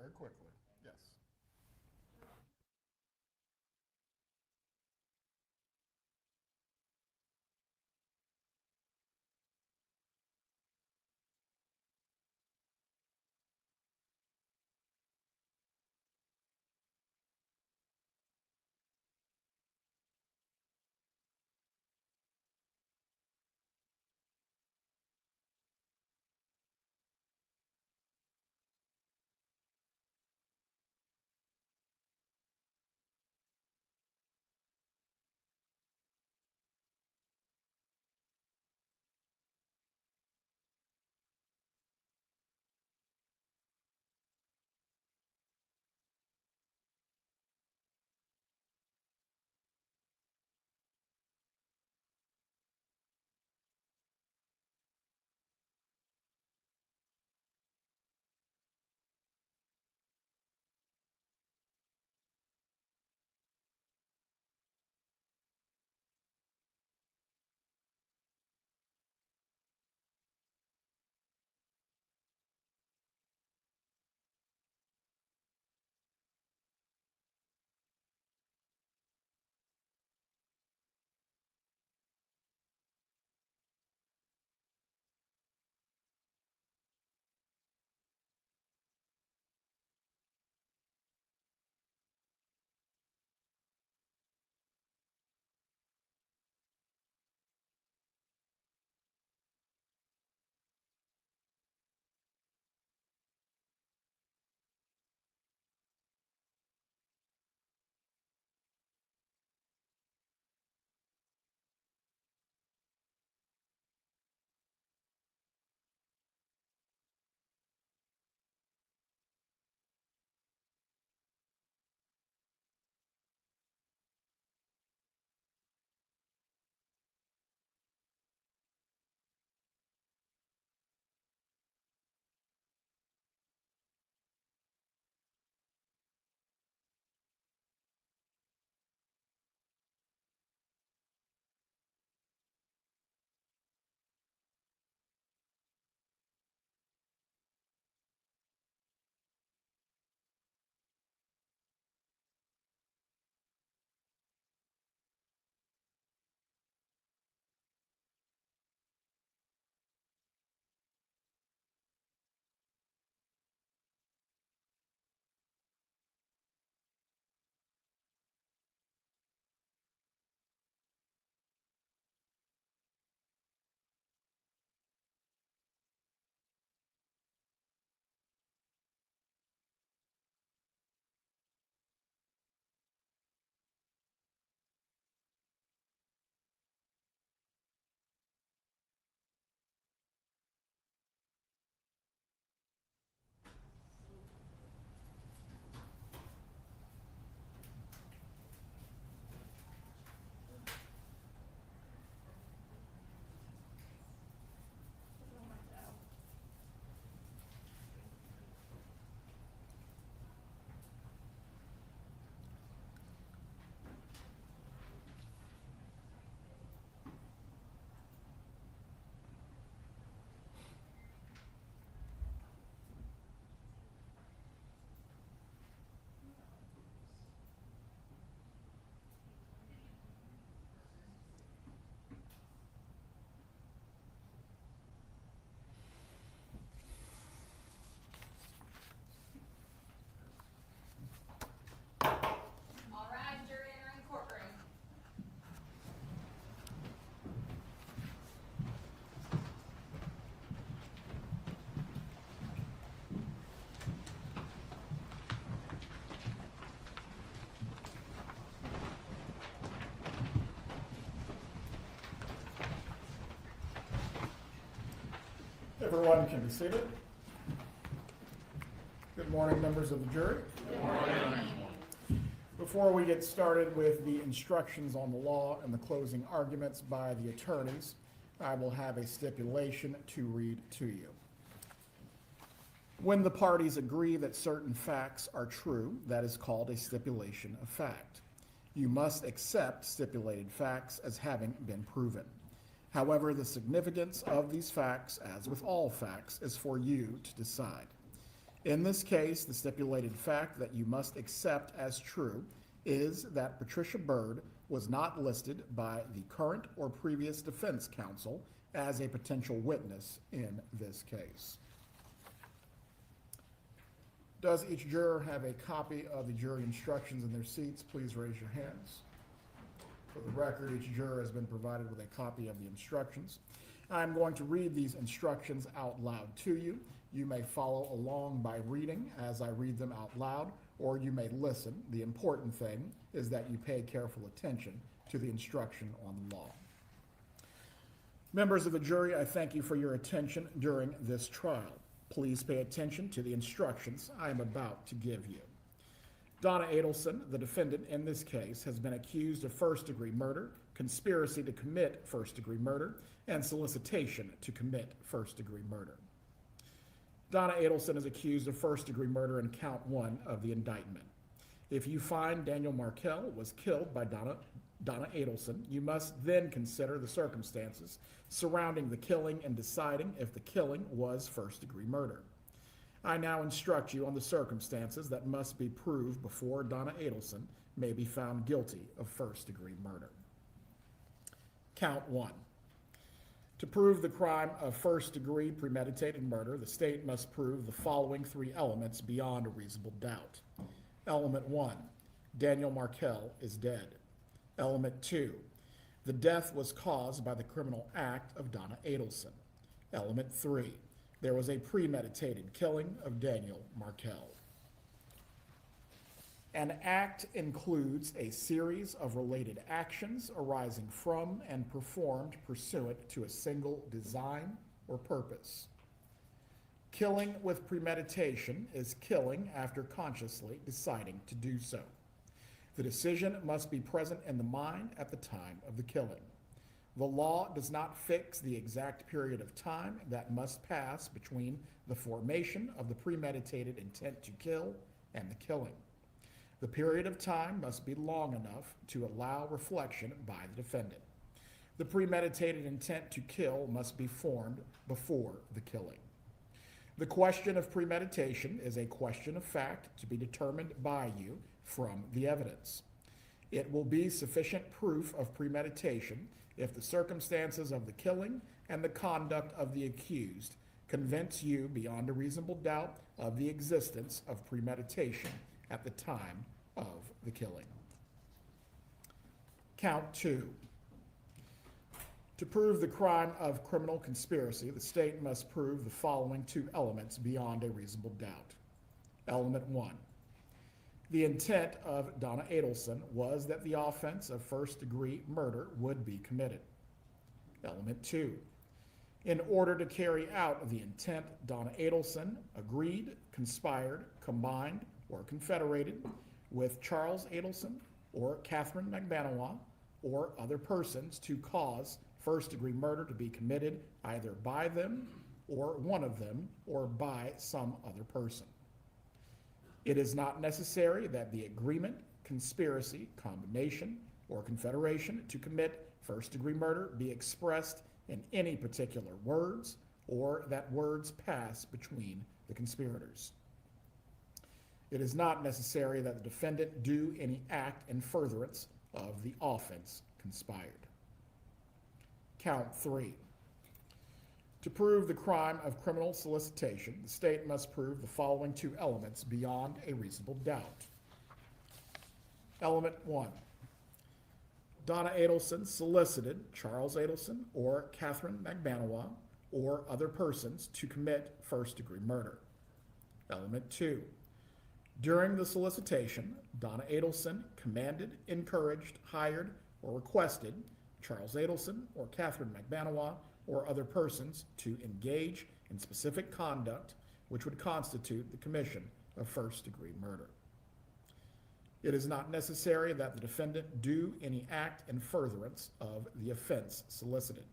very quickly. Yes. All right, jury entering courtroom. Everyone can be seated. Good morning, members of the jury. Good morning. Before we get started with the instructions on the law and the closing arguments by the attorneys, I will have a stipulation to read to you. When the parties agree that certain facts are true, that is called a stipulation of fact. You must accept stipulated facts as having been proven. However, the significance of these facts, as with all facts, is for you to decide. In this case, the stipulated fact that you must accept as true is that Patricia Byrd was not listed by the current or previous defense counsel as a potential witness in this case. Does each juror have a copy of the jury instructions in their seats? Please raise your hands. For the record, each juror has been provided with a copy of the instructions. I'm going to read these instructions out loud to you. You may follow along by reading as I read them out loud, or you may listen. The important thing is that you pay careful attention to the instruction on the law. Members of the jury, I thank you for your attention during this trial. Please pay attention to the instructions I am about to give you. Donna Adelson, the defendant in this case, has been accused of first-degree murder, conspiracy to commit first-degree murder, and solicitation to commit first-degree murder. Donna Adelson is accused of first-degree murder in count 1 of the indictment. If you find Daniel Markell was killed by Donna Adelson, you must then consider the circumstances surrounding the killing and deciding if the killing was first-degree murder. I now instruct you on the circumstances that must be proved before Donna Adelson may be found guilty of first-degree murder. Count 1. To prove the crime of first-degree premeditated murder, the state must prove the following 3 elements beyond a reasonable doubt. Element 1, Daniel Markell is dead. Element 2, the death was caused by the criminal act of Donna Adelson. Element 3, there was a premeditated killing of Daniel Markell. An act includes a series of related actions arising from and performed pursuant to a single design or purpose. Killing with premeditation is killing after consciously deciding to do so. The decision must be present in the mind at the time of the killing. The law does not fix the exact period of time that must pass between the formation of the premeditated intent to kill and the killing. The period of time must be long enough to allow reflection by the defendant. The premeditated intent to kill must be formed before the killing. The question of premeditation is a question of fact to be determined by you from the evidence. It will be sufficient proof of premeditation if the circumstances of the killing and the conduct of the accused convince you beyond a reasonable doubt of the existence of premeditation at the time of the killing. Count 2. To prove the crime of criminal conspiracy, the state must prove the following 2 elements beyond a reasonable doubt. Element 1. The intent of Donna Adelson was that the offense of first-degree murder would be committed. Element 2. In order to carry out the intent, Donna Adelson agreed, conspired, combined, or confederated with Charles Adelson or Catherine McBanois or other persons to cause first-degree murder to be committed either by them or one of them or by some other person. It is not necessary that the agreement, conspiracy, combination, or confederation to commit first-degree murder be expressed in any particular words or that words pass between the conspirators. It is not necessary that the defendant do any act in furtherance of the offense conspired. Count 3. To prove the crime of criminal solicitation, the state must prove the following 2 elements beyond a reasonable doubt. Element 1. Donna Adelson solicited Charles Adelson or Catherine McBanois or other persons to commit first-degree murder. Element 2. During the solicitation, Donna Adelson commanded, encouraged, hired, or requested Charles Adelson or Catherine McBanois or other persons to engage in specific conduct which would constitute the commission of first-degree murder. It is not necessary that the defendant do any act in furtherance of the offense solicited.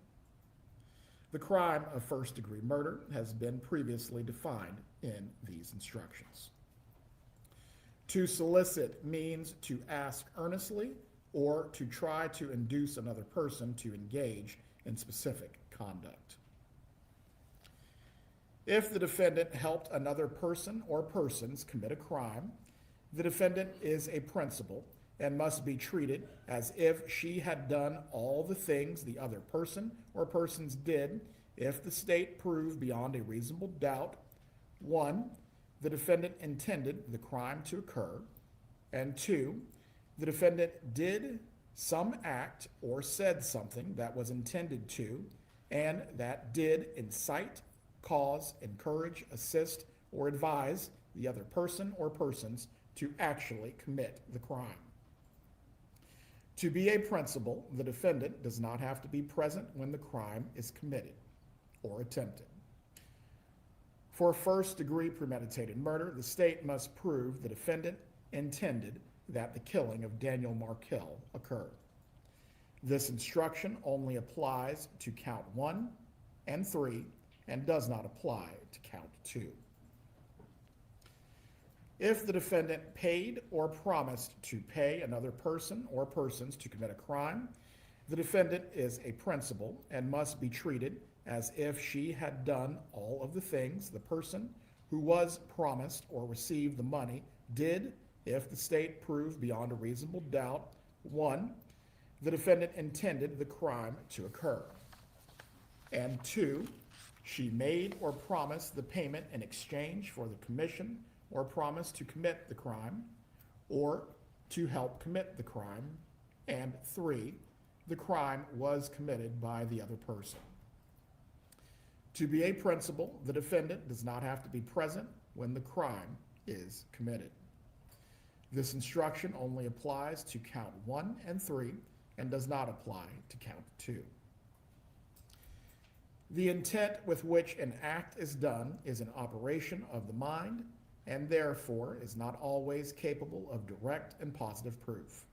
The crime of first-degree murder has been previously defined in these instructions. To solicit means to ask earnestly or to try to induce another person to engage in specific conduct. If the defendant helped another person or persons commit a crime, the defendant is a principal and must be treated as if she had done all the things the other person or persons did if the state proved beyond a reasonable doubt, 1, the defendant intended the crime to occur, and 2, the defendant did some act or said something that was intended to and that did incite, cause, encourage, assist, or advise the other person or persons to actually commit the crime. To be a principal, the defendant does not have to be present when the crime is committed or attempted. For first-degree premeditated murder, the state must prove the defendant intended that the killing of Daniel Markell occur. This instruction only applies to count 1 and 3 and does not apply to count 2. If the defendant paid or promised to pay another person or persons to commit a crime, the defendant is a principal and must be treated as if she had done all of the things the person who was promised or received the money did if the state proved beyond a reasonable doubt, 1, the defendant intended the crime to occur, and 2, she made or promised the payment in exchange for the commission or promise to commit the crime or to help commit the crime, and 3, the crime was committed by the other person. To be a principal, the defendant does not have to be present when the crime is committed. This instruction only applies to count 1 and 3 and does not apply to count 2. The intent with which an act is done is an operation of the mind and therefore is not always capable of direct and positive proof.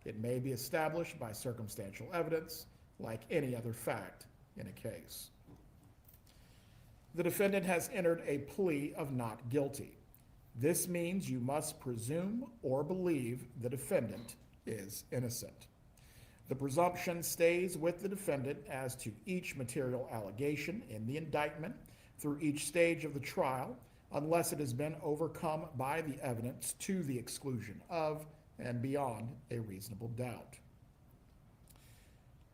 It may be established by circumstantial evidence like any other fact in a case. The defendant has entered a plea of not guilty. This means you must presume or believe the defendant is innocent. The presumption stays with the defendant as to each material allegation in the indictment through each stage of the trial, unless it has been overcome by the evidence to the exclusion of and beyond a reasonable doubt.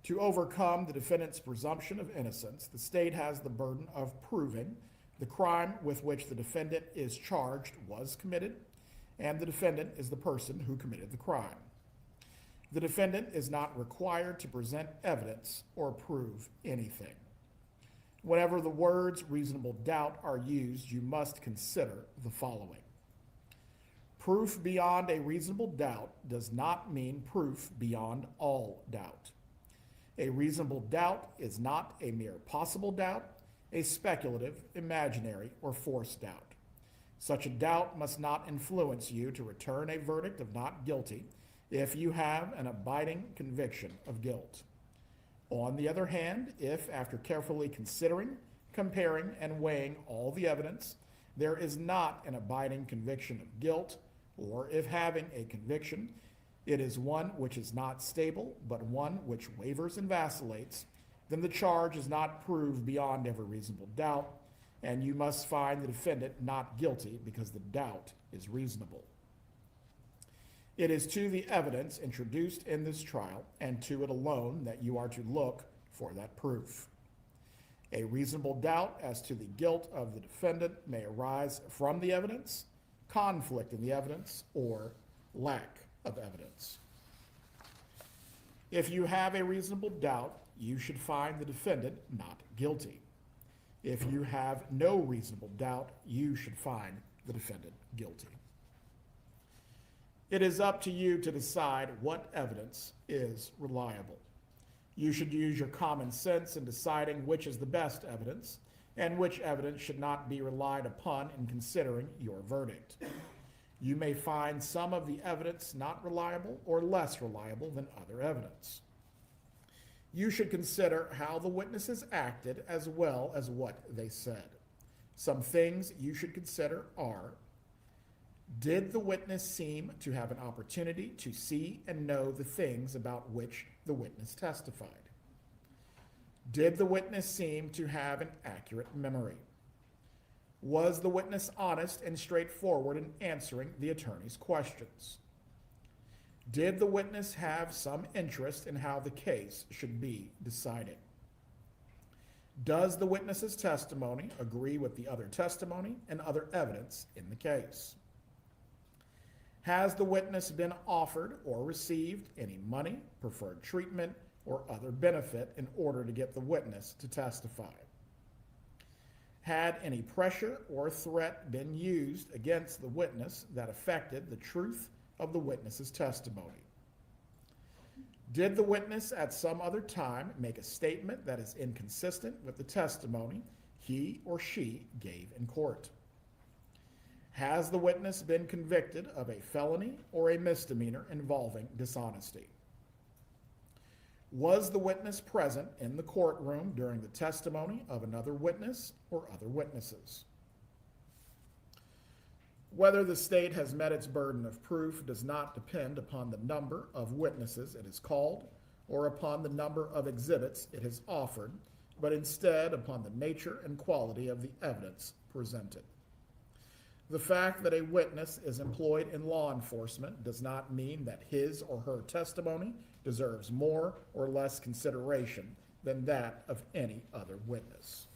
To overcome the defendant's presumption of innocence, the state has the burden of proving the crime with which the defendant is charged was committed, and the defendant is the person who committed the crime. The defendant is not required to present evidence or prove anything. Whenever the words reasonable doubt are used, you must consider the following. Proof beyond a reasonable doubt does not mean proof beyond all doubt. A reasonable doubt is not a mere possible doubt, a speculative, imaginary, or forced doubt. Such a doubt must not influence you to return a verdict of not guilty if you have an abiding conviction of guilt. On the other hand, if, after carefully considering, comparing, and weighing all the evidence, there is not an abiding conviction of guilt, or if having a conviction, it is one which is not stable, but one which wavers and vacillates, then the charge is not proved beyond every reasonable doubt, and you must find the defendant not guilty because the doubt is reasonable. It is to the evidence introduced in this trial and to it alone that you are to look for that proof. A reasonable doubt as to the guilt of the defendant may arise from the evidence, conflict in the evidence, or lack of evidence. If you have a reasonable doubt, you should find the defendant not guilty. If you have no reasonable doubt, you should find the defendant guilty. It is up to you to decide what evidence is reliable. You should use your common sense in deciding which is the best evidence and which evidence should not be relied upon in considering your verdict. You may find some of the evidence not reliable or less reliable than other evidence. You should consider how the witnesses acted as well as what they said. Some things you should consider are: did the witness seem to have an opportunity to see and know the things about which the witness testified? Did the witness seem to have an accurate memory? Was the witness honest and straightforward in answering the attorney's questions? Did the witness have some interest in how the case should be decided? Does the witness's testimony agree with the other testimony and other evidence in the case? Has the witness been offered or received any money, preferred treatment, or other benefit in order to get the witness to testify? Had any pressure or threat been used against the witness that affected the truth of the witness's testimony? Did the witness at some other time make a statement that is inconsistent with the testimony he or she gave in court? Has the witness been convicted of a felony or a misdemeanor involving dishonesty? Was the witness present in the courtroom during the testimony of another witness or other witnesses? Whether the state has met its burden of proof does not depend upon the number of witnesses it has called or upon the number of exhibits it has offered, but instead upon the nature and quality of the evidence presented. The fact that a witness is employed in law enforcement does not mean that his or her testimony deserves more or less consideration than that of any other witness.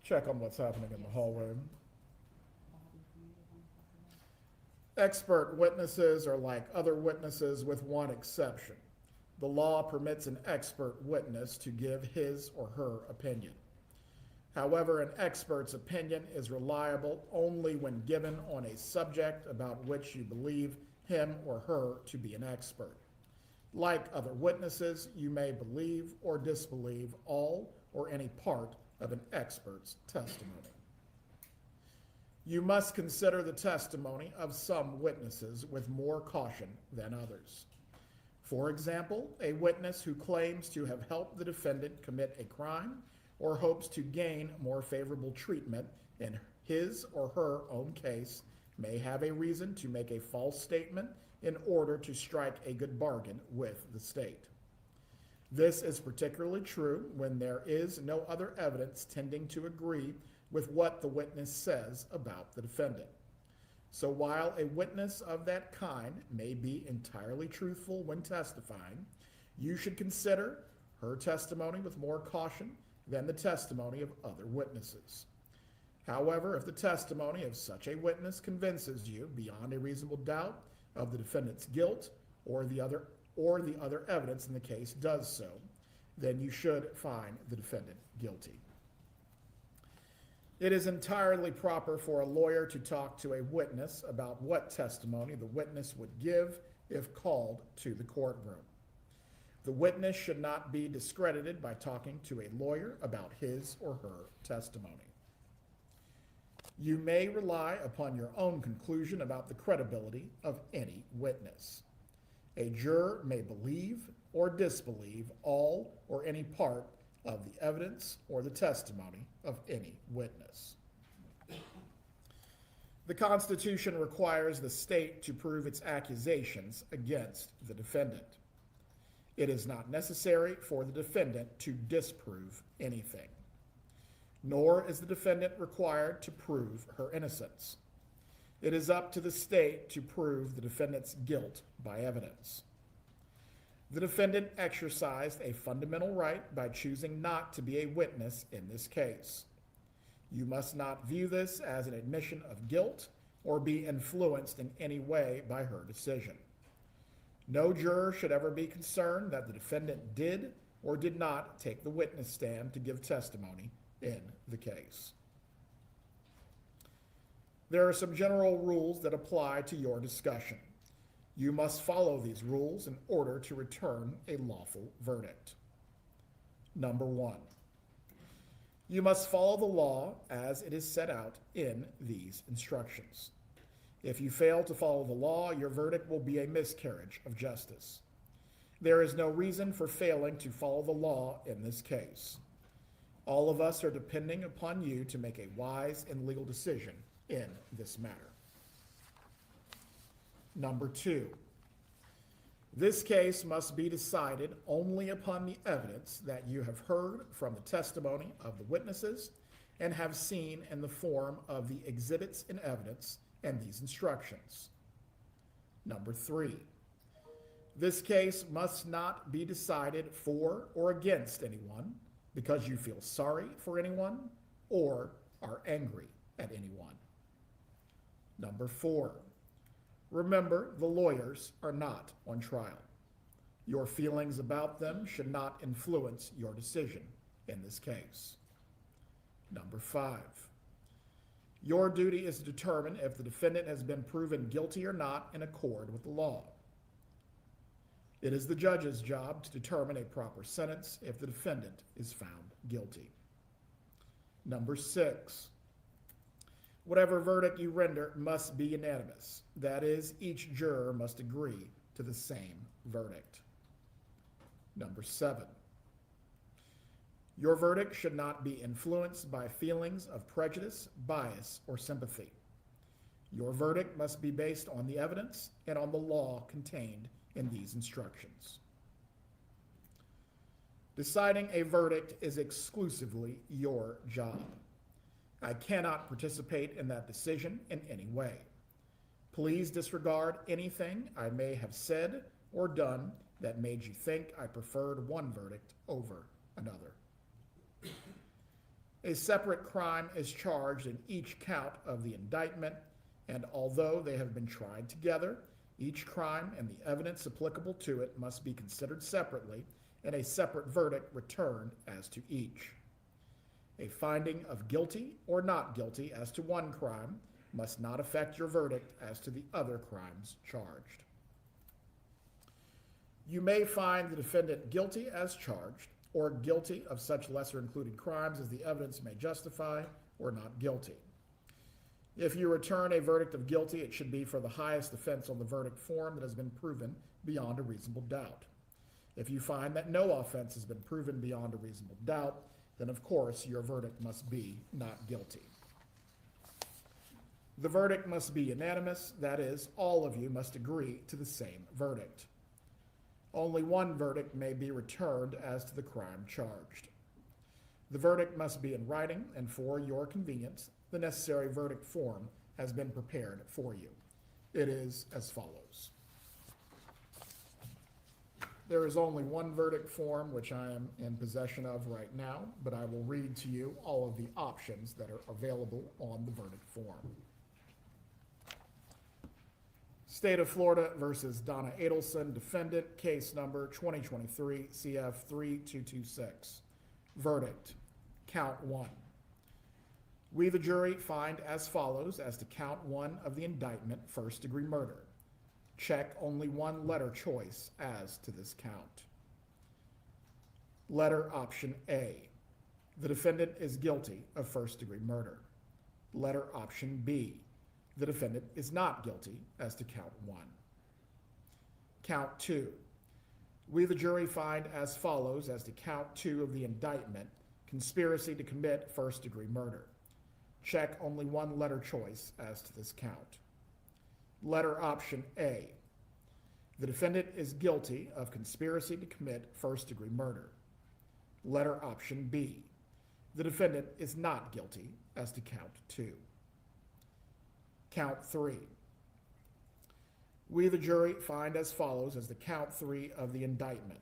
Check on what's happening in the hallway. Expert witnesses are like other witnesses with one exception. The law permits an expert witness to give his or her opinion. However, an expert's opinion is reliable only when given on a subject about which you believe him or her to be an expert. Like other witnesses, you may believe or disbelieve all or any part of an expert's testimony. You must consider the testimony of some witnesses with more caution than others. For example, a witness who claims to have helped the defendant commit a crime or hopes to gain more favorable treatment in his or her own case may have a reason to make a false statement in order to strike a good bargain with the state. This is particularly true when there is no other evidence tending to agree with what the witness says about the defendant. So while a witness of that kind may be entirely truthful when testifying, you should consider her testimony with more caution than the testimony of other witnesses. However, if the testimony of such a witness convinces you beyond a reasonable doubt of the defendant's guilt or the other evidence in the case does so, then you should find the defendant guilty. It is entirely proper for a lawyer to talk to a witness about what testimony the witness would give if called to the courtroom. The witness should not be discredited by talking to a lawyer about his or her testimony. You may rely upon your own conclusion about the credibility of any witness. A juror may believe or disbelieve all or any part of the evidence or the testimony of any witness. The Constitution requires the state to prove its accusations against the defendant. It is not necessary for the defendant to disprove anything, nor is the defendant required to prove her innocence. It is up to the state to prove the defendant's guilt by evidence. The defendant exercised a fundamental right by choosing not to be a witness in this case. You must not view this as an admission of guilt or be influenced in any way by her decision. No juror should ever be concerned that the defendant did or did not take the witness stand to give testimony in the case. There are some general rules that apply to your discussion. You must follow these rules in order to return a lawful verdict. Number 1, you must follow the law as it is set out in these instructions. If you fail to follow the law, your verdict will be a miscarriage of justice. There is no reason for failing to follow the law in this case. All of us are depending upon you to make a wise and legal decision in this matter. Number 2, This case must be decided only upon the evidence that you have heard from the testimony of the witnesses and have seen in the form of the exhibits and evidence and these instructions. Number 3, this case must not be decided for or against anyone because you feel sorry for anyone or are angry at anyone. Number 4, remember, the lawyers are not on trial. Your feelings about them should not influence your decision in this case. Number 5, your duty is to determine if the defendant has been proven guilty or not in accord with the law. It is the judge's job to determine a proper sentence if the defendant is found guilty. Number 6, whatever verdict you render must be unanimous. That is, each juror must agree to the same verdict. Number 7, your verdict should not be influenced by feelings of prejudice, bias, or sympathy. Your verdict must be based on the evidence and on the law contained in these instructions. Deciding a verdict is exclusively your job. I cannot participate in that decision in any way. Please disregard anything I may have said or done that made you think I preferred one verdict over another. A separate crime is charged in each count of the indictment, and although they have been tried together, each crime and the evidence applicable to it must be considered separately and a separate verdict returned as to each. A finding of guilty or not guilty as to one crime must not affect your verdict as to the other crimes charged. You may find the defendant guilty as charged or guilty of such lesser included crimes as the evidence may justify, or not guilty. If you return a verdict of guilty, it should be for the highest offense on the verdict form that has been proven beyond a reasonable doubt. If you find that no offense has been proven beyond a reasonable doubt, then of course your verdict must be not guilty. The verdict must be unanimous, that is, all of you must agree to the same verdict. Only one verdict may be returned as to the crime charged. The verdict must be in writing, and for your convenience, the necessary verdict form has been prepared for you. It is as follows. There is only one verdict form which I am in possession of right now, but I will read to you all of the options that are available on the verdict form. State of Florida versus Donna Adelson, defendant, case number 2023 CF 3226. Verdict, count 1. We, the jury, find as follows as to count 1 of the indictment, first-degree murder. Check only one letter choice as to this count. Letter option A, the defendant is guilty of first-degree murder. Letter option B, the defendant is not guilty as to count 1. Count 2, we, the jury, find as follows as to count 2 of the indictment, conspiracy to commit first-degree murder. Check only one letter choice as to this count. Letter option A, the defendant is guilty of conspiracy to commit first-degree murder. Letter option B, the defendant is not guilty as to count 2. Count 3, we, the jury, find as follows as the count 3 of the indictment,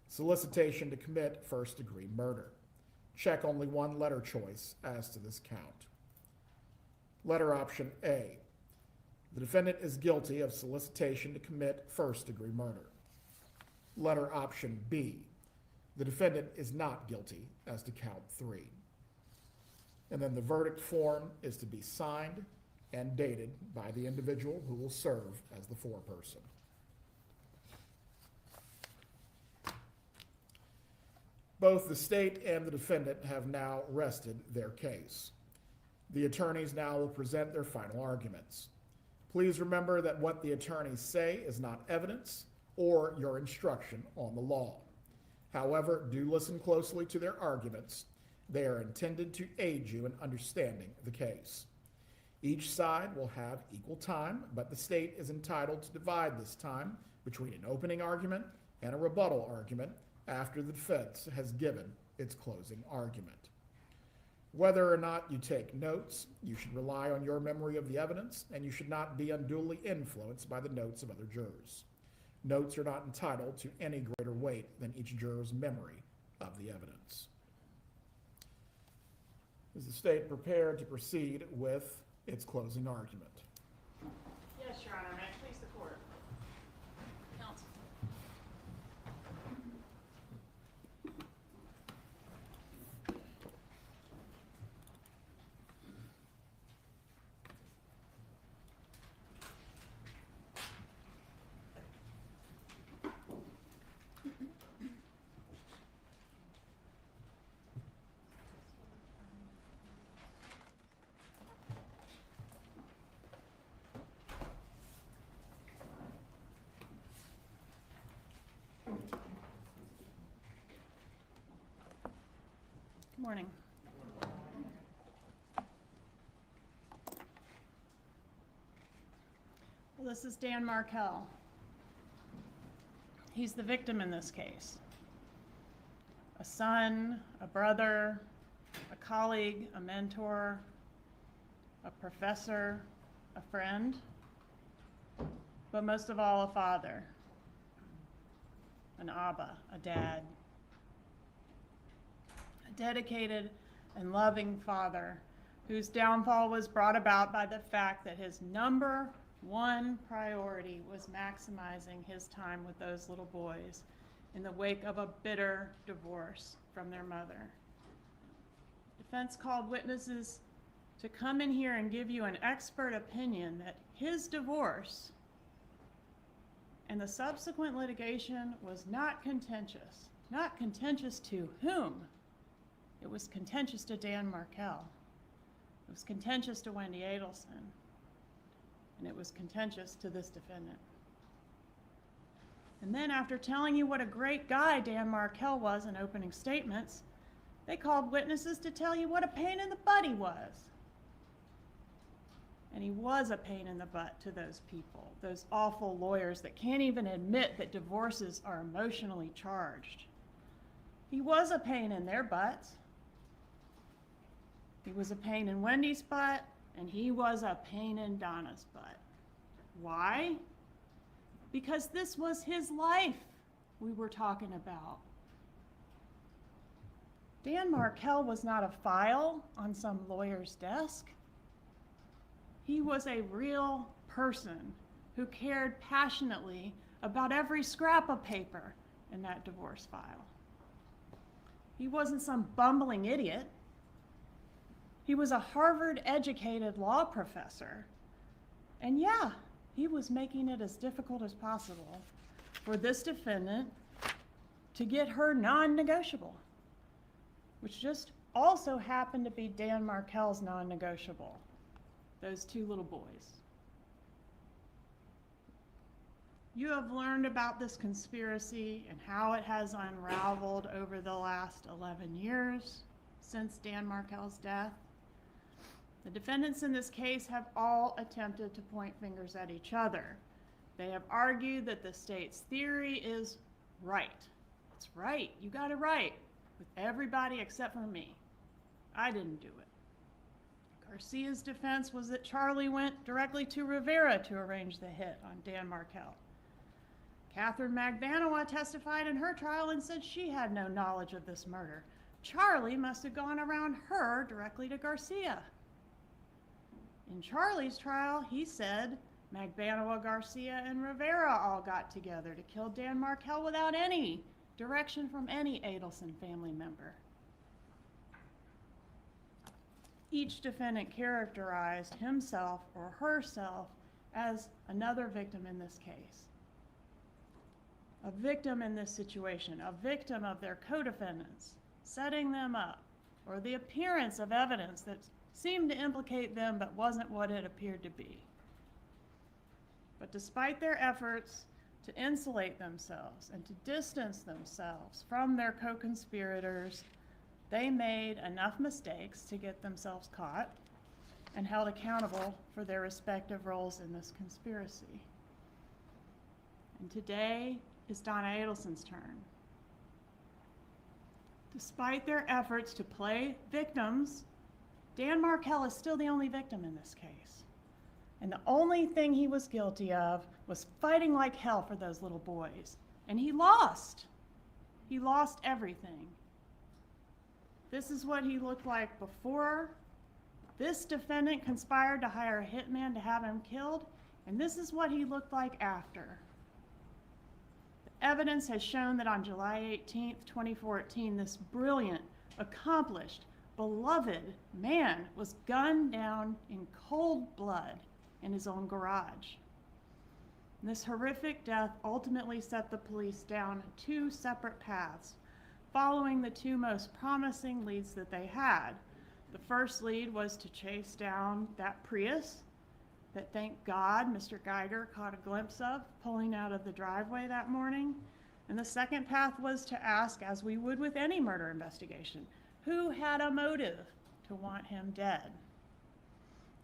solicitation to commit first-degree murder. Check only one letter choice as to this count. Letter option A, the defendant is guilty of solicitation to commit first-degree murder. Letter option B, the defendant is not guilty as to count 3. And then the verdict form is to be signed and dated by the individual who will serve as the foreperson. Both the state and the defendant have now rested their case. The attorneys now will present their final arguments. Please remember that what the attorneys say is not evidence or your instruction on the law. However, do listen closely to their arguments. They are intended to aid you in understanding the case. Each side will have equal time, but the state is entitled to divide this time between an opening argument and a rebuttal argument after the defense has given its closing argument. Whether or not you take notes, you should rely on your memory of the evidence, and you should not be unduly influenced by the notes of other jurors. Notes are not entitled to any greater weight than each juror's memory of the evidence. Is the state prepared to proceed with its closing argument? Yes, Your Honor. May it please the court. Counsel. Good morning. Well, this is Dan Markell. He's the victim in this case. A son, a brother, a colleague, a mentor, a professor, a friend, but most of all, a father, an Abba, a dad. A dedicated and loving father whose downfall was brought about by the fact that his number one priority was maximizing his time with those little boys in the wake of a bitter divorce from their mother. Defense called witnesses to come in here and give you an expert opinion that his divorce and the subsequent litigation was not contentious. Not contentious to whom? It was contentious to Dan Markell. It was contentious to Wendy Adelson. And it was contentious to this defendant. And then after telling you what a great guy Dan Markell was in opening statements, they called witnesses to tell you what a pain in the butt he was. And he was a pain in the butt to those people, those awful lawyers that can't even admit that divorces are emotionally charged. He was a pain in their butts. He was a pain in Wendy's butt, and he was a pain in Donna's butt. Why? Because this was his life we were talking about. Dan Markell was not a file on some lawyer's desk. He was a real person who cared passionately about every scrap of paper in that divorce file. He wasn't some bumbling idiot. He was a Harvard-educated law professor. And yeah, he was making it as difficult as possible for this defendant to get her non-negotiable, which just also happened to be Dan Markell's non-negotiable, those two little boys. You have learned about this conspiracy and how it has unraveled over the last 11 years since Dan Markell's death. The defendants in this case have all attempted to point fingers at each other. They have argued that the state's theory is right. It's right, you got it right, with everybody except for me. I didn't do it. Garcia's defense was that Charlie went directly to Rivera to arrange the hit on Dan Markell. Catherine Magbanua testified in her trial and said she had no knowledge of this murder. Charlie must have gone around her directly to Garcia. In Charlie's trial, he said Magbanua, Garcia, and Rivera all got together to kill Dan Markell without any direction from any Adelson family member. Each defendant characterized himself or herself as another victim in this case. A victim in this situation, a victim of their co-defendants, setting them up, or the appearance of evidence that seemed to implicate them but wasn't what it appeared to be. But despite their efforts to insulate themselves and to distance themselves from their co-conspirators, they made enough mistakes to get themselves caught, and held accountable for their respective roles in this conspiracy. And today is Donna Adelson's turn. Despite their efforts to play victims, Dan Markel is still the only victim in this case. And the only thing he was guilty of was fighting like hell for those little boys. And he lost. He lost everything. This is what he looked like before. This defendant conspired to hire a hitman to have him killed, and this is what he looked like after. The evidence has shown that on July 18th, 2014, this brilliant, accomplished, beloved man was gunned down in cold blood in his own garage. And this horrific death ultimately set the police down two separate paths, following the two most promising leads that they had. The first lead was to chase down that Prius that, thank God, Mr. Geiger caught a glimpse of pulling out of the driveway that morning. And the second path was to ask, as we would with any murder investigation, who had a motive to want him dead?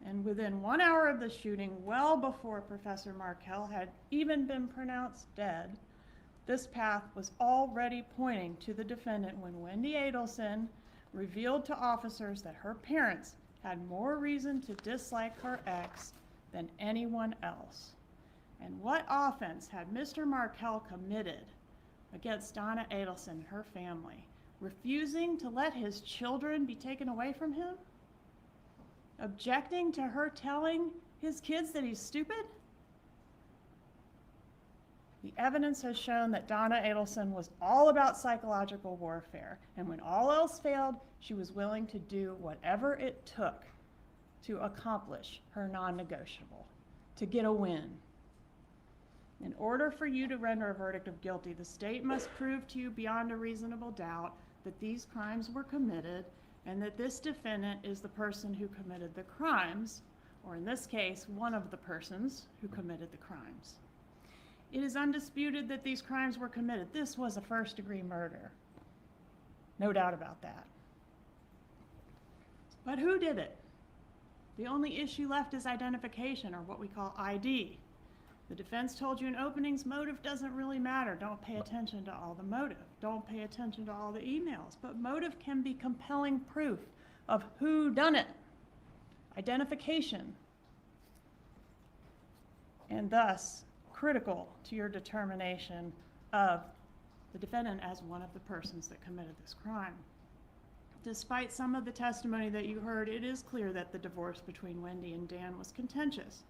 And within 1 hour of the shooting, well before Professor Markel had even been pronounced dead, this path was already pointing to the defendant when Wendy Adelson revealed to officers that her parents had more reason to dislike her ex than anyone else. And what offense had Mr. Markel committed against Donna Adelson and her family, refusing to let his children be taken away from him? Objecting to her telling his kids that he's stupid? The evidence has shown that Donna Adelson was all about psychological warfare, and when all else failed, she was willing to do whatever it took to accomplish her non-negotiable, to get a win. In order for you to render a verdict of guilty, the state must prove to you beyond a reasonable doubt that these crimes were committed and that this defendant is the person who committed the crimes, or in this case, one of the persons who committed the crimes. It is undisputed that these crimes were committed. This was a first-degree murder. No doubt about that. But who did it? The only issue left is identification, or what we call ID. The defense told you in openings, motive doesn't really matter. Don't pay attention to all the motive. Don't pay attention to all the emails. But motive can be compelling proof of who done it. Identification. And thus, critical to your determination of the defendant as one of the persons that committed this crime. Despite some of the testimony that you heard, it is clear that the divorce between Wendy and Dan was contentious.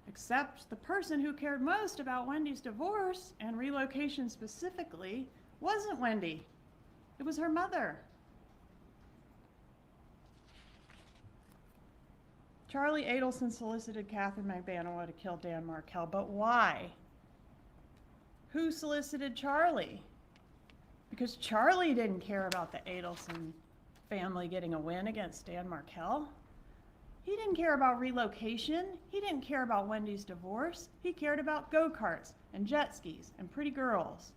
Except the person who cared most about Wendy's divorce and relocation specifically wasn't Wendy. It was her mother. Charlie Adelson solicited Catherine McBanoa to kill Dan Markel, but why? Who solicited Charlie? Because Charlie didn't care about the Adelson family getting a win against Dan Markel. He didn't care about relocation. He didn't care about Wendy's divorce. He cared about go-karts and jet skis and pretty girls.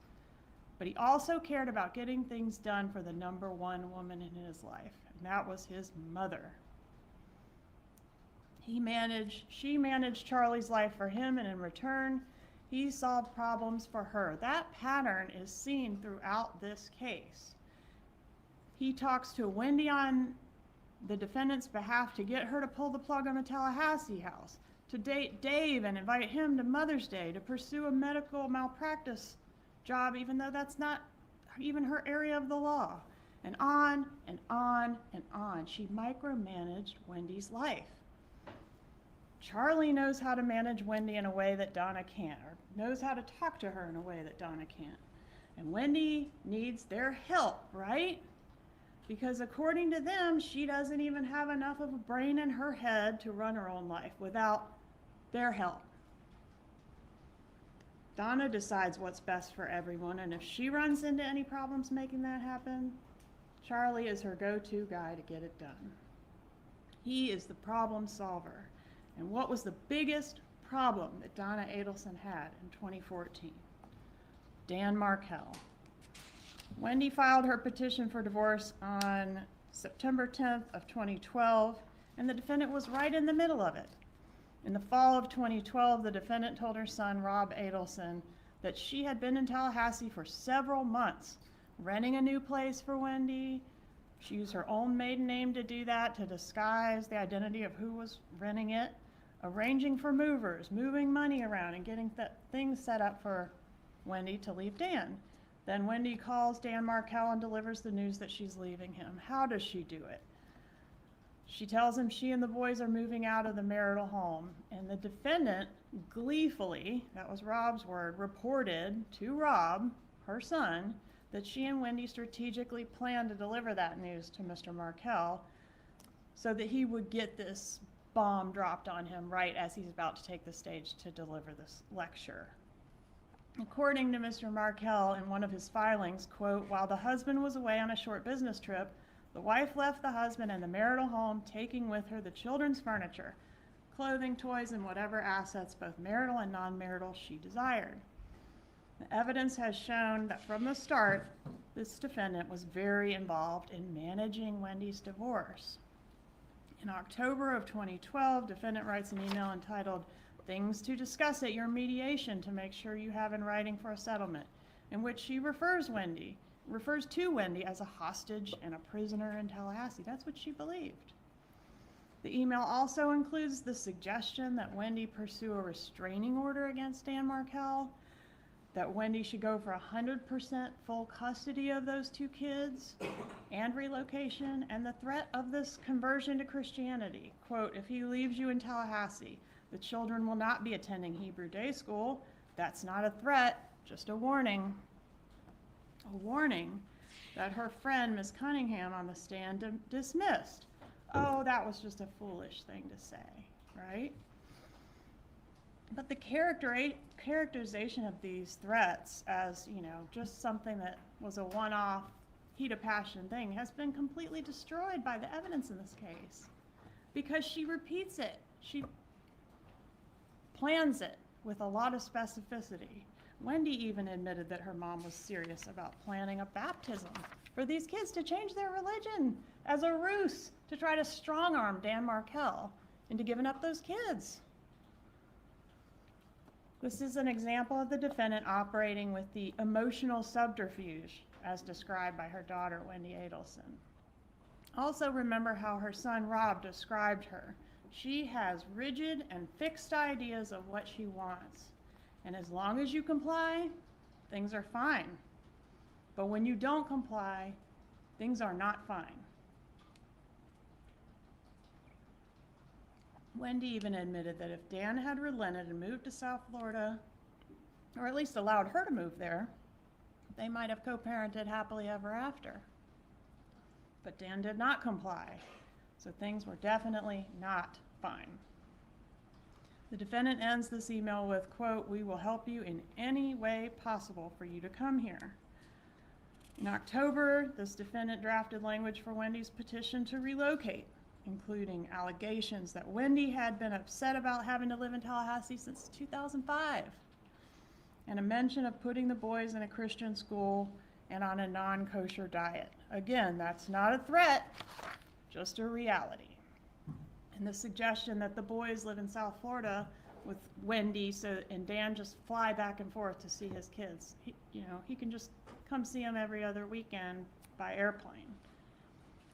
But he also cared about getting things done for the number one woman in his life, and that was his mother. She managed Charlie's life for him, and in return, he solved problems for her. That pattern is seen throughout this case. He talks to Wendy on the defendant's behalf to get her to pull the plug on the Tallahassee house, to date Dave and invite him to Mother's Day, to pursue a medical malpractice job, even though that's not even her area of the law. And on and on and on. She micromanaged Wendy's life. Charlie knows how to manage Wendy in a way that Donna can't, or knows how to talk to her in a way that Donna can't. And Wendy needs their help, right? Because according to them, she doesn't even have enough of a brain in her head to run her own life without their help. Donna decides what's best for everyone, and if she runs into any problems making that happen, Charlie is her go-to guy to get it done. He is the problem solver. And what was the biggest problem that Donna Adelson had in 2014? Dan Markel. Wendy filed her petition for divorce on September 10th of 2012, and the defendant was right in the middle of it. In the fall of 2012, the defendant told her son, Rob Adelson, that she had been in Tallahassee for several months, renting a new place for Wendy. She used her own maiden name to do that, to disguise the identity of who was renting it, arranging for movers, moving money around, and getting things set up for Wendy to leave Dan. Then Wendy calls Dan Markell and delivers the news that she's leaving him. How does she do it? She tells him she and the boys are moving out of the marital home, and the defendant gleefully, that was Rob's word, reported to Rob, her son, that she and Wendy strategically planned to deliver that news to Mr. Markell so that he would get this bomb dropped on him right as he's about to take the stage to deliver this lecture. According to Mr. Markell in one of his filings, quote, while the husband was away on a short business trip, the wife left the husband in the marital home, taking with her the children's furniture, clothing, toys, and whatever assets, both marital and non-marital, she desired. The evidence has shown that from the start, this defendant was very involved in managing Wendy's divorce. In October of 2012, defendant writes an email entitled, Things to Discuss at Your Mediation to Make Sure You Have in Writing for a Settlement, in which she refers to Wendy as a hostage and a prisoner in Tallahassee. That's what she believed. The email also includes the suggestion that Wendy pursue a restraining order against Dan Markell, that Wendy should go for 100% full custody of those two kids and relocation, and the threat of this conversion to Christianity. Quote, if he leaves you in Tallahassee, the children will not be attending Hebrew day school. That's not a threat, just a warning. A warning that her friend, Ms. Cunningham, on the stand dismissed. Oh, that was just a foolish thing to say, right? But the characterization of these threats as, just something that was a one-off heat of passion thing has been completely destroyed by the evidence in this case, because she repeats it. She plans it with a lot of specificity. Wendy even admitted that her mom was serious about planning a baptism for these kids to change their religion as a ruse to try to strong-arm Dan Markell into giving up those kids. This is an example of the defendant operating with the emotional subterfuge as described by her daughter, Wendy Adelson. Also remember how her son Rob described her. She has rigid and fixed ideas of what she wants. And as long as you comply, things are fine. But when you don't comply, things are not fine. Wendy even admitted that if Dan had relented and moved to South Florida, or at least allowed her to move there, they might have co-parented happily ever after. But Dan did not comply, so things were definitely not fine. The defendant ends this email with, quote, we will help you in any way possible for you to come here. In October, this defendant drafted language for Wendy's petition to relocate, including allegations that Wendy had been upset about having to live in Tallahassee since 2005, and a mention of putting the boys in a Christian school and on a non-kosher diet. Again, that's not a threat, just a reality. And the suggestion that the boys live in South Florida with Wendy and Dan just fly back and forth to see his kids. He can just come see them every other weekend by airplane.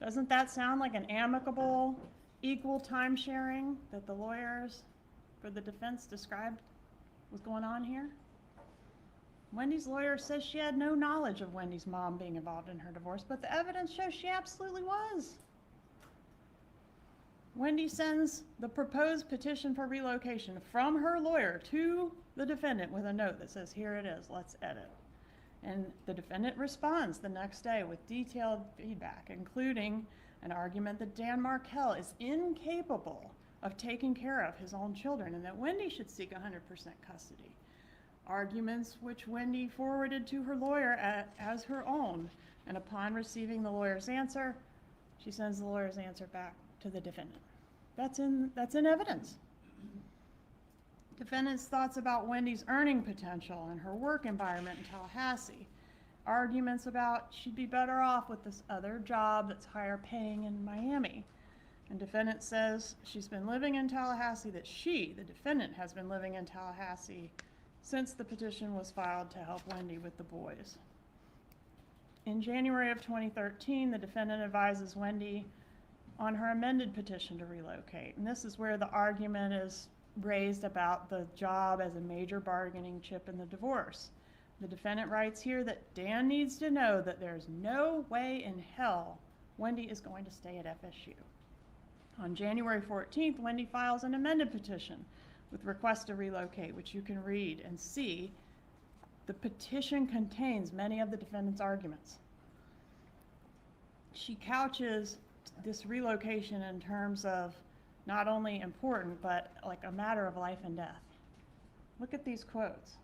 Doesn't that sound like an amicable, equal time sharing that the lawyers for the defense described was going on here? Wendy's lawyer says she had no knowledge of Wendy's mom being involved in her divorce, but the evidence shows she absolutely was. Wendy sends the proposed petition for relocation from her lawyer to the defendant with a note that says, here it is, let's edit. And the defendant responds the next day with detailed feedback, including an argument that Dan Markell is incapable of taking care of his own children and that Wendy should seek 100% custody. Arguments which Wendy forwarded to her lawyer as her own, and upon receiving the lawyer's answer, she sends the lawyer's answer back to the defendant. That's in evidence. Defendant's thoughts about Wendy's earning potential and her work environment in Tallahassee. Arguments about she'd be better off with this other job that's higher paying in Miami. And defendant says she's been living in Tallahassee, that she, the defendant, has been living in Tallahassee since the petition was filed to help Wendy with the boys. In January of 2013, the defendant advises Wendy on her amended petition to relocate. And this is where the argument is raised about the job as a major bargaining chip in the divorce. The defendant writes here that Dan needs to know that there's no way in hell Wendy is going to stay at FSU. On January 14th, Wendy files an amended petition with request to relocate, which you can read and see. The petition contains many of the defendant's arguments. She couches this relocation in terms of not only important, but like a matter of life and death. Look at these quotes.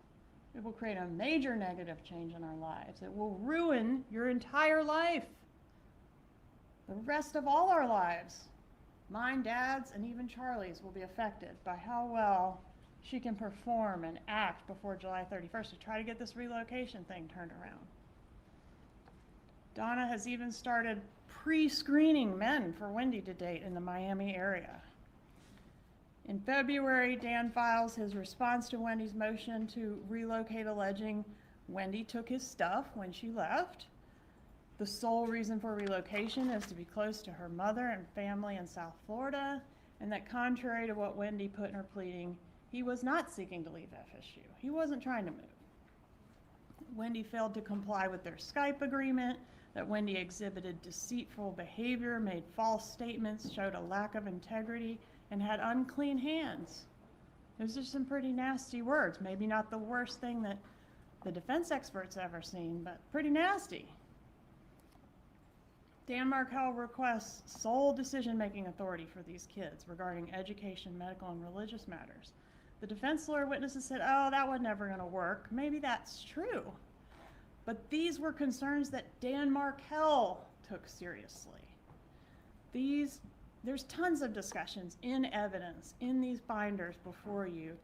It will create a major negative change in our lives. It will ruin your entire life. The rest of all our lives. Mine, Dad's, and even Charlie's will be affected by how well she can perform and act before July 31st to try to get this relocation thing turned around. Donna has even started pre-screening men for Wendy to date in the Miami area. In February, Dan files his response to Wendy's motion to relocate, alleging Wendy took his stuff when she left. The sole reason for relocation is to be close to her mother and family in South Florida, and that contrary to what Wendy put in her pleading, he was not seeking to leave FSU. He wasn't trying to move. Wendy failed to comply with their Skype agreement, that Wendy exhibited deceitful behavior, made false statements, showed a lack of integrity, and had unclean hands. Those are some pretty nasty words. Maybe not the worst thing that the defense experts ever seen, but pretty nasty. Dan Markel requests sole decision-making authority for these kids regarding education, medical, and religious matters. The defense lawyer witnesses said, oh, that was never going to work. Maybe that's true. But these were concerns that Dan Markel took seriously. There's tons of discussions in evidence in these binders before you,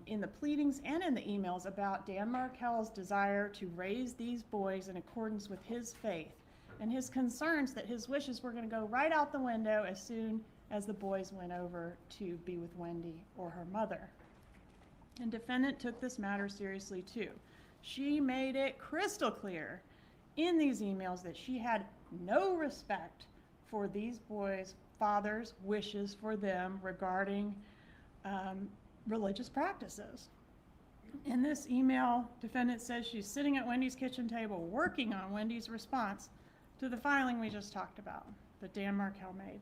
in the pleadings and in the emails about Dan Markel's desire to raise these boys in accordance with his faith, and his concerns that his wishes were going to go right out the window as soon as the boys went over to be with Wendy or her mother. And defendant took this matter seriously too. She made it crystal clear in these emails that she had no respect for these boys' fathers' wishes for them regarding religious practices. In this email, defendant says she's sitting at Wendy's kitchen table working on Wendy's response to the filing we just talked about that Dan Markel made.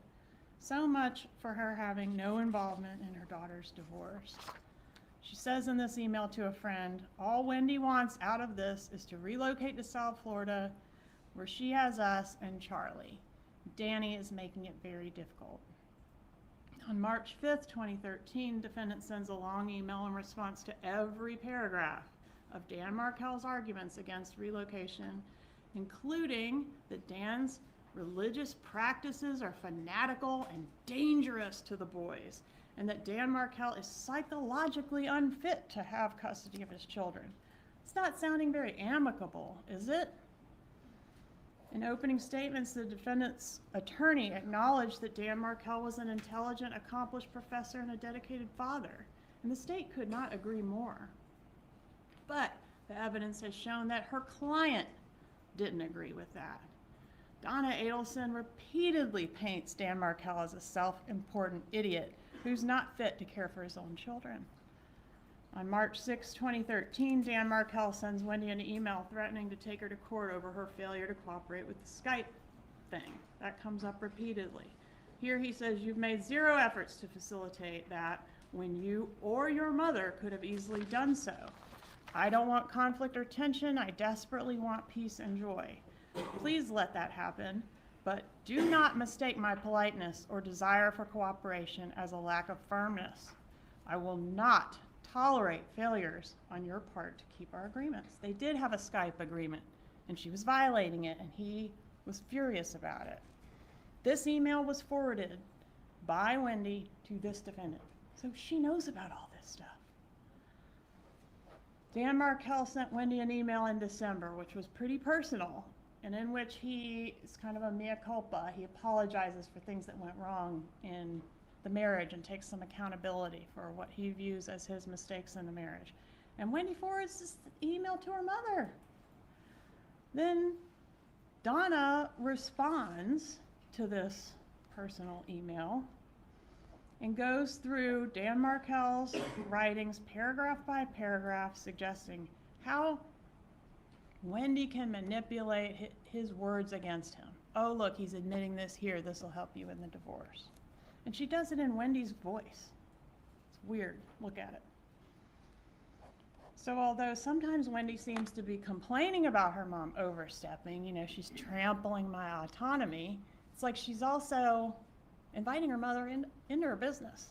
So much for her having no involvement in her daughter's divorce. She says in this email to a friend, all Wendy wants out of this is to relocate to South Florida where she has us and Charlie. Danny is making it very difficult. On March 5th, 2013, defendant sends a long email in response to every paragraph of Dan Markel's arguments against relocation, including that Dan's religious practices are fanatical and dangerous to the boys, and that Dan Markel is psychologically unfit to have custody of his children. It's not sounding very amicable, is it? In opening statements, the defendant's attorney acknowledged that Dan Markel was an intelligent, accomplished professor and a dedicated father, and the state could not agree more. But the evidence has shown that her client didn't agree with that. Donna Adelson repeatedly paints Dan Markel as a self-important idiot who's not fit to care for his own children. On March 6, 2013, Dan Markel sends Wendy an email threatening to take her to court over her failure to cooperate with the Skype thing. That comes up repeatedly. Here he says, you've made zero efforts to facilitate that when you or your mother could have easily done so. I don't want conflict or tension. I desperately want peace and joy. Please let that happen, but do not mistake my politeness or desire for cooperation as a lack of firmness. I will not tolerate failures on your part to keep our agreements. They did have a Skype agreement, and she was violating it, and he was furious about it. This email was forwarded by Wendy to this defendant, so she knows about all this stuff. Dan Markel sent Wendy an email in December, which was pretty personal, and in which he is kind of a mea culpa. He apologizes for things that went wrong in the marriage and takes some accountability for what he views as his mistakes in the marriage. And Wendy forwards this email to her mother. Then Donna responds to this personal email and goes through Dan Markel's writings paragraph by paragraph, suggesting how Wendy can manipulate his words against him. Oh, look, he's admitting this here. This will help you in the divorce. And she does it in Wendy's voice. It's weird. Look at it. So although sometimes Wendy seems to be complaining about her mom overstepping, she's trampling my autonomy, it's like she's also inviting her mother into her business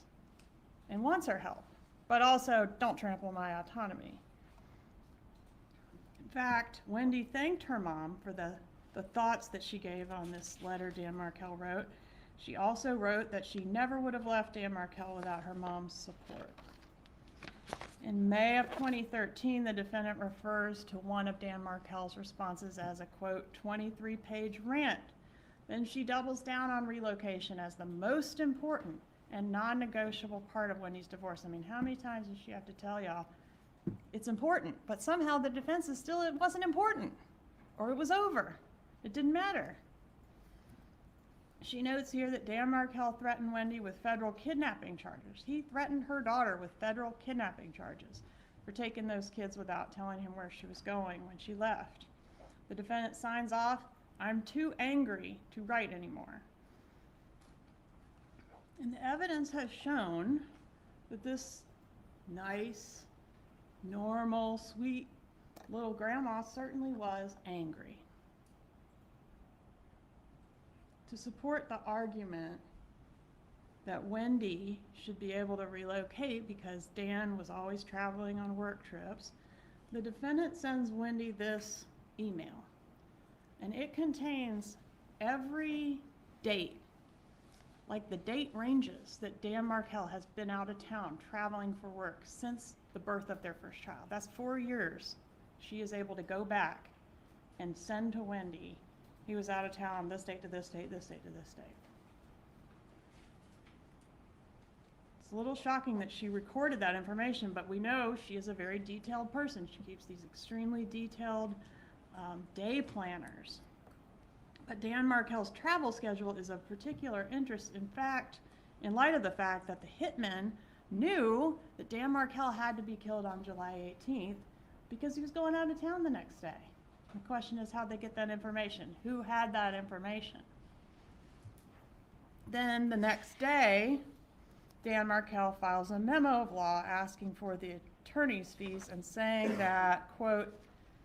and wants her help, but also don't trample my autonomy. In fact, Wendy thanked her mom for the thoughts that she gave on this letter Dan Markel wrote. She also wrote that she never would have left Dan Markel without her mom's support. In May of 2013, the defendant refers to one of Dan Markel's responses as a, quote, 23-page rant. Then she doubles down on relocation as the most important and non-negotiable part of Wendy's divorce. I mean, how many times does she have to tell y'all it's important, but somehow the defense is still it wasn't important, or it was over. It didn't matter. She notes here that Dan Markel threatened Wendy with federal kidnapping charges. He threatened her daughter with federal kidnapping charges for taking those kids without telling him where she was going when she left. The defendant signs off, "I'm too angry to write anymore." And the evidence has shown that this nice, normal, sweet little grandma certainly was angry. To support the argument that Wendy should be able to relocate because Dan was always traveling on work trips, the defendant sends Wendy this email. And it contains every date, like the date ranges that Dan Markel has been out of town traveling for work since the birth of their first child. That's 4 years. She is able to go back and send to Wendy, he was out of town this date to this date, this date to this date. It's a little shocking that she recorded that information, but we know she is a very detailed person. She keeps these extremely detailed day planners. But Dan Markel's travel schedule is of particular interest, in fact, in light of the fact that the hitmen knew that Dan Markel had to be killed on July 18th because he was going out of town the next day. The question is, how'd they get that information? Who had that information? Then the next day, Dan Markel files a memo of law asking for the attorney's fees and saying that, quote,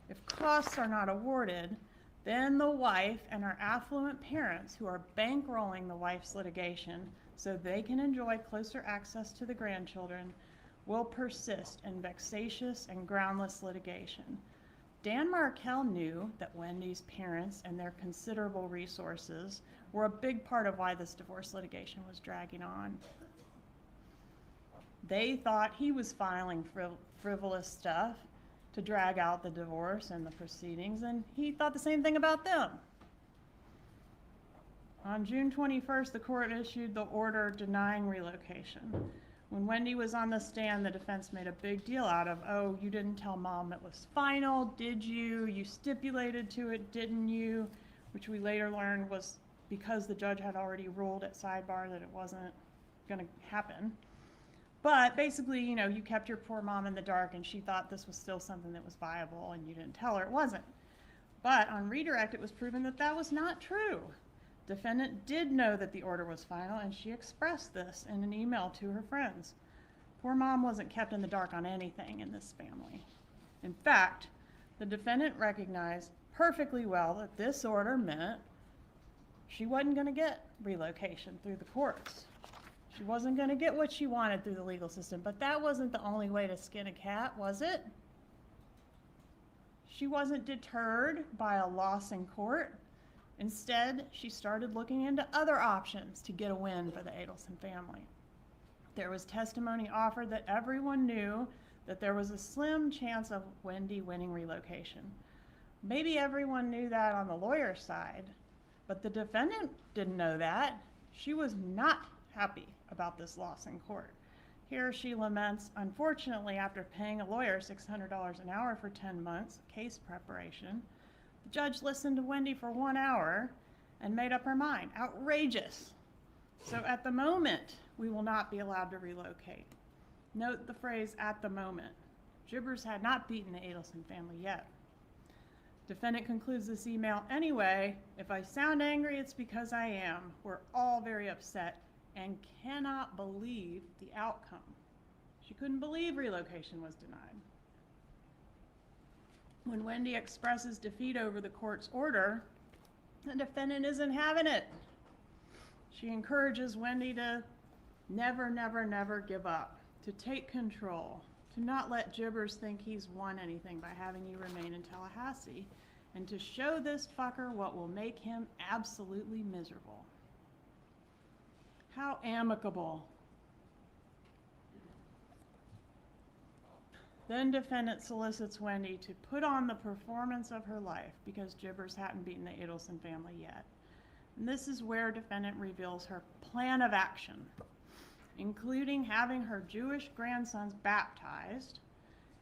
if costs are not awarded, then the wife and her affluent parents who are bankrolling the wife's litigation so they can enjoy closer access to the grandchildren will persist in vexatious and groundless litigation. Dan Markel knew that Wendy's parents and their considerable resources were a big part of why this divorce litigation was dragging on. They thought he was filing frivolous stuff to drag out the divorce and the proceedings, and he thought the same thing about them. On June 21st, the court issued the order denying relocation. When Wendy was on the stand, the defense made a big deal out of, oh, you didn't tell mom it was final, did you? You stipulated to it, didn't you? Which we later learned was because the judge had already ruled at sidebar that it wasn't going to happen. But basically, you kept your poor mom in the dark and she thought this was still something that was viable and you didn't tell her it wasn't. But on redirect, it was proven that that was not true. Defendant did know that the order was final, and she expressed this in an email to her friends. Poor mom wasn't kept in the dark on anything in this family. In fact, the defendant recognized perfectly well that this order meant she wasn't going to get relocation through the courts. She wasn't going to get what she wanted through the legal system, but that wasn't the only way to skin a cat, was it? She wasn't deterred by a loss in court. Instead, she started looking into other options to get a win for the Adelson family. There was testimony offered that everyone knew that there was a slim chance of Wendy winning relocation. Maybe everyone knew that on the lawyer's side, but the defendant didn't know that. She was not happy about this loss in court. Here she laments, unfortunately, after paying a lawyer $600 an hour for 10 months, case preparation, the judge listened to Wendy for 1 hour and made up her mind. Outrageous. So at the moment, we will not be allowed to relocate. Note the phrase, at the moment. Jibbers had not beaten the Adelson family yet. Defendant concludes this email anyway. If I sound angry, it's because I am. We're all very upset and cannot believe the outcome. She couldn't believe relocation was denied. When Wendy expresses defeat over the court's order, the defendant isn't having it. She encourages Wendy to never, never, never give up, to take control, to not let Jibbers think he's won anything by having you remain in Tallahassee, and to show this fucker what will make him absolutely miserable. How amicable. Then defendant solicits Wendy to put on the performance of her life because Jibbers hadn't beaten the Adelson family yet. And this is where defendant reveals her plan of action, including having her Jewish grandsons baptized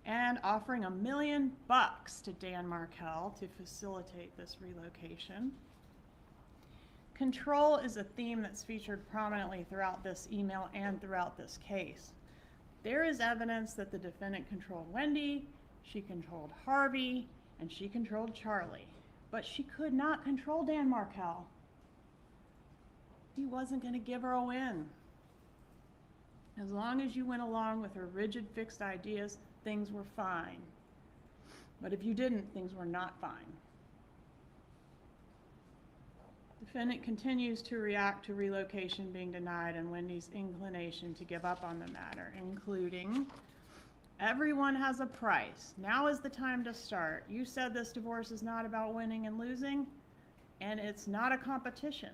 and offering $1 million to Dan Markel to facilitate this relocation. Control is a theme that's featured prominently throughout this email and throughout this case. There is evidence that the defendant controlled Wendy, she controlled Harvey, and she controlled Charlie. But she could not control Dan Markel. He wasn't going to give her a win. As long as you went along with her rigid, fixed ideas, things were fine. But if you didn't, things were not fine. Defendant continues to react to relocation being denied and Wendy's inclination to give up on the matter, including, everyone has a price. Now is the time to start. You said this divorce is not about winning and losing, and it's not a competition.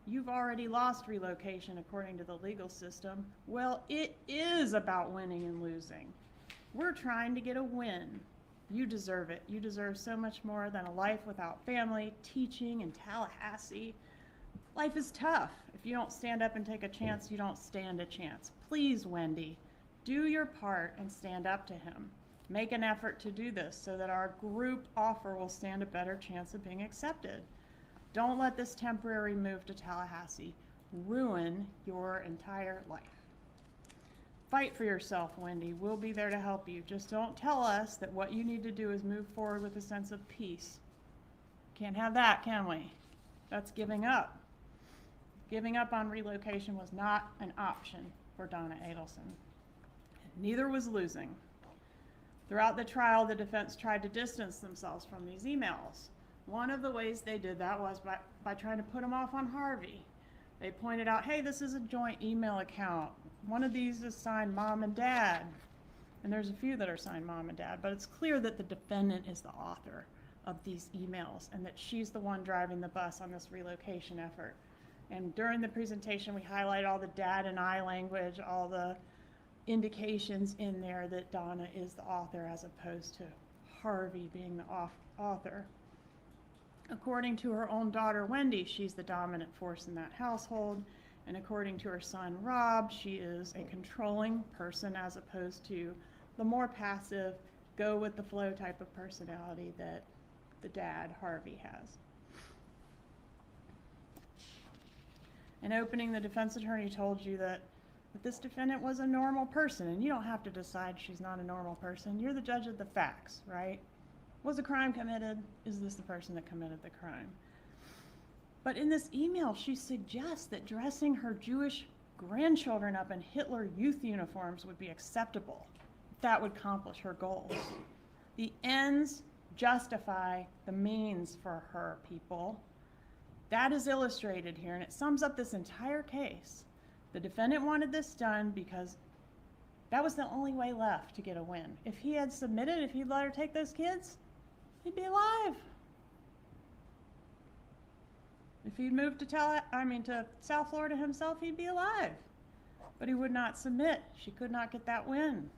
You've already lost relocation according to the legal system. Well, it is about winning and losing. We're trying to get a win. You deserve it. You deserve so much more than a life without family, teaching in Tallahassee. Life is tough. If you don't stand up and take a chance, you don't stand a chance. Please, Wendy, do your part and stand up to him. Make an effort to do this so that our group offer will stand a better chance of being accepted. Don't let this temporary move to Tallahassee ruin your entire life. Fight for yourself, Wendy. We'll be there to help you. Just don't tell us that what you need to do is move forward with a sense of peace. Can't have that, can we? That's giving up. Giving up on relocation was not an option for Donna Adelson. Neither was losing. Throughout the trial, the defense tried to distance themselves from these emails. One of the ways they did that was by trying to put them off on Harvey. They pointed out, hey, this is a joint email account. One of these is signed Mom and Dad. And there's a few that are signed Mom and Dad, but it's clear that the defendant is the author of these emails and that she's the one driving the bus on this relocation effort. And during the presentation, we highlight all the dad and I language, all the indications in there that Donna is the author as opposed to Harvey being the author. According to her own daughter, Wendy, she's the dominant force in that household. And according to her son, Rob, she is a controlling person as opposed to the more passive, go with the flow type of personality that the dad, Harvey, has. In opening, the defense attorney told you that this defendant was a normal person, and you don't have to decide she's not a normal person. You're the judge of the facts, right? Was a crime committed? Is this the person that committed the crime? But in this email, she suggests that dressing her Jewish grandchildren up in Hitler youth uniforms would be acceptable. That would accomplish her goals. The ends justify the means for her, people. That is illustrated here, and it sums up this entire case. The defendant wanted this done because that was the only way left to get a win. If he had submitted, if he'd let her take those kids, he'd be alive. If he'd moved to South Florida himself, he'd be alive. But he would not submit. She could not get that win.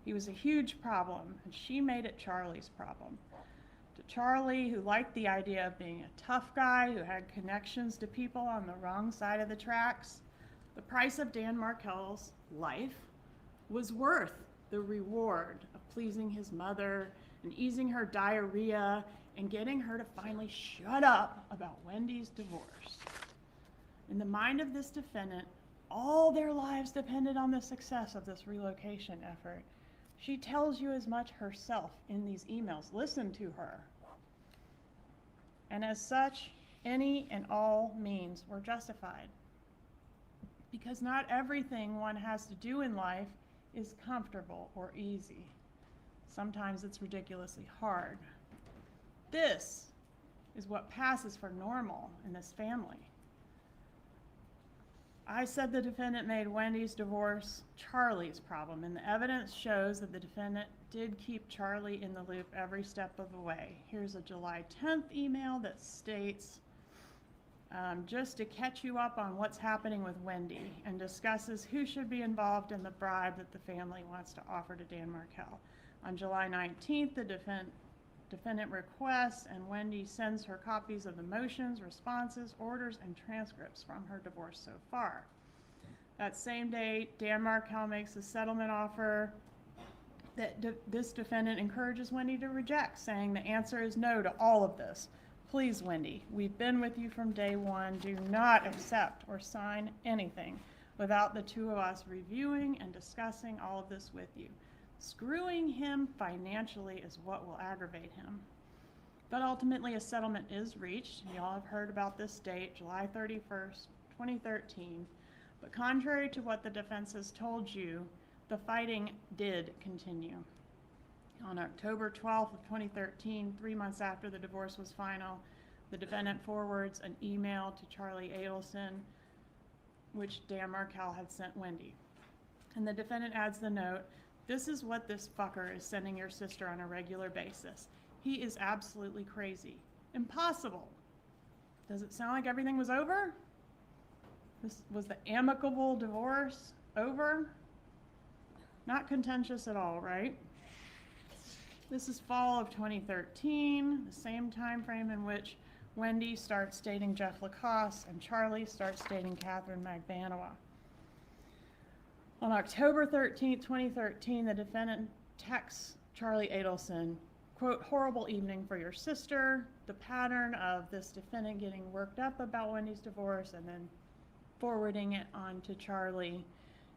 He was a huge problem, and she made it Charlie's problem. To Charlie, who liked the idea of being a tough guy who had connections to people on the wrong side of the tracks, the price of Dan Markel's life was worth the reward of pleasing his mother and easing her diarrhea and getting her to finally shut up about Wendy's divorce. In the mind of this defendant, all their lives depended on the success of this relocation effort. She tells you as much herself in these emails. Listen to her. And as such, any and all means were justified. Because not everything one has to do in life is comfortable or easy. Sometimes it's ridiculously hard. This is what passes for normal in this family. I said the defendant made Wendy's divorce Charlie's problem, and the evidence shows that the defendant did keep Charlie in the loop every step of the way. Here's a July 10th email that states, just to catch you up on what's happening with Wendy, and discusses who should be involved in the bribe that the family wants to offer to Dan Markel. On July 19th, the defendant requests and Wendy sends her copies of the motions, responses, orders, and transcripts from her divorce so far. That same day, Dan Markel makes a settlement offer that this defendant encourages Wendy to reject, saying the answer is no to all of this. Please, Wendy, we've been with you from day one. Do not accept or sign anything without the two of us reviewing and discussing all of this with you. Screwing him financially is what will aggravate him. But ultimately, a settlement is reached. You all have heard about this date, July 31st, 2013. But contrary to what the defense has told you, the fighting did continue. On October 12th of 2013, 3 months after the divorce was final, the defendant forwards an email to Charlie Adelson, which Dan Markel had sent Wendy. And the defendant adds the note, "This is what this fucker is sending your sister on a regular basis. He is absolutely crazy. Impossible." Does it sound like everything was over? This was the amicable divorce over? Not contentious at all, right? This is fall of 2013, the same time frame in which Wendy starts dating Jeff Lacoste and Charlie starts dating Catherine Magbanowa. On October 13th, 2013, the defendant texts Charlie Adelson, quote, "Horrible evening for your sister." The pattern of this defendant getting worked up about Wendy's divorce and then forwarding it on to Charlie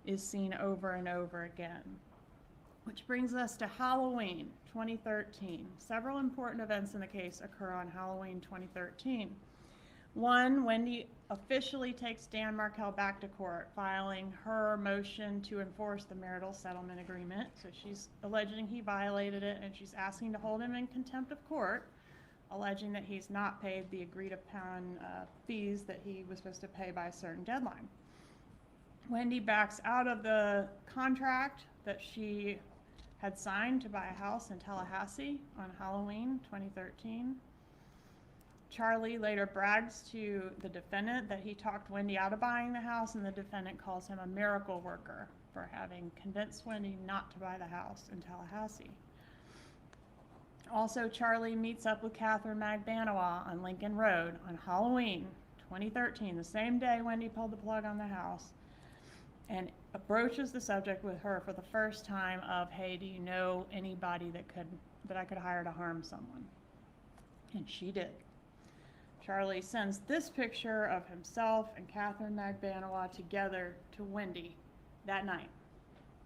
is seen over and over again. Which brings us to Halloween 2013. Several important events in the case occur on Halloween 2013. One, Wendy officially takes Dan Markel back to court, filing her motion to enforce the marital settlement agreement. So she's alleging he violated it, and she's asking to hold him in contempt of court, alleging that he's not paid the agreed upon fees that he was supposed to pay by a certain deadline. Wendy backs out of the contract that she had signed to buy a house in Tallahassee on Halloween 2013. Charlie later brags to the defendant that he talked Wendy out of buying the house, and the defendant calls him a miracle worker for having convinced Wendy not to buy the house in Tallahassee. Also, Charlie meets up with Catherine Magbanowa on Lincoln Road on Halloween 2013, the same day Wendy pulled the plug on the house, and broaches the subject with her for the first time of, "Hey, do you know anybody that I could hire to harm someone?" And she did. Charlie sends this picture of himself and Catherine Magbanowa together to Wendy that night,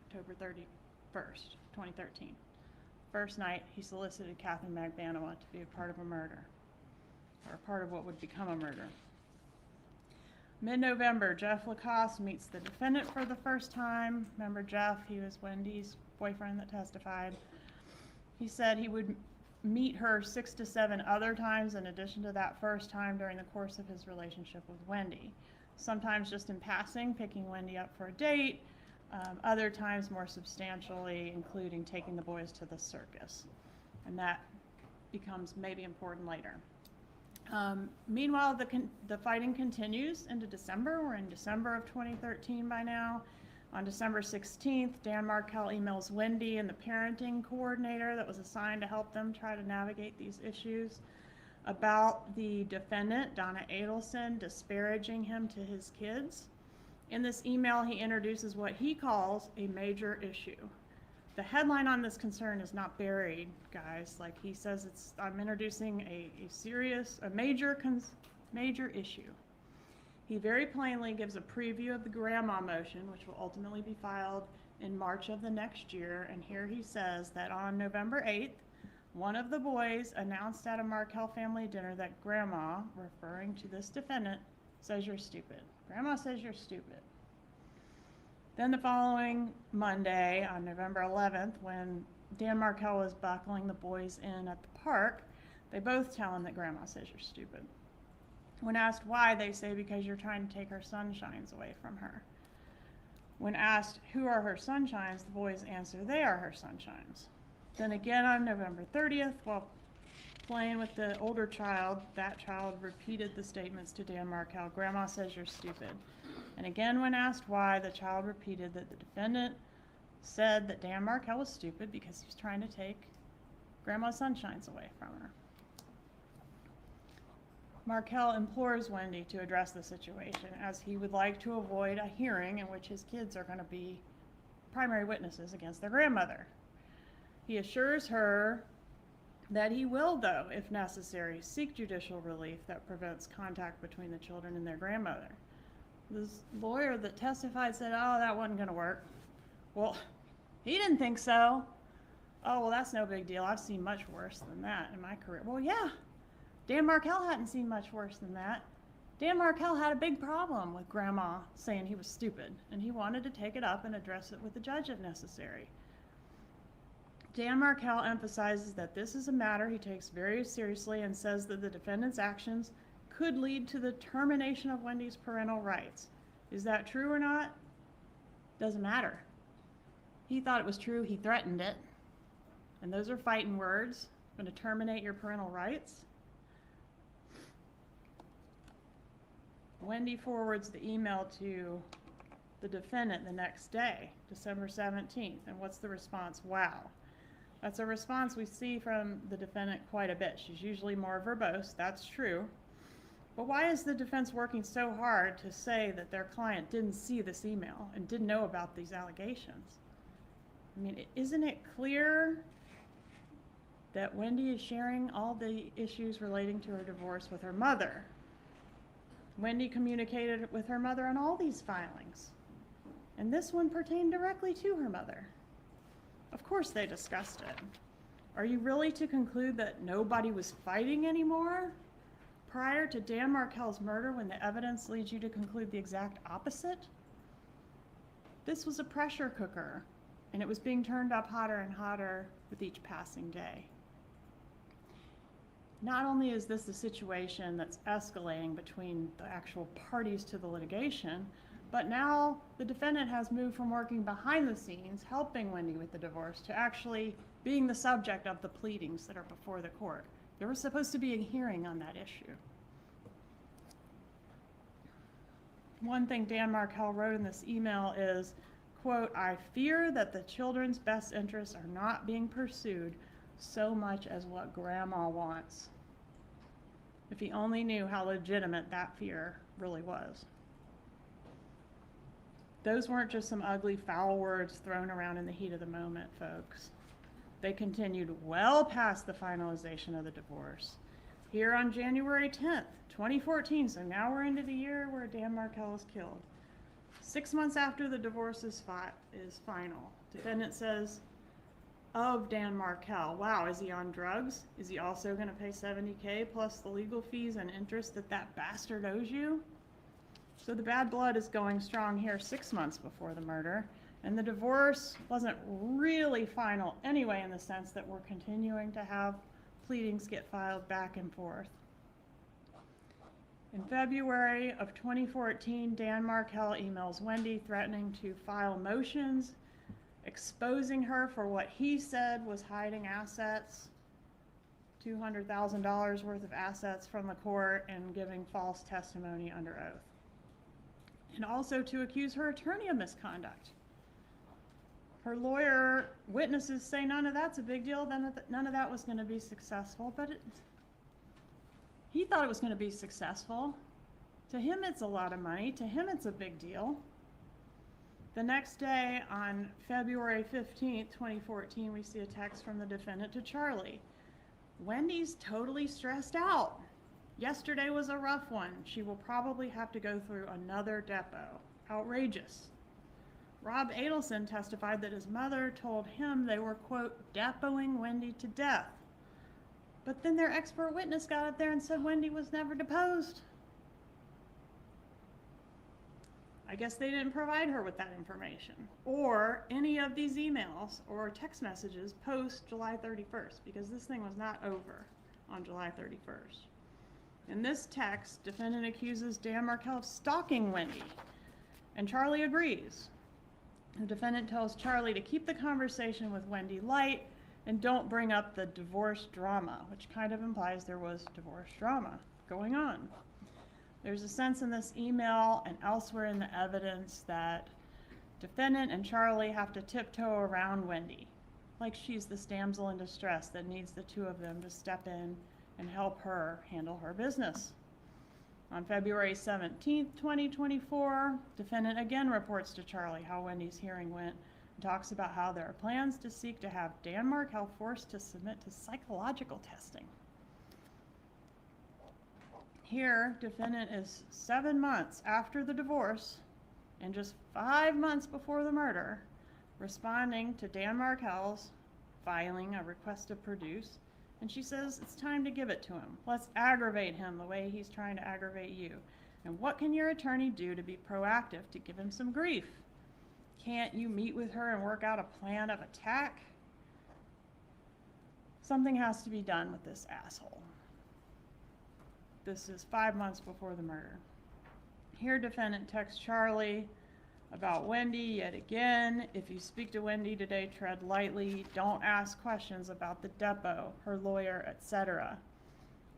October 31st, 2013. First night, he solicited Catherine Magbanowa to be a part of a murder, or a part of what would become a murder. Mid-November, Jeff Lacoste meets the defendant for the first time. Remember Jeff? He was Wendy's boyfriend that testified. He said he would meet her 6 to 7 other times in addition to that first time during the course of his relationship with Wendy. Sometimes just in passing, picking Wendy up for a date, other times more substantially, including taking the boys to the circus. And that becomes maybe important later. Meanwhile, the fighting continues into December. We're in December of 2013 by now. On December 16th, Dan Markell emails Wendy and the parenting coordinator that was assigned to help them try to navigate these issues about the defendant, Donna Adelson, disparaging him to his kids. In this email, he introduces what he calls a major issue. The headline on this concern is not buried, guys. Like he says, I'm introducing a major issue. He very plainly gives a preview of the grandma motion, which will ultimately be filed in March of the next year. And here he says that on November 8th, one of the boys announced at a Markell family dinner that grandma, referring to this defendant, says you're stupid. Grandma says you're stupid. Then the following Monday, on November 11th, when Dan Markell was buckling the boys in at the park, they both tell him that grandma says you're stupid. When asked why, they say because you're trying to take her sunshines away from her. When asked who are her sunshines, the boys answer they are her sunshines. Then again on November 30th, while playing with the older child, that child repeated the statements to Dan Markell, grandma says you're stupid. And again when asked why, the child repeated that the defendant said that Dan Markell was stupid because he was trying to take grandma's sunshines away from her. Markell implores Wendy to address the situation as he would like to avoid a hearing in which his kids are going to be primary witnesses against their grandmother. He assures her that he will, though, if necessary, seek judicial relief that prevents contact between the children and their grandmother. This lawyer that testified said, oh, that wasn't going to work. Well, he didn't think so. Oh, well, that's no big deal. I've seen much worse than that in my career. Well, yeah. Dan Markell hadn't seen much worse than that. Dan Markell had a big problem with grandma saying he was stupid, and he wanted to take it up and address it with the judge if necessary. Dan Markell emphasizes that this is a matter he takes very seriously and says that the defendant's actions could lead to the termination of Wendy's parental rights. Is that true or not? Doesn't matter. He thought it was true, he threatened it. And those are fighting words. I'm going to terminate your parental rights. Wendy forwards the email to the defendant the next day, December 17th. And what's the response? Wow. That's a response we see from the defendant quite a bit. She's usually more verbose, that's true. But why is the defense working so hard to say that their client didn't see this email and didn't know about these allegations? I mean, isn't it clear that Wendy is sharing all the issues relating to her divorce with her mother? Wendy communicated with her mother on all these filings, and this one pertained directly to her mother. Of course they discussed it. Are you really to conclude that nobody was fighting anymore prior to Dan Markell's murder when the evidence leads you to conclude the exact opposite? This was a pressure cooker, and it was being turned up hotter and hotter with each passing day. Not only is this a situation that's escalating between the actual parties to the litigation, but now the defendant has moved from working behind the scenes, helping Wendy with the divorce, to actually being the subject of the pleadings that are before the court. There was supposed to be a hearing on that issue. One thing Dan Markell wrote in this email is, quote, I fear that the children's best interests are not being pursued so much as what grandma wants. If he only knew how legitimate that fear really was. Those weren't just some ugly, foul words thrown around in the heat of the moment, folks. They continued well past the finalization of the divorce. Here on January 10th, 2014, so now we're into the year where Dan Markell is killed. 6 months after the divorce is final, defendant says of Dan Markell, wow, is he on drugs? Is he also going to pay $70K plus the legal fees and interest that bastard owes you? So the bad blood is going strong here 6 months before the murder, and the divorce wasn't really final anyway, in the sense that we're continuing to have pleadings get filed back and forth. In February of 2014, Dan Markell emails Wendy threatening to file motions exposing her for what he said was hiding assets, $200,000 worth of assets from the court, and giving false testimony under oath. And also to accuse her attorney of misconduct. Her lawyer, witnesses say none of that's a big deal, none of that was going to be successful, but he thought it was going to be successful. To him, it's a lot of money. To him, it's a big deal. The next day, on February 15th, 2014, we see a text from the defendant to Charlie. Wendy's totally stressed out. Yesterday was a rough one. She will probably have to go through another depot. Outrageous. Rob Adelson testified that his mother told him they were, quote, depoting Wendy to death. But then their expert witness got up there and said Wendy was never deposed. I guess they didn't provide her with that information or any of these emails or text messages post July 31st, because this thing was not over on July 31st. In this text, defendant accuses Dan Markel of stalking Wendy, and Charlie agrees. The defendant tells Charlie to keep the conversation with Wendy light and don't bring up the divorce drama, which kind of implies there was divorce drama going on. There's a sense in this email and elsewhere in the evidence that defendant and Charlie have to tiptoe around Wendy, like she's this damsel in distress that needs the two of them to step in and help her handle her business. On February 17th, 2024, defendant again reports to Charlie how Wendy's hearing went and talks about how there are plans to seek to have Dan Markel forced to submit to psychological testing. Here, defendant is 7 months after the divorce and just 5 months before the murder, responding to Dan Markel's filing a request to produce, and she says it's time to give it to him. Let's aggravate him the way he's trying to aggravate you. And what can your attorney do to be proactive to give him some grief? Can't you meet with her and work out a plan of attack? Something has to be done with this asshole. This is 5 months before the murder. Here, defendant texts Charlie about Wendy yet again. If you speak to Wendy today, tread lightly. Don't ask questions about the depot, her lawyer, etc.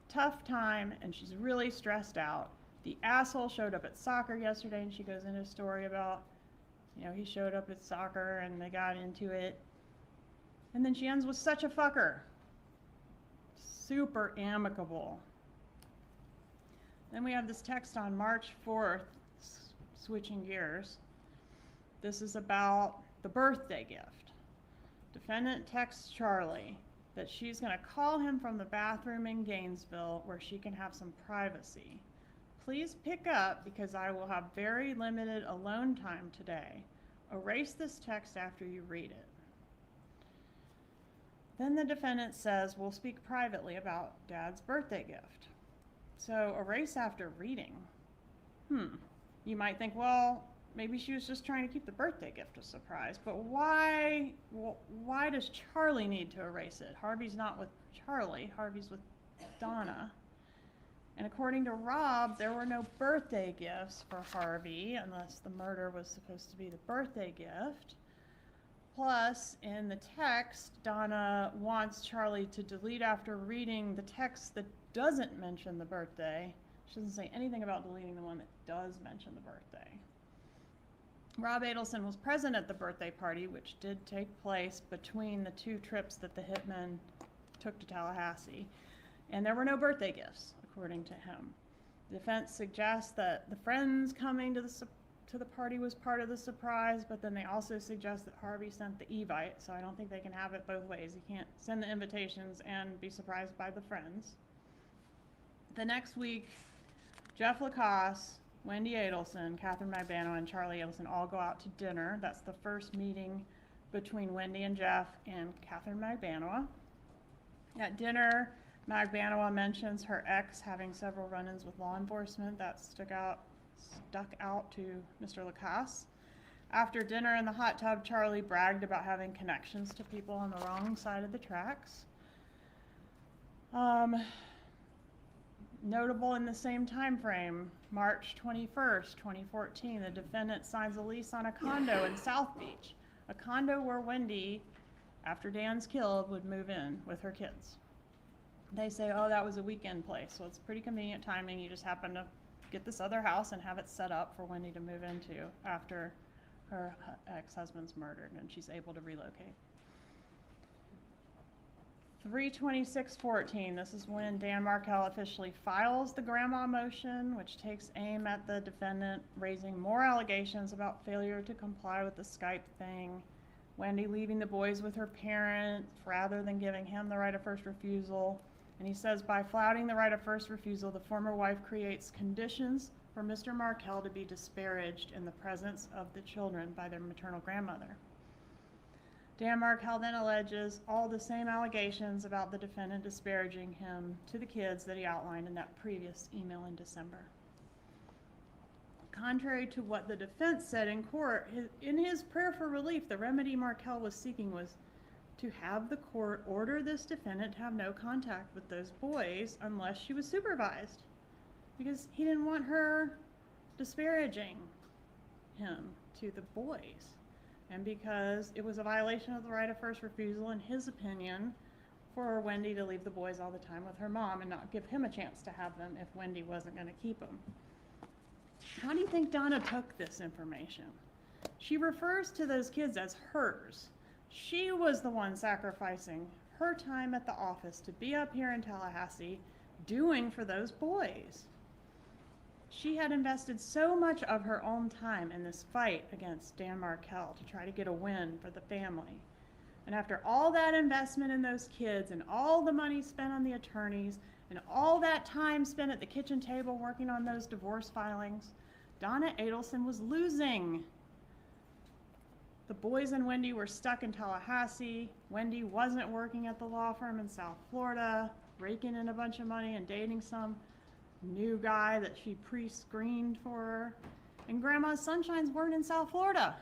Tough time, and she's really stressed out. The asshole showed up at soccer yesterday, and she goes into a story about, he showed up at soccer and they got into it. And then she ends with such a fucker. Super amicable. Then we have this text on March 4th, switching gears. This is about the birthday gift. Defendant texts Charlie that she's going to call him from the bathroom in Gainesville where she can have some privacy. Please pick up because I will have very limited alone time today. Erase this text after you read it. Then the defendant says we'll speak privately about Dad's birthday gift. So erase after reading. You might think, well, maybe she was just trying to keep the birthday gift a surprise, but why does Charlie need to erase it? Harvey's not with Charlie, Harvey's with Donna. And according to Rob, there were no birthday gifts for Harvey unless the murder was supposed to be the birthday gift. Plus, in the text, Donna wants Charlie to delete after reading the text that doesn't mention the birthday. She doesn't say anything about deleting the one that does mention the birthday. Rob Adelson was present at the birthday party, which did take place between the two trips that the hitmen took to Tallahassee, and there were no birthday gifts, according to him. The defense suggests that the friends coming to the party was part of the surprise, but then they also suggest that Harvey sent the evite, so I don't think they can have it both ways. You can't send the invitations and be surprised by the friends. The next week, Jeff Lacoste, Wendy Adelson, Catherine Magbano, and Charlie Adelson all go out to dinner. That's the first meeting between Wendy and Jeff and Catherine Magbano. At dinner, Magbano mentions her ex having several run-ins with law enforcement. That stuck out to Mr. Lacoste. After dinner in the hot tub, Charlie bragged about having connections to people on the wrong side of the tracks. Notable in the same time frame, March 21st, 2014, the defendant signs a lease on a condo in South Beach, a condo where Wendy, after Dan's killed, would move in with her kids. They say, oh, that was a weekend place, so it's pretty convenient timing. You just happen to get this other house and have it set up for Wendy to move into after her ex-husband's murdered, and she's able to relocate. 32614, this is when Dan Markel officially files the grandma motion, which takes aim at the defendant raising more allegations about failure to comply with the Skype thing, Wendy leaving the boys with her parents rather than giving him the right of first refusal. And he says by flouting the right of first refusal, the former wife creates conditions for Mr. Markel to be disparaged in the presence of the children by their maternal grandmother. Dan Markel then alleges all the same allegations about the defendant disparaging him to the kids that he outlined in that previous email in December. Contrary to what the defense said in court, in his prayer for relief, the remedy Markel was seeking was to have the court order this defendant to have no contact with those boys unless she was supervised, because he didn't want her disparaging him to the boys, and because it was a violation of the right of first refusal, in his opinion, for Wendy to leave the boys all the time with her mom and not give him a chance to have them if Wendy wasn't going to keep them. How do you think Donna took this information? She refers to those kids as hers. She was the one sacrificing her time at the office to be up here in Tallahassee doing for those boys. She had invested so much of her own time in this fight against Dan Markel to try to get a win for the family. And after all that investment in those kids and all the money spent on the attorneys and all that time spent at the kitchen table working on those divorce filings, Donna Adelson was losing. The boys and Wendy were stuck in Tallahassee. Wendy wasn't working at the law firm in South Florida, raking in a bunch of money and dating some new guy that she pre-screened for her. And Grandma's Sunshines weren't in South Florida.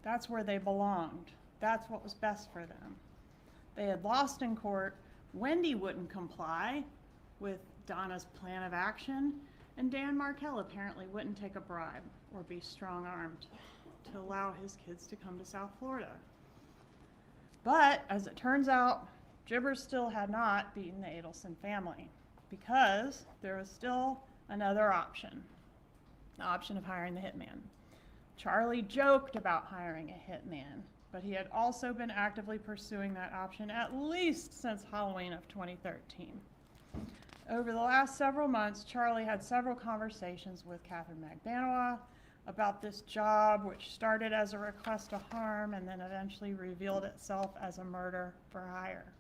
That's where they belonged. That's what was best for them. They had lost in court. Wendy wouldn't comply with Donna's plan of action, and Dan Markel apparently wouldn't take a bribe or be strong-armed to allow his kids to come to South Florida. But, as it turns out, Gibbers still had not beaten the Adelson family, because there was still another option, the option of hiring the hitman. Charlie joked about hiring a hitman, but he had also been actively pursuing that option at least since Halloween of 2013. Over the last several months, Charlie had several conversations with Catherine Magbanoa about this job, which started as a request to harm and then eventually revealed itself as a murder for hire.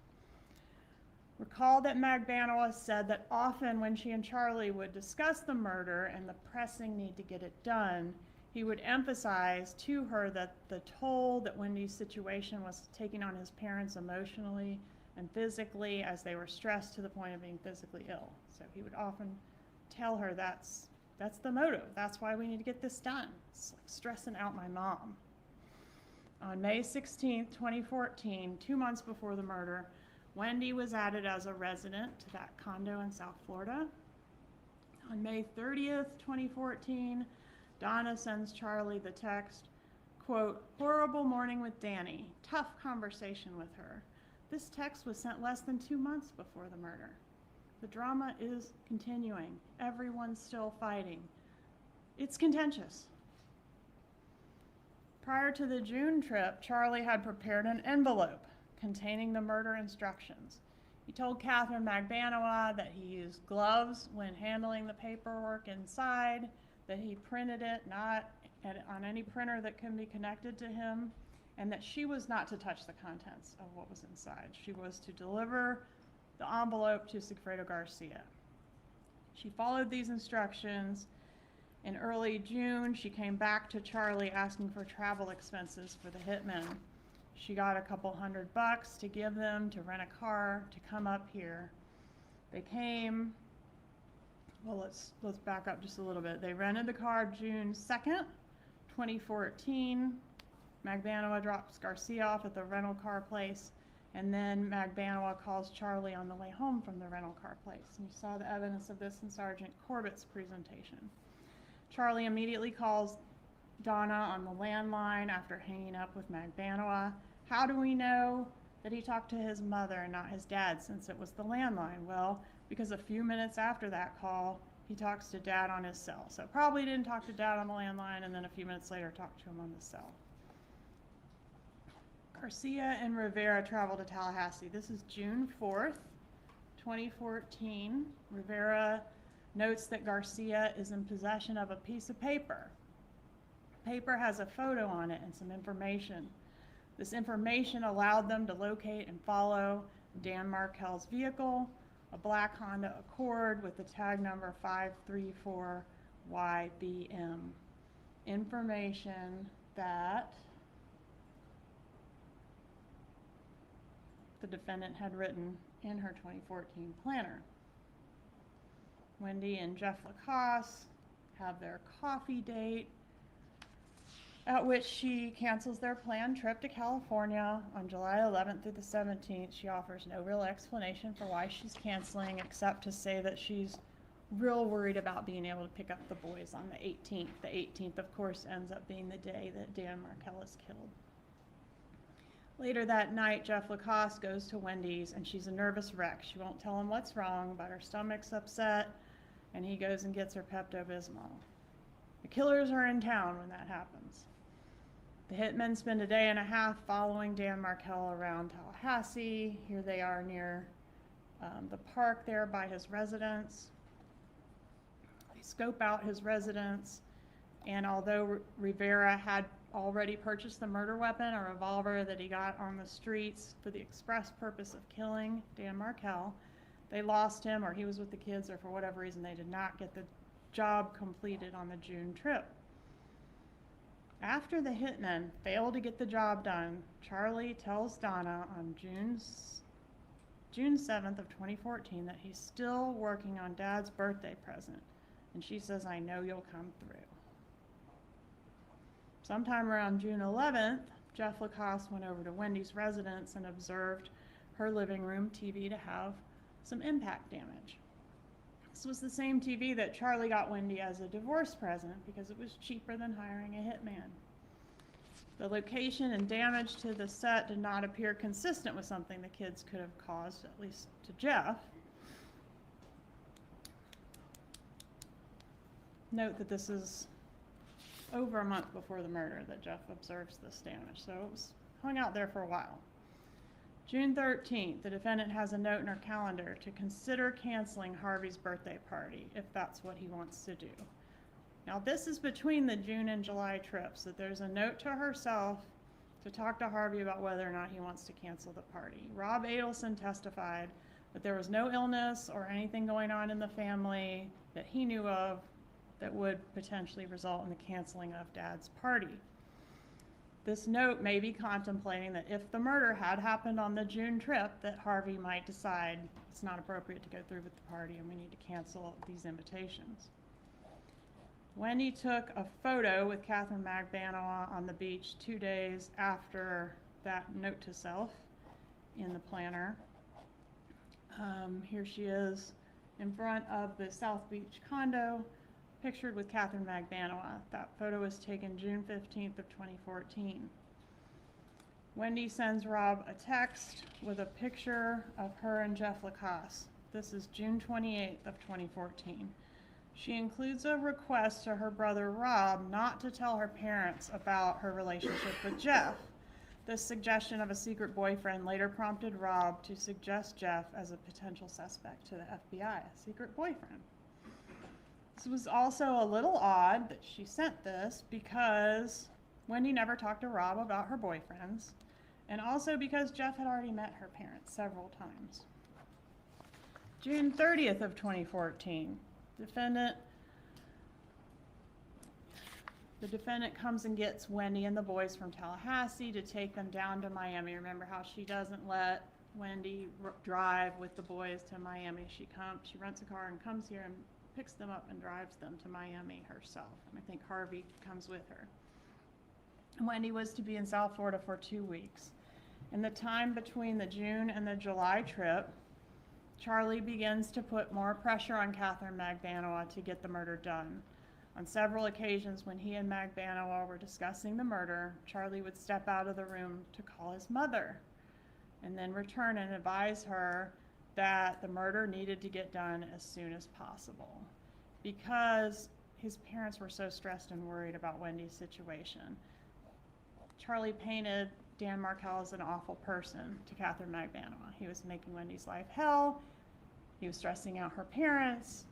Recall that Magbanoa said that often when she and Charlie would discuss the murder and the pressing need to get it done, he would emphasize to her that the toll that Wendy's situation was taking on his parents emotionally and physically, as they were stressed to the point of being physically ill. So he would often tell her that's the motive. That's why we need to get this done. It's like stressing out my mom. On May 16, 2014, 2 months before the murder, Wendy was added as a resident to that condo in South Florida. On May 30th, 2014, Donna sends Charlie the text, quote, "Horrible morning with Danny. Tough conversation with her." This text was sent less than 2 months before the murder. The drama is continuing. Everyone's still fighting. It's contentious. Prior to the June trip, Charlie had prepared an envelope containing the murder instructions. He told Catherine Magbanoa that he used gloves when handling the paperwork inside, that he printed it not on any printer that can be connected to him, and that she was not to touch the contents of what was inside. She was to deliver the envelope to Sigfredo Garcia. She followed these instructions. In early June, she came back to Charlie asking for travel expenses for the hitmen. She got a couple $100 to give them to rent a car to come up here. They came, well, let's back up just a little bit. They rented the car June 2nd, 2014. Magbanoa drops Garcia off at the rental car place, and then Magbanoa calls Charlie on the way home from the rental car place. And you saw the evidence of this in Sergeant Corbett's presentation. Charlie immediately calls Donna on the landline after hanging up with Magbanoa. How do we know that he talked to his mother and not his dad, since it was the landline? Well, because a few minutes after that call, he talks to Dad on his cell. So probably didn't talk to Dad on the landline, and then a few minutes later talked to him on the cell. Garcia and Rivera travel to Tallahassee. This is June 4th, 2014. Rivera notes that Garcia is in possession of a piece of paper. The paper has a photo on it and some information. This information allowed them to locate and follow Dan Markel's vehicle, a black Honda Accord with the tag number 534YBM. Information that the defendant had written in her 2014 planner. Wendy and Jeff Lacoste have their coffee date, at which she cancels their planned trip to California on July 11th through the 17th. She offers no real explanation for why she's canceling, except to say that she's real worried about being able to pick up the boys on the 18th. The 18th, of course, ends up being the day that Dan Markel is killed. Later that night, Jeff Lacoste goes to Wendy's, and she's a nervous wreck. She won't tell him what's wrong, but her stomach's upset, and he goes and gets her Pepto-Bismol. The killers are in town when that happens. The hitmen spend a day and a half following Dan Markel around Tallahassee. Here they are near the park there by his residence. They scope out his residence, and although Rivera had already purchased the murder weapon, a revolver that he got on the streets for the express purpose of killing Dan Markel, they lost him, or he was with the kids, or for whatever reason they did not get the job completed on the June trip. After the hitmen fail to get the job done, Charlie tells Donna on June 7th of 2014 that he's still working on Dad's birthday present, and she says, "I know you'll come through." Sometime around June 11th, Jeff Lacoste went over to Wendy's residence and observed her living room TV to have some impact damage. This was the same TV that Charlie got Wendy as a divorce present because it was cheaper than hiring a hitman. The location and damage to the set did not appear consistent with something the kids could have caused, at least to Jeff. Note that this is over a month before the murder that Jeff observes this damage, so it was hung out there for a while. June 13th, the defendant has a note in her calendar to consider canceling Harvey's birthday party if that's what he wants to do. Now this is between the June and July trips, that there's a note to herself to talk to Harvey about whether or not he wants to cancel the party. Rob Adelson testified that there was no illness or anything going on in the family that he knew of that would potentially result in the canceling of Dad's party. This note may be contemplating that if the murder had happened on the June trip, that Harvey might decide it's not appropriate to go through with the party and we need to cancel these invitations. Wendy took a photo with Catherine Magbanowa on the beach 2 days after that note to self in the planner. Here she is in front of the South Beach condo, pictured with Catherine Magbanowa. That photo was taken June 15th of 2014. Wendy sends Rob a text with a picture of her and Jeff Lacoste. This is June 28th of 2014. She includes a request to her brother Rob not to tell her parents about her relationship with Jeff. This suggestion of a secret boyfriend later prompted Rob to suggest Jeff as a potential suspect to the FBI, a secret boyfriend. This was also a little odd that she sent this because Wendy never talked to Rob about her boyfriends, and also because Jeff had already met her parents several times. June 30th of 2014, the defendant comes and gets Wendy and the boys from Tallahassee to take them down to Miami. Remember how she doesn't let Wendy drive with the boys to Miami. She rents a car and comes here and picks them up and drives them to Miami herself. And I think Harvey comes with her. Wendy was to be in South Florida for 2 weeks. In the time between the June and the July trip, Charlie begins to put more pressure on Catherine Magbanowa to get the murder done. On several occasions when he and Magbanowa were discussing the murder, Charlie would step out of the room to call his mother and then return and advise her that the murder needed to get done as soon as possible. because his parents were so stressed and worried about Wendy's situation. Charlie painted Dan Markel as an awful person to Catherine Magbanua. He was making Wendy's life hell. He was stressing out her parents.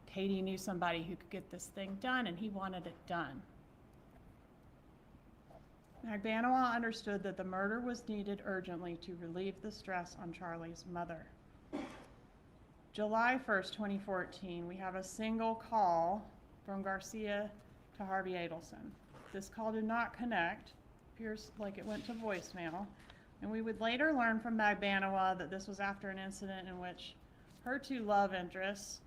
Katie knew somebody who could get this thing done, and he wanted it done. Magbanua understood that the murder was needed urgently to relieve the stress on Charlie's mother. July 1st, 2014, we have a single call from Garcia to Harvey Adelson. This call did not connect, appears like it went to voicemail, and we would later learn from Magbanua that this was after an incident in which her two love interests,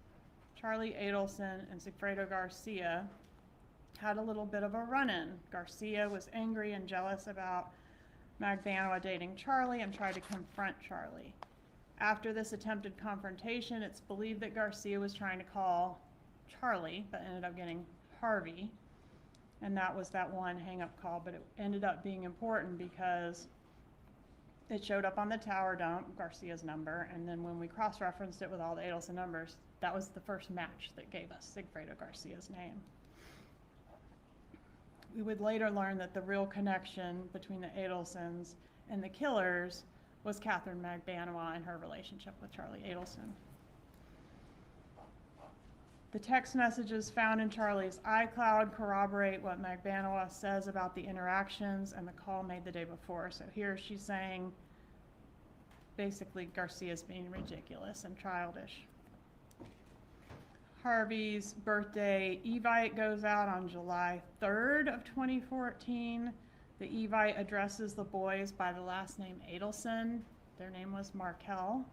Charlie Adelson and Sigfredo Garcia, had a little bit of a run-in. Garcia was angry and jealous about Magbanua dating Charlie and tried to confront Charlie. After this attempted confrontation, it's believed that Garcia was trying to call Charlie, but ended up getting Harvey. And that was that one hang-up call, but it ended up being important because it showed up on the tower dump, Garcia's number, and then when we cross-referenced it with all the Adelson numbers, that was the first match that gave us Sigfredo Garcia's name. We would later learn that the real connection between the Adelsons and the killers was Catherine Magbanua and her relationship with Charlie Adelson. The text messages found in Charlie's iCloud corroborate what Magbanua says about the interactions and the call made the day before. So here she's saying, basically, Garcia's being ridiculous and childish. Harvey's birthday evite goes out on July 3rd of 2014. The evite addresses the boys by the last name Adelson. Their name was Markel.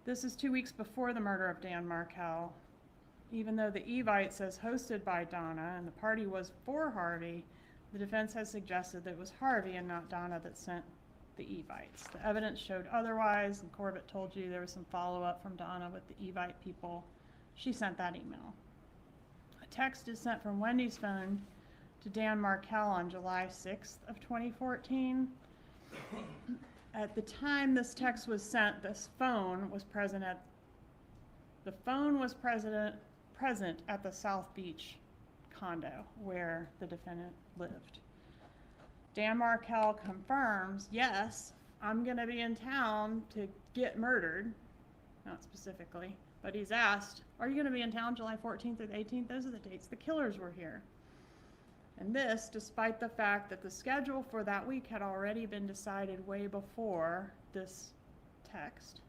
This is 2 weeks before the murder of Dan Markel. Even though the evite says hosted by Donna and the party was for Harvey, the defense has suggested that it was Harvey and not Donna that sent the evites. The evidence showed otherwise, and Corbett told you there was some follow-up from Donna with the evite people. She sent that email. A text is sent from Wendy's phone to Dan Markel on July 6th of 2014. At the time this text was sent, this phone was present at the South Beach condo where the defendant lived. Dan Markel confirms, yes, I'm gonna be in town to get murdered, not specifically, but he's asked, are you gonna be in town July 14th or the 18th? Those are the dates the killers were here. And this, despite the fact that the schedule for that week had already been decided way before this text.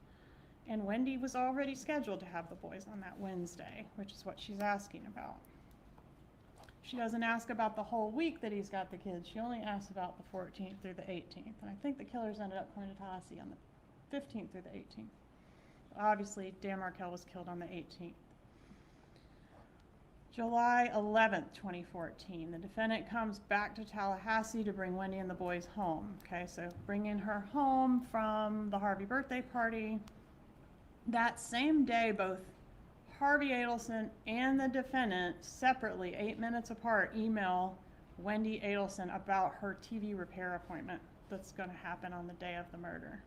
And Wendy was already scheduled to have the boys on that Wednesday, which is what she's asking about. She doesn't ask about the whole week that he's got the kids. She only asks about the 14th through the 18th. And I think the killers ended up going to Tallahassee on the 15th through the 18th. Obviously, Dan Markel was killed on the 18th. July 11th, 2014, the defendant comes back to Tallahassee to bring Wendy and the boys home. Okay, so bringing her home from the Harvey birthday party. That same day, both Harvey Adelson and the defendant separately, 8 minutes apart, email Wendy Adelson about her TV repair appointment that's going to happen on the day of the murder.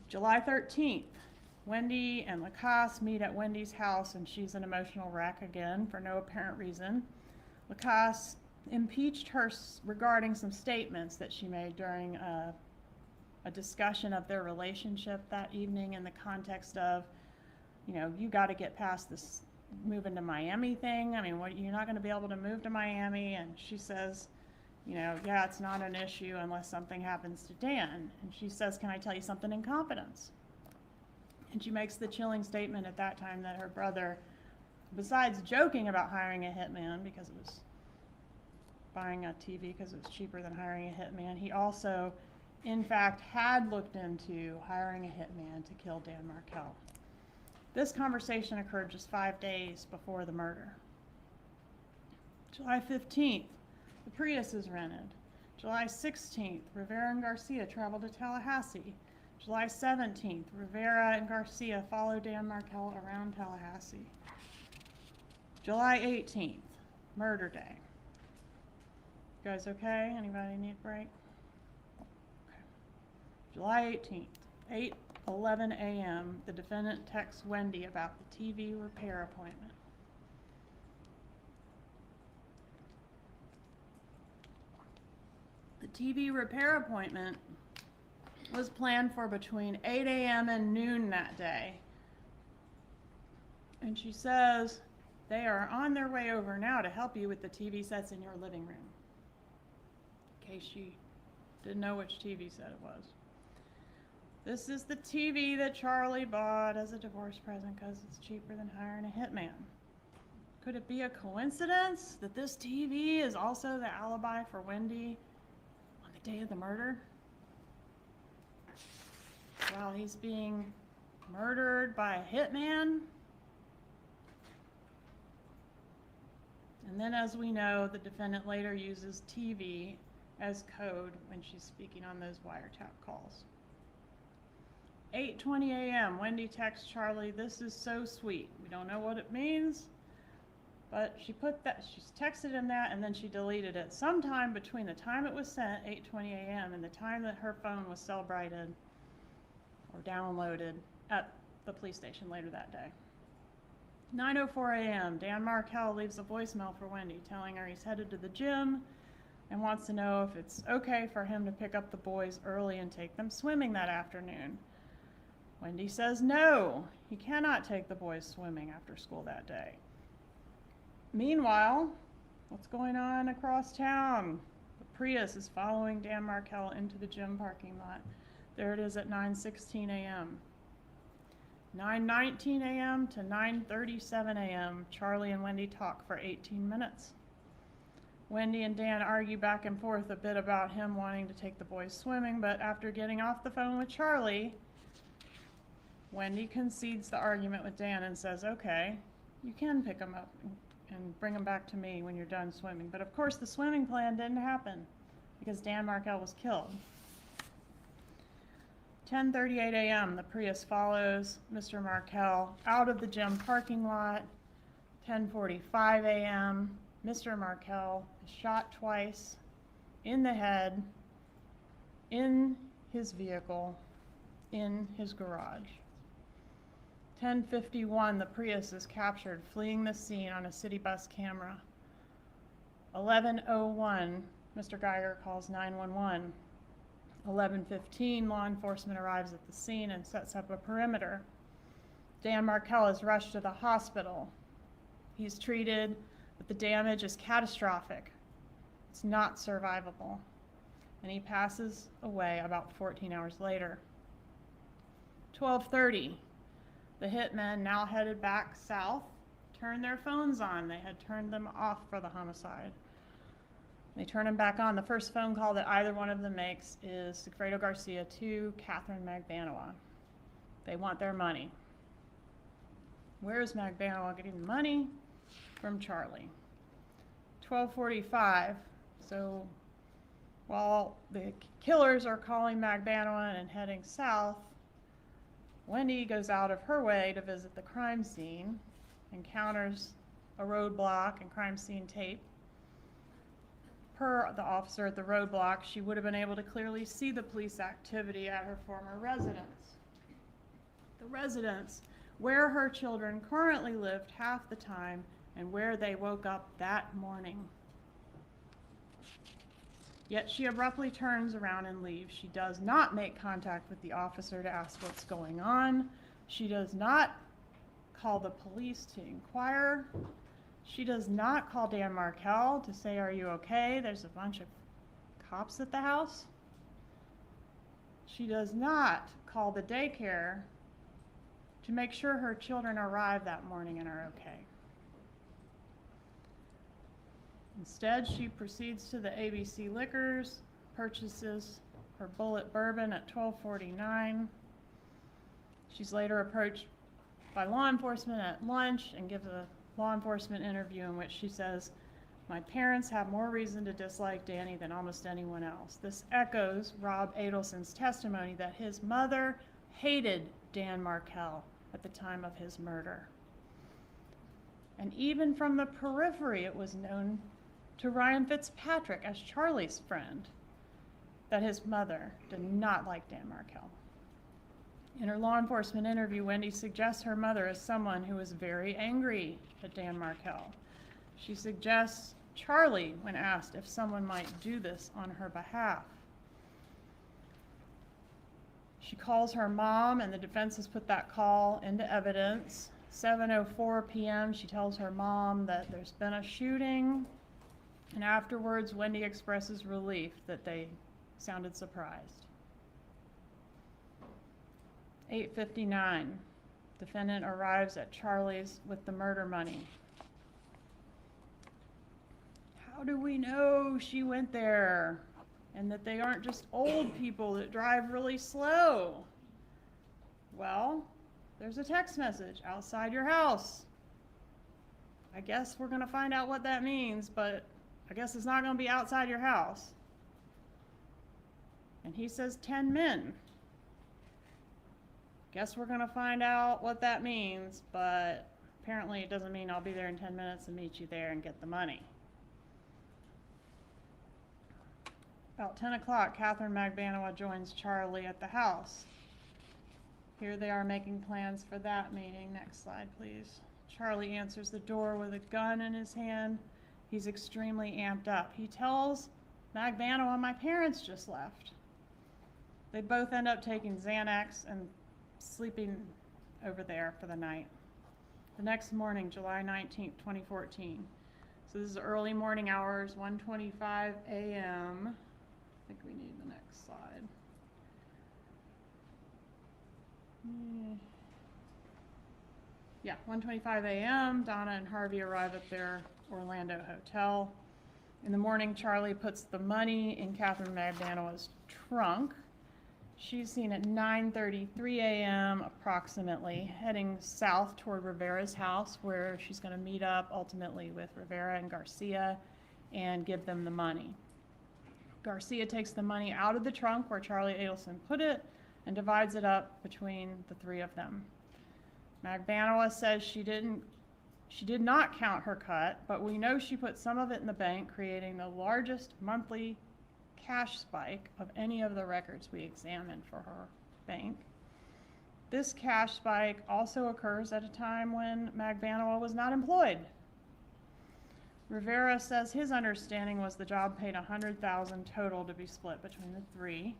July 13th, Wendy and Lacasse meet at Wendy's house, and she's an emotional wreck again for no apparent reason. Lacasse impeached her regarding some statements that she made during a discussion of their relationship that evening in the context of, you know, you got to get past this moving to Miami thing. I mean, you're not going to be able to move to Miami. And she says, you know, yeah, it's not an issue unless something happens to Dan. And she says, can I tell you something in confidence? And she makes the chilling statement at that time that her brother, besides joking about hiring a hitman because it was buying a TV because it was cheaper than hiring a hitman, he also, in fact, had looked into hiring a hitman to kill Dan Markel. This conversation occurred just 5 days before the murder. July 15th, the Prius is rented. July 16th, Rivera and Garcia traveled to Tallahassee. July 17th, Rivera and Garcia follow Dan Markel around Tallahassee. July 18th, murder day. You guys okay? Anybody need a break? Okay. July 18th, 11 a.m., the defendant texts Wendy about the TV repair appointment. The TV repair appointment was planned for between 8 a.m. and noon that day. And she says, they are on their way over now to help you with the TV sets in your living room. In case she didn't know which TV set it was. This is the TV that Charlie bought as a divorce present because it's cheaper than hiring a hitman. Could it be a coincidence that this TV is also the alibi for Wendy on the day of the murder? While he's being murdered by a hitman? And then, as we know, the defendant later uses TV as code when she's speaking on those wiretap calls. 8:20 a.m., Wendy texts Charlie, "This is so sweet." We don't know what it means, but she's texted him that, and then she deleted it sometime between the time it was sent, 8:20 a.m., and the time that her phone was cell-brighted or downloaded at the police station later that day. 9:04 a.m., Dan Markel leaves a voicemail for Wendy telling her he's headed to the gym and wants to know if it's okay for him to pick up the boys early and take them swimming that afternoon. Wendy says no, he cannot take the boys swimming after school that day. Meanwhile, what's going on across town? The Prius is following Dan Markel into the gym parking lot. There it is at 9:16 a.m. 9:19 a.m. to 9:37 a.m., Charlie and Wendy talk for 18 minutes. Wendy and Dan argue back and forth a bit about him wanting to take the boys swimming, but after getting off the phone with Charlie, Wendy concedes the argument with Dan and says, okay, you can pick them up and bring them back to me when you're done swimming. But of course, the swimming plan didn't happen because Dan Markel was killed. 10:38 a.m., the Prius follows Mr. Markel out of the gym parking lot. 10:45 a.m., Mr. Markel is shot twice in the head, in his vehicle, in his garage. 10:51, the Prius is captured, fleeing the scene on a city bus camera. 11:01, Mr. Geiger calls 911. 11:15, law enforcement arrives at the scene and sets up a perimeter. Dan Markel is rushed to the hospital. He's treated, but the damage is catastrophic. It's not survivable. And he passes away about 14 hours later. 12:30, the hitmen, now headed back south, turn their phones on. They had turned them off for the homicide. They turn them back on. The first phone call that either one of them makes is Sigfredo Garcia to Catherine Magbanoa. They want their money. Where is Magbanoa getting the money? From Charlie. 12:45, so while the killers are calling Magbanoa and heading south, Wendy goes out of her way to visit the crime scene, encounters a roadblock and crime scene tape. Per the officer at the roadblock, she would have been able to clearly see the police activity at her former residence. The residence where her children currently lived half the time and where they woke up that morning. Yet she abruptly turns around and leaves. She does not make contact with the officer to ask what's going on. She does not call the police to inquire. She does not call Dan Markel to say, are you okay? There's a bunch of cops at the house. She does not call the daycare to make sure her children arrive that morning and are okay. Instead, she proceeds to the ABC Liquors, purchases her bullet bourbon at 12:49. She's later approached by law enforcement at lunch and gives a law enforcement interview in which she says, my parents have more reason to dislike Danny than almost anyone else. This echoes Rob Adelson's testimony that his mother hated Dan Markel at the time of his murder. And even from the periphery, it was known to Ryan Fitzpatrick as Charlie's friend that his mother did not like Dan Markel. In her law enforcement interview, Wendy suggests her mother as someone who is very angry at Dan Markel. She suggests Charlie when asked if someone might do this on her behalf. She calls her mom, and the defense has put that call into evidence. 7:04 p.m., she tells her mom that there's been a shooting, and afterwards, Wendy expresses relief that they sounded surprised. 8:59, defendant arrives at Charlie's with the murder money. How do we know she went there and that they aren't just old people that drive really slow? Well, there's a text message outside your house. I guess we're gonna find out what that means, but I guess it's not gonna be outside your house. And he says 10 men. Guess we're gonna find out what that means, but apparently it doesn't mean I'll be there in 10 minutes and meet you there and get the money. About 10 o'clock, Catherine Magbanowa joins Charlie at the house. Here they are making plans for that meeting. Next slide, please. Charlie answers the door with a gun in his hand. He's extremely amped up. He tells Magbanowa, my parents just left. They both end up taking Xanax and sleeping over there for the night. The next morning, July 19th, 2014. So this is early morning hours, 1:25 a.m. I think we need the next slide. Yeah, 1:25 a.m., Donna and Harvey arrive at their Orlando hotel. In the morning, Charlie puts the money in Catherine Magbanowa's trunk. She's seen at 9:33 a.m. approximately, heading south toward Rivera's house, where she's going to meet up ultimately with Rivera and Garcia and give them the money. Garcia takes the money out of the trunk where Charlie Adelson put it and divides it up between the three of them. Magbanowa says she did not count her cut, but we know she put some of it in the bank, creating the largest monthly cash spike of any of the records we examined for her bank. This cash spike also occurs at a time when Magbanowa was not employed. Rivera says his understanding was the job paid $100,000 total to be split between the three,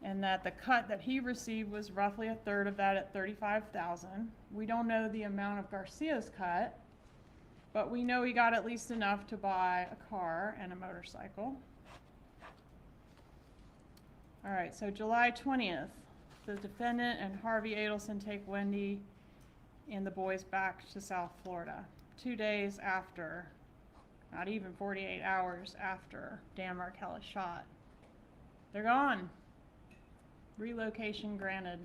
and that the cut that he received was roughly a third of that at $35,000. We don't know the amount of Garcia's cut, but we know he got at least enough to buy a car and a motorcycle. All right, so July 20th, the defendant and Harvey Adelson take Wendy and the boys back to South Florida. 2 days after, not even 48 hours after Dan Markel is shot. They're gone. Relocation granted.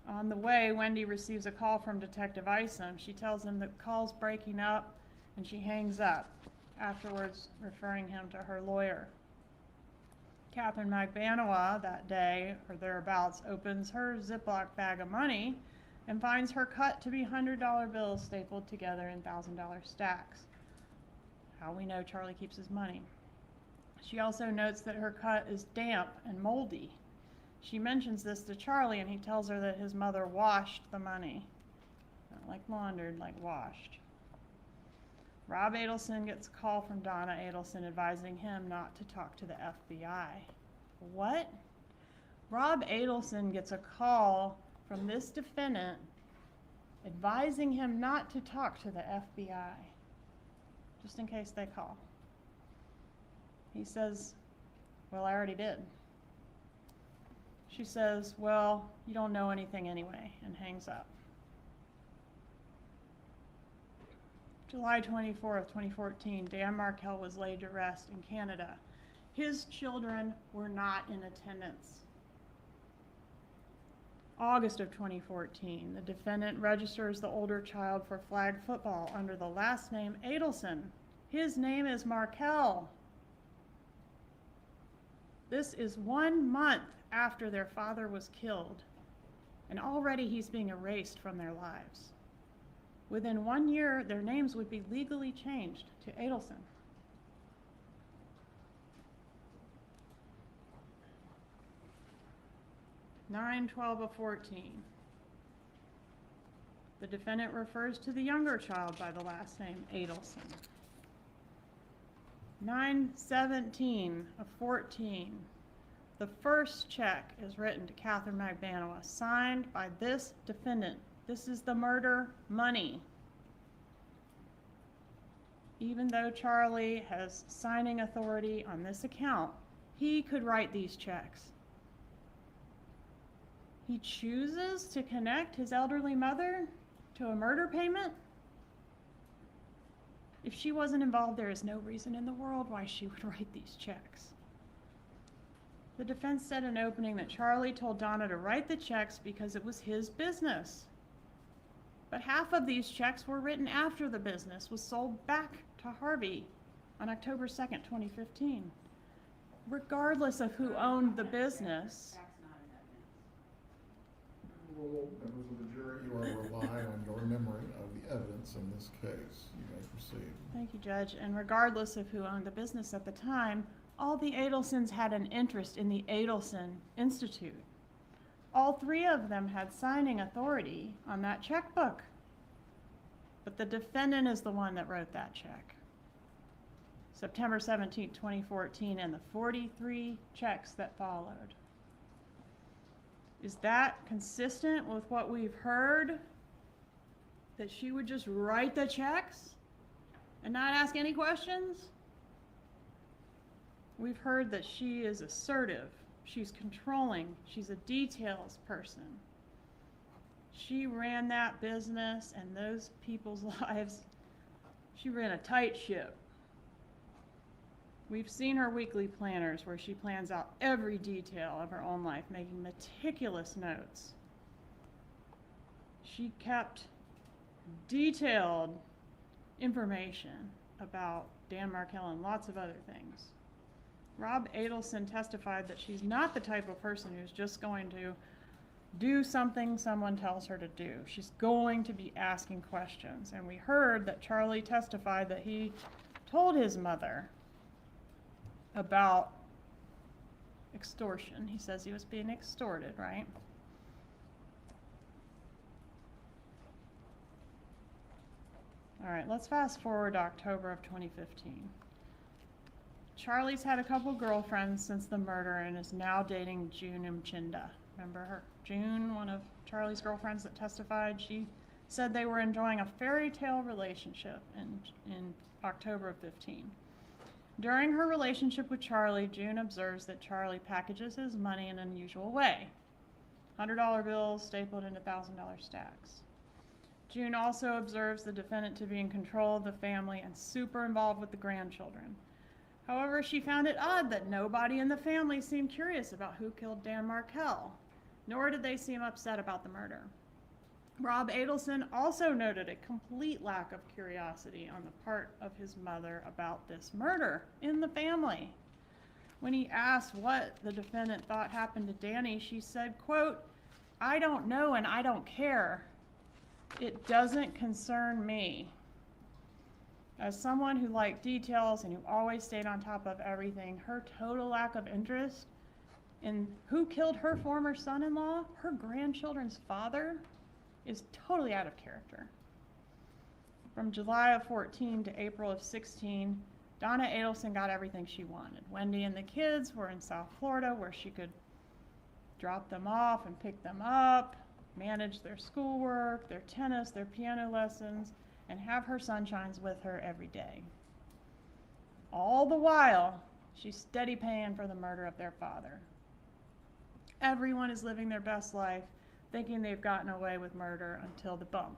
On the way, Wendy receives a call from Detective Isom. She tells him the call's breaking up, and she hangs up, afterwards referring him to her lawyer. Catherine Magbanowa that day, or thereabouts, opens her Ziploc bag of money and finds her cut to be $100 bills stapled together in $1,000 stacks. How we know Charlie keeps his money. She also notes that her cut is damp and moldy. She mentions this to Charlie, and he tells her that his mother washed the money. Not like laundered, like washed. Rob Adelson gets a call from Donna Adelson advising him not to talk to the FBI. What? Rob Adelson gets a call from this defendant advising him not to talk to the FBI, just in case they call. He says, well, I already did. She says, well, you don't know anything anyway, and hangs up. July 24th, 2014, Dan Markel was laid to rest in Canada. His children were not in attendance. August of 2014, the defendant registers the older child for flag football under the last name Adelson. His name is Markel. This is 1 month after their father was killed, and already he's being erased from their lives. Within 1 year, their names would be legally changed to Adelson. 9/12 of 14. The defendant refers to the younger child by the last name Adelson. 9/17 of 14. The first check is written to Catherine Magbanua, signed by this defendant. This is the murder money. Even though Charlie has signing authority on this account, he could write these checks. He chooses to connect his elderly mother to a murder payment? If she wasn't involved, there is no reason in the world why she would write these checks. The defense said in opening that Charlie told Donna to write the checks because it was his business. But half of these checks were written after the business was sold back to Harvey on October 2nd, 2015. Regardless of who owned the business. Well, members of the jury, you are relying on your memory of the evidence in this case. You may proceed. Thank you, Judge. And regardless of who owned the business at the time, all the Adelsons had an interest in the Adelson Institute. All three of them had signing authority on that checkbook. But the defendant is the one that wrote that check. September 17, 2014, and the 43 checks that followed. Is that consistent with what we've heard? That she would just write the checks and not ask any questions? We've heard that she is assertive, she's controlling, she's a details person. She ran that business and those people's lives. She ran a tight ship. We've seen her weekly planners where she plans out every detail of her own life, making meticulous notes. She kept detailed information about Dan Markell and lots of other things. Rob Adelson testified that she's not the type of person who's just going to do something someone tells her to do. She's going to be asking questions. And we heard that Charlie testified that he told his mother about extortion. He says he was being extorted, right? All right, let's fast forward to October of 2015. Charlie's had a couple girlfriends since the murder and is now dating June Mchinda. Remember her? June, one of Charlie's girlfriends that testified, she said they were enjoying a fairy tale relationship in October of 15. During her relationship with Charlie, June observes that Charlie packages his money in an unusual way. $100 bills stapled into $1,000 stacks. June also observes the defendant to be in control of the family and super involved with the grandchildren. However, she found it odd that nobody in the family seemed curious about who killed Dan Markell, nor did they seem upset about the murder. Rob Adelson also noted a complete lack of curiosity on the part of his mother about this murder in the family. When he asked what the defendant thought happened to Danny, she said, quote, "I don't know and I don't care. It doesn't concern me." As someone who liked details and who always stayed on top of everything, her total lack of interest in who killed her former son-in-law, her grandchildren's father, is totally out of character. From July of 14 to April of 16, Donna Adelson got everything she wanted. Wendy and the kids were in South Florida where she could drop them off and pick them up, manage their schoolwork, their tennis, their piano lessons, and have her sunshines with her every day. All the while, she's steady paying for the murder of their father. Everyone is living their best life, thinking they've gotten away with murder until the bump.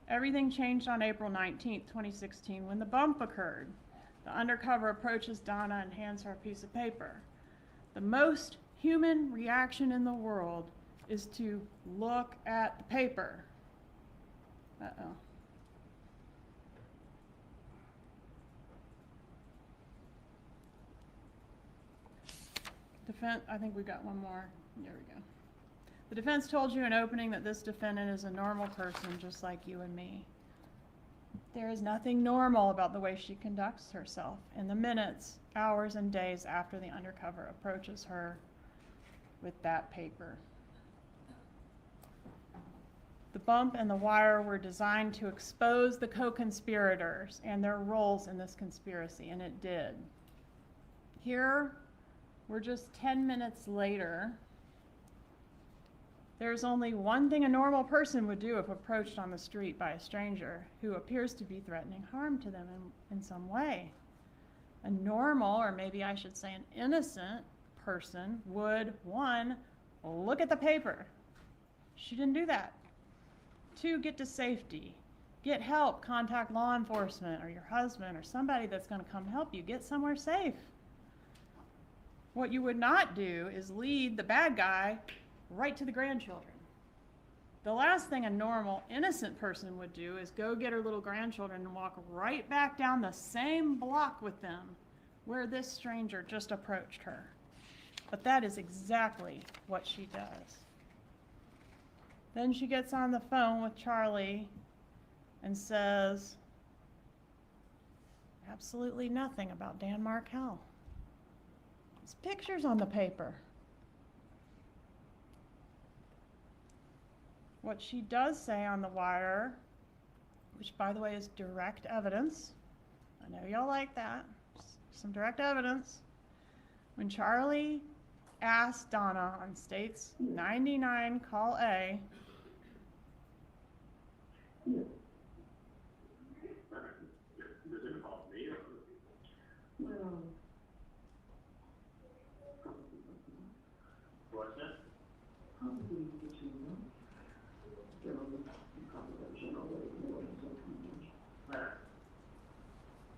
Everything changed on April 19, 2016, when the bump occurred. The undercover approaches Donna and hands her a piece of paper. The most human reaction in the world is to look at the paper. Uh-oh. I think we got one more. There we go. The defense told you in opening that this defendant is a normal person just like you and me. There is nothing normal about the way she conducts herself in the minutes, hours, and days after the undercover approaches her with that paper. The bump and the wire were designed to expose the co-conspirators and their roles in this conspiracy, and it did. Here, we're just 10 minutes later. There's only one thing a normal person would do if approached on the street by a stranger who appears to be threatening harm to them in some way. A normal, or maybe I should say an innocent person would, 1, look at the paper. She didn't do that. 2, get to safety. Get help, contact law enforcement or your husband or somebody that's going to come help you. Get somewhere safe. What you would not do is lead the bad guy right to the grandchildren. The last thing a normal, innocent person would do is go get her little grandchildren and walk right back down the same block with them where this stranger just approached her. But that is exactly what she does. Then she gets on the phone with Charlie and says absolutely nothing about Dan Markell. There's pictures on the paper. What she does say on the wire, which by the way is direct evidence, I know y'all like that, some direct evidence. When Charlie asked Donna on State's 99 call A,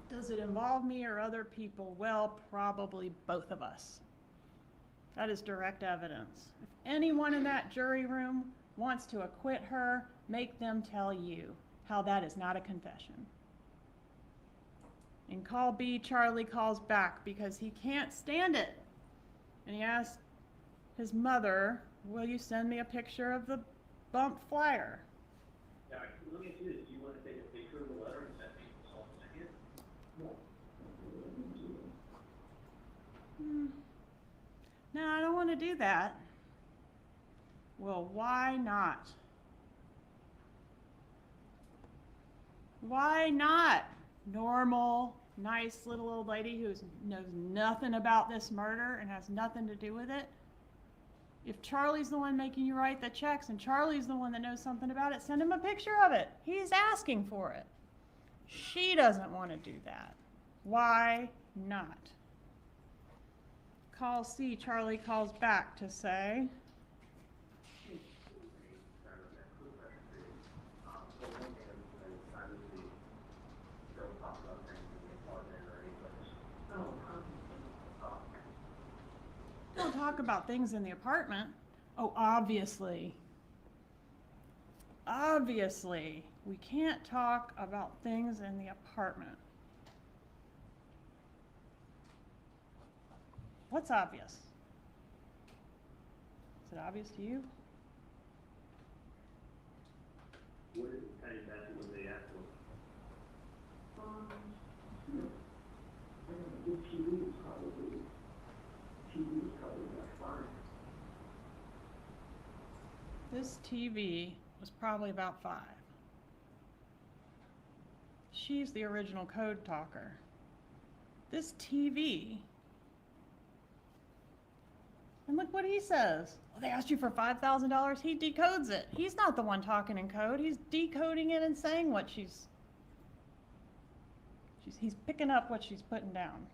does it involve me or other people? Well, probably both of us. That is direct evidence. If anyone in that jury room wants to acquit her, make them tell you how that is not a confession. In call B, Charlie calls back because he can't stand it. And he asks his mother, will you send me a picture of the bumped flyer? Yeah, let me ask you this. Do you want to take a picture of the letter and send me the salt second? No, I don't want to do that. Well, why not? Why not? Normal, nice little old lady who knows nothing about this murder and has nothing to do with it. If Charlie's the one making you write the checks and Charlie's the one that knows something about it, send him a picture of it. He's asking for it. She doesn't want to do that. Why not? Call C, Charlie calls back to say, don't talk about things in the apartment. Oh, obviously. Obviously, we can't talk about things in the apartment. What's obvious? Is it obvious to you? What is kind of exactly what they asked for? The TV is probably not fine. This TV was probably about 5. She's the original code talker. This TV, and look what he says. Well, they asked you for $5,000. He decodes it. He's not the one talking in code. He's decoding it and saying what he's picking up what she's putting down.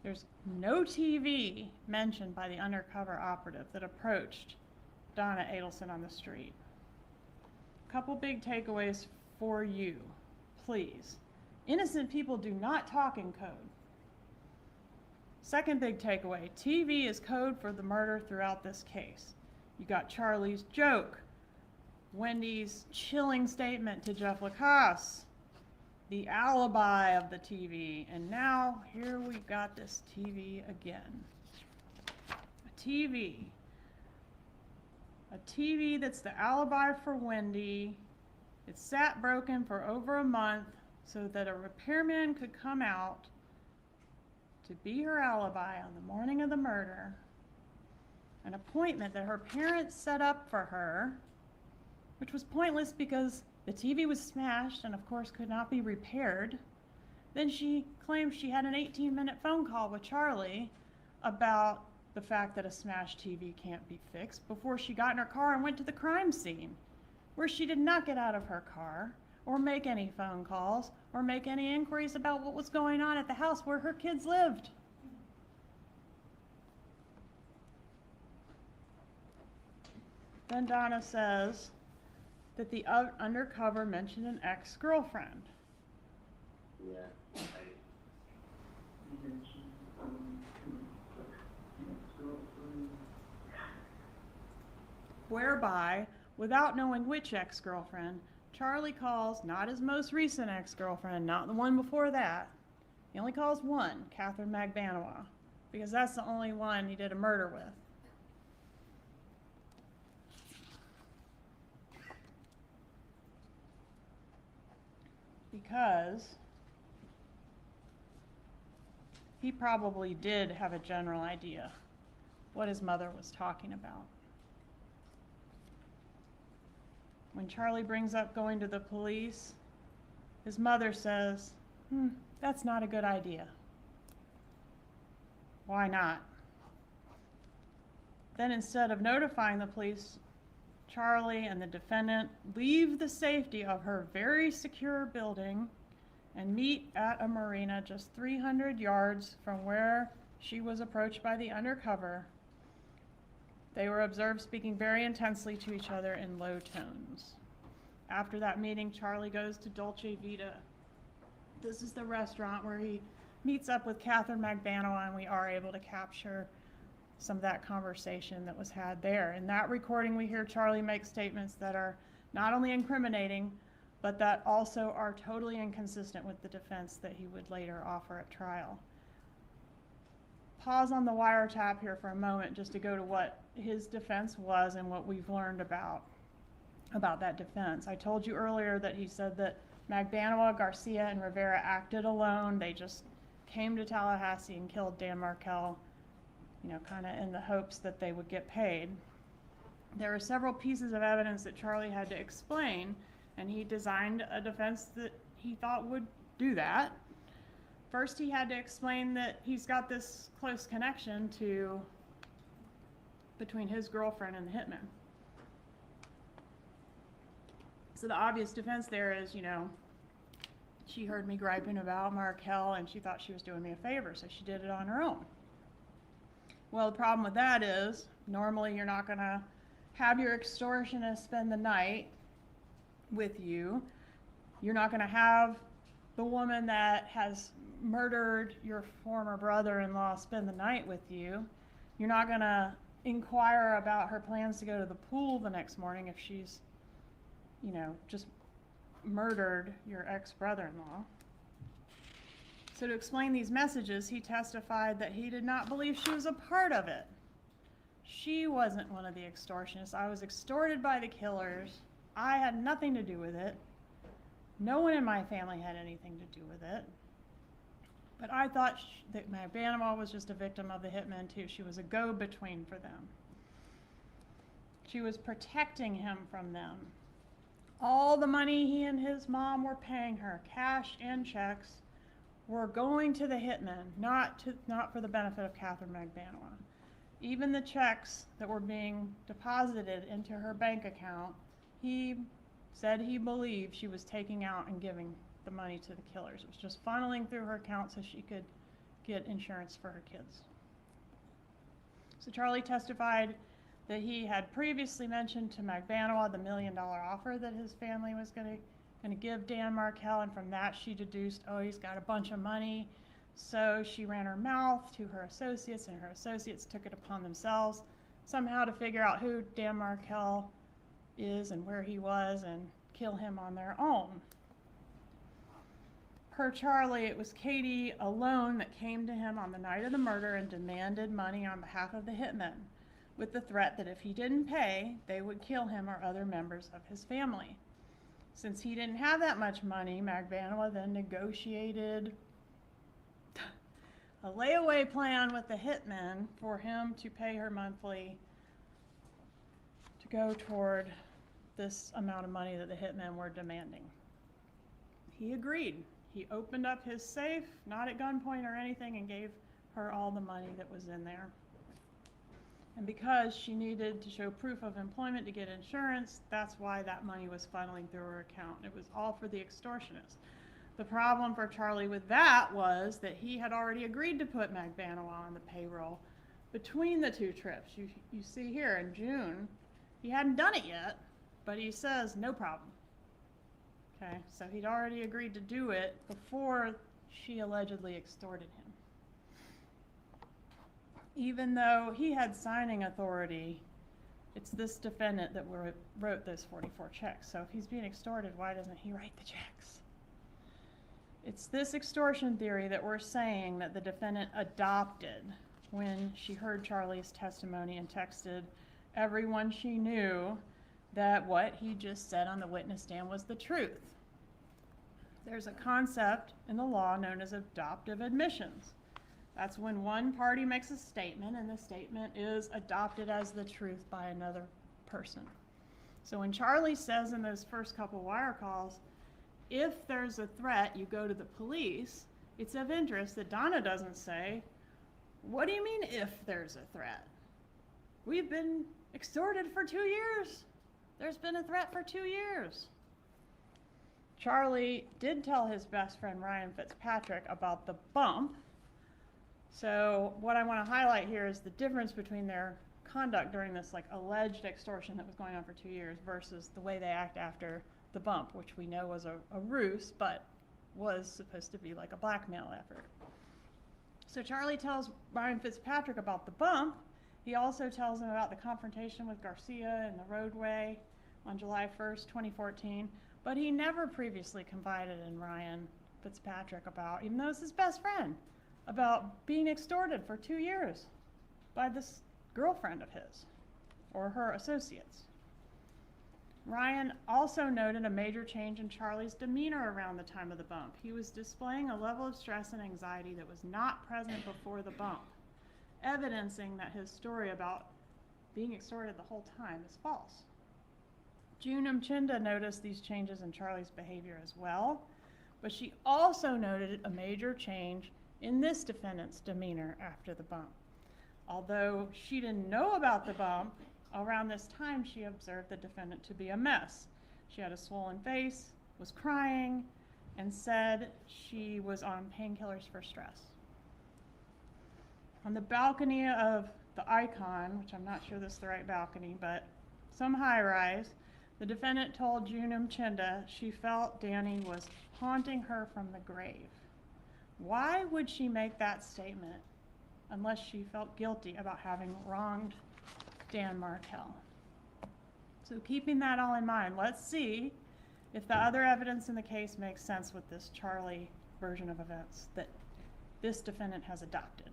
There's no TV mentioned by the undercover operative that approached Donna Adelson on the street. A couple big takeaways for you, please. Innocent people do not talk in code. Second big takeaway, TV is code for the murder throughout this case. You got Charlie's joke, Wendy's chilling statement to Jeff Lacasse, the alibi of the TV, and now here we've got this TV again. A TV that's the alibi for Wendy. It sat broken for over a month so that a repairman could come out to be her alibi on the morning of the murder an appointment that her parents set up for her, which was pointless because the TV was smashed and of course could not be repaired. Then she claimed she had an 18-minute phone call with Charlie about the fact that a smashed TV can't be fixed before she got in her car and went to the crime scene, where she did not get out of her car or make any phone calls or make any inquiries about what was going on at the house where her kids lived. Then Donna says that the undercover mentioned an ex-girlfriend. Yeah. Whereby, without knowing which ex-girlfriend, Charlie calls not his most recent ex-girlfriend, not the one before that. He only calls one, Catherine Magbanowa, because that's the only one he did a murder with. Because he probably did have a general idea what his mother was talking about. When Charlie brings up going to the police, his mother says, that's not a good idea. Why not? Then instead of notifying the police, Charlie and the defendant leave the safety of her very secure building and meet at a marina just 300 yards from where she was approached by the undercover. They were observed speaking very intensely to each other in low tones. After that meeting, Charlie goes to Dolce Vita. This is the restaurant where he meets up with Catherine Magbanowa, and we are able to capture some of that conversation that was had there. In that recording, we hear Charlie make statements that are not only incriminating, but that also are totally inconsistent with the defense that he would later offer at trial. Pause on the wiretap here for a moment just to go to what his defense was and what we've learned about that defense. I told you earlier that he said that Magbanowa, Garcia, and Rivera acted alone. They just came to Tallahassee and killed Dan Markel, kind of in the hopes that they would get paid. There are several pieces of evidence that Charlie had to explain, and he designed a defense that he thought would do that. First, he had to explain that he's got this close connection between his girlfriend and the hitman. So the obvious defense there is, she heard me griping about Markel and she thought she was doing me a favor, so she did it on her own. Well, the problem with that is, normally you're not going to have your extortionist spend the night with you. You're not going to have the woman that has murdered your former brother-in-law spend the night with you. You're not going to inquire about her plans to go to the pool the next morning if she's, just murdered your ex-brother-in-law. So to explain these messages, he testified that he did not believe she was a part of it. She wasn't one of the extortionists. I was extorted by the killers. I had nothing to do with it. No one in my family had anything to do with it. But I thought that Magbanowa was just a victim of the hitmen too. She was a go-between for them. She was protecting him from them. All the money he and his mom were paying her, cash and checks, were going to the hitmen, not for the benefit of Catherine Magbanowa. Even the checks that were being deposited into her bank account, he said he believed she was taking out and giving the money to the killers. It was just funneling through her account so she could get insurance for her kids. So Charlie testified that he had previously mentioned to Magbanowa the $1 million offer that his family was going to give Dan Markel, and from that she deduced, he's got a bunch of money. So she ran her mouth to her associates, and her associates took it upon themselves somehow to figure out who Dan Markel is and where he was and kill him on their own. Per Charlie, it was Katie alone that came to him on the night of the murder and demanded money on behalf of the hitmen, with the threat that if he didn't pay, they would kill him or other members of his family. Since he didn't have that much money, Magbanowa then negotiated a layaway plan with the hitmen for him to pay her monthly go toward this amount of money that the hitmen were demanding. He agreed. He opened up his safe, not at gunpoint or anything, and gave her all the money that was in there. And because she needed to show proof of employment to get insurance, that's why that money was funneling through her account. It was all for the extortionist. The problem for Charlie with that was that he had already agreed to put Magbanua on the payroll between the two trips. You see here in June, he hadn't done it yet, but he says no problem. Okay, so he'd already agreed to do it before she allegedly extorted him. Even though he had signing authority, it's this defendant that wrote those 44 checks. So if he's being extorted, why doesn't he write the checks? It's this extortion theory that we're saying that the defendant adopted when she heard Charlie's testimony and texted everyone she knew that what he just said on the witness stand was the truth. There's a concept in the law known as adoptive admissions. That's when one party makes a statement and the statement is adopted as the truth by another person. So when Charlie says in those first couple wire calls, if there's a threat, you go to the police, it's of interest that Donna doesn't say, what do you mean if there's a threat? We've been extorted for 2 years. There's been a threat for 2 years. Charlie did tell his best friend Ryan Fitzpatrick about the bump. So what I want to highlight here is the difference between their conduct during this alleged extortion that was going on for 2 years versus the way they act after the bump, which we know was a ruse, but was supposed to be like a blackmail effort. So Charlie tells Ryan Fitzpatrick about the bump. He also tells him about the confrontation with Garcia in the roadway on July 1st, 2014, but he never previously confided in Ryan Fitzpatrick about, even though it's his best friend, about being extorted for 2 years by this girlfriend of his or her associates. Ryan also noted a major change in Charlie's demeanor around the time of the bump. He was displaying a level of stress and anxiety that was not present before the bump, evidencing that his story about being extorted the whole time is false. June Mchinda noticed these changes in Charlie's behavior as well, but she also noted a major change in this defendant's demeanor after the bump. Although she didn't know about the bump, around this time she observed the defendant to be a mess. She had a swollen face, was crying, and said she was on painkillers for stress. On the balcony of the Icon, which I'm not sure this is the right balcony, but some high-rise, the defendant told June Mchinda she felt Danny was haunting her from the grave. Why would she make that statement unless she felt guilty about having wronged Dan Markell? So keeping that all in mind, let's see if the other evidence in the case makes sense with this Charlie version of events that this defendant has adopted.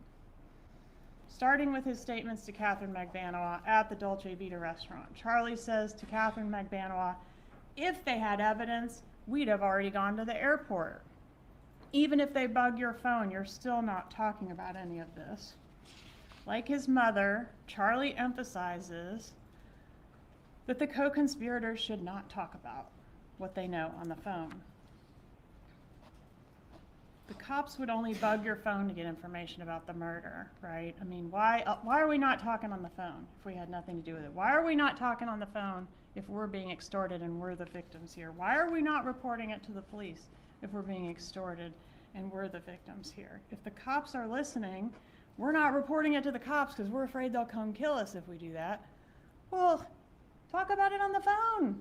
Starting with his statements to Catherine Magbanua at the Dolce Vita restaurant. Charlie says to Catherine Magbanua, if they had evidence, we'd have already gone to the airport. Even if they bug your phone, you're still not talking about any of this. Like his mother, Charlie emphasizes that the co-conspirators should not talk about what they know on the phone. The cops would only bug your phone to get information about the murder, right? I mean, why are we not talking on the phone if we had nothing to do with it? Why are we not talking on the phone if we're being extorted and we're the victims here? Why are we not reporting it to the police if we're being extorted and we're the victims here? If the cops are listening, we're not reporting it to the cops because we're afraid they'll come kill us if we do that. Well, talk about it on the phone.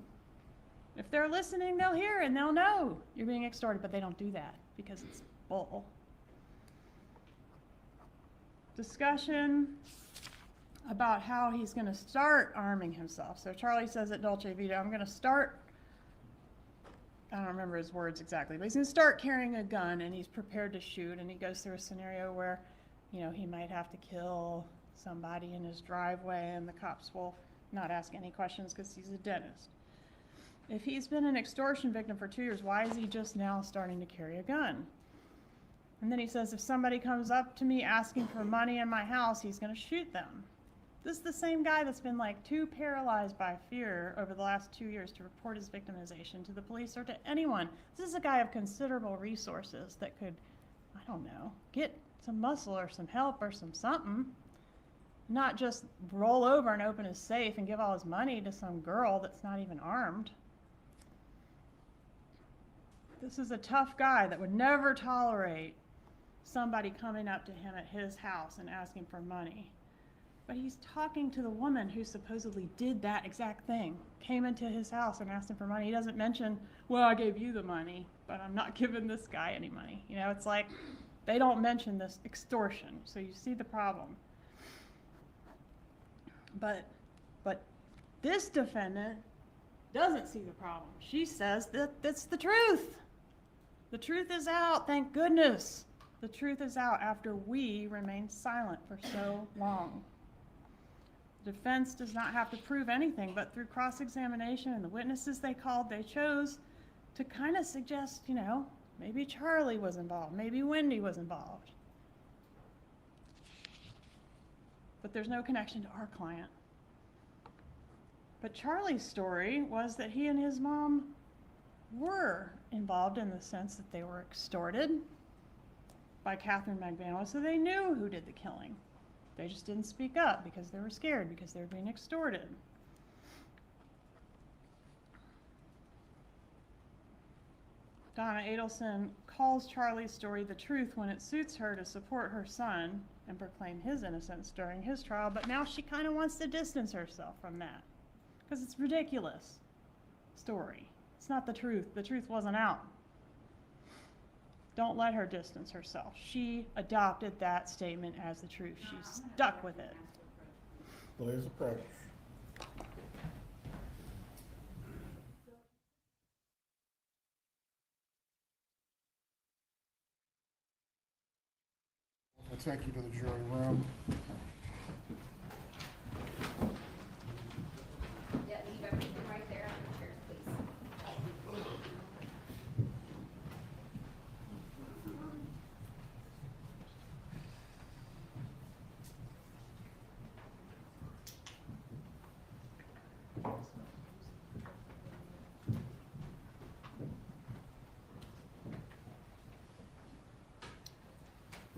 If they're listening, they'll hear and they'll know you're being extorted, but they don't do that because it's bull. Discussion about how he's going to start arming himself. So Charlie says at Dolce Vita, I'm going to start, I don't remember his words exactly, but he's going to start carrying a gun and he's prepared to shoot. And he goes through a scenario where, you know, he might have to kill somebody in his driveway and the cops will not ask any questions because he's a dentist. If he's been an extortion victim for 2 years, why is he just now starting to carry a gun? And then he says, if somebody comes up to me asking for money in my house, he's going to shoot them. This is the same guy that's been like too paralyzed by fear over the last 2 years to report his victimization to the police or to anyone. This is a guy of considerable resources that could, I don't know, get some muscle or some help or some something. Not just roll over and open his safe and give all his money to some girl that's not even armed. This is a tough guy that would never tolerate somebody coming up to him at his house and asking for money. But he's talking to the woman who supposedly did that exact thing, came into his house and asked him for money. He doesn't mention, well, I gave you the money, but I'm not giving this guy any money. You know, it's like they don't mention this extortion. So you see the problem. But this defendant doesn't see the problem. She says that that's the truth. The truth is out, thank goodness. The truth is out after we remained silent for so long. Defense does not have to prove anything, but through cross-examination and the witnesses they called, they chose to kind of suggest, you know, maybe Charlie was involved, maybe Wendy was involved. But there's no connection to our client. But Charlie's story was that he and his mom were involved in the sense that they were extorted by Catherine Magbanua, so they knew who did the killing. They just didn't speak up because they were scared, because they were being extorted. Donna Adelson calls Charlie's story the truth when it suits her to support her son and proclaim his innocence during his trial, but now she kind of wants to distance herself from that because it's a ridiculous story. It's not the truth. The truth wasn't out. Don't let her distance herself. She adopted that statement as the truth. She stuck with it. Please approach. I'll take you to the jury room. Yeah, leave everything right there on the chairs, please.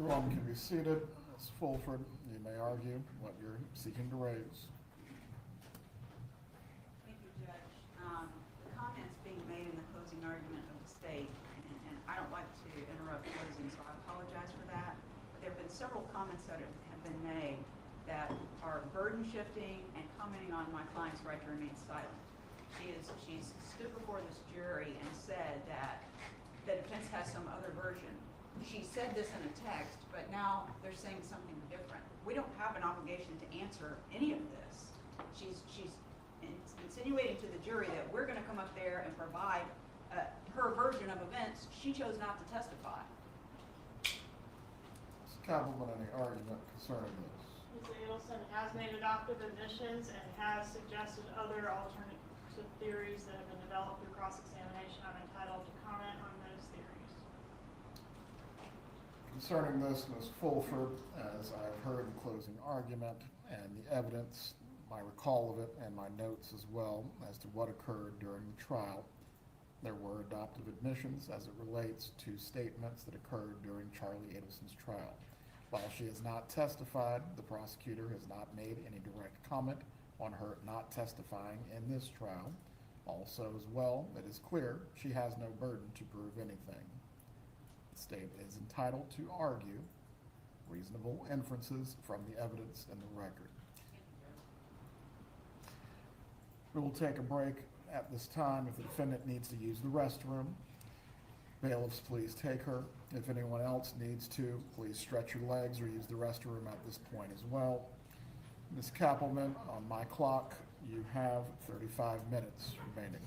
Everyone can be seated. Ms. Fulford, you may argue what you're seeking to raise. Thank you, Judge. The comments being made in the closing argument of the state, and I don't like to interrupt closing, so I apologize for that. But there have been several comments that have been made that are burden shifting and commenting on my client's right to remain silent. She's stood before this jury and said that the defense has some other version. She said this in a text, but now they're saying something different. We don't have an obligation to answer any of this. She's insinuating to the jury that we're going to come up there and provide her version of events. She chose not to testify. Ms. Kappelman, any argument concerning this? Ms. Adelson has made adoptive admissions and has suggested other alternative theories that have been developed through cross-examination. I'm entitled to comment on those theories. Concerning this, Ms. Fulford, as I've heard the closing argument and the evidence, my recall of it and my notes as well as to what occurred during the trial, there were adoptive admissions as it relates to statements that occurred during Charlie Adelson's trial. While she has not testified, the prosecutor has not made any direct comment on her not testifying in this trial. Also, as well, it is clear she has no burden to prove anything. The state is entitled to argue reasonable inferences from the evidence in the record. We will take a break at this time. If the defendant needs to use the restroom, bailiffs, please take her. If anyone else needs to, please stretch your legs or use the restroom at this point as well. Ms. Kappelman, on my clock, you have 35 minutes remaining.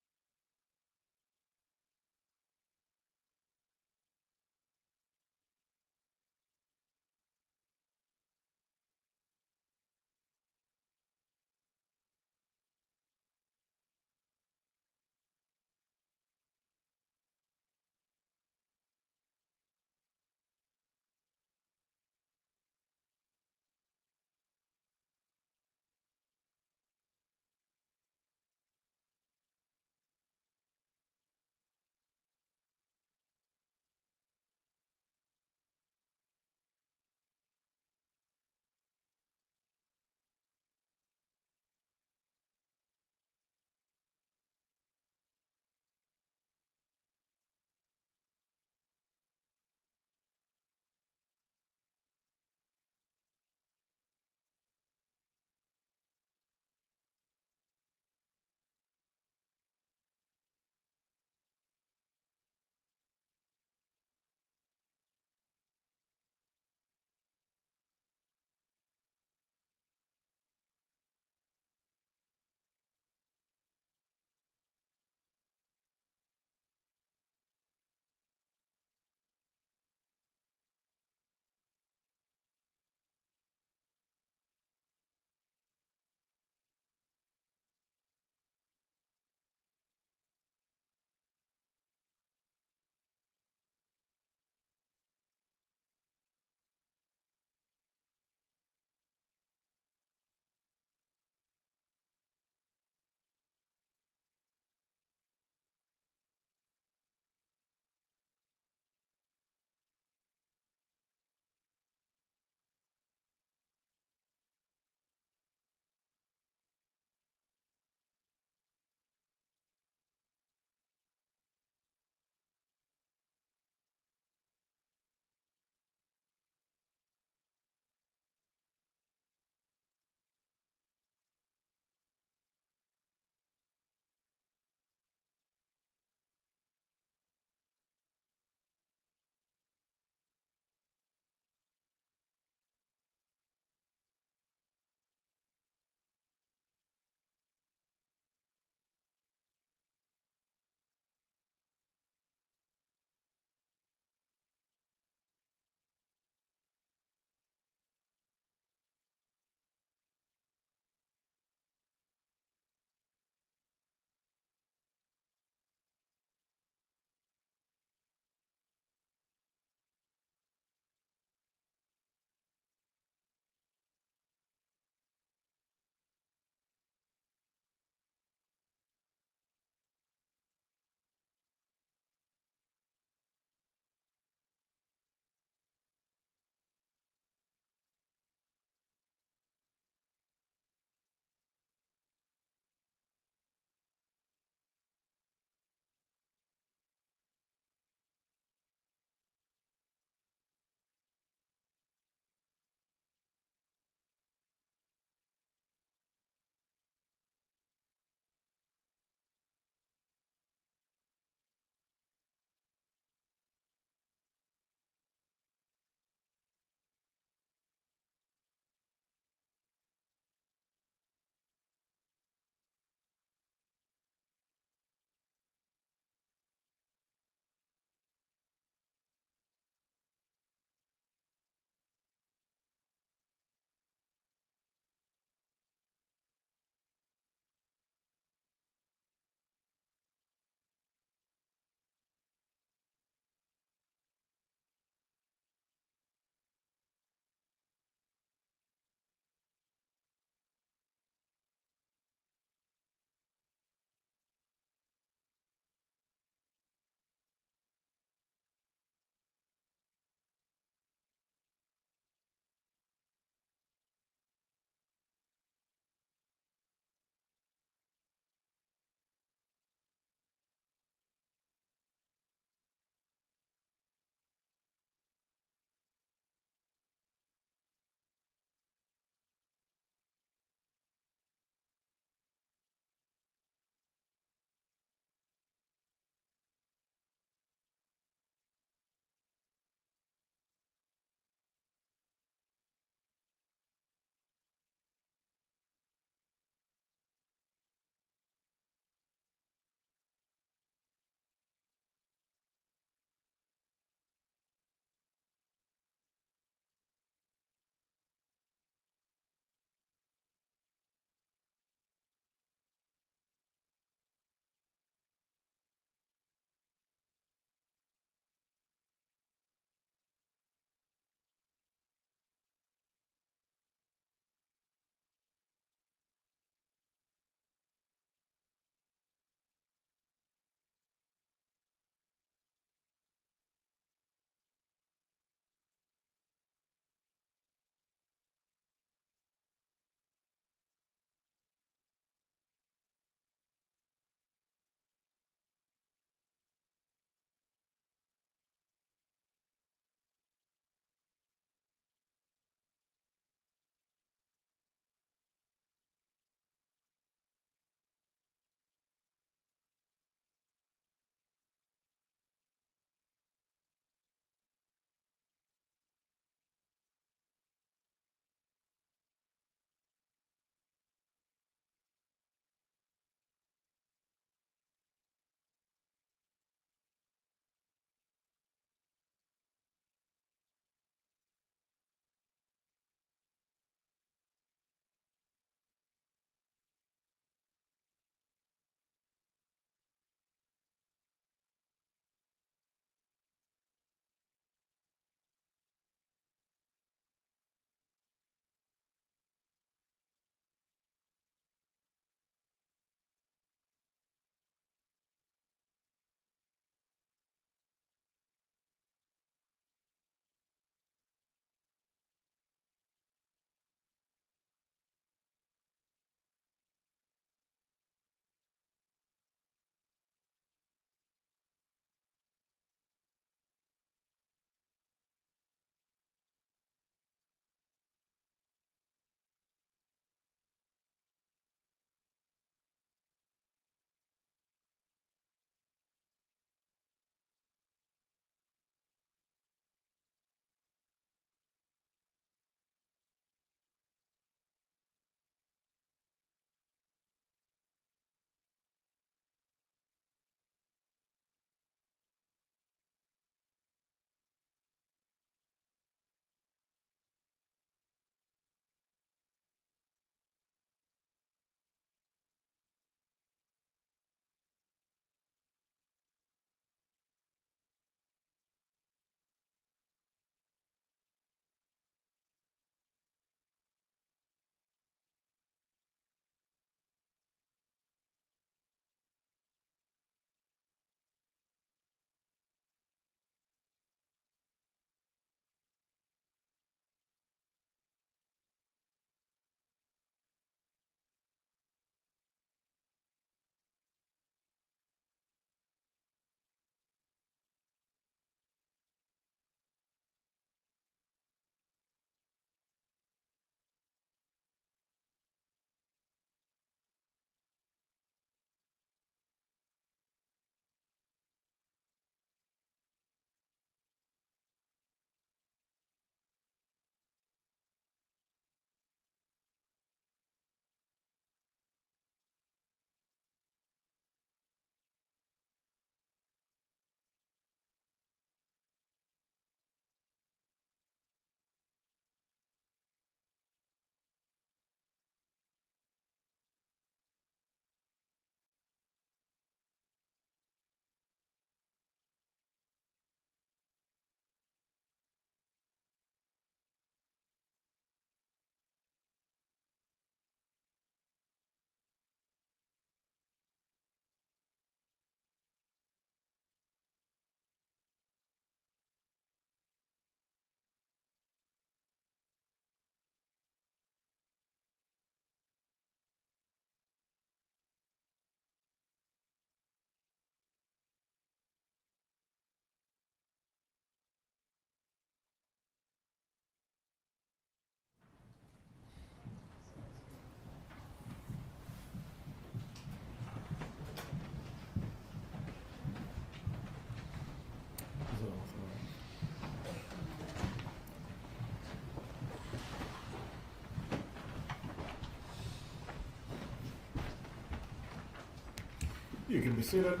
You can be seated.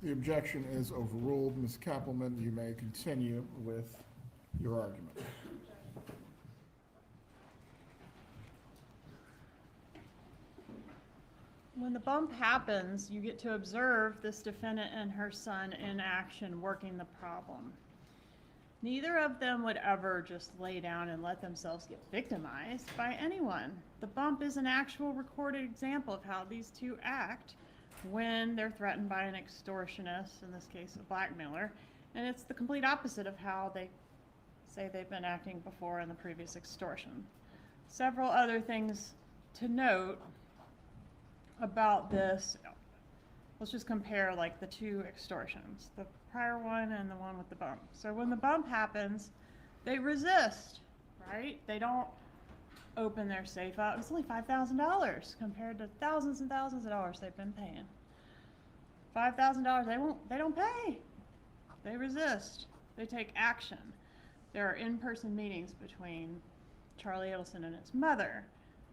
The objection is overruled. Ms. Kappelman, you may continue with your argument. When the bump happens, you get to observe this defendant and her son in action working the problem. Neither of them would ever just lay down and let themselves get victimized by anyone. The bump is an actual recorded example of how these two act when they're threatened by an extortionist, in this case a blackmailer, and it's the complete opposite of how they say they've been acting before in the previous extortion. Several other things to note about this. Let's just compare like the two extortions, the prior one and the one with the bump. So when the bump happens, they resist, right? They don't open their safe up. It's only $5,000 compared to thousands and thousands of dollars they've been paying. $5,000, they don't pay. They resist. They take action. There are in-person meetings between Charlie Adelson and his mother,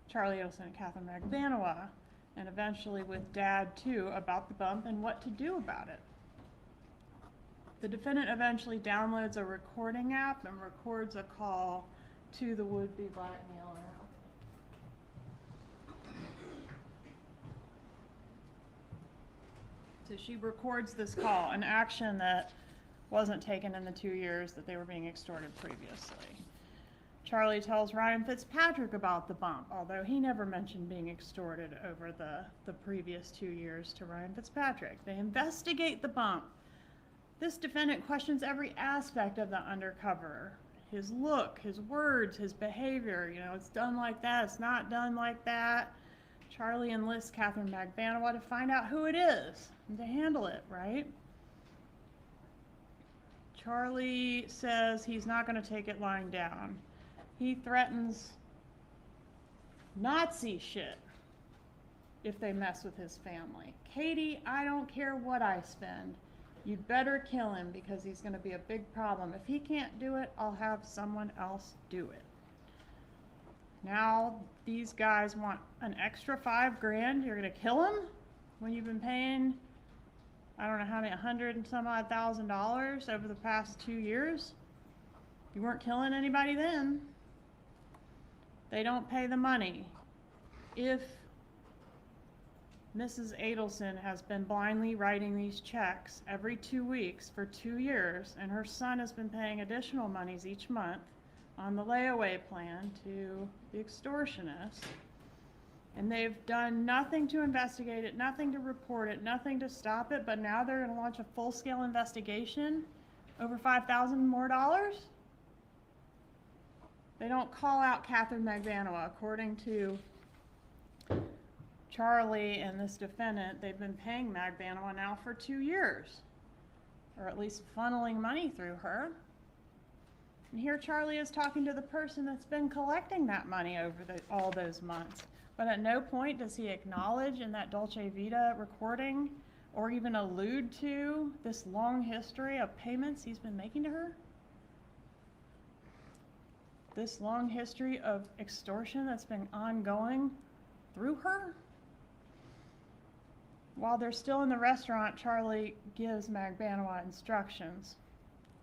Charlie Adelson and Catherine Magbanua, and eventually with Dad too, about the bump and what to do about it. The defendant eventually downloads a recording app and records a call to the would-be blackmailer. So she records this call, an action that wasn't taken in the 2 years that they were being extorted previously. Charlie tells Ryan Fitzpatrick about the bump, although he never mentioned being extorted over the previous 2 years to Ryan Fitzpatrick. They investigate the bump. This defendant questions every aspect of the undercover. His look, his words, his behavior, you know, it's done like that, it's not done like that. Charlie enlists Catherine Magbanua to find out who it is and to handle it, right? Charlie says he's not going to take it lying down. He threatens Nazi shit if they mess with his family. Katie, I don't care what I spend. You'd better kill him because he's going to be a big problem. If he can't do it, I'll have someone else do it. Now these guys want an extra $5,000. You're going to kill him when you've been paying, I don't know how many, $100 and some odd thousand over the past 2 years. You weren't killing anybody then. They don't pay the money. If Mrs. Adelson has been blindly writing these checks every 2 weeks for 2 years, and her son has been paying additional monies each month on the layaway plan to the extortionist, and they've done nothing to investigate it, nothing to report it, nothing to stop it, but now they're going to launch a full-scale investigation over $5,000 more dollars? They don't call out Catherine Magbanua. According to Charlie and this defendant, they've been paying Magbanua now for 2 years, or at least funneling money through her. And here Charlie is talking to the person that's been collecting that money over all those months. But at no point does he acknowledge in that Dolce Vita recording or even allude to this long history of payments he's been making to her. This long history of extortion that's been ongoing through her. While they're still in the restaurant, Charlie gives Magbanua instructions.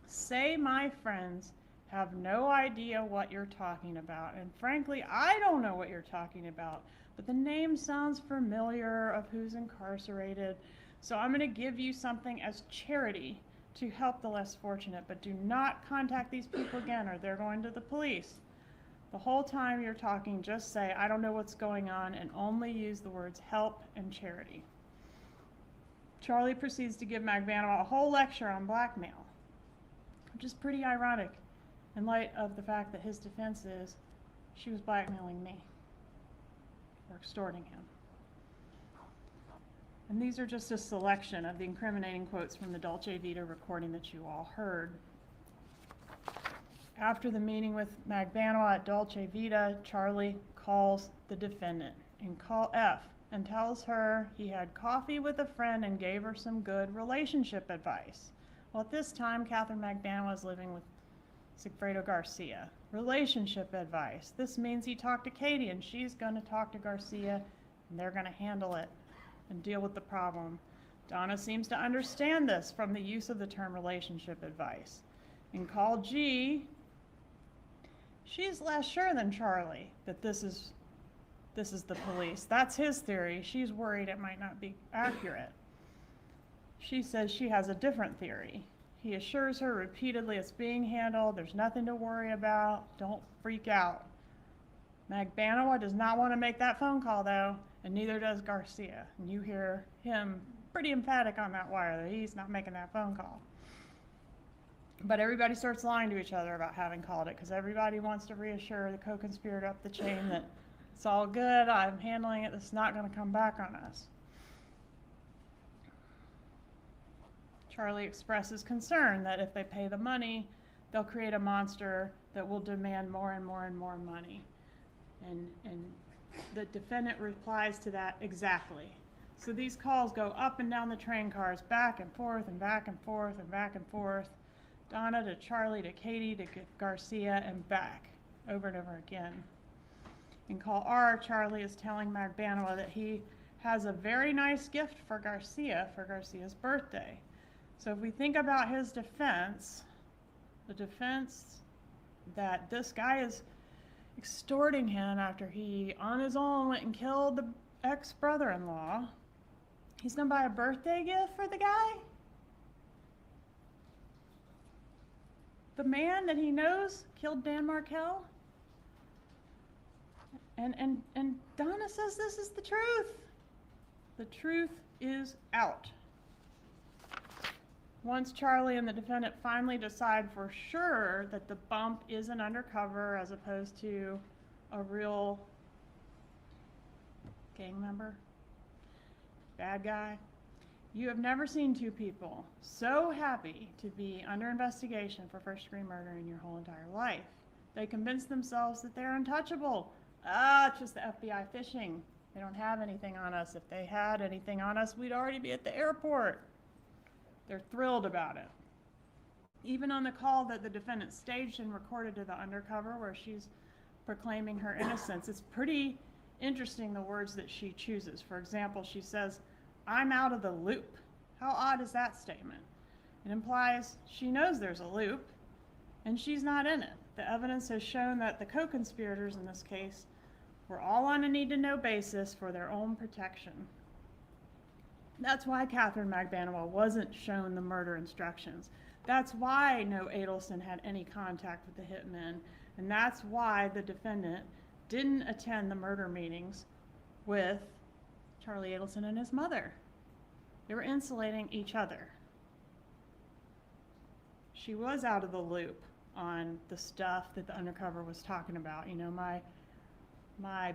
Say my friends have no idea what you're talking about, and frankly, I don't know what you're talking about, but the name sounds familiar of who's incarcerated, so I'm going to give you something as charity to help the less fortunate, but do not contact these people again or they're going to the police. The whole time you're talking, just say, I don't know what's going on, and only use the words help and charity. Charlie proceeds to give Magbanua a whole lecture on blackmail, which is pretty ironic in light of the fact that his defense is she was blackmailing me or extorting him. And these are just a selection of the incriminating quotes from the Dolce Vita recording that you all heard. After the meeting with Magbanua at Dolce Vita, Charlie calls the defendant in call F and tells her he had coffee with a friend and gave her some good relationship advice. Well, at this time, Catherine Magbanua is living with Sigfredo Garcia. Relationship advice. This means he talked to Katie and she's going to talk to Garcia and they're going to handle it and deal with the problem. Donna seems to understand this from the use of the term relationship advice. In call G, she's less sure than Charlie that this is the police. That's his theory. She's worried it might not be accurate. She says she has a different theory. He assures her repeatedly it's being handled, there's nothing to worry about, don't freak out. Magbanua does not want to make that phone call though, and neither does Garcia. And you hear him pretty emphatic on that wire that he's not making that phone call. But everybody starts lying to each other about having called it because everybody wants to reassure the co-conspirator up the chain that it's all good, I'm handling it, it's not going to come back on us. Charlie expresses concern that if they pay the money, they'll create a monster that will demand more and more and more money. And the defendant replies to that exactly. So these calls go up and down the train cars, back and forth and back and forth and back and forth. Donna to Charlie to Katie to Garcia and back, over and over again. In call R, Charlie is telling Magbanua that he has a very nice gift for Garcia's birthday. So if we think about his defense, the defense that this guy is extorting him after he, on his own, went and killed the ex-brother-in-law, he's gonna buy a birthday gift for the guy? The man that he knows killed Dan Markel? And Donna says this is the truth. The truth is out. Once Charlie and the defendant finally decide for sure that the bump is an undercover as opposed to a real gang member, bad guy, you have never seen two people so happy to be under investigation for first-degree murder in your whole entire life. They convince themselves that they're untouchable. It's just the FBI fishing. They don't have anything on us. If they had anything on us, we'd already be at the airport. They're thrilled about it. Even on the call that the defendant staged and recorded to the undercover where she's proclaiming her innocence, it's pretty interesting the words that she chooses. For example, she says, "I'm out of the loop." How odd is that statement? It implies she knows there's a loop and she's not in it. The evidence has shown that the co-conspirators in this case were all on a need-to-know basis for their own protection. That's why Catherine Magbanua wasn't shown the murder instructions. That's why no Adelson had any contact with the hitmen, and that's why the defendant didn't attend the murder meetings with Charlie Adelson and his mother. They were insulating each other. She was out of the loop on the stuff that the undercover was talking about. You know, my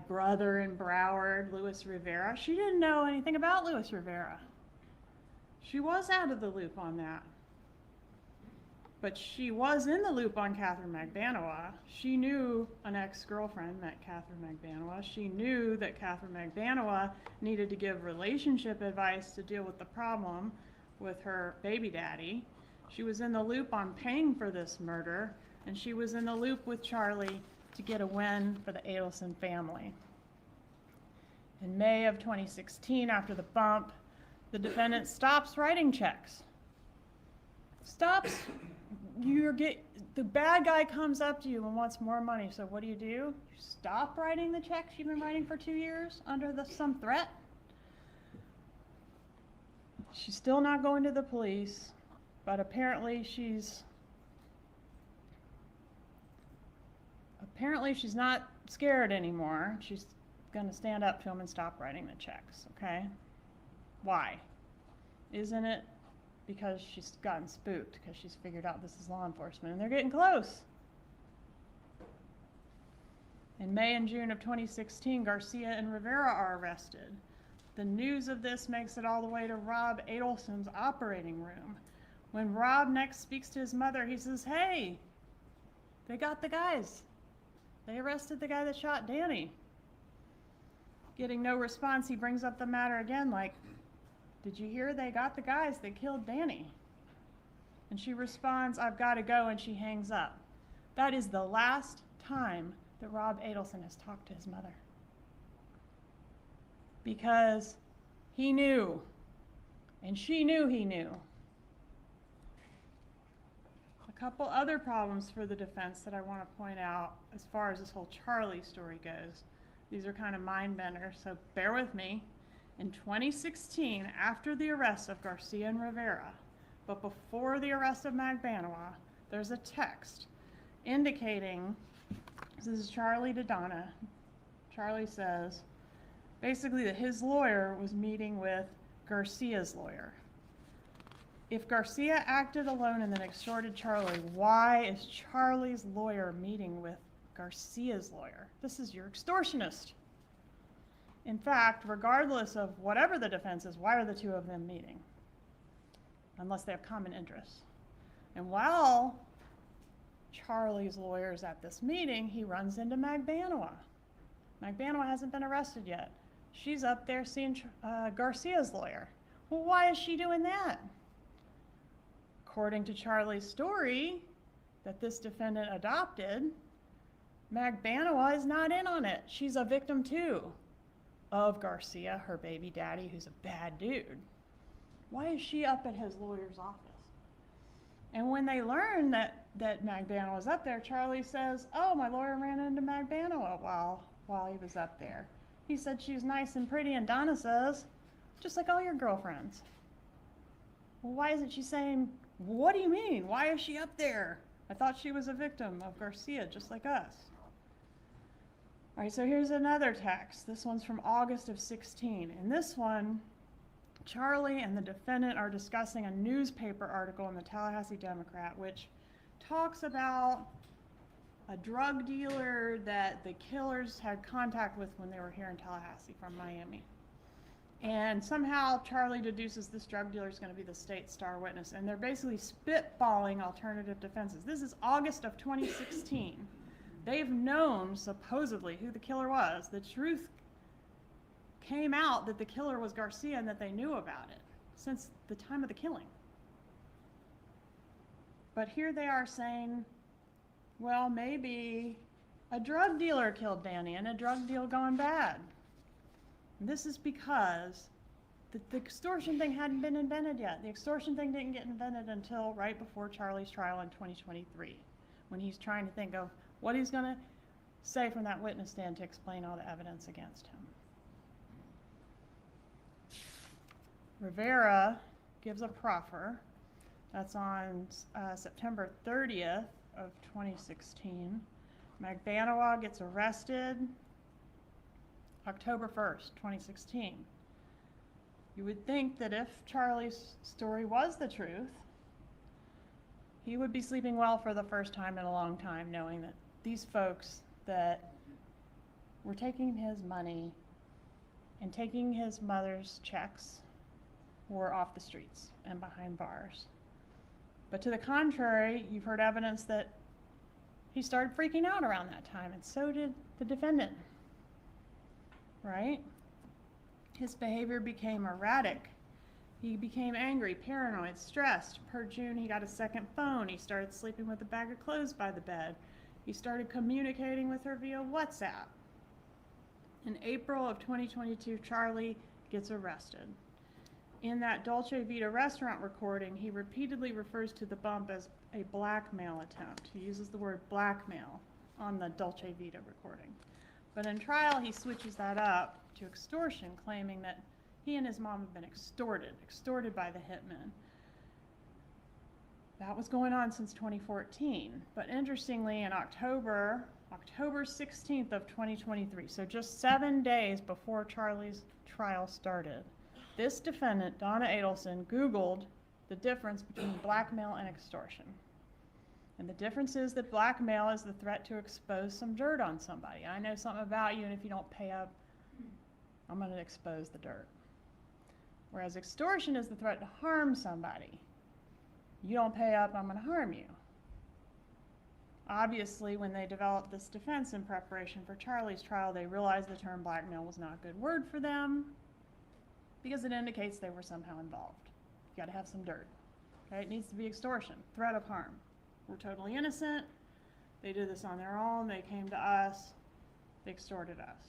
brother in Broward, Luis Rivera, she didn't know anything about Luis Rivera. She was out of the loop on that. But she was in the loop on Catherine Magbanua. She knew an ex-girlfriend met Catherine Magbanua. She knew that Catherine Magbanua needed to give relationship advice to deal with the problem with her baby daddy. She was in the loop on paying for this murder, and she was in the loop with Charlie to get a win for the Adelson family. In May of 2016, after the bump, the defendant stops writing checks. The bad guy comes up to you and wants more money, so what do? You stop writing the checks you've been writing for 2 years under some threat? She's still not going to the police, but apparently she's not scared anymore. She's going to stand up to him and stop writing the checks, okay? Why? Isn't it because she's gotten spooked, because she's figured out this is law enforcement, and they're getting close? In May and June of 2016, Garcia and Rivera are arrested. The news of this makes it all the way to Rob Adelson's operating room. When Rob next speaks to his mother, he says, "Hey, they got the guys. They arrested the guy that shot Danny." Getting no response, he brings up the matter again, like, "Did you hear they got the guys that killed Danny?" And she responds, "I've got to go," and she hangs up. That is the last time that Rob Adelson has talked to his mother. because he knew, and she knew he knew. A couple other problems for the defense that I want to point out as far as this whole Charlie story goes. These are kind of mind benders, so bear with me. In 2016, after the arrest of Garcia and Rivera, but before the arrest of Magbanowa, there's a text indicating, this is Charlie to Donna. Charlie says, basically that his lawyer was meeting with Garcia's lawyer. If Garcia acted alone and then extorted Charlie, why is Charlie's lawyer meeting with Garcia's lawyer? This is your extortionist. In fact, regardless of whatever the defense is, why are the two of them meeting? Unless they have common interests. And while Charlie's lawyer is at this meeting, he runs into Magbanowa. Magbanowa hasn't been arrested yet. She's up there seeing Garcia's lawyer. Well, why is she doing that? According to Charlie's story that this defendant adopted, Magbanowa is not in on it. She's a victim too of Garcia, her baby daddy, who's a bad dude. Why is she up at his lawyer's office? And when they learn that Magbanowa was up there, Charlie says, oh, my lawyer ran into Magbanowa while he was up there. He said she's nice and pretty, and Donna says, just like all your girlfriends. Well, why isn't she saying, what do you mean? Why is she up there? I thought she was a victim of Garcia, just like us. All right, so here's another text. This one's from August of 16. In this one, Charlie and the defendant are discussing a newspaper article in the Tallahassee Democrat, which talks about a drug dealer that the killers had contact with when they were here in Tallahassee from Miami. And somehow Charlie deduces this drug dealer is going to be the state's star witness, and they're basically spitballing alternative defenses. This is August of 2016. They've known, supposedly, who the killer was. The truth came out that the killer was Garcia and that they knew about it since the time of the killing. But here they are saying, well, maybe a drug dealer killed Danny and a drug deal gone bad. And this is because the extortion thing hadn't been invented yet. The extortion thing didn't get invented until right before Charlie's trial in 2023, when he's trying to think of what he's going to say from that witness stand to explain all the evidence against him. Rivera gives a proffer. That's on September 30th of 2016. Magbanowa gets arrested October 1st, 2016. You would think that if Charlie's story was the truth, he would be sleeping well for the first time in a long time, knowing that these folks that were taking his money and taking his mother's checks were off the streets and behind bars. But to the contrary, you've heard evidence that he started freaking out around that time, and so did the defendant, right? His behavior became erratic. He became angry, paranoid, stressed. Per June, he got a second phone. He started sleeping with a bag of clothes by the bed. He started communicating with her via WhatsApp. In April of 2022, Charlie gets arrested. In that Dolce Vita restaurant recording, he repeatedly refers to the bump as a blackmail attempt. He uses the word blackmail on the Dolce Vita recording. But in trial, he switches that up to extortion, claiming that he and his mom have been extorted by the hitmen. That was going on since 2014. But interestingly, in October 16th of 2023, so just 7 days before Charlie's trial started, this defendant, Donna Adelson, Googled the difference between blackmail and extortion. And the difference is that blackmail is the threat to expose some dirt on somebody. I know something about you, and if you don't pay up, I'm going to expose the dirt. Whereas extortion is the threat to harm somebody. You don't pay up, I'm going to harm you. Obviously, when they developed this defense in preparation for Charlie's trial, they realized the term blackmail was not a good word for them because it indicates they were somehow involved. You got to have some dirt. Okay? It needs to be extortion, threat of harm. We're totally innocent. They did this on their own. They came to us. They extorted us.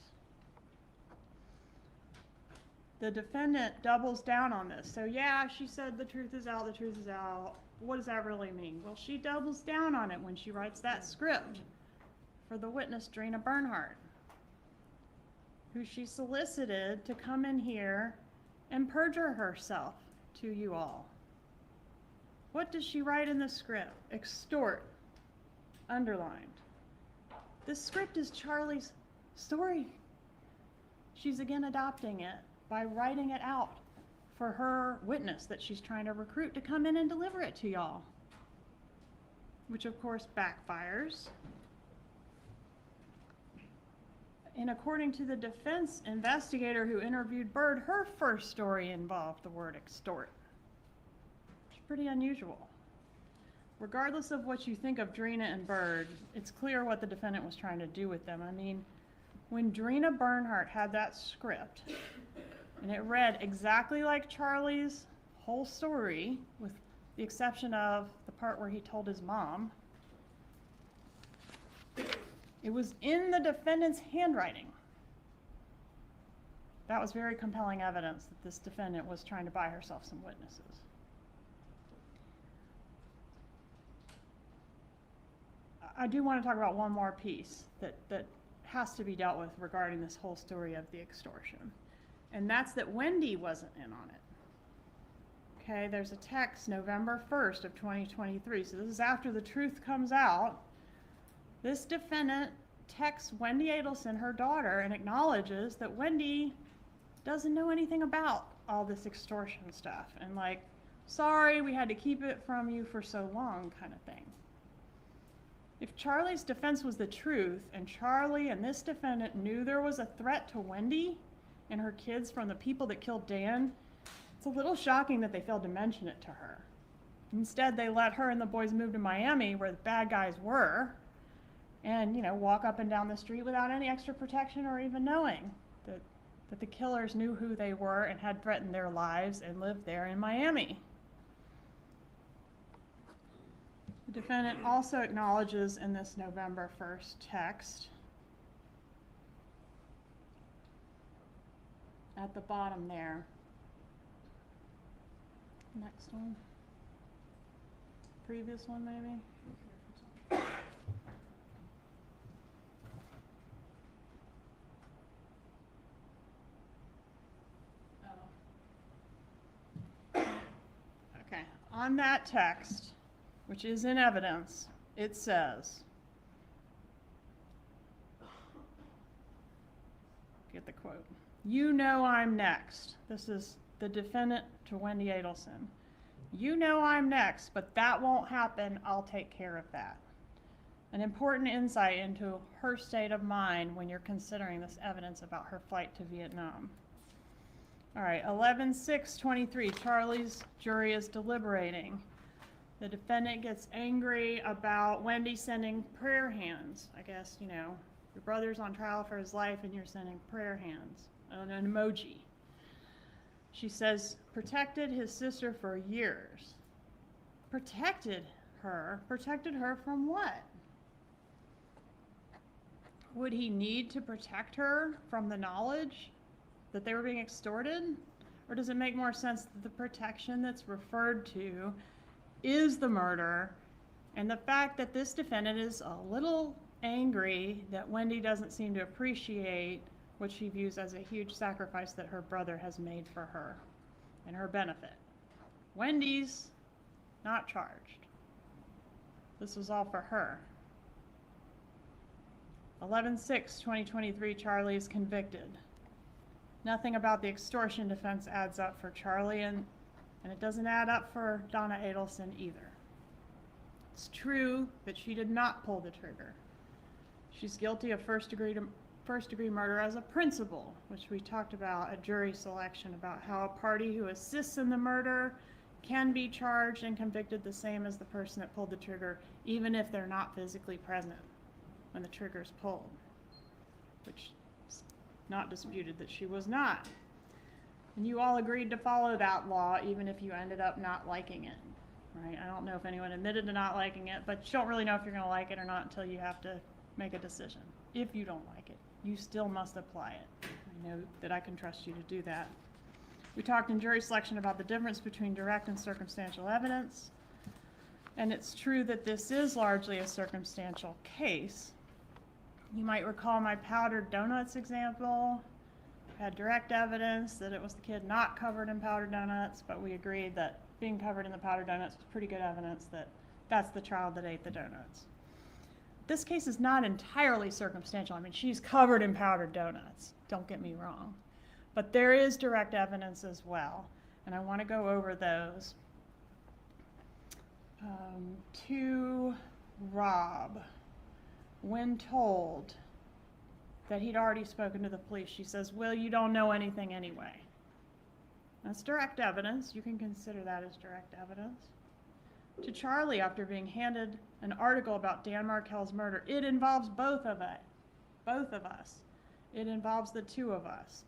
the defendant doubles down on this. So yeah, she said the truth is out, the truth is out. What does that really mean? Well, she doubles down on it when she writes that script for the witness, Donna Bernhardt, who she solicited to come in here and perjure herself to you all. What does she write in the script? Extort, underlined. This script is Charlie's story. She's again adopting it by writing it out for her witness that she's trying to recruit to come in and deliver it to y'all, which of course backfires. And according to the defense investigator who interviewed Bird, her first story involved the word extort. It's pretty unusual. Regardless of what you think of Drina and Bird, it's clear what the defendant was trying to do with them. I mean, when Donna Bernhardt had that script, and it read exactly like Charlie's whole story, with the exception of the part where he told his mom, it was in the defendant's handwriting. That was very compelling evidence that this defendant was trying to buy herself some witnesses. I do want to talk about one more piece that has to be dealt with regarding this whole story of the extortion. And that's that Wendy wasn't in on it. Okay, there's a text November 1st of 2023. So this is after the truth comes out. This defendant texts Wendy Adelson, her daughter, and acknowledges that Wendy doesn't know anything about all this extortion stuff. And like, sorry, we had to keep it from you for so long kind of thing. If Charlie's defense was the truth, and Charlie and this defendant knew there was a threat to Wendy and her kids from the people that killed Dan, it's a little shocking that they failed to mention it to her. Instead, they let her and the boys move to Miami, where the bad guys were, and, you know, walk up and down the street without any extra protection or even knowing that the killers knew who they were and had threatened their lives and lived there in Miami. The defendant also acknowledges in this November 1st text, at the bottom there, next one, previous one maybe. Okay, on that text, which is in evidence, it says, get the quote, "You know I'm next." This is the defendant to Wendy Adelson. "You know I'm next, but that won't happen. I'll take care of that." An important insight into her state of mind when you're considering this evidence about her flight to Vietnam. All right, 11/6/23, Charlie's jury is deliberating. The defendant gets angry about Wendy sending prayer hands. I guess, you know, your brother's on trial for his life and you're sending prayer hands, an emoji. She says, protected his sister for years. Protected her? Protected her from what? Would he need to protect her from the knowledge that they were being extorted? Or does it make more sense that the protection that's referred to is the murder, and the fact that this defendant is a little angry that Wendy doesn't seem to appreciate what she views as a huge sacrifice that her brother has made for her and her benefit. Wendy's not charged. This was all for her. 11/6/2023, Charlie is convicted. Nothing about the extortion defense adds up for Charlie, and it doesn't add up for Donna Adelson either. It's true that she did not pull the trigger. She's guilty of first degree murder as a principle, which we talked about at jury selection, about how a party who assists in the murder can be charged and convicted the same as the person that pulled the trigger, even if they're not physically present when the trigger's pulled, which is not disputed that she was not. And you all agreed to follow that law, even if you ended up not liking it, right? I don't know if anyone admitted to not liking it, but you don't really know if you're going to like it or not until you have to make a decision. If you don't like it, you still must apply it. I know that I can trust you to do that. We talked in jury selection about the difference between direct and circumstantial evidence. And it's true that this is largely a circumstantial case. You might recall my powdered donuts example. Had direct evidence that it was the kid not covered in powdered donuts, but we agreed that being covered in the powdered donuts was pretty good evidence that that's the child that ate the donuts. This case is not entirely circumstantial. I mean, she's covered in powdered donuts, don't get me wrong. But there is direct evidence as well, and I want to go over those. To Rob, when told that he'd already spoken to the police, she says, "Will, you don't know anything anyway." That's direct evidence. You can consider that as direct evidence. To Charlie, after being handed an article about Dan Markel's murder, it involves both of us. It involves the two of us.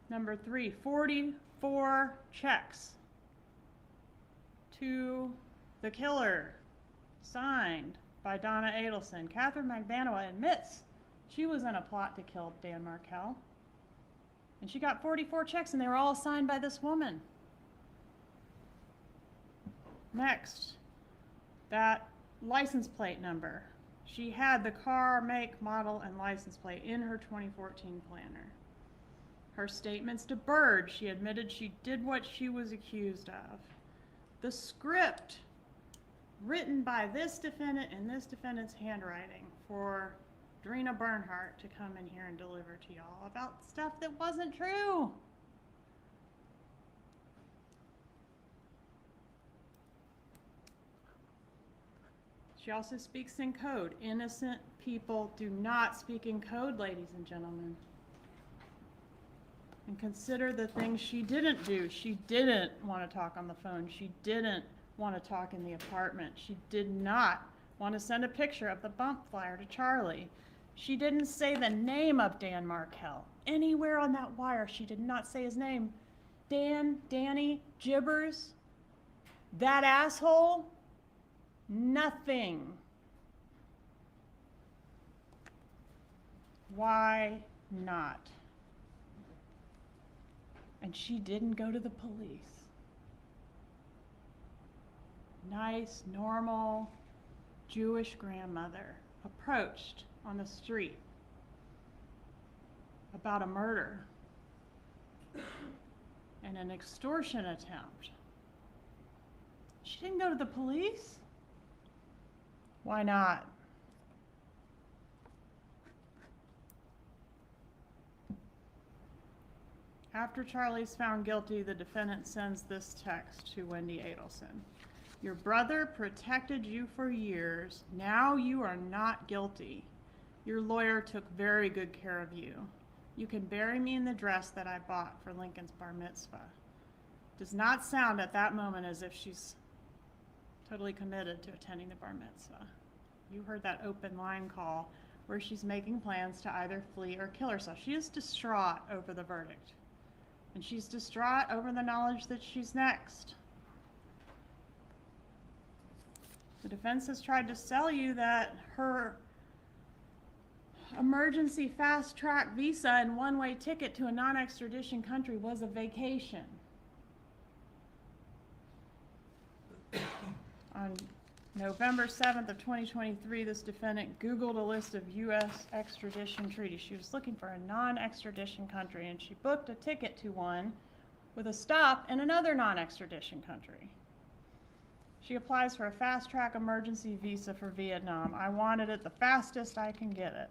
Number 3, 44 checks to the killer, signed by Donna Adelson. Catherine Magbanua admits she was in a plot to kill Dan Markel. And she got 44 checks, and they were all signed by this woman. Next, that license plate number. She had the car, make, model, and license plate in her 2014 planner. Her statements to Bird, she admitted she did what she was accused of. The script written by this defendant in this defendant's handwriting for Drina Bernhardt to come in here and deliver to y'all about stuff that wasn't true. She also speaks in code. Innocent people do not speak in code, ladies and gentlemen. And consider the things she didn't do. She didn't want to talk on the phone. She didn't want to talk in the apartment. She did not want to send a picture of the bump flyer to Charlie. She didn't say the name of Dan Markel. Anywhere on that wire, she did not say his name. Dan, Danny, Gibbers, that asshole, nothing. Why not? And she didn't go to the police. Nice, normal, Jewish grandmother approached on the street about a murder and an extortion attempt. She didn't go to the police? Why not? After Charlie's found guilty, the defendant sends this text to Wendy Adelson. Your brother protected you for years. Now you are not guilty. Your lawyer took very good care of you. You can bury me in the dress that I bought for Lincoln's bar mitzvah. Does not sound at that moment as if she's totally committed to attending the bar mitzvah. You heard that open line call where she's making plans to either flee or kill herself. She is distraught over the verdict. And she's distraught over the knowledge that she's next. The defense has tried to sell you that her emergency fast-track visa and one-way ticket to a non-extradition country was a vacation. On November 7th of 2023, this defendant Googled a list of U.S. extradition treaties. She was looking for a non-extradition country, and she booked a ticket to one with a stop in another non-extradition country. She applies for a fast-track emergency visa for Vietnam. I wanted it the fastest I can get it.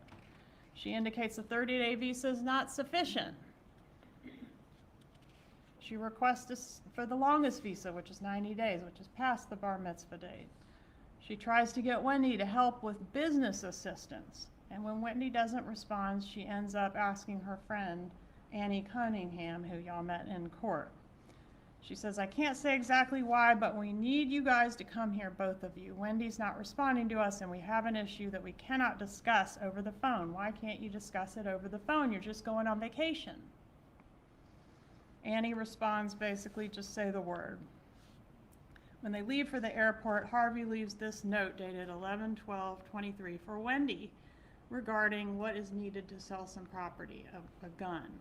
She indicates a 30-day visa is not sufficient. She requests for the longest visa, which is 90 days, which is past the bar mitzvah date. She tries to get Wendy to help with business assistance. And when Wendy doesn't respond, she ends up asking her friend, Annie Cunningham, who y'all met in court. She says, I can't say exactly why, but we need you guys to come here, both of you. Wendy's not responding to us, and we have an issue that we cannot discuss over the phone. Why can't you discuss it over the phone? You're just going on vacation. Annie responds, basically, just say the word. When they leave for the airport, Harvey leaves this note dated 11/12/23 for Wendy regarding what is needed to sell some property, a gun.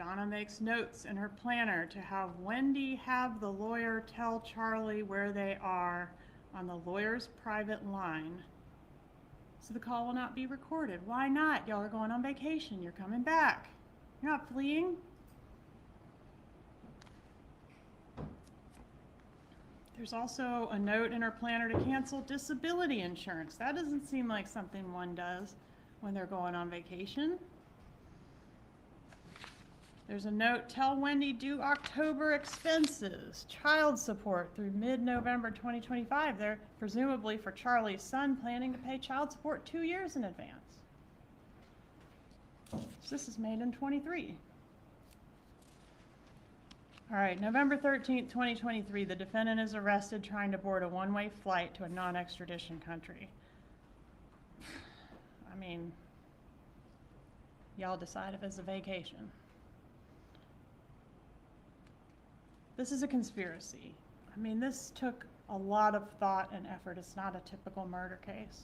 Donna makes notes in her planner to have Wendy have the lawyer tell Charlie where they are on the lawyer's private line, so the call will not be recorded. Why not? Y'all are going on vacation. You're coming back. You're not fleeing. There's also a note in her planner to cancel disability insurance. That doesn't seem like something one does when they're going on vacation. There's a note, tell Wendy due October expenses, child support through mid-November 2025. They're presumably for Charlie's son planning to pay child support 2 years in advance. So this is made in 23. All right, November 13th, 2023, the defendant is arrested trying to board a one-way flight to a non-extradition country. I mean, y'all decide if it's a vacation. This is a conspiracy. I mean, this took a lot of thought and effort. It's not a typical murder case.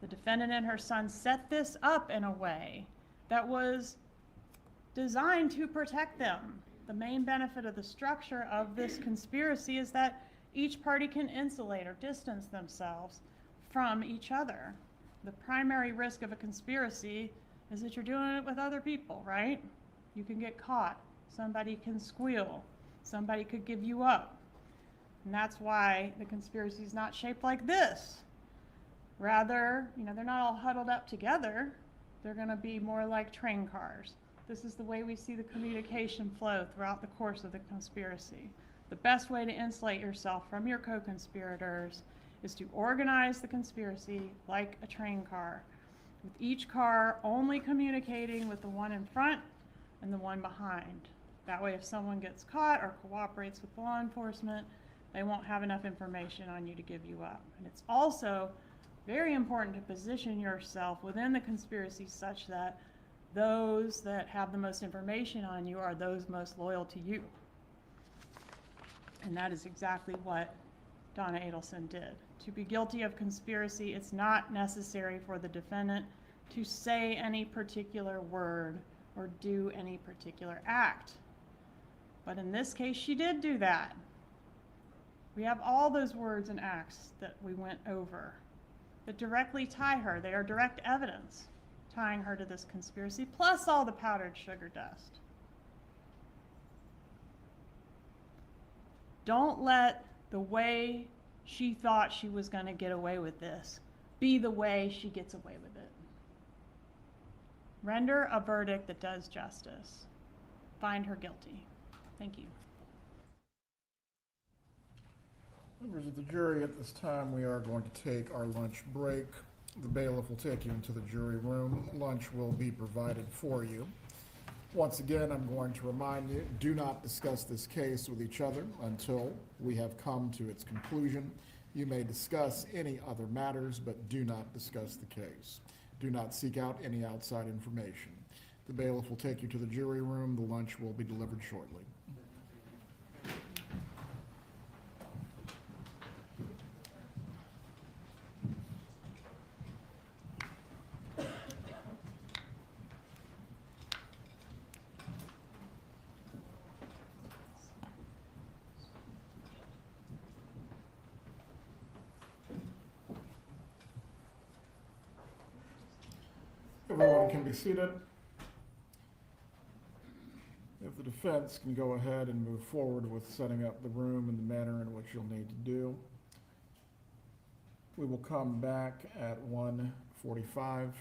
The defendant and her son set this up in a way that was designed to protect them. The main benefit of the structure of this conspiracy is that each party can insulate or distance themselves from each other. The primary risk of a conspiracy is that you're doing it with other people, right? You can get caught. Somebody can squeal. Somebody could give you up. And that's why the conspiracy is not shaped like this. Rather, they're not all huddled up together. They're going to be more like train cars. This is the way we see the communication flow throughout the course of the conspiracy. The best way to insulate yourself from your co-conspirators is to organize the conspiracy like a train car, with each car only communicating with the one in front and the one behind. That way, if someone gets caught or cooperates with law enforcement, they won't have enough information on you to give you up. And it's also very important to position yourself within the conspiracy such that those that have the most information on you are those most loyal to you. And that is exactly what Donna Adelson did. To be guilty of conspiracy, it's not necessary for the defendant to say any particular word or do any particular act. But in this case, she did do that. We have all those words and acts that we went over that directly tie her. They are direct evidence tying her to this conspiracy, plus all the powdered sugar dust. Don't let the way she thought she was going to get away with this be the way she gets away with it. Render a verdict that does justice. Find her guilty. Thank you. Members of the jury, at this time, we are going to take our lunch break. The bailiff will take you into the jury room. Lunch will be provided for you. Once again, I'm going to remind you, do not discuss this case with each other until we have come to its conclusion. You may discuss any other matters, but do not discuss the case. Do not seek out any outside information. The bailiff will take you to the jury room. The lunch will be delivered shortly. Everyone can be seated. If the defense can go ahead and move forward with setting up the room in the manner in which you'll need to do. We will come back at 1:45.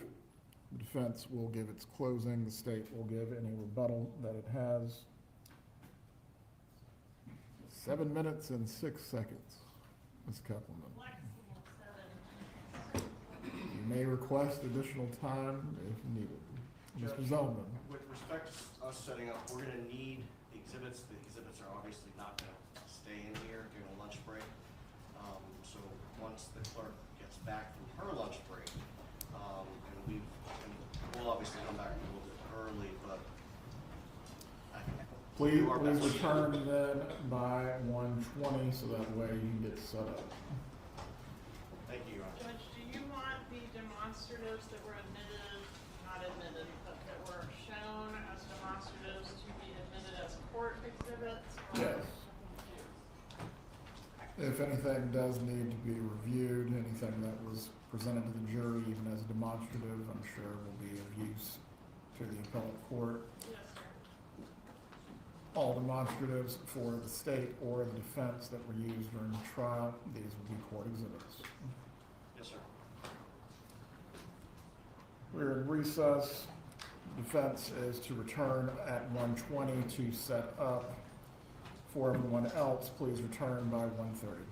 The defense will give its closing. The state will give any rebuttal that it has. 7 minutes and 6 seconds. Ms. Keppelman. You may request additional time if needed. Mr. Zellman. With respect to us setting up, we're gonna need the exhibits. The exhibits are obviously not gonna stay in here during a lunch break. So once the clerk gets back from her lunch break, and we'll obviously come back a little bit early, but Please return then by 1:20 so that way you can get set up. thank you, Your Honor. Judge, do you want the demonstratives that were admitted, not admitted, but that were shown as demonstratives to be if anything does need to be reviewed, anything that was presented to the jury, even as a demonstrative, I'm sure will be of use to the appellate court. All demonstratives for the state or the defense that were used during the trial, these will be court exhibits. Yes, sir. We're in recess. Defense is to return at 1:20 to set up. For everyone else, please return by 1:30.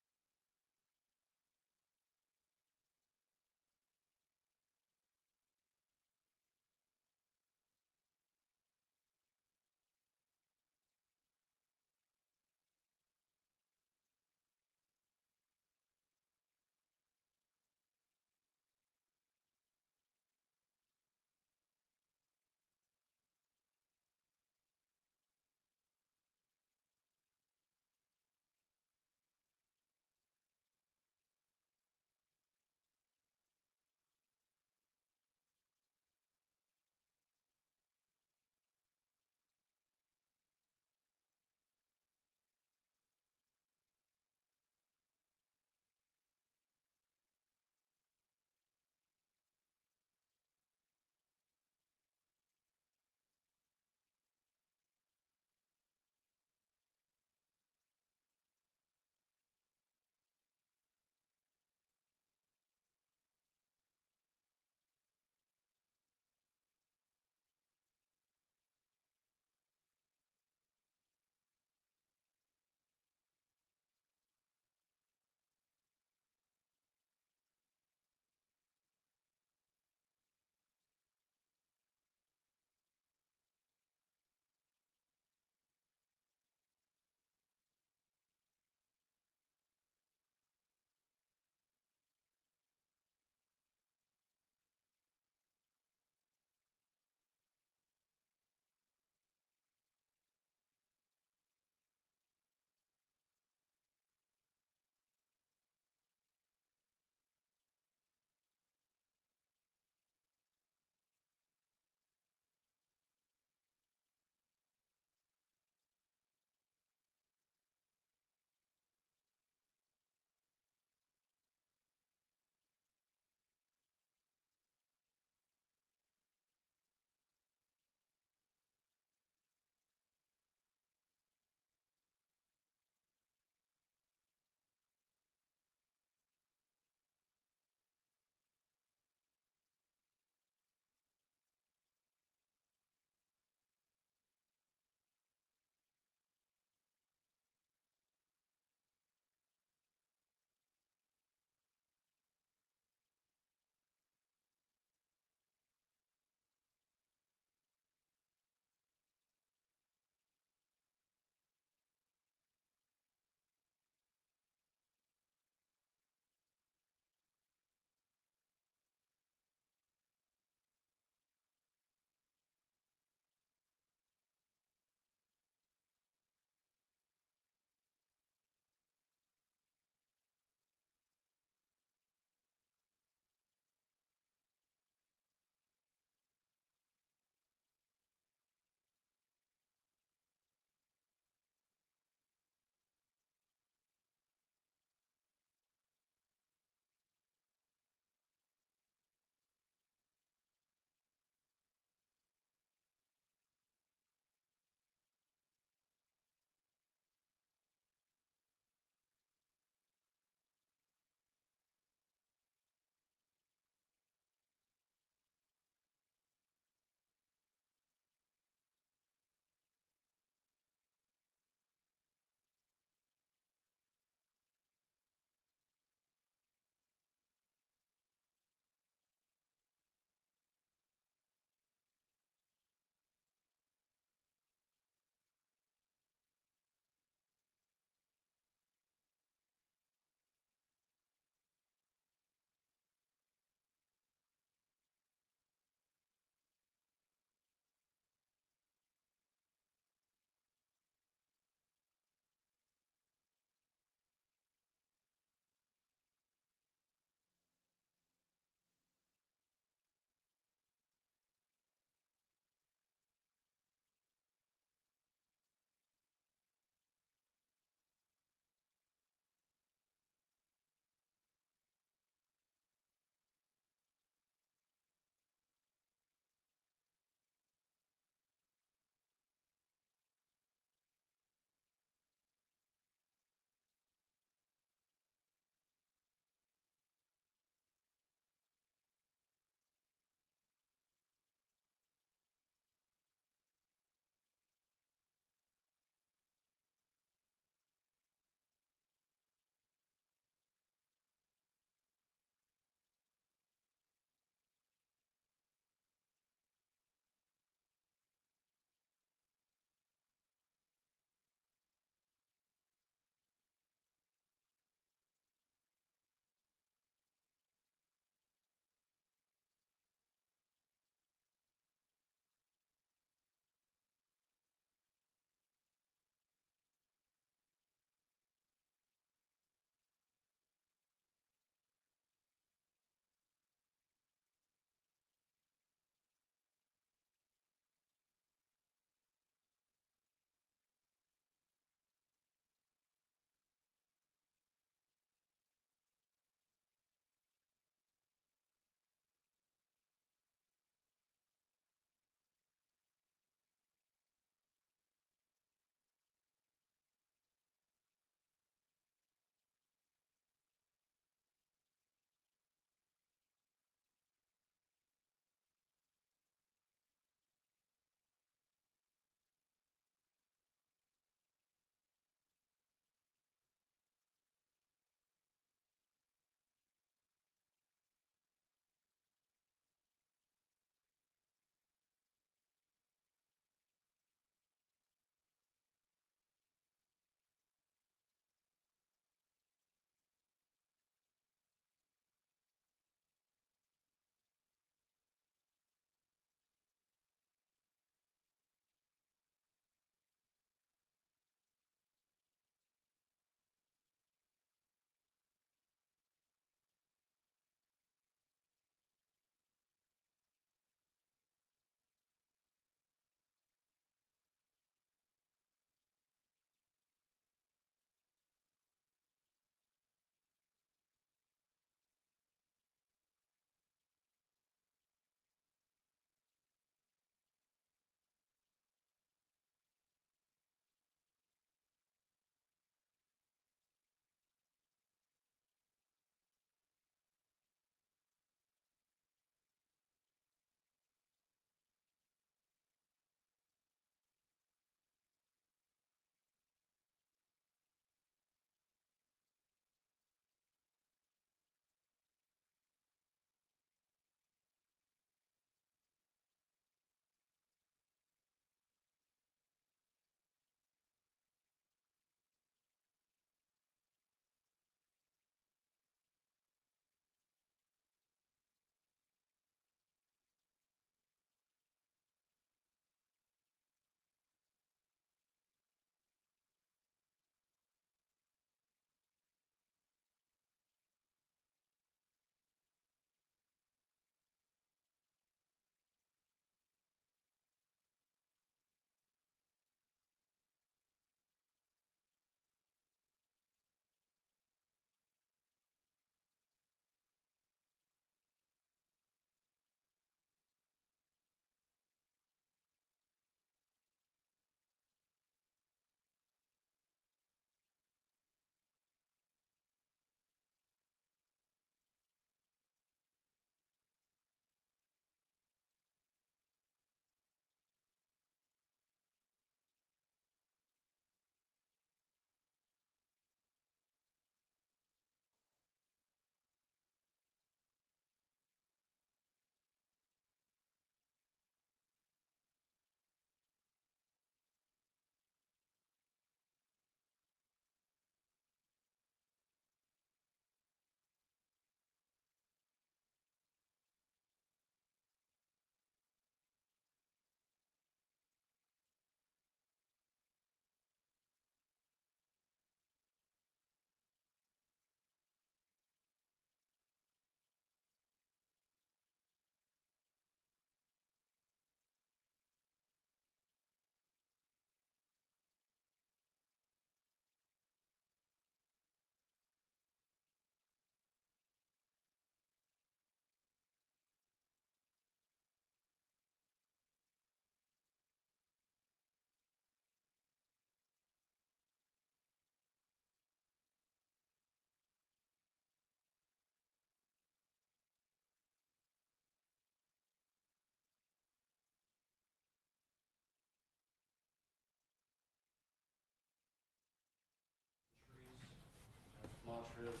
demonstrative,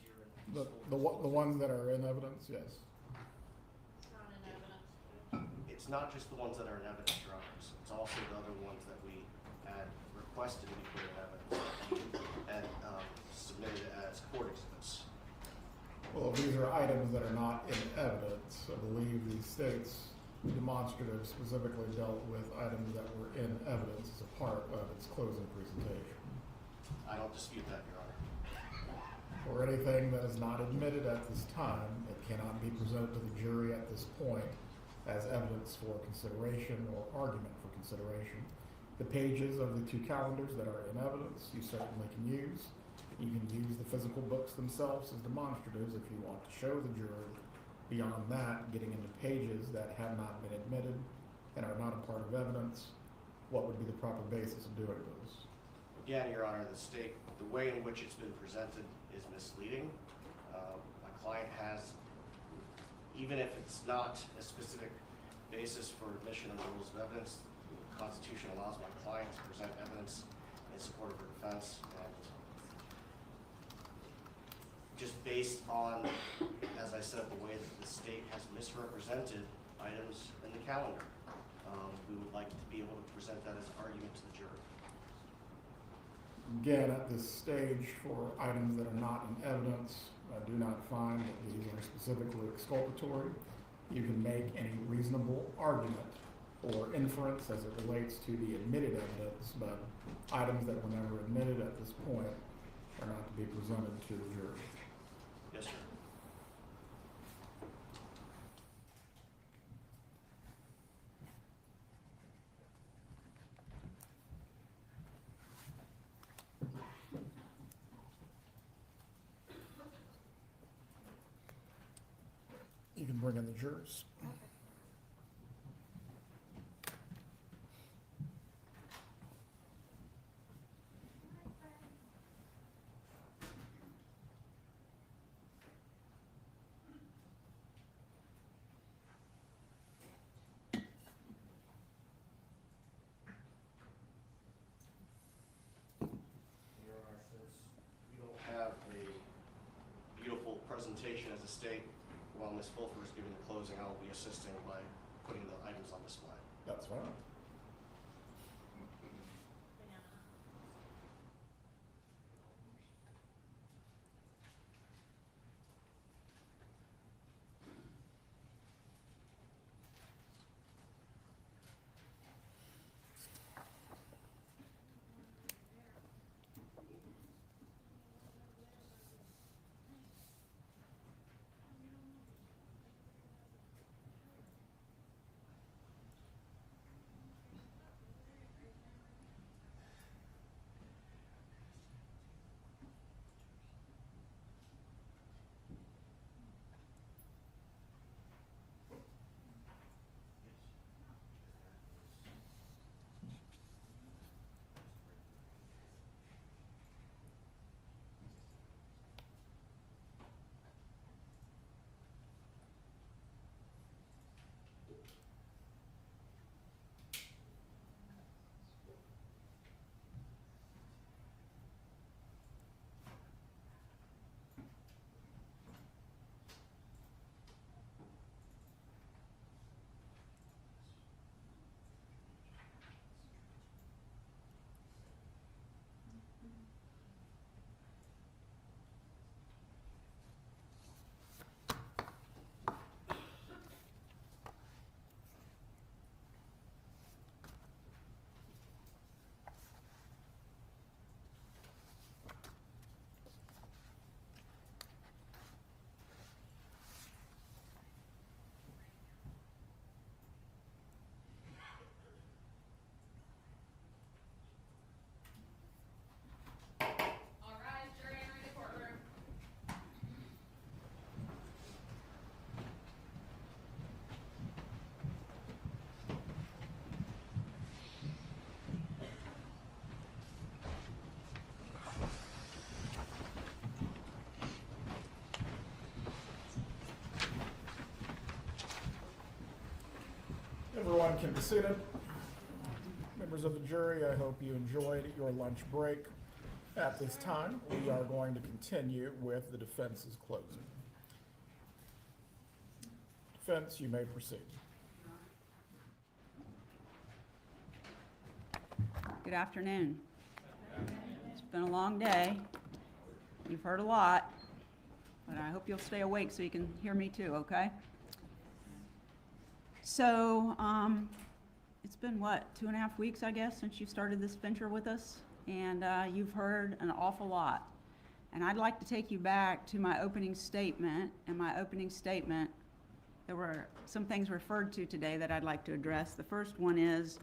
here in The ones that are in evidence, yes. It's not in evidence. It's not just the ones that are in evidence, Your Honors. It's also the other ones that we had requested to be put in evidence and submitted as court exhibits. Well, these are items that are not in evidence. I believe the state's demonstrative specifically dealt with items that were in evidence as a part of its closing presentation. I don't dispute that, Your Honor. Or anything that is not admitted at this time, it cannot be presented to the jury at this point as evidence for consideration or argument for consideration. The pages of the two calendars that are in evidence, you certainly can use. You can use the physical books themselves as demonstratives if you want to show the jury. Beyond that, getting into pages that have not been admitted and are not a part of evidence, what would be the proper basis of doing those? Again, Your Honor, the way in which it's been presented is misleading. My client has, even if it's not a specific basis for admission of the rules of evidence, the Constitution allows my client to present evidence in support of her defense. And just based on, as I said, the way that the state has misrepresented items in the calendar, we would like to be able to present that as an argument to the jury. Again, at this stage, for items that are not in evidence, I do not find that these are specifically exculpatory. You can make any reasonable argument or inference as it relates to the admitted evidence, but items that were never admitted at this point are not to be presented to the jury. Yes, sir. You can bring in the jurors. Your Honor, since we don't have a beautiful presentation as a state, while Ms. Fulfer is giving the closing, I will be assisting by putting the items on display. That's fine. Everyone can be seated. Members of the jury, I hope you enjoyed your lunch break. At this time, we are going to continue with the defense's closing. Defense, you may proceed. Good afternoon. It's been a long day. You've heard a lot, but I hope you'll stay awake so you can hear me too, okay? So, it's been what, 2.5 weeks, I guess, since you started this venture with us, and you've heard an awful lot. And I'd like to take you back to my opening statement. In my opening statement, there were some things referred to today that I'd like to address. The first one is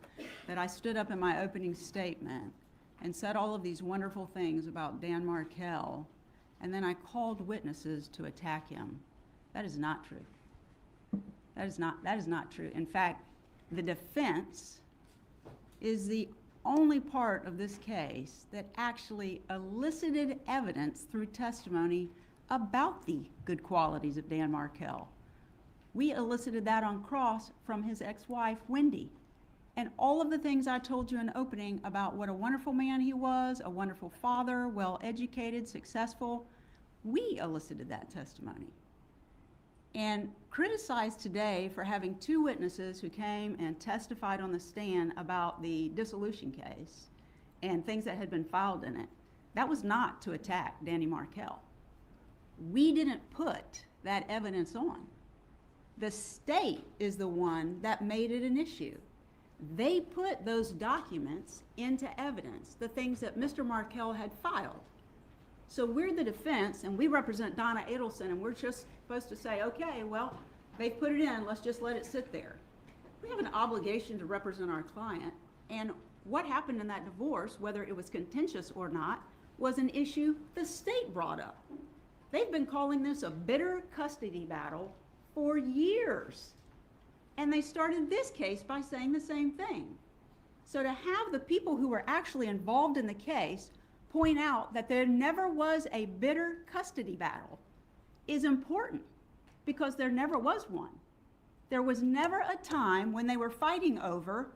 that I stood up in my opening statement and said all of these wonderful things about Dan Markell, and then I called witnesses to attack him. That is not true. That is not true. In fact, the defense is the only part of this case that actually elicited evidence through testimony about the good qualities of Dan Markell. We elicited that on cross from his ex-wife, Wendy. And all of the things I told you in opening about what a wonderful man he was, a wonderful father, well-educated, successful, we elicited that testimony. And criticized today for having 2 witnesses who came and testified on the stand about the dissolution case and things that had been filed in it. That was not to attack Danny Markell. We didn't put that evidence on. The state is the one that made it an issue. They put those documents into evidence, the things that Mr. Markell had filed. So we're the defense, and we represent Donna Adelson, and we're just supposed to say, okay, well, they put it in, let's just let it sit there. We have an obligation to represent our client, and what happened in that divorce, whether it was contentious or not, was an issue the state brought up. They've been calling this a bitter custody battle for years. And they started this case by saying the same thing. So to have the people who were actually involved in the case point out that there never was a bitter custody battle is important, because there never was one. There was never a time when they were fighting over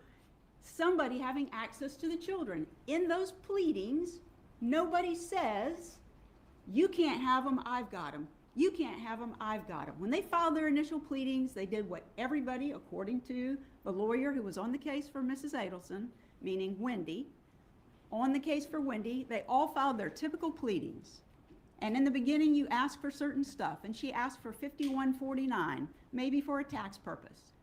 somebody having access to the children. In those pleadings, nobody says, you can't have them, I've got them. You can't have them, I've got them. When they filed their initial pleadings, they did what everybody, according to the lawyer who was on the case for Mrs. Adelson, meaning Wendy, on the case for Wendy, they all filed their typical pleadings. And in the beginning, you ask for certain stuff, and she asked for 5149, maybe for a tax purpose.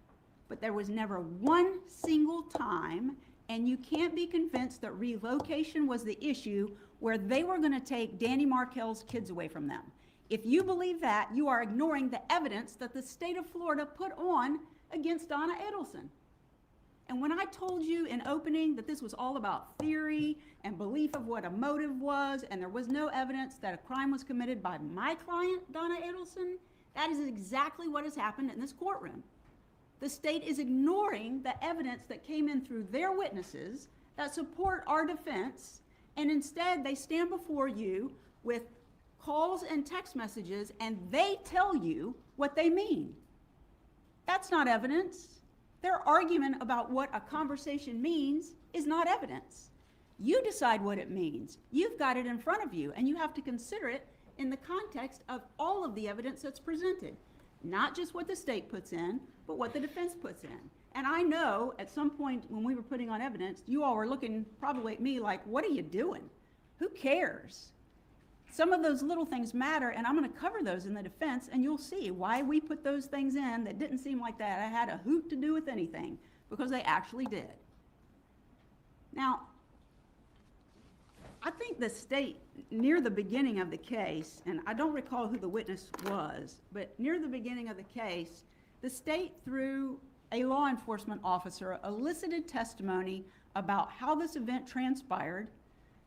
But there was never one single time, and you can't be convinced that relocation was the issue where they were going to take Danny Markell's kids away from them. If you believe that, you are ignoring the evidence that the state of Florida put on against Donna Adelson. And when I told you in opening that this was all about theory and belief of what a motive was, and there was no evidence that a crime was committed by my client, Donna Adelson, that is exactly what has happened in this courtroom. The state is ignoring the evidence that came in through their witnesses that support our defense, and instead they stand before you with calls and text messages, and they tell you what they mean. That's not evidence. Their argument about what a conversation means is not evidence. You decide what it means. You've got it in front of you, and you have to consider it in the context of all of the evidence that's presented. Not just what the state puts in, but what the defense puts in. And I know at some point when we were putting on evidence, you all were looking probably at me like, what are you doing? Who cares? Some of those little things matter, and I'm going to cover those in the defense, and you'll see why we put those things in that didn't seem like that I had a hoot to do with anything, because they actually did. Now, I think the state, near the beginning of the case, and I don't recall who the witness was, but near the beginning of the case, the state, through a law enforcement officer, elicited testimony about how this event transpired,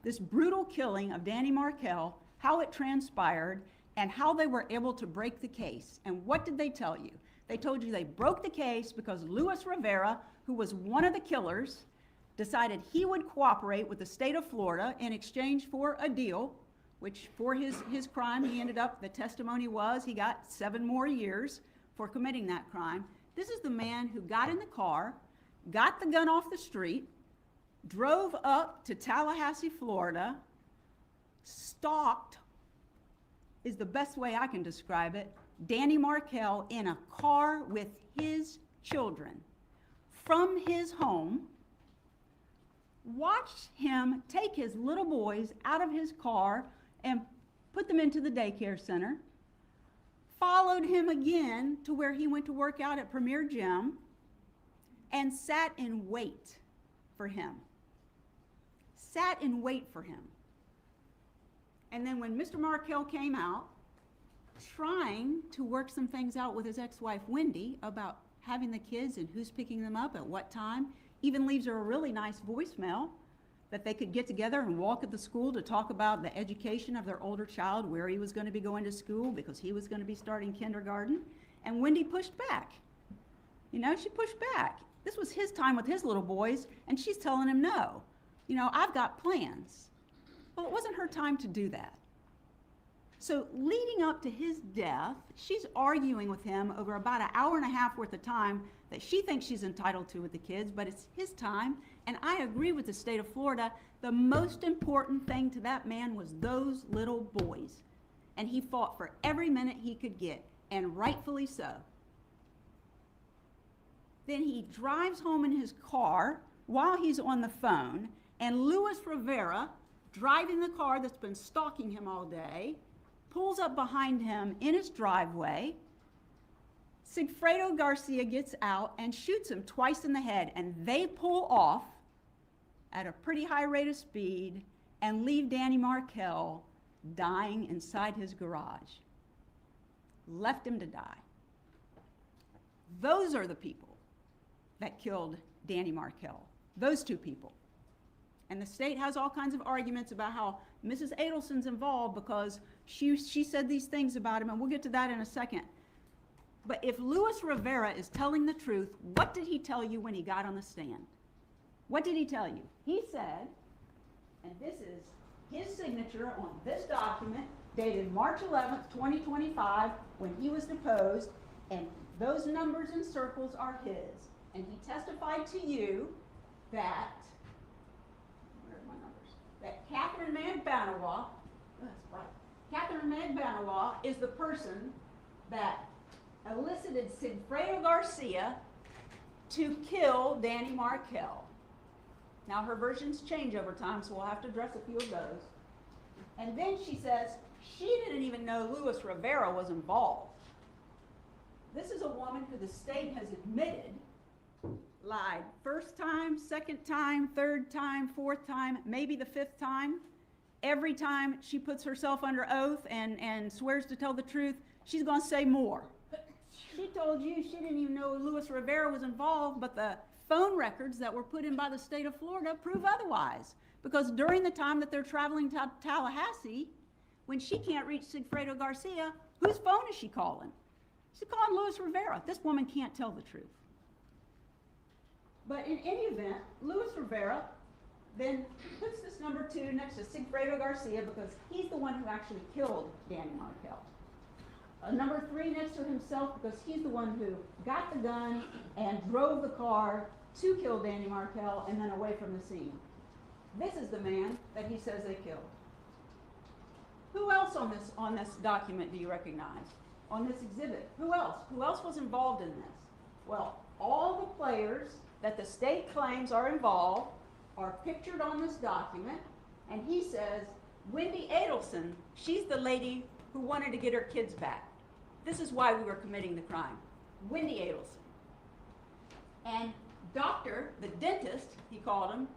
this brutal killing of Danny Markell, how it transpired, and how they were able to break the case. And what did they tell you? They told you they broke the case because Luis Rivera, who was one of the killers, decided he would cooperate with the state of Florida in exchange for a deal, which for his crime, he ended up, the testimony was, he got 7 more years for committing that crime. This is the man who got in the car, got the gun off the street, drove up to Tallahassee, Florida, stalked, is the best way I can describe it, Danny Markel in a car with his children from his home, watched him take his little boys out of his car and put them into the daycare center, followed him again to where he went to work out at Premier Gym, and sat in wait for him. Sat in wait for him. And then when Mr. Markel came out, trying to work some things out with his ex-wife Wendy about having the kids and who's picking them up at what time, even leaves her a really nice voicemail that they could get together and walk at the school to talk about the education of their older child, where he was going to be going to school because he was going to be starting kindergarten. And Wendy pushed back. You know, she pushed back. This was his time with his little boys, and she's telling him no. You know, I've got plans. Well, it wasn't her time to do that. So leading up to his death, she's arguing with him over about an hour and a half worth of time that she thinks she's entitled to with the kids, but it's his time. And I agree with the state of Florida. The most important thing to that man was those little boys. And he fought for every minute he could get, and rightfully so. Then he drives home in his car while he's on the phone, and Luis Rivera, driving the car that's been stalking him all day, pulls up behind him in his driveway. Sigfredo Garcia gets out and shoots him twice in the head, and they pull off at a pretty high rate of speed and leave Danny Markel dying inside his garage. Left him to die. Those are the people that killed Danny Markel. Those two people. And the state has all kinds of arguments about how Mrs. Adelson's involved because she said these things about him, and we'll get to that in a second. But if Luis Rivera is telling the truth, what did he tell you when he got on the stand? What did he tell you? He said, and this is his signature on this document dated March 11th, 2025, when he was deposed, and those numbers and circles are his. And he testified to you that, where are my numbers? That Catherine Magbanawa, that's right, Catherine Magbanawa is the person that elicited Sigfredo Garcia to kill Danny Markel. Now her versions change over time, so we'll have to address a few of those. And then she says she didn't even know Luis Rivera was involved. This is a woman who the state has admitted lied first time, second time, third time, fourth time, maybe the fifth time. Every time she puts herself under oath and swears to tell the truth, she's going to say more. She told you she didn't even know Luis Rivera was involved, but the phone records that were put in by the state of Florida prove otherwise. Because during the time that they're traveling to Tallahassee, when she can't reach Sigfredo Garcia, whose phone is she calling? She's calling Luis Rivera. This woman can't tell the truth. But in any event, Luis Rivera then puts this number 2 next to Sigfredo Garcia because he's the one who actually killed Danny Markel. Number 3 next to himself because he's the one who got the gun and drove the car to kill Danny Markel and then away from the scene. This is the man that he says they killed. Who else on this document do you recognize? On this exhibit? Who else? Who else was involved in this? Well, all the players that the state claims are involved are pictured on this document, and he says, Wendy Adelson, she's the lady who wanted to get her kids back. This is why we were committing the crime. Wendy Adelson. And Doctor, the dentist, he called him,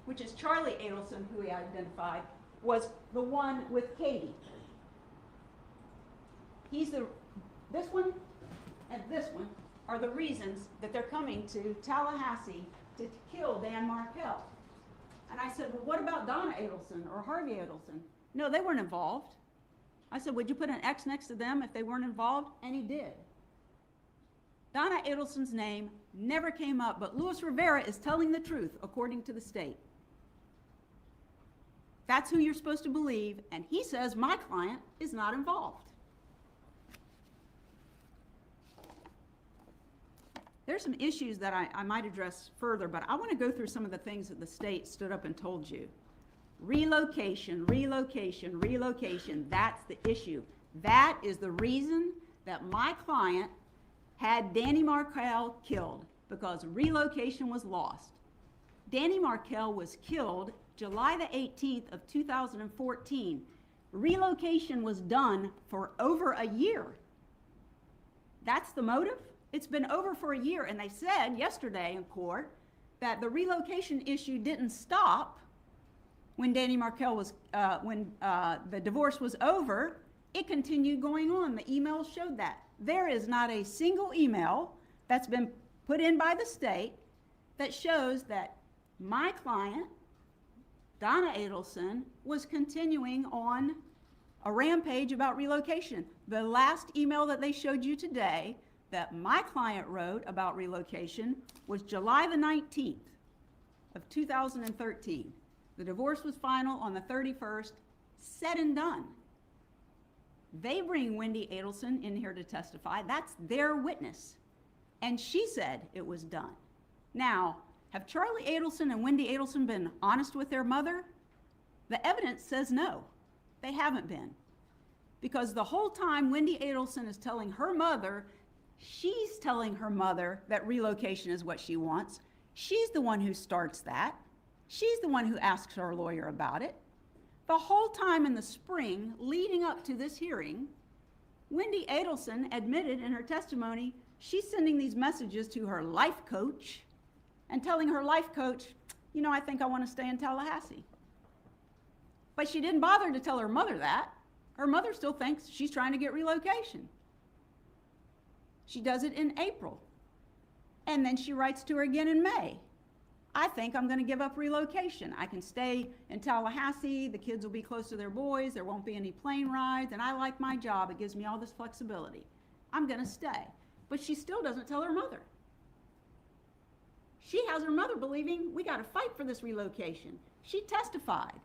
which is Charlie Adelson, who he identified, was the one with Katie. This one and this one are the reasons that they're coming to Tallahassee to kill Dan Markel. And I said, well, what about Donna Adelson or Harvey Adelson? No, they weren't involved. I said, would you put an X next to them if they weren't involved? And he did. Donna Adelson's name never came up, but Luis Rivera is telling the truth according to the state. That's who you're supposed to believe, and he says my client is not involved. There's some issues that I might address further, but I want to go through some of the things that the state stood up and told you. Relocation, relocation, relocation, that's the issue. That is the reason that my client had Danny Markell killed, because relocation was lost. Danny Markell was killed July the 18th of 2014. Relocation was done for over a year. That's the motive? It's been over for a year, and they said yesterday in court that the relocation issue didn't stop when Danny Markell was, when the divorce was over. It continued going on. The emails showed that. There is not a single email that's been put in by the state that shows that my client, Donna Adelson, was continuing on a rampage about relocation. The last email that they showed you today that my client wrote about relocation was July the 19th of 2013. The divorce was final on the 31st, said and done. They bring Wendy Adelson in here to testify. That's their witness. And she said it was done. Now, have Charlie Adelson and Wendy Adelson been honest with their mother? The evidence says no, they haven't been. Because the whole time Wendy Adelson is telling her mother, she's telling her mother that relocation is what she wants. She's the one who starts that. She's the one who asks her lawyer about it. The whole time in the spring leading up to this hearing, Wendy Adelson admitted in her testimony she's sending these messages to her life coach and telling her life coach, you know, I think I want to stay in Tallahassee. But she didn't bother to tell her mother that. Her mother still thinks she's trying to get relocation. She does it in April. And then she writes to her again in May. I think I'm going to give up relocation. I can stay in Tallahassee. The kids will be close to their boys. There won't be any plane rides. And I like my job. It gives me all this flexibility. I'm going to stay. But she still doesn't tell her mother. She has her mother believing we got to fight for this relocation. She testified.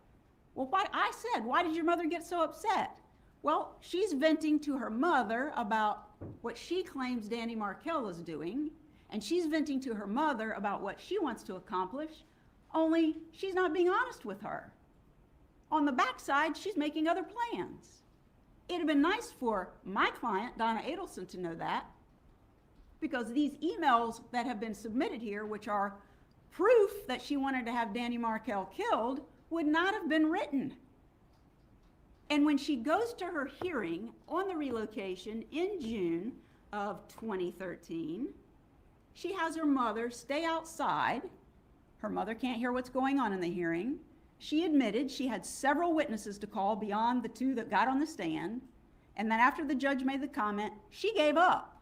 Well, I said, why did your mother get so upset? Well, she's venting to her mother about what she claims Danny Markell is doing, and she's venting to her mother about what she wants to accomplish, only she's not being honest with her. On the backside, she's making other plans. It'd have been nice for my client, Donna Adelson, to know that, because these emails that have been submitted here, which are proof that she wanted to have Danny Markell killed, would not have been written. And when she goes to her hearing on the relocation in June of 2013, she has her mother stay outside. Her mother can't hear what's going on in the hearing. She admitted she had several witnesses to call beyond the two that got on the stand. And then after the judge made the comment, she gave up.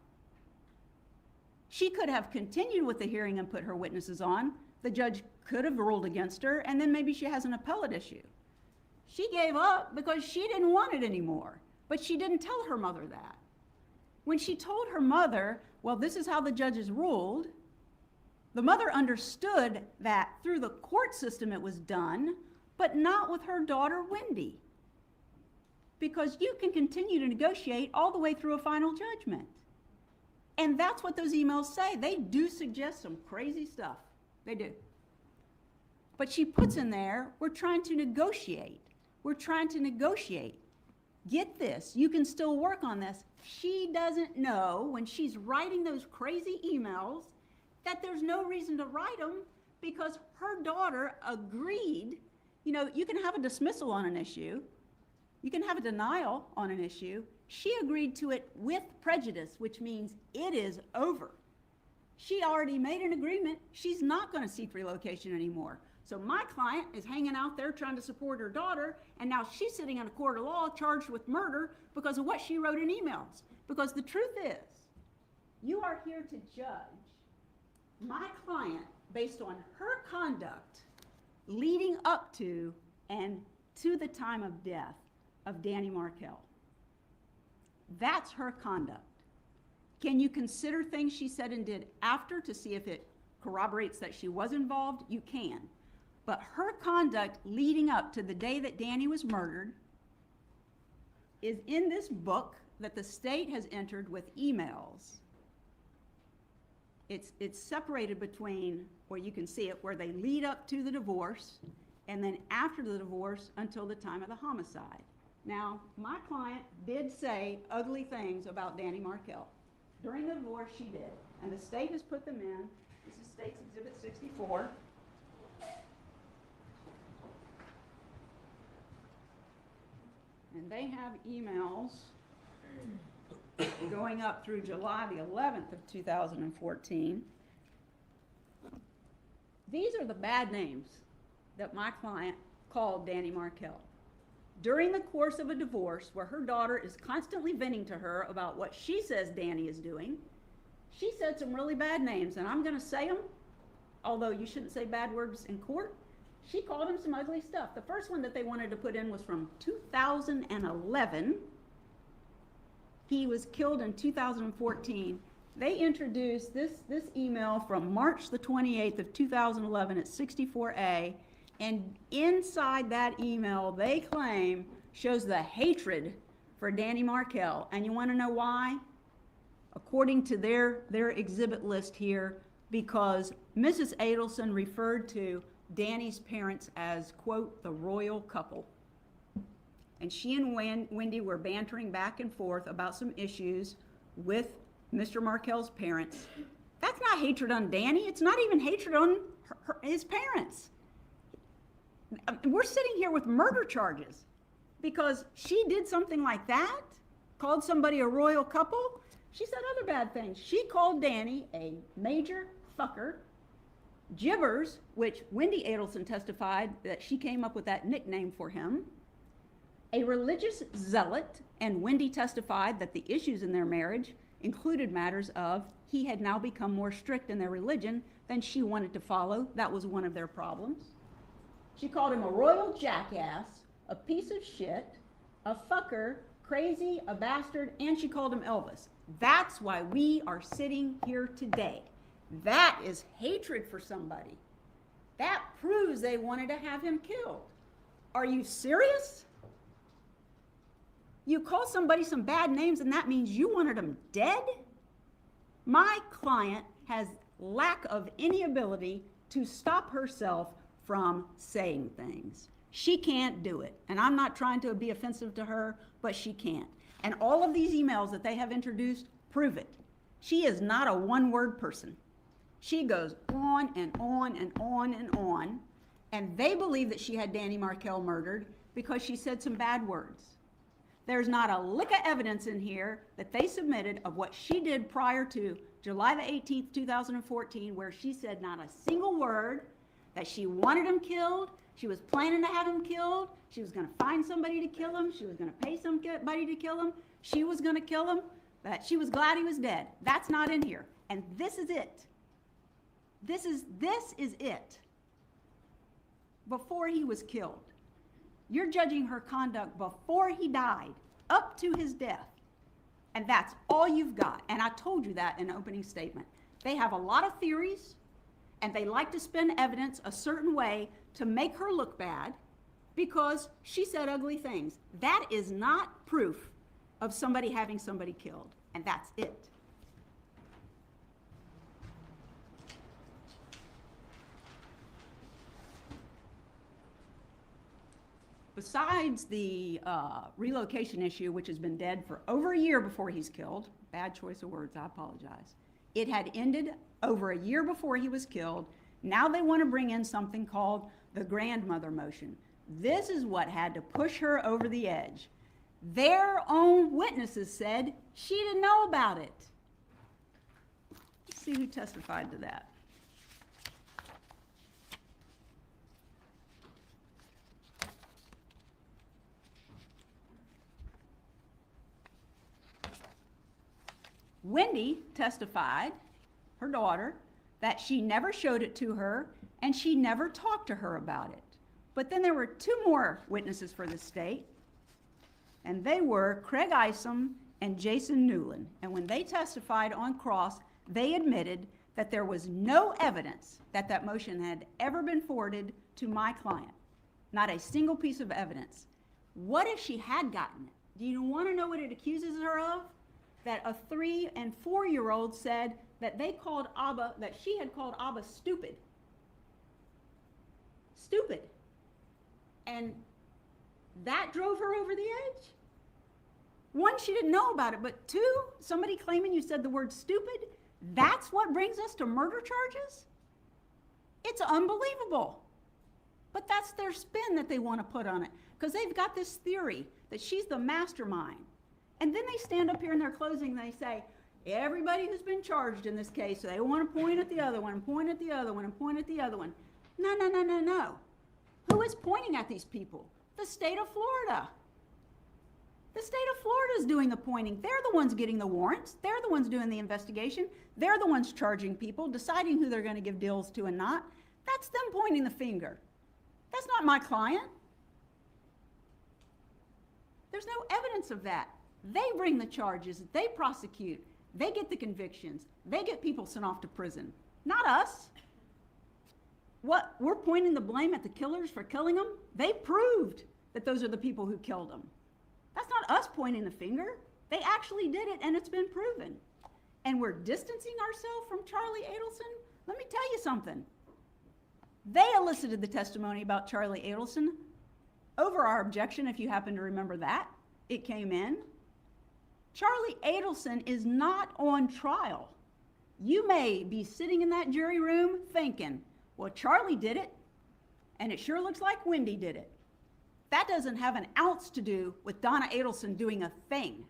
She could have continued with the hearing and put her witnesses on. The judge could have ruled against her, and then maybe she has an appellate issue. She gave up because she didn't want it anymore, but she didn't tell her mother that. When she told her mother, well, this is how the judges ruled, the mother understood that through the court system it was done, but not with her daughter, Wendy. Because you can continue to negotiate all the way through a final judgment. And that's what those emails say. They do suggest some crazy stuff. They do. But she puts in there, we're trying to negotiate. We're trying to negotiate. Get this, you can still work on this. She doesn't know when she's writing those crazy emails that there's no reason to write them because her daughter agreed. You know, you can have a dismissal on an issue. You can have a denial on an issue. She agreed to it with prejudice, which means it is over. She already made an agreement. She's not going to seek relocation anymore. So my client is hanging out there trying to support her daughter, and now she's sitting in a court of law charged with murder because of what she wrote in emails. Because the truth is, you are here to judge my client based on her conduct leading up to and to the time of death of Danny Markell. That's her conduct. Can you consider things she said and did after to see if it corroborates that she was involved? You can. But her conduct leading up to the day that Danny was murdered is in this book that the state has entered with emails. It's separated between where you can see it, where they lead up to the divorce, and then after the divorce until the time of the homicide. Now, my client did say ugly things about Danny Markell. During the divorce, she did, and the state has put them in. This is State's Exhibit 64. And they have emails going up through July the 11th of 2014. These are the bad names that my client called Danny Markell. During the course of a divorce where her daughter is constantly venting to her about what she says Danny is doing, she said some really bad names, and I'm going to say them, although you shouldn't say bad words in court. She called him some ugly stuff. The first one that they wanted to put in was from 2011. He was killed in 2014. They introduced this email from March the 28th of 2011 at 64A, and inside that email, they claim, shows the hatred for Danny Markell. And you want to know why? According to their exhibit list here, because Mrs. Adelson referred to Danny's parents as, quote, the royal couple. And she and Wendy were bantering back and forth about some issues with Mr. Markell's parents. That's not hatred on Danny. It's not even hatred on his parents. We're sitting here with murder charges because she did something like that, called somebody a royal couple. She said other bad things. She called Danny a major fucker, Gibbers, which Wendy Adelson testified that she came up with that nickname for him, a religious zealot, and Wendy testified that the issues in their marriage included matters of he had now become more strict in their religion than she wanted to follow. That was one of their problems. She called him a royal jackass, a piece of shit, a fucker, crazy, a bastard, and she called him Elvis. That's why we are sitting here today. That is hatred for somebody. That proves they wanted to have him killed. Are you serious? You call somebody some bad names and that means you wanted them dead? My client has lack of any ability to stop herself from saying things. She can't do it. And I'm not trying to be offensive to her, but she can't. And all of these emails that they have introduced prove it. She is not a one-word person. She goes on and on and on and on. And they believe that she had Danny Markell murdered because she said some bad words. There's not a lick of evidence in here that they submitted of what she did prior to July the 18th, 2014, where she said not a single word, that she wanted him killed, she was planning to have him killed, she was going to find somebody to kill him, she was going to pay somebody to kill him, she was going to kill him, that she was glad he was dead. That's not in here. And this is it. This is it. Before he was killed. You're judging her conduct before he died, up to his death. And that's all you've got. And I told you that in the opening statement. They have a lot of theories, and they like to spin evidence a certain way to make her look bad because she said ugly things. That is not proof of somebody having somebody killed. And that's it. Besides the relocation issue, which has been dead for over a year before he's killed, bad choice of words, I apologize. It had ended over a year before he was killed. Now they want to bring in something called the grandmother motion. This is what had to push her over the edge. Their own witnesses said she didn't know about it. Let's see who testified to that. Wendy testified, her daughter, that she never showed it to her and she never talked to her about it. But then there were two more witnesses for the state, and they were Craig Isom and Jason Newland. And when they testified on cross, they admitted that there was no evidence that that motion had ever been forwarded to my client. Not a single piece of evidence. What if she had gotten it? Do you want to know what it accuses her of? That a 3- and 4-year-old said that they called Abba, that she had called Abba stupid. Stupid. And that drove her over the edge? One, she didn't know about it, but two, somebody claiming you said the word stupid, that's what brings us to murder charges? It's unbelievable. But that's their spin that they want to put on it, because they've got this theory that she's the mastermind. And then they stand up here in their closing and they say, everybody who's been charged in this case, so they want to point at the other one, and point at the other one, and point at the other one. No, no, no, no, no. Who is pointing at these people? The state of Florida. The state of Florida is doing the pointing. They're the ones getting the warrants. They're the ones doing the investigation. They're the ones charging people, deciding who they're going to give deals to and not. That's them pointing the finger. That's not my client. There's no evidence of that. They bring the charges. They prosecute. They get the convictions. They get people sent off to prison. Not us. What, we're pointing the blame at the killers for killing them? They proved that those are the people who killed them. That's not us pointing the finger. They actually did it, and it's been proven. And we're distancing ourselves from Charlie Adelson? Let me tell you something. They elicited the testimony about Charlie Adelson over our objection, if you happen to remember that. It came in. Charlie Adelson is not on trial. You may be sitting in that jury room thinking, well, Charlie did it, and it sure looks like Wendy did it. That doesn't have an ounce to do with Donna Adelson doing a thing.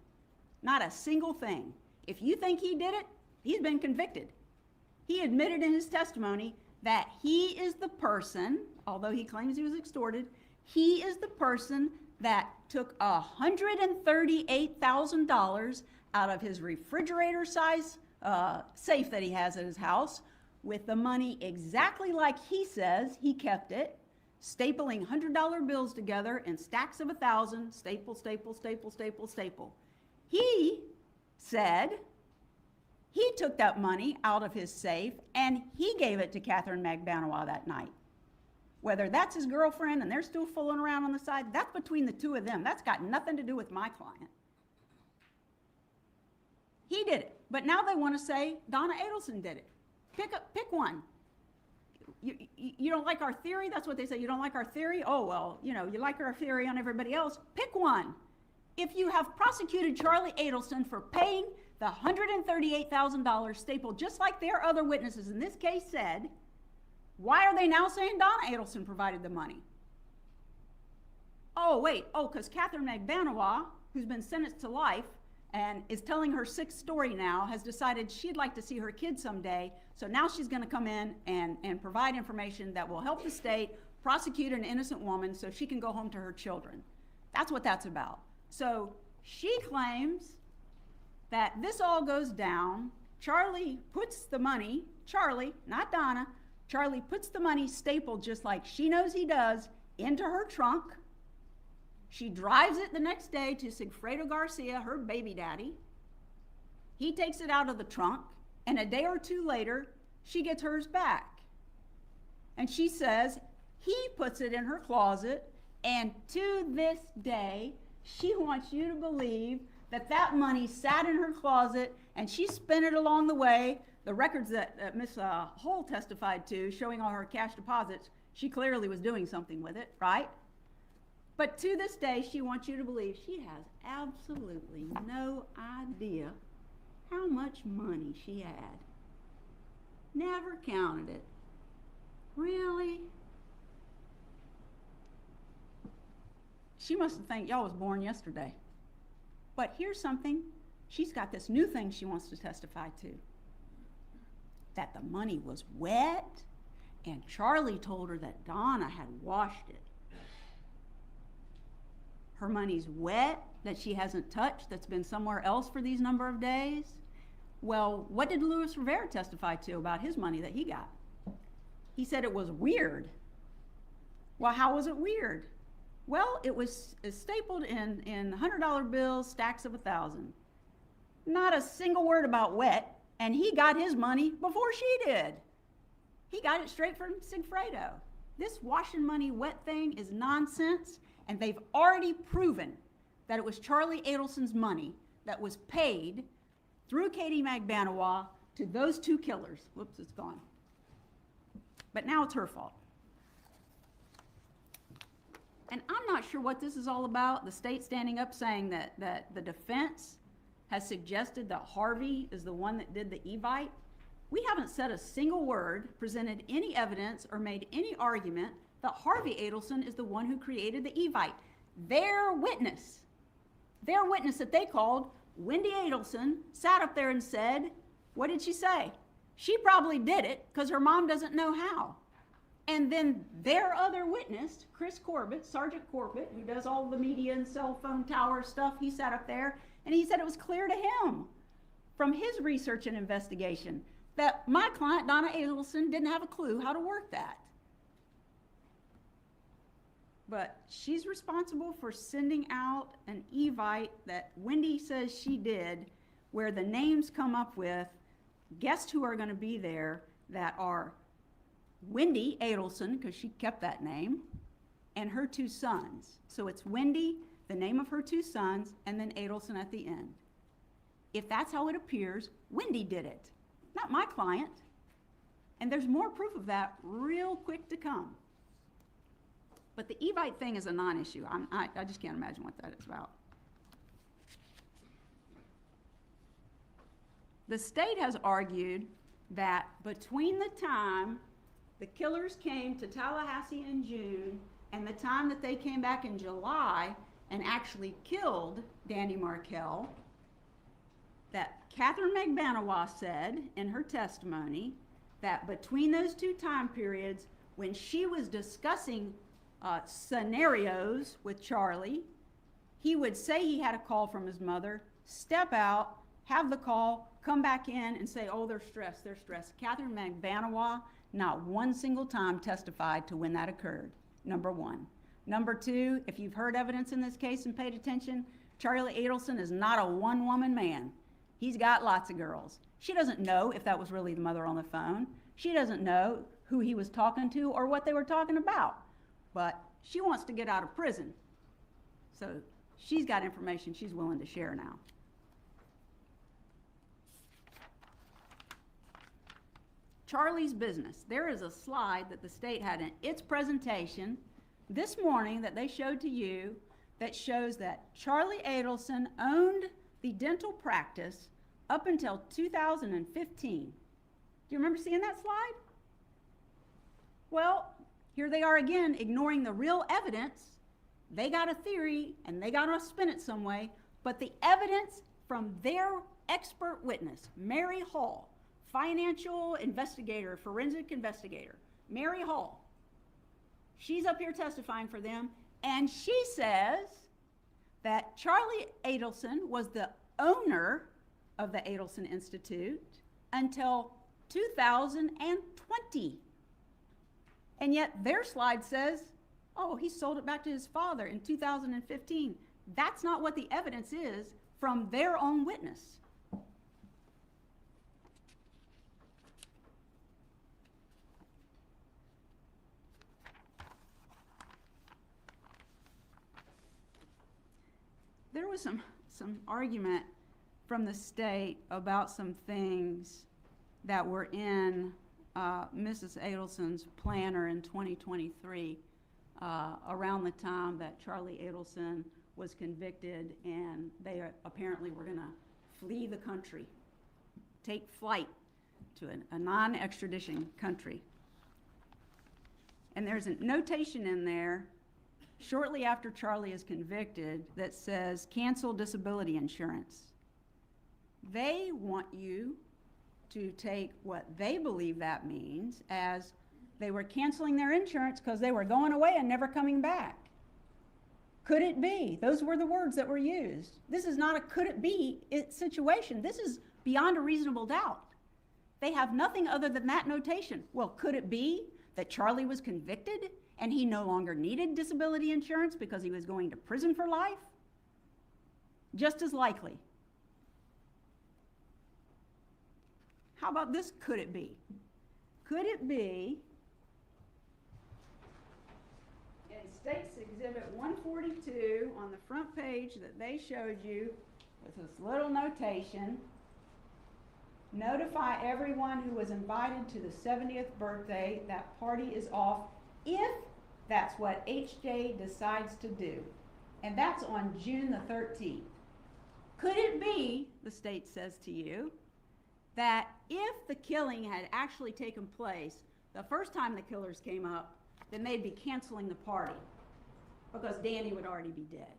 Not a single thing. If you think he did it, he's been convicted. He admitted in his testimony that he is the person, although he claims he was extorted, he is the person that took $138,000 out of his refrigerator-size safe that he has at his house, with the money exactly like he says he kept it, stapling $100 bills together in stacks of 1,000, staple, staple, staple, staple, staple. He said he took that money out of his safe and he gave it to Catherine Magbanowa that night. Whether that's his girlfriend and they're still fooling around on the side, that's between the two of them. That's got nothing to do with my client. He did it, but now they want to say Donna Adelson did it. Pick one. You don't like our theory? That's what they say. You don't like our theory? Oh, well, you know, you like our theory on everybody else. Pick one. If you have prosecuted Charlie Adelson for paying the $138,000 stapled just like their other witnesses in this case said, why are they now saying Donna Adelson provided the money? Oh, wait. Oh, because Catherine Magbanowa, who's been sentenced to life and is telling her sixth story now, has decided she'd like to see her kids someday. So now she's going to come in and provide information that will help the state prosecute an innocent woman so she can go home to her children. That's what that's about. So she claims that this all goes down. Charlie puts the money, Charlie, not Donna, Charlie puts the money stapled just like she knows he does into her trunk. She drives it the next day to Sigfredo Garcia, her baby daddy. He takes it out of the trunk, and a day or two later, she gets hers back. And she says he puts it in her closet, and to this day, she wants you to believe that that money sat in her closet and she spent it along the way. The records that Ms. Hull testified to, showing all her cash deposits, she clearly was doing something with it, right? But to this day, she wants you to believe she has absolutely no idea how much money she had. Never counted it. Really? She must have think y'all was born yesterday. But here's something. She's got this new thing she wants to testify to. That the money was wet, and Charlie told her that Donna had washed it. Her money's wet, that she hasn't touched, that's been somewhere else for these number of days. Well, what did Luis Rivera testify to about his money that he got? He said it was weird. Well, how was it weird? Well, it was stapled in $100 bills, stacks of 1,000. Not a single word about wet, and he got his money before she did. He got it straight from Sigfredo. This washing money wet thing is nonsense, and they've already proven that it was Charlie Adelson's money that was paid through Katie Magbanowa to those two killers. Whoops, it's gone. But now it's her fault. And I'm not sure what this is all about. The state standing up saying that the defense has suggested that Harvey is the one that did the Evite. We haven't said a single word, presented any evidence, or made any argument that Harvey Adelson is the one who created the Evite. Their witness that they called, Wendy Adelson, sat up there and said, what did she say? She probably did it because her mom doesn't know how. And then their other witness, Chris Corbett, Sergeant Corbett, who does all the media and cell phone tower stuff, he sat up there and he said it was clear to him from his research and investigation that my client, Donna Adelson, didn't have a clue how to work that. But she's responsible for sending out an Evite that Wendy says she did, where the names come up with guests who are going to be there that are Wendy Adelson, because she kept that name, and her two sons. So it's Wendy, the name of her two sons, and then Adelson at the end. If that's how it appears, Wendy did it, not my client. And there's more proof of that real quick to come. But the Evite thing is a non-issue. I just can't imagine what that is about. The state has argued that between the time the killers came to Tallahassee in June and the time that they came back in July and actually killed Danny Markell, that Catherine McBanawa said in her testimony that between those two time periods, when she was discussing scenarios with Charlie, he would say he had a call from his mother, step out, have the call, come back in and say, oh, they're stressed. Catherine McBanawa, not one single time testified to when that occurred, number one. Number two, if you've heard evidence in this case and paid attention, Charlie Adelson is not a one-woman man. He's got lots of girls. She doesn't know if that was really the mother on the phone. She doesn't know who he was talking to or what they were talking about. But she wants to get out of prison. So she's got information she's willing to share now. Charlie's business. There is a slide that the state had in its presentation this morning that they showed to you that shows that Charlie Adelson owned the dental practice up until 2015. Do you remember seeing that slide? Well, here they are again, ignoring the real evidence. They got a theory and they got to spin it some way, but the evidence from their expert witness, Mary Hall, financial investigator, forensic investigator, Mary Hall, she's up here testifying for them, and she says that Charlie Adelson was the owner of the Adelson Institute until 2020. And yet their slide says, oh, he sold it back to his father in 2015. That's not what the evidence is from their own witness. There was some argument from the state about some things that were in Mrs. Adelson's planner in 2023 around the time that Charlie Adelson was convicted, and they apparently were going to flee the country, take flight to a non-extradition country. And there's a notation in there shortly after Charlie is convicted that says cancel disability insurance. They want you to take what they believe that means as they were canceling their insurance because they were going away and never coming back. Could it be? Those were the words that were used. This is not a could it be situation. This is beyond a reasonable doubt. They have nothing other than that notation. Well, could it be that Charlie was convicted and he no longer needed disability insurance because he was going to prison for life? Just as likely. How about this could it be? Could it be in State's Exhibit 142 on the front page that they showed you with this little notation, notify everyone who was invited to the 70th birthday, that party is off if That's what HJ decides to do. And that's on June the 13th. Could it be, the state says to you, that if the killing had actually taken place the first time the killers came up, then they'd be canceling the party because Danny would already be dead?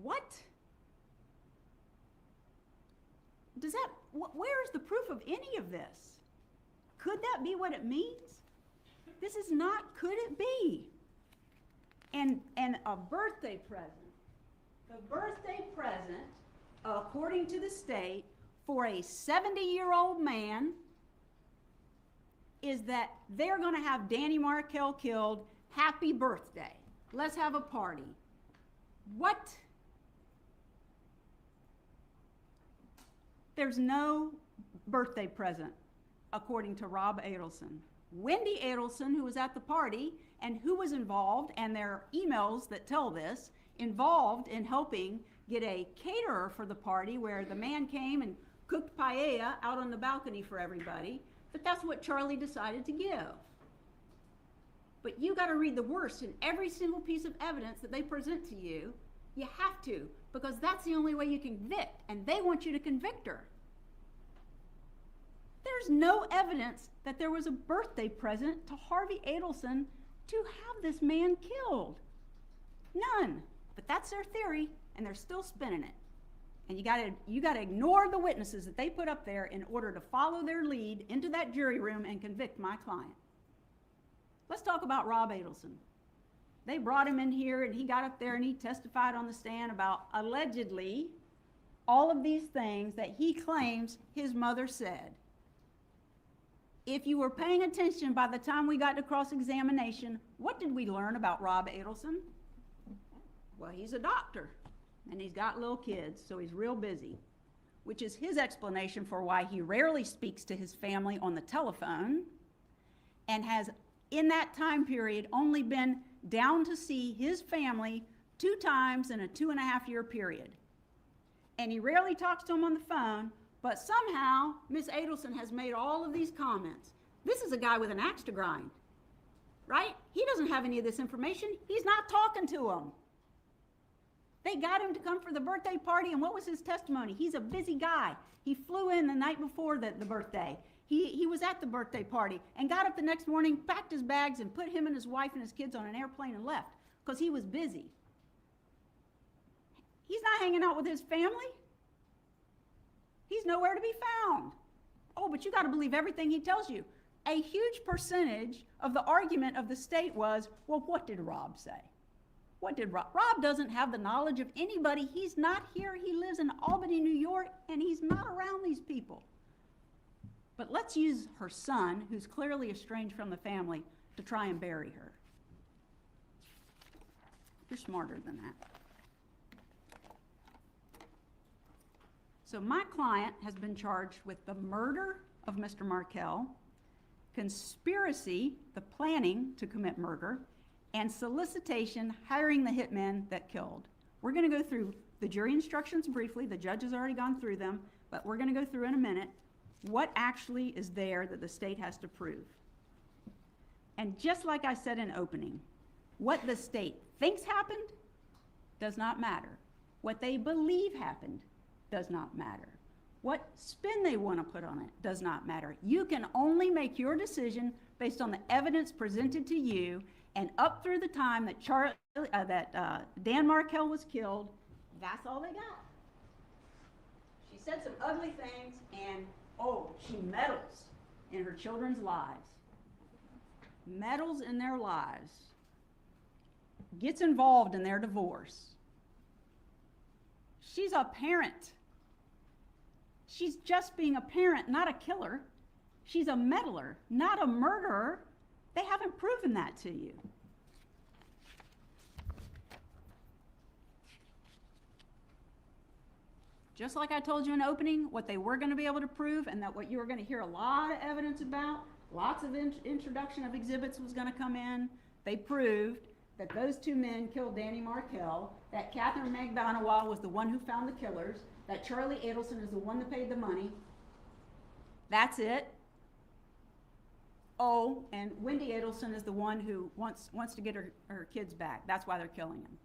What? Does that, where is the proof of any of this? Could that be what it means? This is not, could it be? And a birthday present. The birthday present, according to the state, for a 70-year-old man is that they're going to have Danny Markel killed. Happy birthday. Let's have a party. What? There's no birthday present, according to Rob Adelson. Wendy Adelson, who was at the party and who was involved, and there are emails that tell this, involved in helping get a caterer for the party where the man came and cooked paella out on the balcony for everybody, but that's what Charlie decided to give. But you got to read the worst in every single piece of evidence that they present to you. You have to, because that's the only way you can convict, and they want you to convict her. There's no evidence that there was a birthday present to Harvey Adelson to have this man killed. None. But that's their theory, and they're still spinning it. And you gotta ignore the witnesses that they put up there in order to follow their lead into that jury room and convict my client. Let's talk about Rob Adelson. They brought him in here, and he got up there and he testified on the stand about allegedly all of these things that he claims his mother said. If you were paying attention by the time we got to cross-examination, what did we learn about Rob Adelson? Well, he's a doctor, and he's got little kids, so he's real busy, which is his explanation for why he rarely speaks to his family on the telephone and has, in that time period, only been down to see his family 2 times in a 2.5-year period. And he rarely talks to them on the phone, but somehow Miss Adelson has made all of these comments. This is a guy with an axe to grind, right? He doesn't have any of this information. He's not talking to them. They got him to come for the birthday party, and what was his testimony? He's a busy guy. He flew in the night before the birthday. He was at the birthday party and got up the next morning, packed his bags, and put him and his wife and his kids on an airplane and left because he was busy. He's not hanging out with his family. He's nowhere to be found. Oh, but you got to believe everything he tells you. A huge percentage of the argument of the state was, well, what did Rob say? What did Rob? Rob doesn't have the knowledge of anybody. He's not here. He lives in Albany, New York, and he's not around these people. But let's use her son, who's clearly estranged from the family, to try and bury her. You're smarter than that. So my client has been charged with the murder of Mr. Markel, conspiracy, the planning to commit murder, and solicitation, hiring the hitmen that killed. We're going to go through the jury instructions briefly. The judge has already gone through them, but we're going to go through in a minute what actually is there that the state has to prove. And just like I said in opening, what the state thinks happened does not matter. What they believe happened does not matter. What spin they want to put on it does not matter. You can only make your decision based on the evidence presented to you, and up through the time that Dan Markel was killed, that's all they got. She said some ugly things, and oh, she meddles in her children's lives. Meddles in their lives. Gets involved in their divorce. She's a parent. She's just being a parent, not a killer. She's a meddler, not a murderer. They haven't proven that to you. Just like I told you in opening, what they were going to be able to prove, and that what you were going to hear a lot of evidence about, lots of introduction of exhibits was going to come in. They proved that those 2 men killed Danny Markel, that Catherine McDonald was the one who found the killers, that Charlie Adelson is the one that paid the money. That's it. Oh, and Wendy Adelson is the one who wants to get her kids back. That's why they're killing him.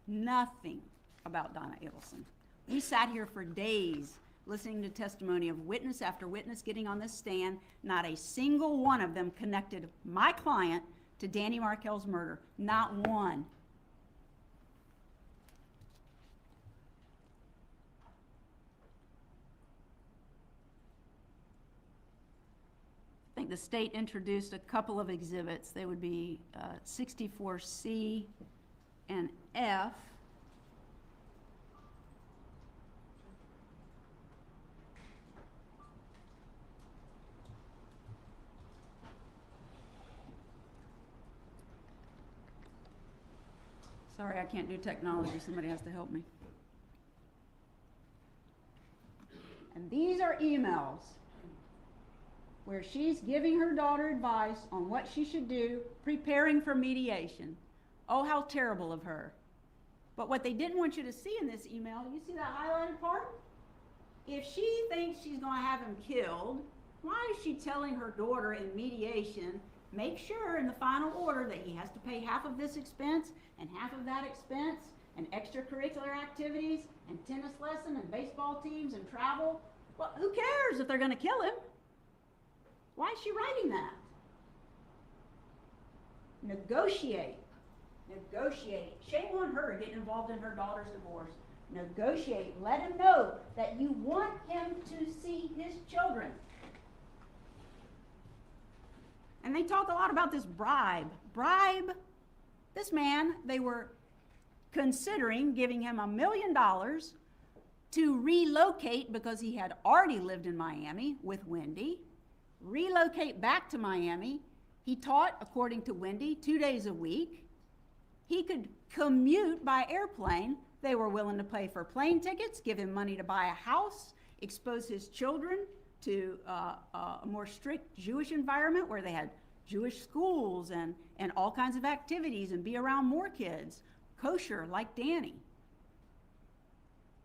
Nothing about Donna Adelson. We sat here for days listening to testimony of witness after witness getting on this stand. Not a single one of them connected my client to Danny Markel's murder. Not one. I think the state introduced a couple of exhibits. They would be 64C and F. Sorry, I can't do technology. Somebody has to help me. And these are emails where she's giving her daughter advice on what she should do, preparing for mediation. Oh, how terrible of her. But what they didn't want you to see in this email, you see that highlighted part? If she thinks she's going to have him killed, why is she telling her daughter in mediation, make sure in the final order that he has to pay half of this expense and half of that expense and extracurricular activities and tennis lesson and baseball teams and travel? Well, who cares if they're going to kill him? Why is she writing that? Negotiate. Negotiate. Shame on her getting involved in her daughter's divorce. Negotiate. Let him know that you want him to see his children. And they talk a lot about this bribe. Bribe. This man, they were considering giving him $1 million to relocate because he had already lived in Miami with Wendy. Relocate back to Miami. He taught, according to Wendy, 2 days a week. He could commute by airplane. They were willing to pay for plane tickets, give him money to buy a house, expose his children to a more strict Jewish environment where they had Jewish schools and all kinds of activities and be around more kids, kosher like Danny.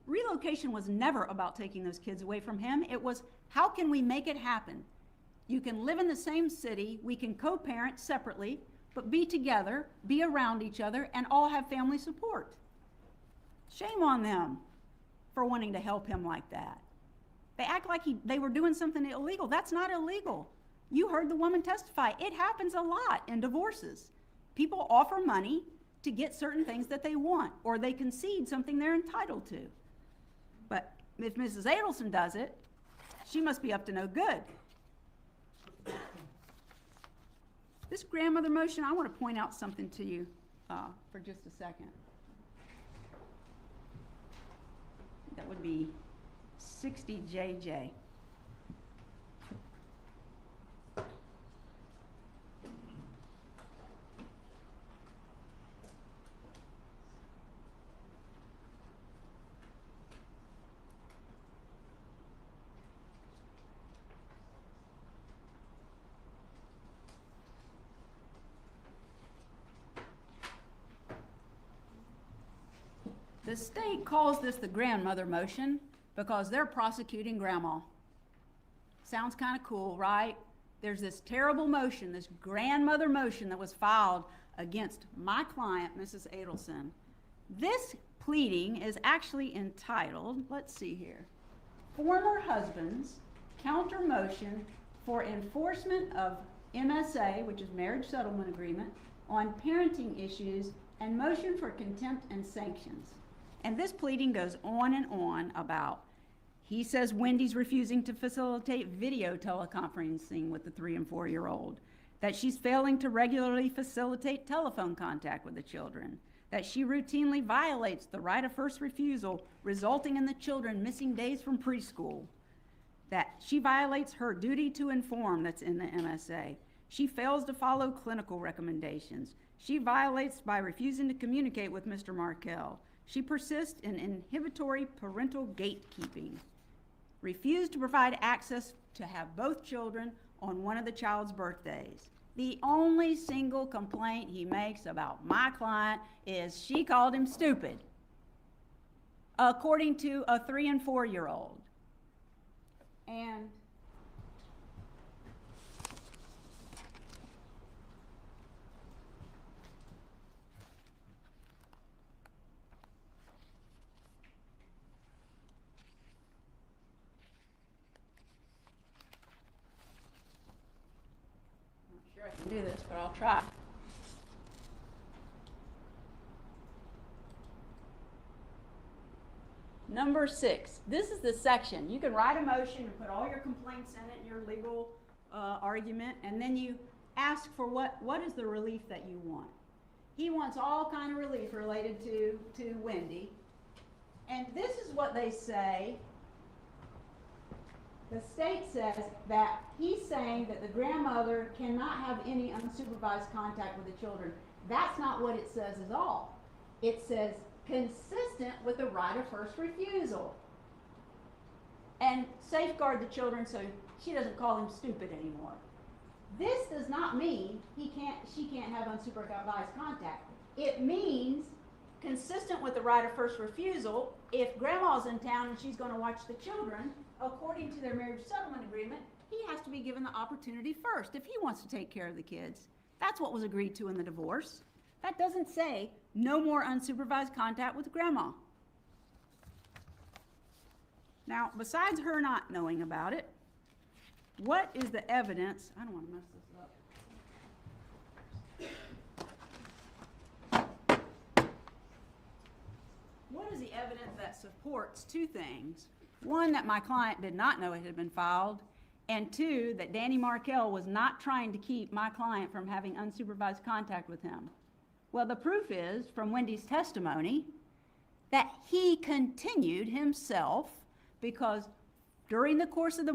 Relocation was never about taking those kids away from him. It was, how can we make it happen? You can live in the same city, we can co-parent separately, but be together, be around each other, and all have family support. Shame on them for wanting to help him like that. They act like they were doing something illegal. That's not illegal. You heard the woman testify. It happens a lot in divorces. People offer money to get certain things that they want, or they concede something they're entitled to. But if Mrs. Adelson does it, she must be up to no good. This grandmother motion, I want to point out something to you for just a second. That would be 60JJ. The state calls this the grandmother motion because they're prosecuting grandma. Sounds kind of cool, right? There's this terrible motion, this grandmother motion that was filed against my client, Mrs. Adelson. This pleading is actually entitled, let's see here, Former Husband's Counter Motion for Enforcement of MSA, which is Marriage Settlement Agreement, on Parenting Issues and Motion for Contempt and Sanctions. And this pleading goes on and on about, he says Wendy's refusing to facilitate video teleconferencing with the 3- and 4-year-old, that she's failing to regularly facilitate telephone contact with the children, that she routinely violates the right of first refusal, resulting in the children missing days from preschool, that she violates her duty to inform that's in the MSA, she fails to follow clinical recommendations, she violates by refusing to communicate with Mr. Markel, she persists in inhibitory parental gatekeeping, refused to provide access to have both children on one of the child's birthdays. The only single complaint he makes about my client is she called him stupid, according to a 3- and 4-year-old. And do this, but I'll try. Number 6, this is the section. You can write a motion and put all your complaints in it, your legal argument, and then you ask for what is the relief that you want. He wants all kind of relief related to Wendy. And this is what they say. The state says that he's saying that the grandmother cannot have any unsupervised contact with the children. That's not what it says at all. It says consistent with the right of first refusal. And safeguard the children so she doesn't call him stupid anymore. This does not mean she can't have unsupervised contact. It means consistent with the right of first refusal. If grandma's in town and she's going to watch the children, according to their marriage settlement agreement, he has to be given the opportunity first if he wants to take care of the kids. That's what was agreed to in the divorce. That doesn't say no more unsupervised contact with grandma. Now, besides her not knowing about it, what is the evidence? I don't want to mess this up. What is the evidence that supports two things? One, that my client did not know it had been filed, and two, that Danny Markell was not trying to keep my client from having unsupervised contact with him. Well, the proof is, from Wendy's testimony, that he continued himself because during the course of the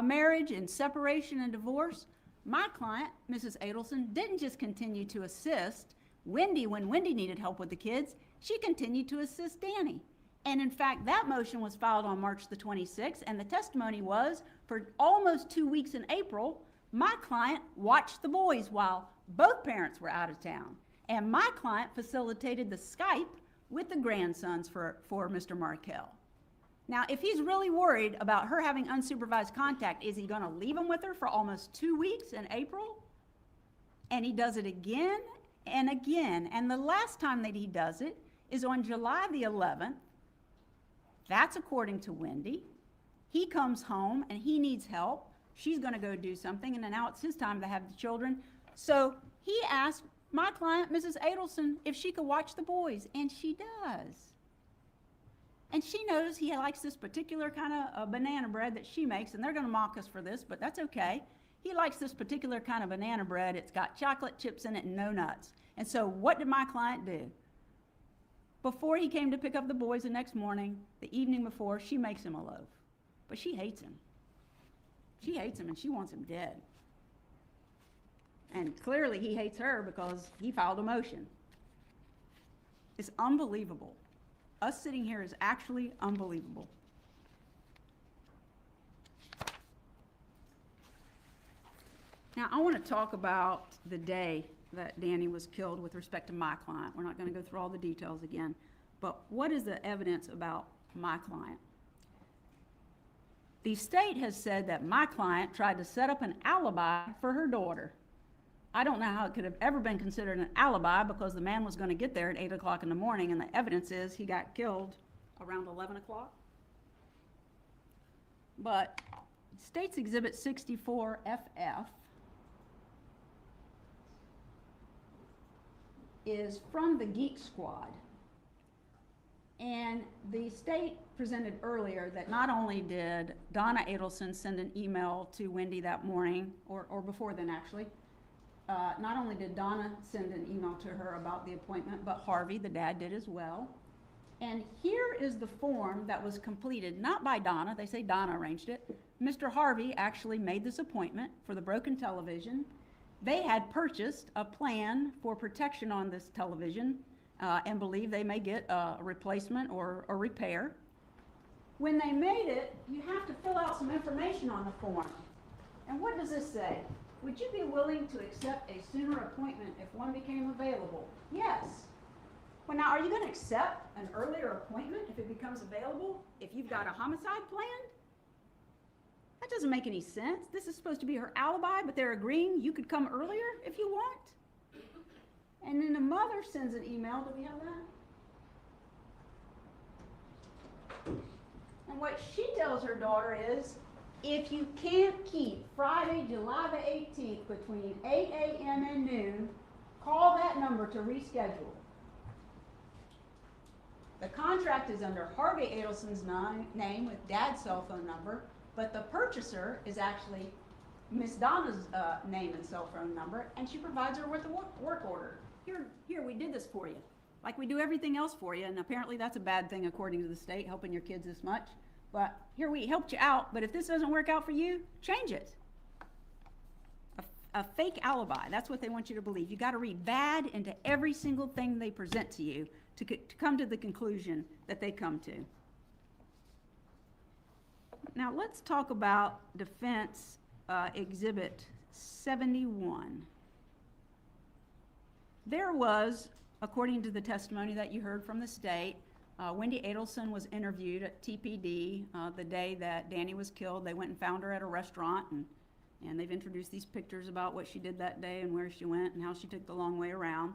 marriage and separation and divorce, my client, Mrs. Adelson, didn't just continue to assist Wendy when Wendy needed help with the kids. She continued to assist Danny. And in fact, that motion was filed on March the 26th, and the testimony was, for almost 2 weeks in April, my client watched the boys while both parents were out of town. And my client facilitated the Skype with the grandsons for Mr. Markell. Now, if he's really worried about her having unsupervised contact, is he going to leave him with her for almost 2 weeks in April? And he does it again and again. And the last time that he does it is on July the 11th. That's according to Wendy. He comes home and he needs help. She's going to go do something, and then now it's his time to have the children. So he asked my client, Mrs. Adelson, if she could watch the boys, and she does. And she knows he likes this particular kind of banana bread that she makes, and they're going to mock us for this, but that's okay. He likes this particular kind of banana bread. It's got chocolate chips in it and no nuts. And so what did my client do? Before he came to pick up the boys the next morning, the evening before, she makes him a loaf. But she hates him. She hates him and she wants him dead. And clearly he hates her because he filed a motion. It's unbelievable. Us sitting here is actually unbelievable. Now, I want to talk about the day that Danny was killed with respect to my client. We're not going to go through all the details again, but what is the evidence about my client? The state has said that my client tried to set up an alibi for her daughter. I don't know how it could have ever been considered an alibi because the man was going to get there at 8 o'clock in the morning, and the evidence is he got killed around 11 o'clock. But State's Exhibit 64FF is from the Geek Squad. And the state presented earlier that not only did Donna Adelson send an email to Wendy that morning, or before then actually, not only did Donna send an email to her about the appointment, but Harvey, the dad, did as well. And here is the form that was completed, not by Donna, they say Donna arranged it. Mr. Harvey actually made this appointment for the broken television. They had purchased a plan for protection on this television and believe they may get a replacement or a repair. When they made it, you have to fill out some information on the form. And what does this say? Would you be willing to accept a sooner appointment if one became available? Yes. Well, now, are you going to accept an earlier appointment if it becomes available? If you've got a homicide planned? That doesn't make any sense. This is supposed to be her alibi, but they're agreeing you could come earlier if you want. And then the mother sends an email. Do we have that? And what she tells her daughter is, If you can't keep Friday, July the 18th between 8 a.m. and noon, call that number to reschedule. The contract is under Harvey Adelson's name with Dad's cell phone number, but the purchaser is actually Miss Donna's name and cell phone number, and she provides her with a work order. Here, we did this for you, like we do everything else for you, and apparently that's a bad thing according to the state, helping your kids this much. But here, we helped you out, but if this doesn't work out for you, change it. A fake alibi, that's what they want you to believe. You gotta read bad into every single thing they present to you to come to the conclusion that they come to. Now let's talk about Defense Exhibit 71. There was, according to the testimony that you heard from the state, Wendy Adelson was interviewed at TPD the day that Danny was killed. They went and found her at a restaurant, and they've introduced these pictures about what she did that day and where she went and how she took the long way around.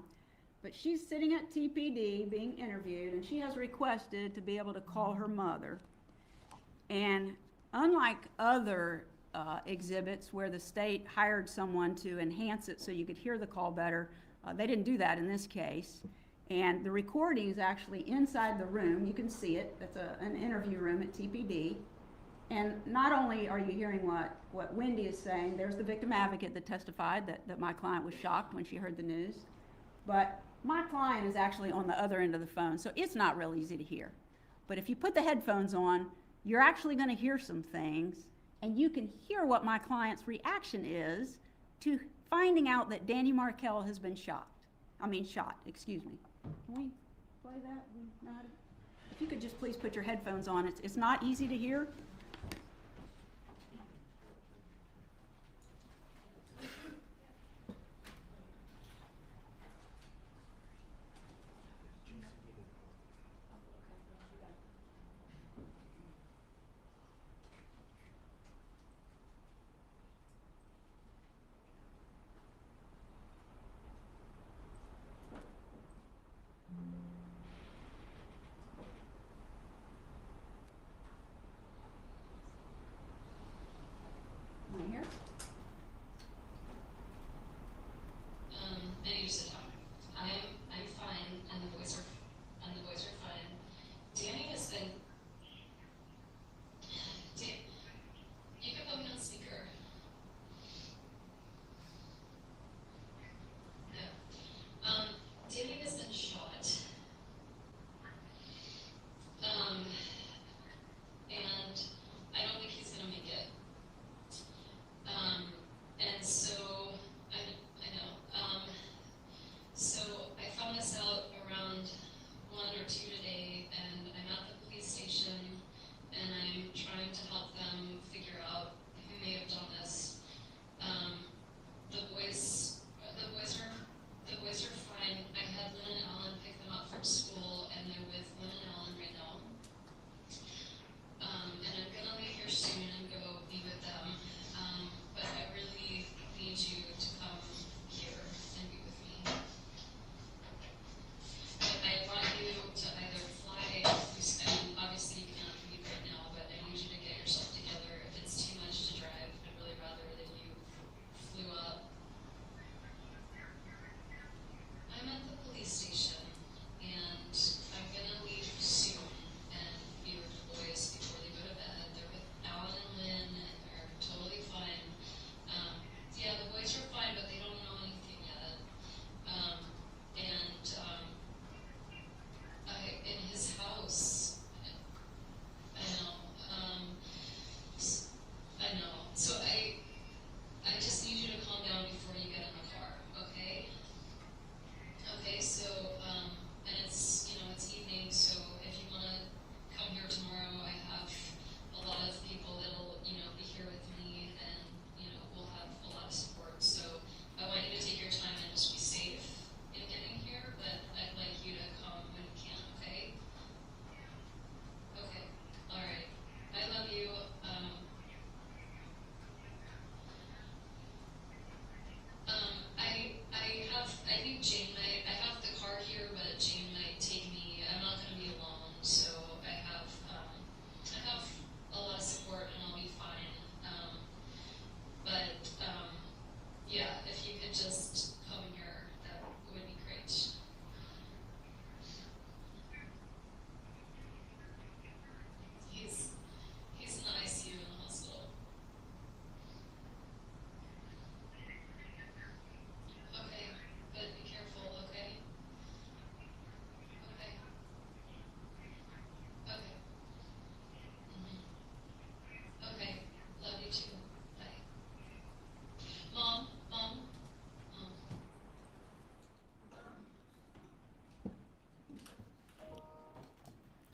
But she's sitting at TPD being interviewed, and she has requested to be able to call her mother. And unlike other exhibits where the state hired someone to enhance it so you could hear the call better, they didn't do that in this case. And the recording is actually inside the room. You can see it. That's an interview room at TPD. And not only are you hearing what Wendy is saying, there's the victim advocate that testified that my client was shocked when she heard the news, but my client is actually on the other end of the phone, so it's not real easy to hear. But if you put the headphones on, you're actually going to hear some things, and you can hear what my client's reaction is to finding out that Danny Markell has been shot, excuse me. Can we play that? If you could just please put your headphones on. It's not easy to hear.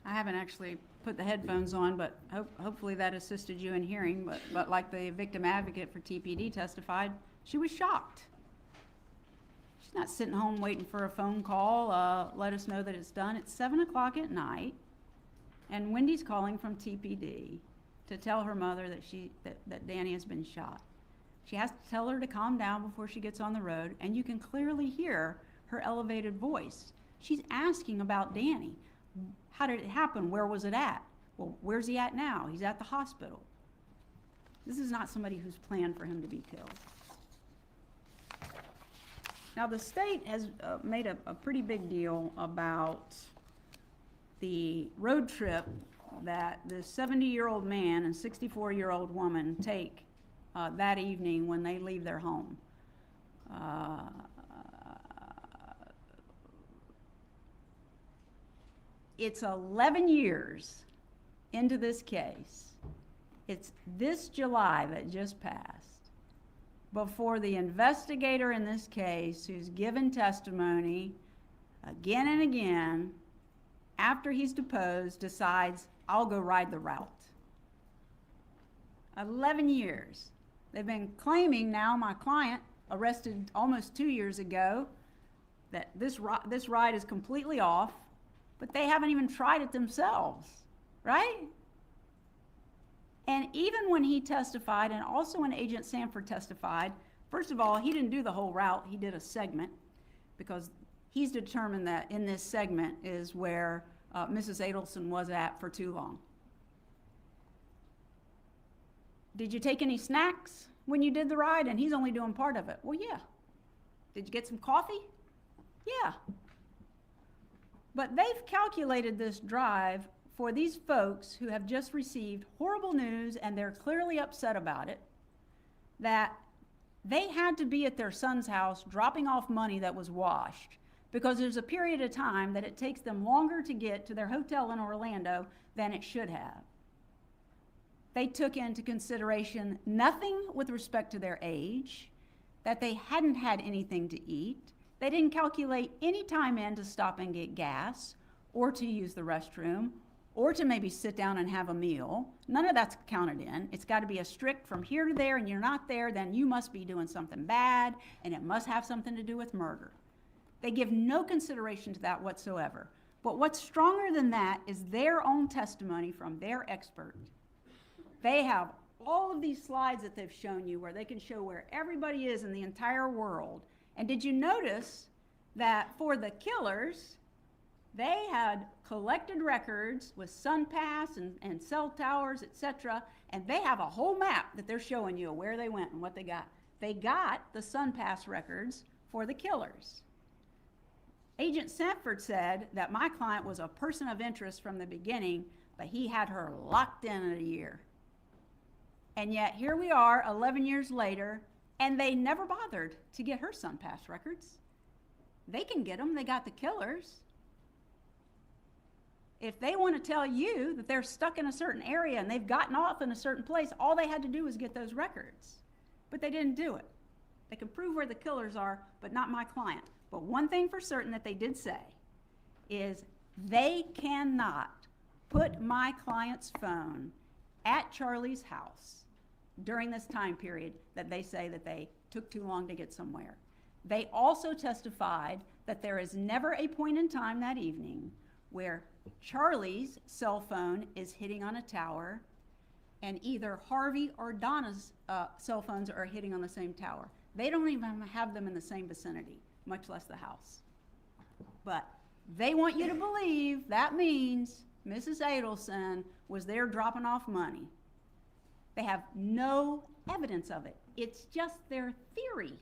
I haven't actually put the headphones on, but hopefully that assisted you in hearing, but like the victim advocate for TPD testified, she was shocked. She's not sitting home waiting for a phone call, let us know that it's done. It's 7 o'clock at night, and Wendy's calling from TPD to tell her mother that Danny has been shot. She has to tell her to calm down before she gets on the road, and you can clearly hear her elevated voice. She's asking about Danny. How did it happen? Where was it at? Well, where's he at now? He's at the hospital. This is not somebody who's planned for him to be killed. Now, the state has made a pretty big deal about the road trip that the 70-year-old man and 64-year-old woman take that evening when they leave their home. It's 11 years into this case. It's this July that just passed before the investigator in this case, who's given testimony again and again, after he's deposed, decides, I'll go ride the route. 11 years. They've been claiming now, my client, arrested almost 2 years ago, that this ride is completely off, but they haven't even tried it themselves, right? And even when he testified, and also when Agent Sanford testified, first of all, he didn't do the whole route, he did a segment, because he's determined that in this segment is where Mrs. Adelson was at for too long. Did you take any snacks when you did the ride? And he's only doing part of it. Well, yeah. Did you get some coffee? Yeah. But they've calculated this drive for these folks who have just received horrible news and they're clearly upset about it, that they had to be at their son's house dropping off money that was washed, because there's a period of time that it takes them longer to get to their hotel in Orlando than it should have. They took into consideration nothing with respect to their age, that they hadn't had anything to eat. They didn't calculate any time in to stop and get gas, or to use the restroom, or to maybe sit down and have a meal. None of that's counted in. It's got to be a strict from here to there, and you're not there, then you must be doing something bad, and it must have something to do with murder. They give no consideration to that whatsoever. But what's stronger than that is their own testimony from their expert. They have all of these slides that they've shown you where they can show where everybody is in the entire world. And did you notice that for the killers, they had collected records with SunPass and cell towers, etc., and they have a whole map that they're showing you where they went and what they got. They got the SunPass records for the killers. Agent Sanford said that my client was a person of interest from the beginning, but he had her locked in a year. And yet here we are 11 years later, and they never bothered to get her SunPass records. They can get them, they got the killers. If they want to tell you that they're stuck in a certain area and they've gotten off in a certain place, all they had to do was get those records. But they didn't do it. They can prove where the killers are, but not my client. But one thing for certain that they did say is they cannot put my client's phone at Charlie's house during this time period that they say that they took too long to get somewhere. They also testified that there is never a point in time that evening where Charlie's cell phone is hitting on a tower and either Harvey or Donna's cell phones are hitting on the same tower. They don't even have them in the same vicinity, much less the house. But they want you to believe that means Mrs. Adelson was there dropping off money. They have no evidence of it. It's just their theory.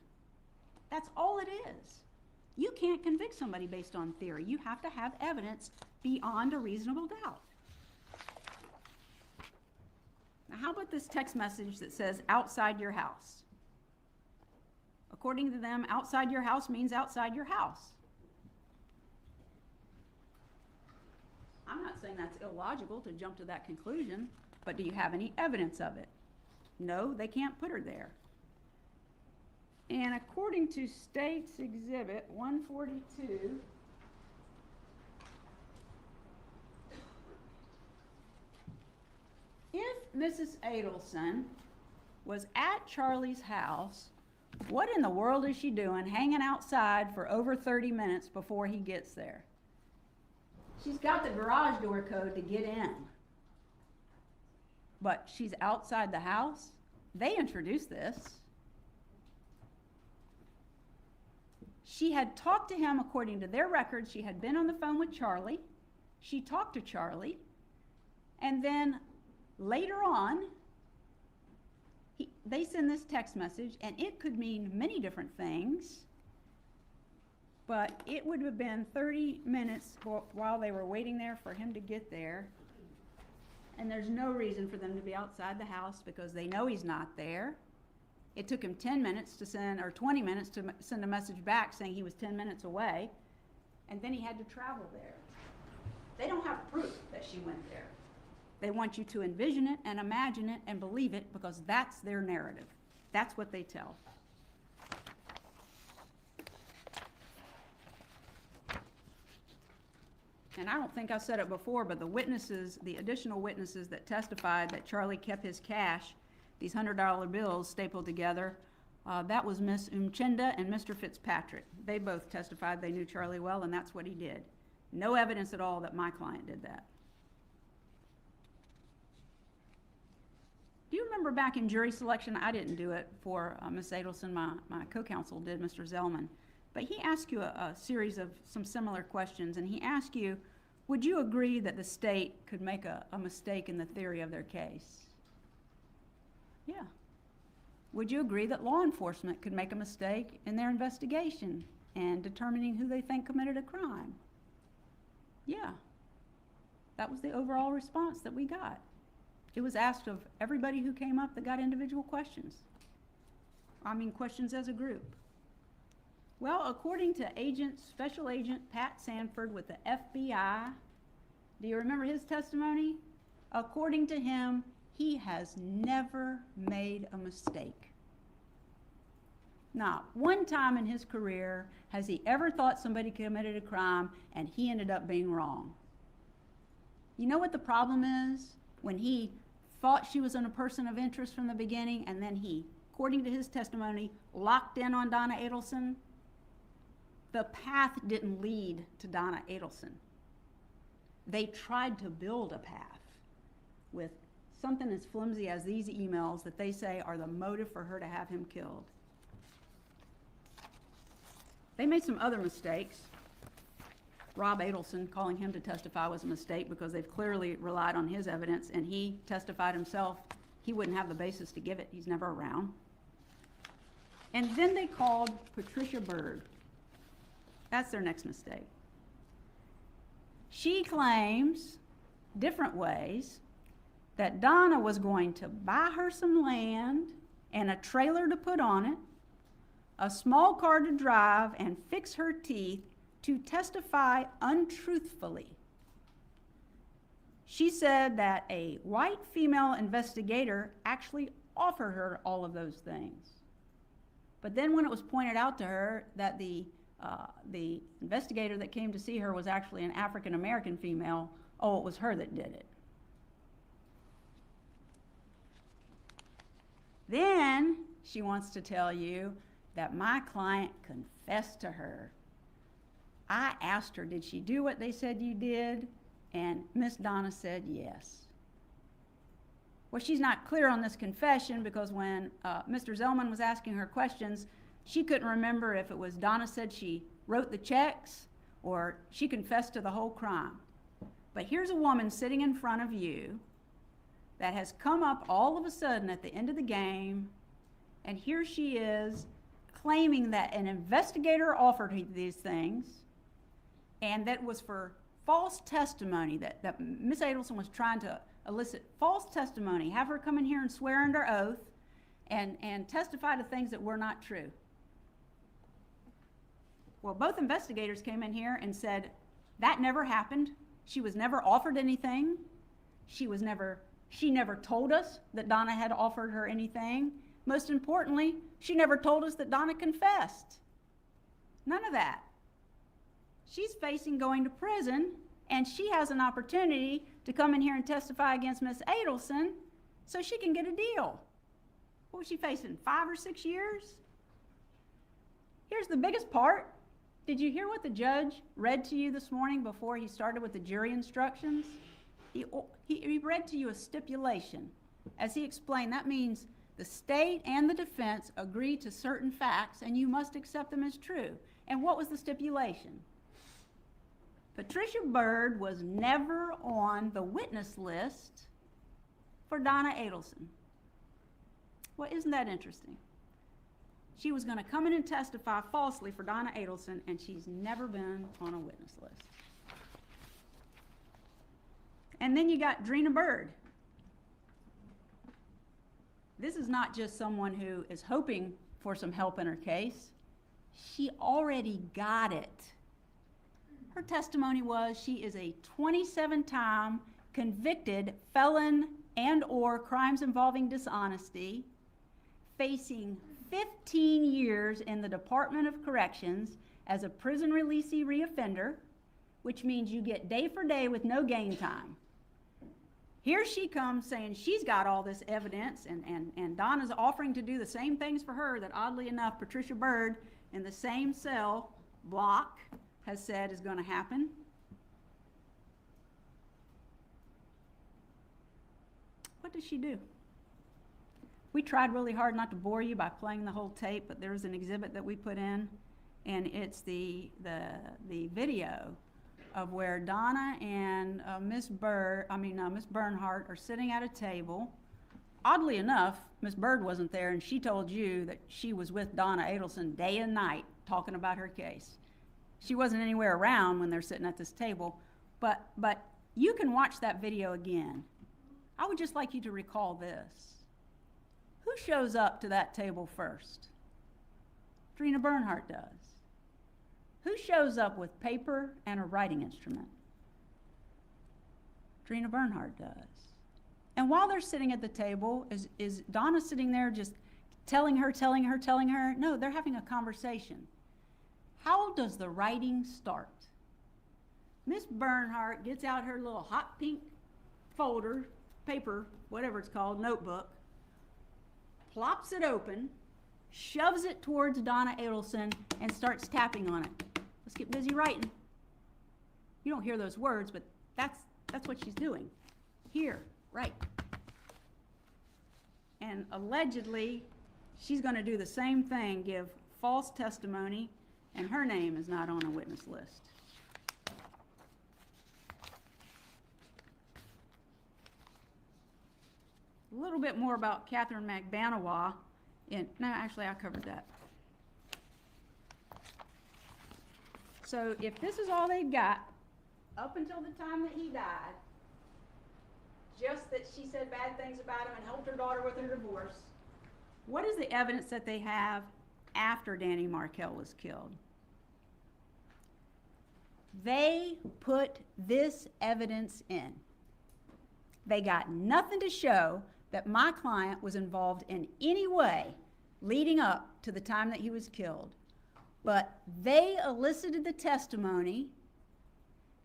That's all it is. You can't convict somebody based on theory. You have to have evidence beyond a reasonable doubt. Now, how about this text message that says outside your house? According to them, outside your house means outside your house. I'm not saying that's illogical to jump to that conclusion, but do you have any evidence of it? No, they can't put her there. And according to State's Exhibit 142, Mrs. Adelson was at Charlie's house, what in the world is she doing hanging outside for over 30 minutes before he gets there? She's got the garage door code to get in, but she's outside the house? They introduced this. She had talked to him, according to their records. She had been on the phone with Charlie. She talked to Charlie. And then later on, they send this text message, and it could mean many different things. But it would have been 30 minutes while they were waiting there for him to get there. And there's no reason for them to be outside the house because they know he's not there. It took him 10 minutes to send, or 20 minutes to send a message back saying he was 10 minutes away. And then he had to travel there. They don't have proof that she went there. They want you to envision it and imagine it and believe it because that's their narrative. That's what they tell. And I don't think I said it before, but the witnesses, the additional witnesses that testified that Charlie kept his cash, these $100 bills stapled together, that was Miss Umchinda and Mr. Fitzpatrick. They both testified they knew Charlie well, and that's what he did. No evidence at all that my client did that. Do you remember back in jury selection? I didn't do it for Miss Adelson, my co-counsel did, Mr. Zellman. But he asked you a series of some similar questions, and he asked you, would you agree that the state could make a mistake in the theory of their case? Yeah. Would you agree that law enforcement could make a mistake in their investigation and determining who they think committed a crime? Yeah. That was the overall response that we got. It was asked of everybody who came up that got individual questions. I mean, questions as a group. Well, according to Special Agent Pat Sanford with the FBI, do you remember his testimony? According to him, he has never made a mistake. Not one time in his career has he ever thought somebody committed a crime and he ended up being wrong. You know what the problem is? When he thought she was a person of interest from the beginning and then he, according to his testimony, locked in on Donna Adelson, the path didn't lead to Donna Adelson. They tried to build a path with something as flimsy as these emails that they say are the motive for her to have him killed. They made some other mistakes. Rob Adelson calling him to testify was a mistake because they've clearly relied on his evidence, and he testified himself. He wouldn't have the basis to give it. He's never around. And then they called Patricia Bird. That's their next mistake. She claims, different ways, that Donna was going to buy her some land and a trailer to put on it, a small car to drive, and fix her teeth to testify untruthfully. She said that a white female investigator actually offered her all of those things. But then when it was pointed out to her that the investigator that came to see her was actually an African-American female, oh, it was her that did it. Then she wants to tell you that my client confessed to her. I asked her, did she do what they said you did? And Miss Donna said yes. Well, she's not clear on this confession because when Mr. Zellman was asking her questions, she couldn't remember if it was Donna said she wrote the checks or she confessed to the whole crime. But here's a woman sitting in front of you that has come up all of a sudden at the end of the game, and here she is claiming that an investigator offered her these things, and that was for false testimony, that Miss Adelson was trying to elicit false testimony, have her come in here and swear under oath and testify to things that were not true. Well, both investigators came in here and said that never happened. She was never offered anything. She never told us that Donna had offered her anything. Most importantly, she never told us that Donna confessed. None of that. She's facing going to prison, and she has an opportunity to come in here and testify against Miss Adelson, so she can get a deal. What was she facing, 5 or 6 years? Here's the biggest part. Did you hear what the judge read to you this morning before he started with the jury instructions? He read to you a stipulation. As he explained, that means the state and the defense agree to certain facts, and you must accept them as true. And what was the stipulation? Patricia Byrd was never on the witness list for Donna Adelson. Well, isn't that interesting? She was going to come in and testify falsely for Donna Adelson, and she's never been on a witness list. And then you got Drina Byrd. This is not just someone who is hoping for some help in her case. She already got it. Her testimony was she is a 27-time convicted felon and/or crimes involving dishonesty, facing 15 years in the Department of Corrections as a prison releasee reoffender, which means you get day for day with no gain time. Here she comes saying she's got all this evidence, and Donna's offering to do the same things for her that, oddly enough, Patricia Byrd in the same cell block has said is going to happen. What does she do? We tried really hard not to bore you by playing the whole tape, but there's an exhibit that we put in, and it's the video of where Donna and Miss Bernhardt are sitting at a table. Oddly enough, Miss Byrd wasn't there, and she told you that she was with Donna Adelson day and night talking about her case. She wasn't anywhere around when they're sitting at this table, but you can watch that video again. I would just like you to recall this. Who shows up to that table first? Drina Bernhardt does. Who shows up with paper and a writing instrument? Drina Bernhardt does. And while they're sitting at the table, is Donna sitting there just telling her? No, they're having a conversation. How does the writing start? Miss Bernhardt gets out her little hot pink folder, paper, whatever it's called, notebook, plops it open, shoves it towards Donna Adelson, and starts tapping on it. Let's get busy writing. You don't hear those words, but that's what she's doing. Here, write. And allegedly, she's going to do the same thing, give false testimony, and her name is not on a witness list. A little bit more about Catherine McBanawa. No, actually, I covered that. So if this is all they've got, up until the time that he died, just that she said bad things about him and helped her daughter with her divorce, what is the evidence that they have after Danny Markell was killed? They put this evidence in. They got nothing to show that my client was involved in any way leading up to the time that he was killed. But they elicited the testimony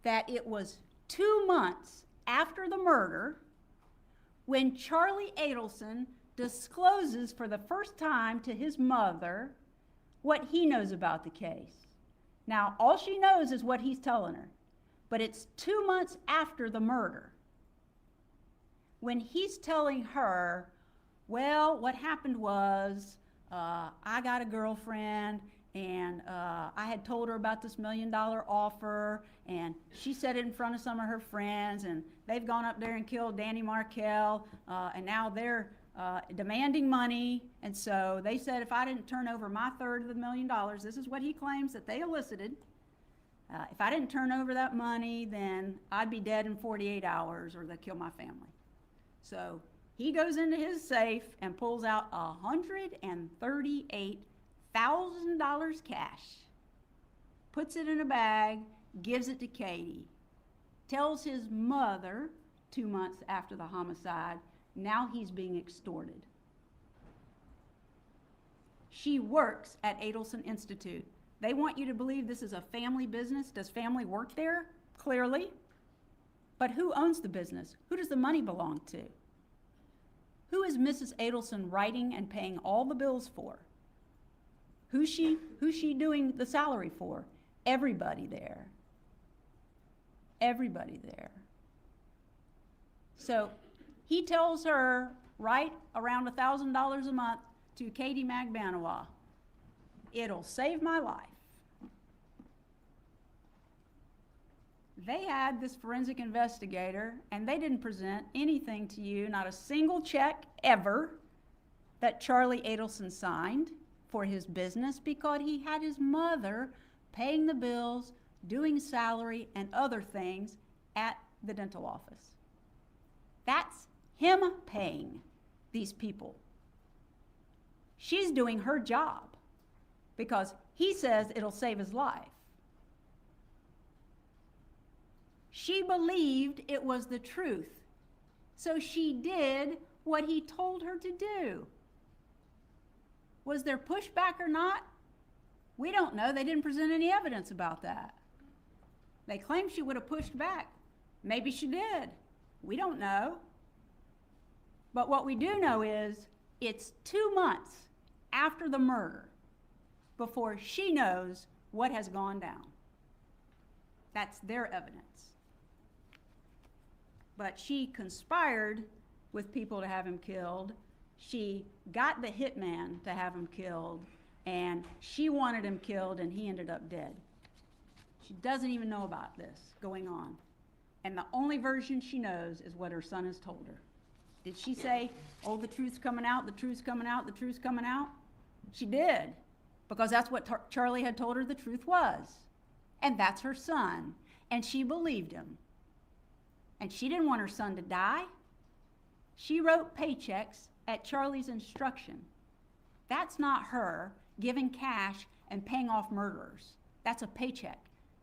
that it was 2 months after the murder when Charlie Adelson discloses for the first time to his mother what he knows about the case. Now, all she knows is what he's telling her, but it's 2 months after the murder when he's telling her, well, what happened was I got a girlfriend, and I had told her about this $1 million offer, and she said it in front of some of her friends, and they've gone up there and killed Danny Markell, and now they're demanding money, and so they said if I didn't turn over my third of the $1 million, this is what he claims that they elicited, if I didn't turn over that money, then I'd be dead in 48 hours, or they'd kill my family. So he goes into his safe and pulls out $138,000 cash, puts it in a bag, gives it to Katie, tells his mother 2 months after the homicide, now he's being extorted. She works at Adelson Institute. They want you to believe this is a family business. Does family work there? Clearly. But who owns the business? Who does the money belong to? Who is Mrs. Adelson writing and paying all the bills for? Who's she doing the salary for? Everybody there. Everybody there. So he tells her, write around $1,000 a month to Katie Magbanawa. It'll save my life. They had this forensic investigator, and they didn't present anything to you, not a single check ever, that Charlie Adelson signed for his business, because he had his mother paying the bills, doing salary and other things at the dental office. That's him paying these people. She's doing her job because he says it'll save his life. She believed it was the truth, so she did what he told her to do. Was there pushback or not? We don't know. They didn't present any evidence about that. They claim she would have pushed back. Maybe she did. We don't know. But what we do know is it's 2 months after the murder before she knows what has gone down. That's their evidence. But she conspired with people to have him killed. She got the hitman to have him killed, and she wanted him killed, and he ended up dead. She doesn't even know about this going on. And the only version she knows is what her son has told her. Did she say, oh, the truth's coming out, the truth's coming out, the truth's coming out? She did, because that's what Charlie had told her the truth was. And that's her son. And she believed him. And she didn't want her son to die. She wrote paychecks at Charlie's instruction. That's not her giving cash and paying off murderers. That's a paycheck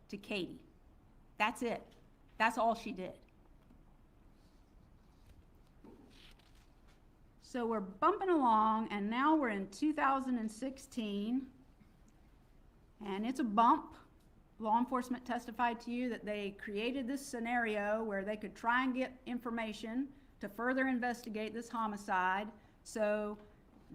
to Katie. That's it. That's all she did. So we're bumping along, and now we're in 2016, and it's a bump. Law enforcement testified to you that they created this scenario where they could try and get information to further investigate this homicide. So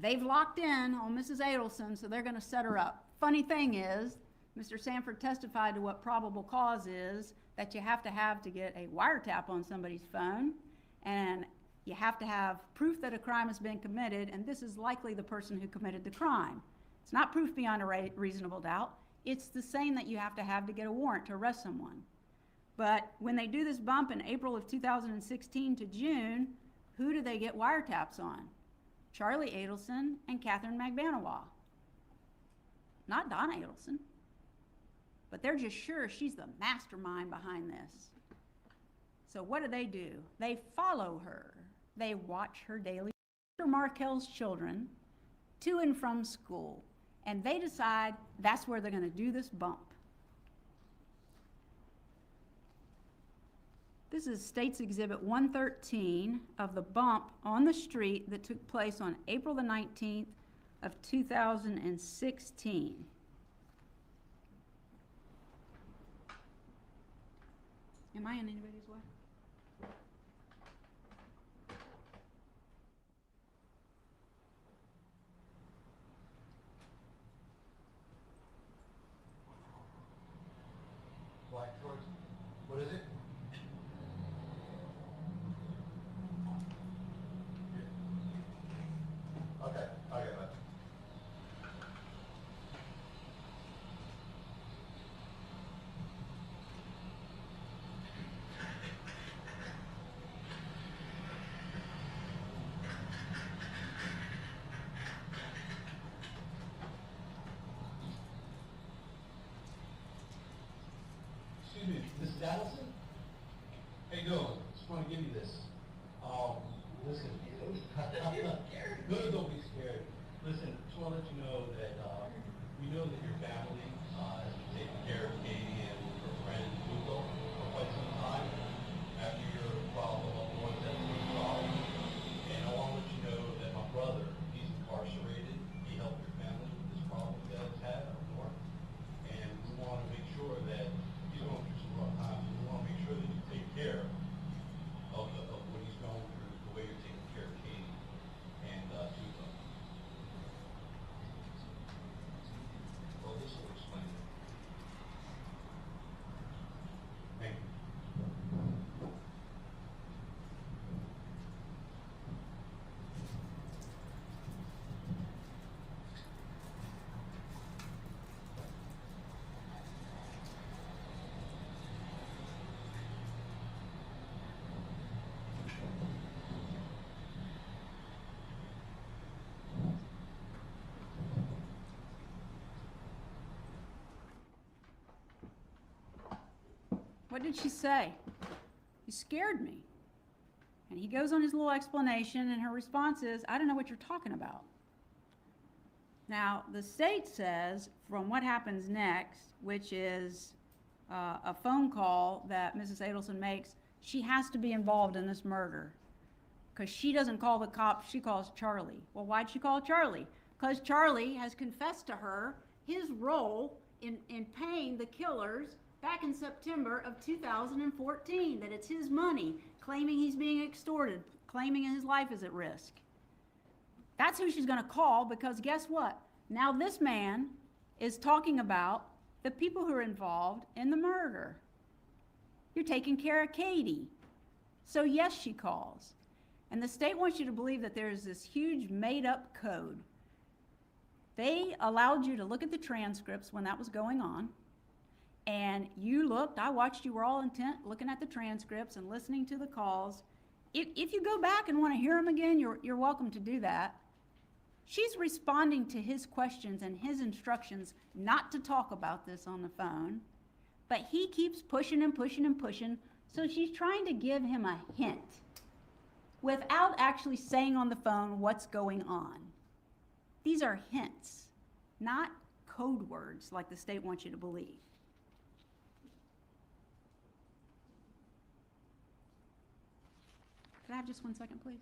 they've locked in on Mrs. Adelson, so they're going to set her up. Funny thing is, Mr. Sanford testified to what probable cause is that you have to get a wiretap on somebody's phone, and you have to have proof that a crime has been committed, and this is likely the person who committed the crime. It's not proof beyond a reasonable doubt. It's the same that you have to get a warrant to arrest someone. But when they do this bump in April of 2016 to June, who do they get wiretaps on? Charlie Adelson and Catherine Magbanawa. Not Donna Adelson. But they're just sure she's the mastermind behind this. So what do? They follow her. They watch her daily. Mr. Markel's children to and from school. And they decide that's where they're going to do this bump. This is State's Exhibit 113 of the bump on the street that took place on April the 19th of 2016. Am I in anybody's way? Black George, what is it? Yeah. Okay, that. Excuse me, Mrs. Adelson? How you doing? Just want to give you this. Listen. No, don't be scared. Listen, just want to let you know that we know that your family has been taking care of Katie and her friend Hugo for quite some time after your problem of the ones that were solved. And I want to let you know that my brother, he's incarcerated. He helped your family with this problem you guys had up north. And we want to make sure that he's going through some rough times. We want to make sure that you take care of what he's going through, the way you're taking care of Katie. What did she say? You scared me. And he goes on his little explanation, and her response is, I don't know what you're talking about. Now, the state says, from what happens next, which is a phone call that Mrs. Adelson makes, she has to be involved in this murder. Because she doesn't call the cops, she calls Charlie. Well, why'd she call Charlie? Because Charlie has confessed to her his role in paying the killers back in September of 2014, that it's his money, claiming he's being extorted, claiming his life is at risk. That's who she's gonna call, because guess what? Now this man is talking about the people who are involved in the murder. You're taking care of Katie. So yes, she calls. And the state wants you to believe that there's this huge made-up code. They allowed you to look at the transcripts when that was going on, and you looked, I watched, you were all intent looking at the transcripts and listening to the calls. If you go back and want to hear them again, you're welcome to do that. She's responding to his questions and his instructions not to talk about this on the phone, but he keeps pushing and pushing and pushing, so she's trying to give him a hint without actually saying on the phone what's going on. These are hints, not code words like the state wants you to believe. Could I have just 1 second, please?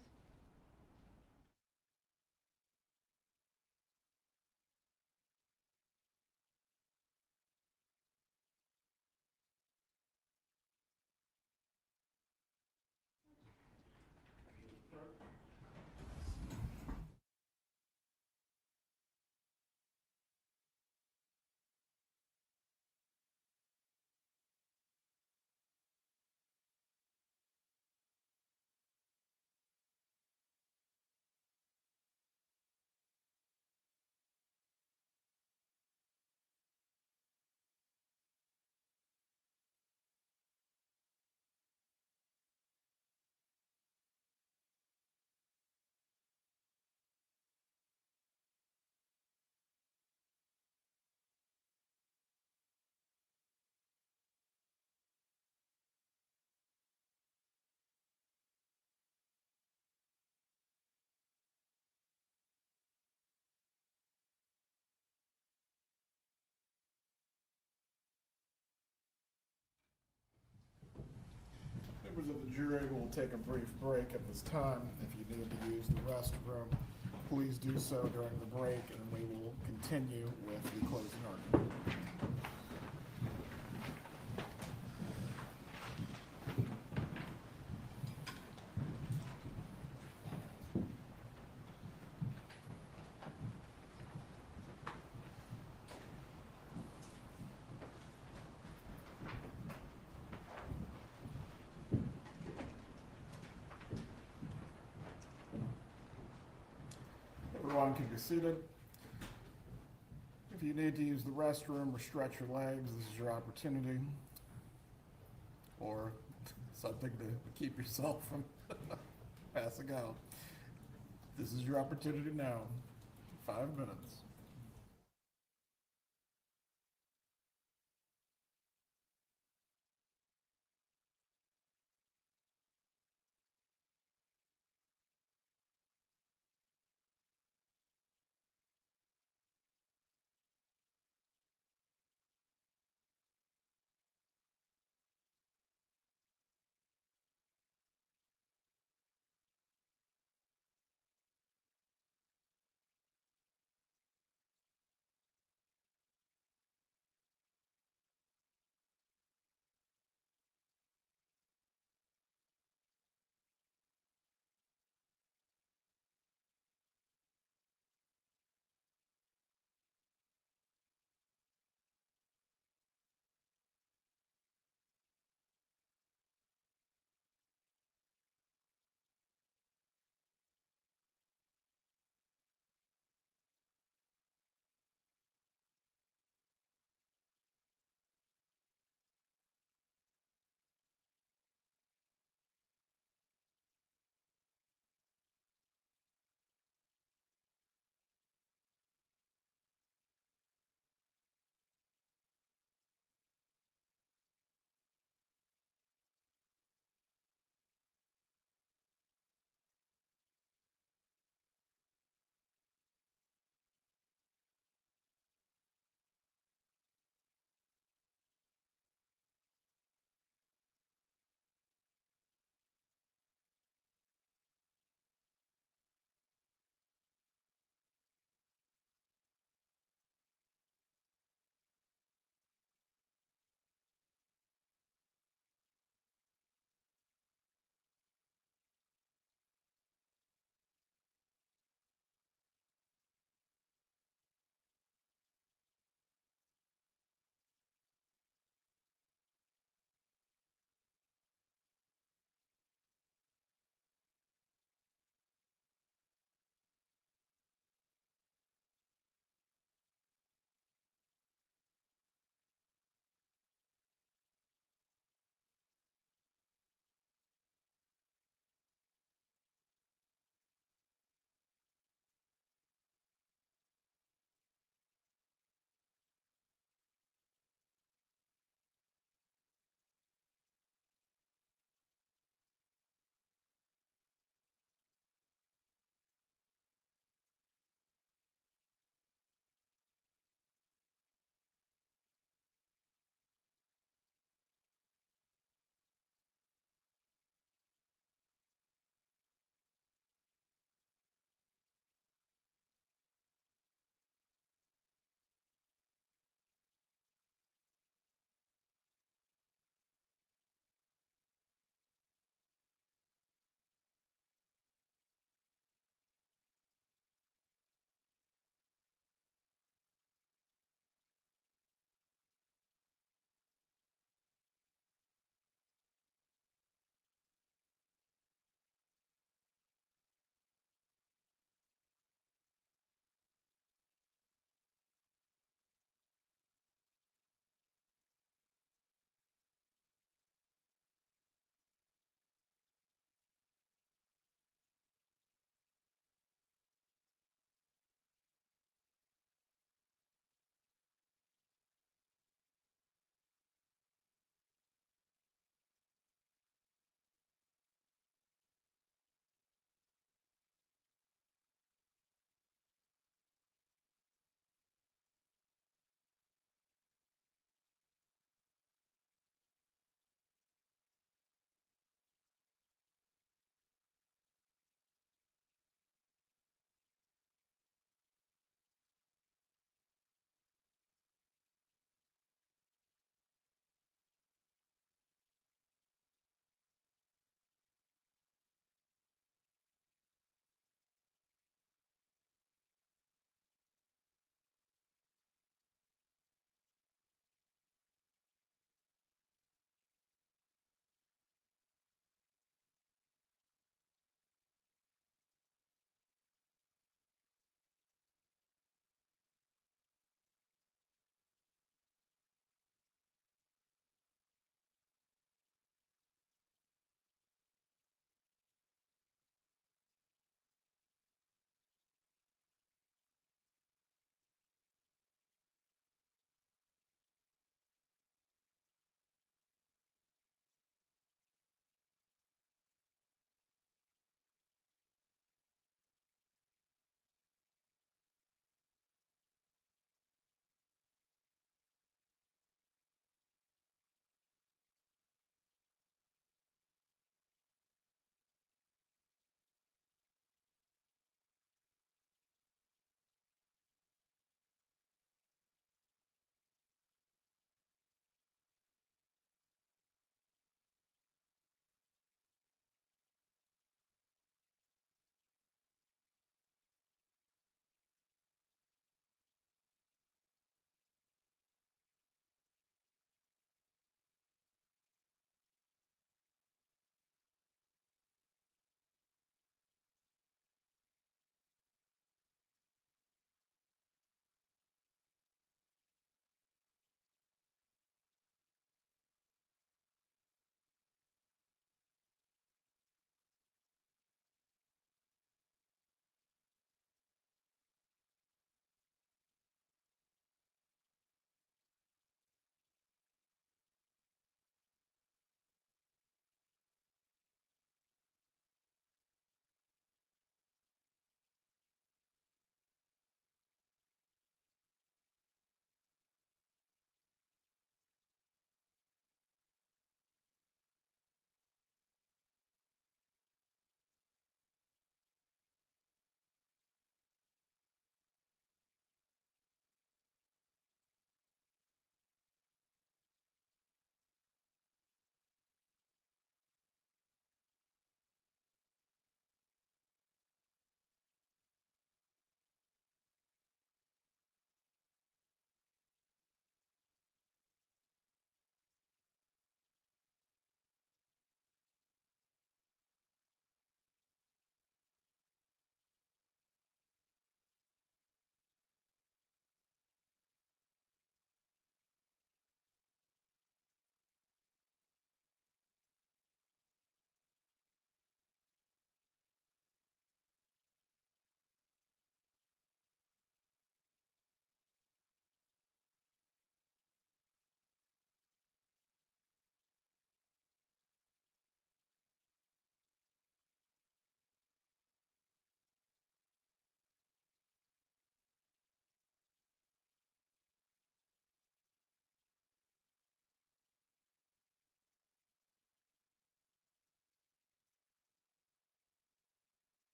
Members of the jury will take a brief break at this time. If you need to use the restroom, please do so during the break, and we will continue with the closing argument. Everyone can be seated. If you need to use the restroom or stretch your legs, this is your opportunity. Or something to keep yourself from passing out. This is your opportunity now. 5 minutes.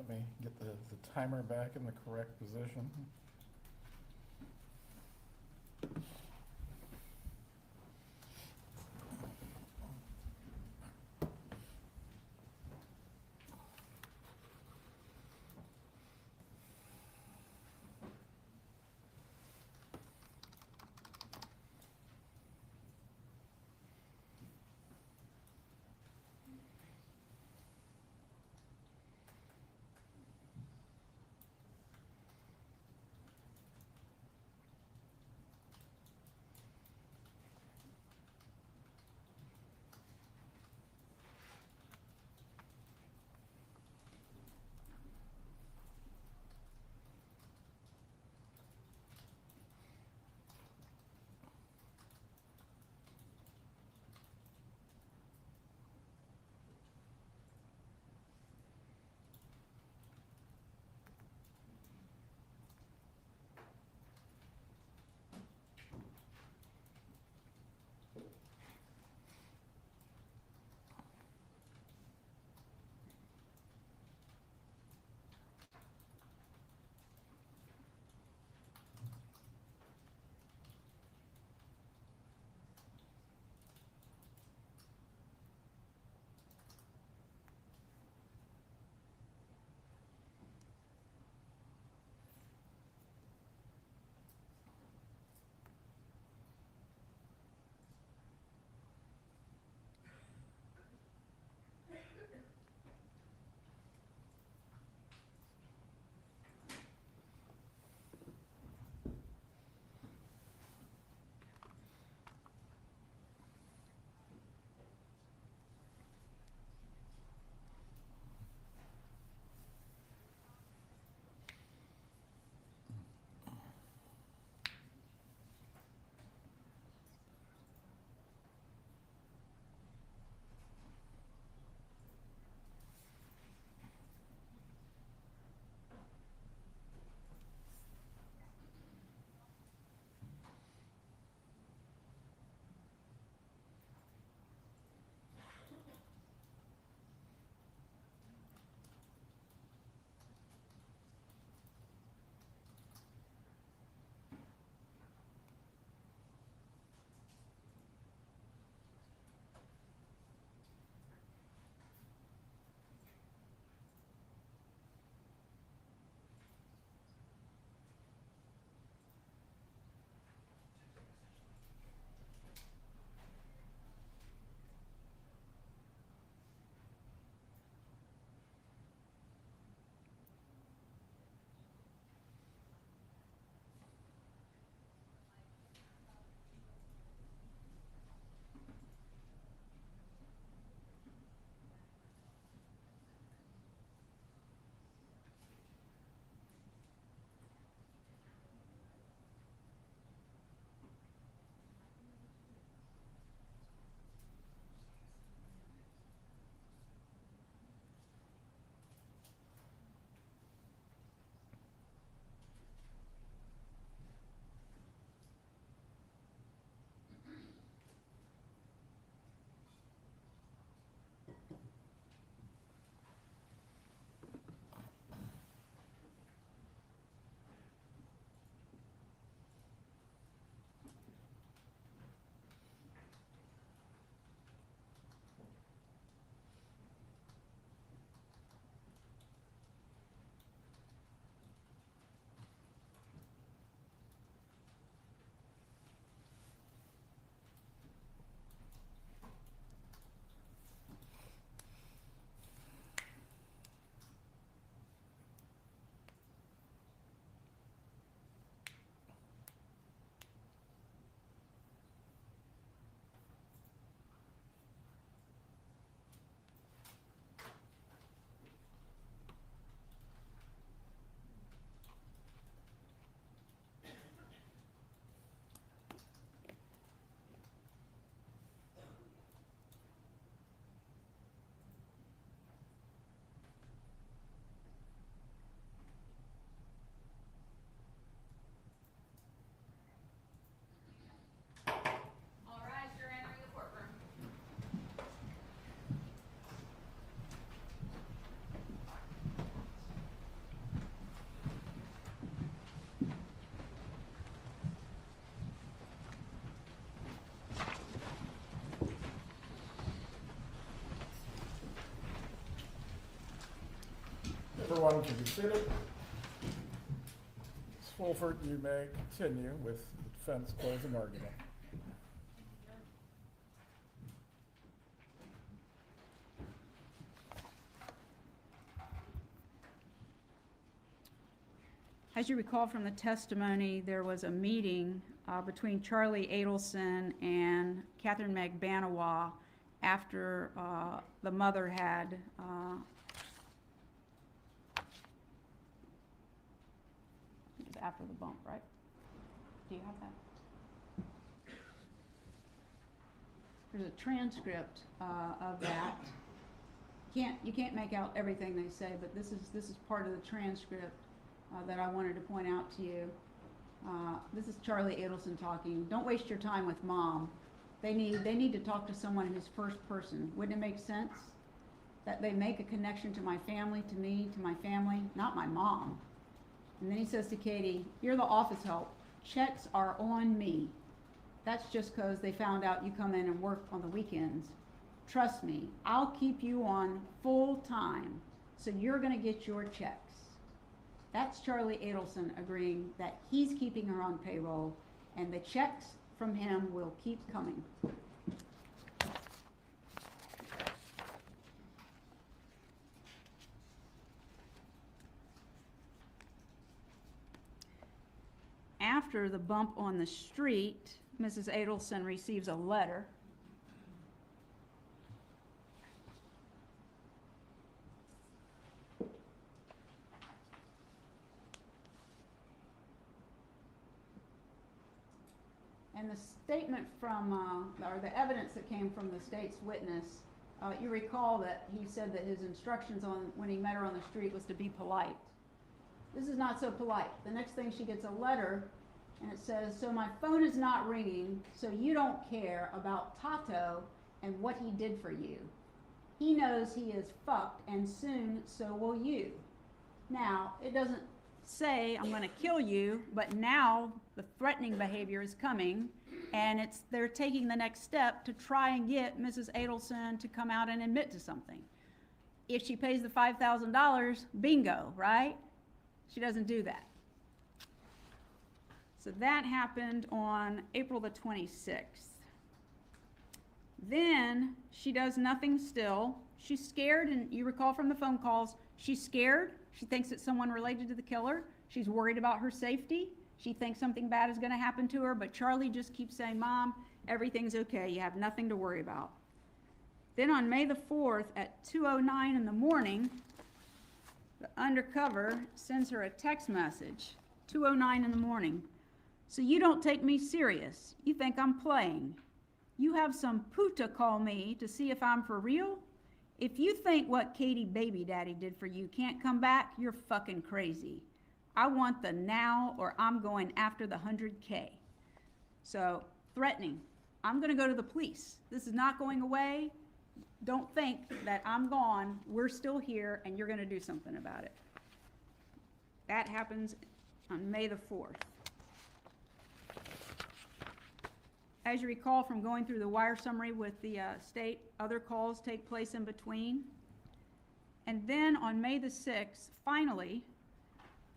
let me get the timer back in the correct position. everyone can be seated. Ms. Fulford, you may continue with the defense closing argument. As you recall from the testimony, there was a meeting between Charlie Adelson and Catherine Magbanawa after the mother had after the bump, right? Do you have that? There's a transcript of that. You can't make out everything they say, but this is part of the transcript that I wanted to point out to you. This is Charlie Adelson talking. Don't waste your time with mom. They need to talk to someone who's first person. Wouldn't it make sense that they make a connection to my family, to me, to my family, not my mom? And then he says to Katie, "You're the office help. Checks are on me. That's just because they found out you come in and work on the weekends. Trust me, I'll keep you on full time, so you're gonna get your checks." That's Charlie Adelson agreeing that he's keeping her on payroll, and the checks from him will keep coming. After the bump on the street, Mrs. Adelson receives a letter. And the statement from, or the evidence that came from the state's witness, you recall that he said that his instructions on when he met her on the street was to be polite. This is not so polite. The next thing, she gets a letter, and it says, "So my phone is not ringing, so you don't care about Tato and what he did for you. He knows he is fucked, and soon so will you." Now, it doesn't say, "I'm gonna kill you," but now the threatening behavior is coming, and they're taking the next step to try and get Mrs. Adelson to come out and admit to something. If she pays the $5,000, bingo, right? She doesn't do that. So that happened on April the 26th. Then she does nothing still. She's scared, and you recall from the phone calls, she's scared. She thinks it's someone related to the killer. She's worried about her safety. She thinks something bad is gonna happen to her, but Charlie just keeps saying, "Mom, everything's okay. You have nothing to worry about." Then on May the 4th at 2:09 in the morning, the undercover sends her a text message, 2:09 in the morning. "So you don't take me serious. You think I'm playing. You have some puta call me to see if I'm for real? If you think what Katie baby daddy did for you can't come back, you're fucking crazy. I want the now, or I'm going after the 100K. So, threatening. "I'm gonna go to the police. This is not going away. Don't think that I'm gone. We're still here, and you're gonna do something about it." That happens on May the 4th. As you recall from going through the wire summary with the state, other calls take place in between. And then on May the 6th, finally,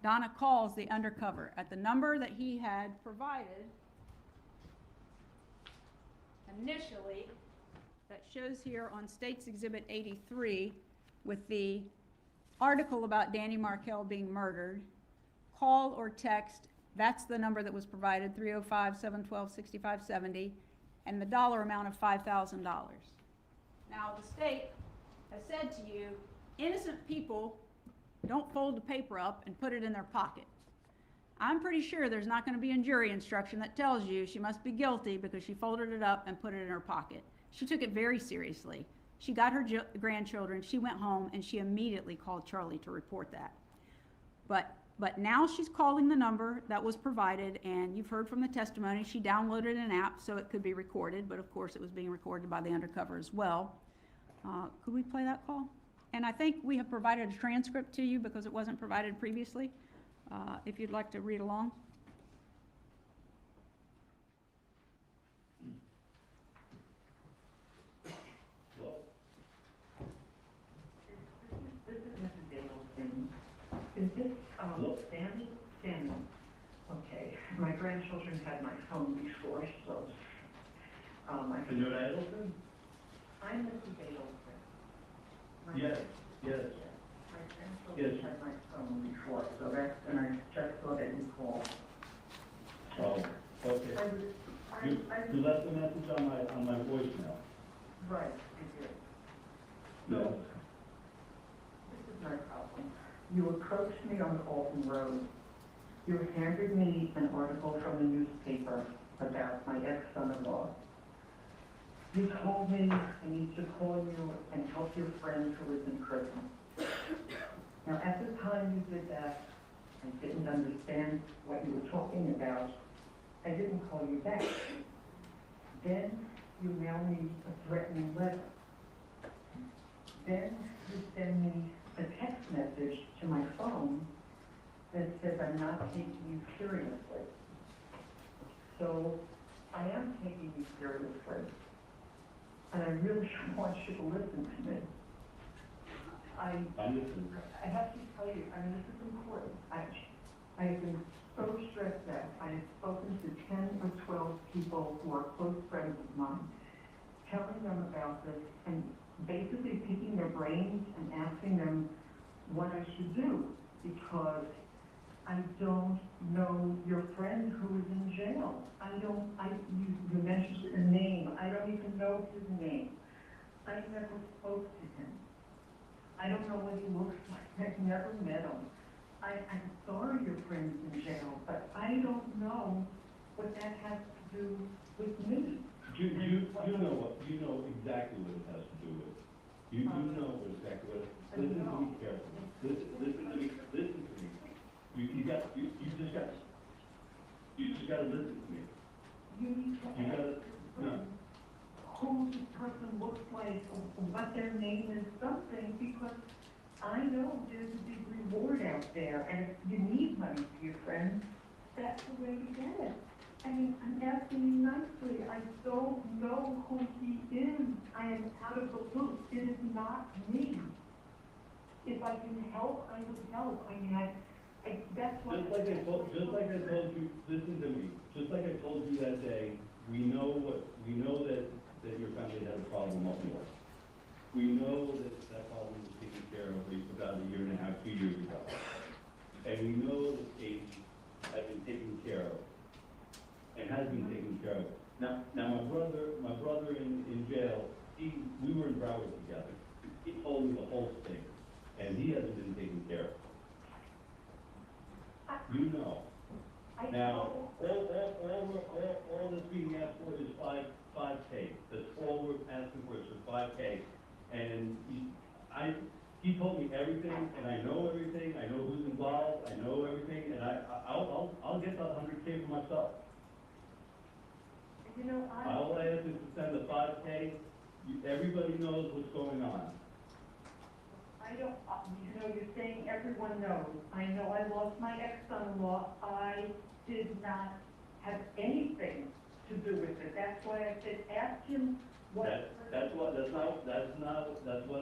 Donna calls the undercover at the number that he had provided initially, that shows here on State's Exhibit 83 with the article about Danny Markell being murdered. Call or text, that's the number that was provided, 305-712-6570, and the dollar amount of $5,000. Now, the state has said to you, innocent people don't fold the paper up and put it in their pocket. I'm pretty sure there's not going to be a jury instruction that tells you she must be guilty because she folded it up and put it in her pocket. She took it very seriously. She got her grandchildren, she went home, and she immediately called Charlie to report that. But now she's calling the number that was provided, and you've heard from the testimony, she downloaded an app so it could be recorded, but of course it was being recorded by the undercover as well. Could we play that call? And I think we have provided a transcript to you because it wasn't provided previously, if you'd like to read along. This is Mrs. Adelson. this, Sammy? Sammy. Okay, my grandchildren had my phone before, so, I And you're Adelson? I'm Mrs. Adelson. My- Yes, yes. My grandchildren Yes. had my phone before, so that's, and I just saw that you called. Oh, okay. You left a message on my voicemail. Right, I did. Yes. This is my problem. You approached me on Alton Road. You handed me an article from the newspaper about my ex-son-in-law. You told me I need to call you and help your friend who is in prison. Now, at the time you did that, I didn't understand what you were talking about. I didn't call you back. Then you mail me a threatening letter. Then you send me a text message to my phone that says I'm not taking you seriously. So I am taking you seriously. And I really want you to listen to me. I'm listening. I have to tell you, I mean, this is important. I have been so stressed out. I have spoken to 10 or 12 people who are close friends of mine, telling them about this and basically picking their brains and asking them what I should do, because I don't know your friend who is in jail. You mentioned a name. I don't even know his name. I never spoke to him. I don't know what he looks like. I've never met him. I'm sorry your friend's in jail, but I don't know what that has to do with me. You know exactly what it has to do with. You know exactly what. Listen to me carefully. Listen to me. You just gotta listen to me. You need to You gotta, ask who this person looks like, or what their name is, something, because I know there's a big reward out there, and if you need money for your friends, that's the way to get it. I mean, I'm asking you nicely. I don't know who he is. I am out of the loop. It is not me. If I can help, I would help. I mean, that's what. Just like I told you, listen to me. Just like I told you that day, we know that your family had a problem up north. We know that problem was taken care of about a year and a half, 2 years ago. And we know that Katie has been taken care of and has been taken care of. Now my brother in jail, we were in Broward together. He told me the whole thing, and he hasn't been taken care of. You know. Now, all that's being asked for is $5K. That's all we're asking for is for $5K. And he told me everything, and I know everything. I know who's involved. I know everything, and I'll get the $100K for myself. You know, All I ask is to send the $5K. Everybody knows what's going on. I don't, you're saying everyone knows. I know I lost my ex-son-in-law. I did not have anything to do with it. That's why I said, ask him what. That's what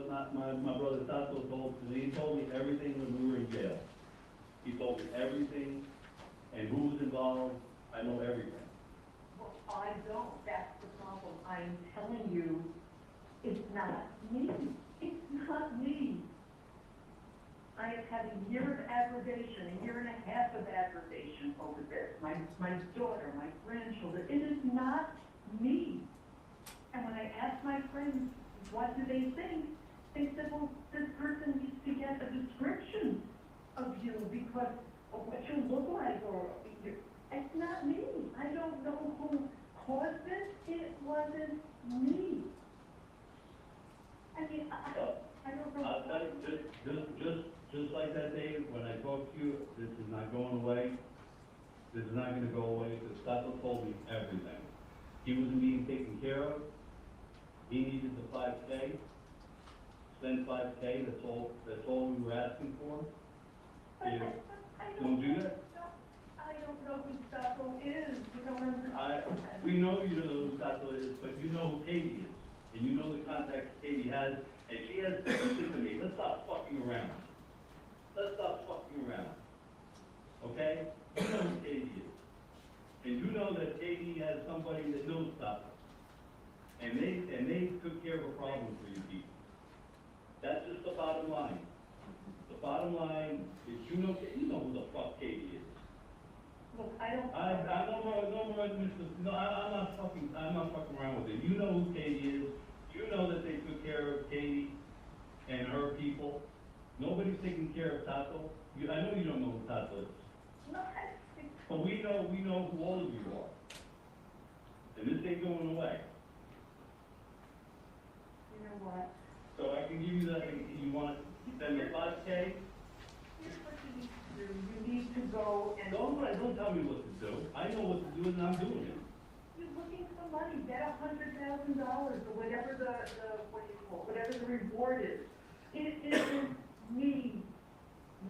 my brother Tasso told me. He told me everything when we were in jail. He told me everything and who was involved. I know everything. Well, I don't. That's the problem. I'm telling you, it's not me. It's not me. I have had a year of aggravation, a year and a half of aggravation over this. My daughter, my grandchildren. It is not me. And when I asked my friends, what do they think? They said, well, this person needs to get a description of you because of what you look like, or it's not me. I don't know who caused it. It wasn't me. I mean, I don't know. I'll tell you, just like that day when I talked to you, this is not going away. This is not going to go away because Tasso told me everything. He wasn't being taken care of. He needed the $5K. Spend $5K. That's all we were asking for. If you don't do that, I don't know who Tasso is. You don't understand. we know you don't know who Tasso is, but you know who Katie is, and you know the contacts Katie has, and she has. Listen to me. Let's stop fucking around. Let's stop fucking fucking around. Okay? You know who Katie is. And you know that Katie has somebody that knows stuff. And they took care of a problem for you people. That's just the bottom line. The bottom line is you know who the fuck Katie is. Look, I don't. I'm not fucking around with it. You know who Katie is. You know that they took care of Katie and her people. Nobody's taking care of Tato. I know you don't know who Tato is. No, But we know who all of you are. And this ain't going away. you know what? So I can give you that, you want, then the 5K? Here's what you need to do. You need to go and. Don't tell me what to do. I know what to do and I'm doing it. You're looking for money, bet $100,000 or whatever what do you call it, whatever the reward is. It isn't me.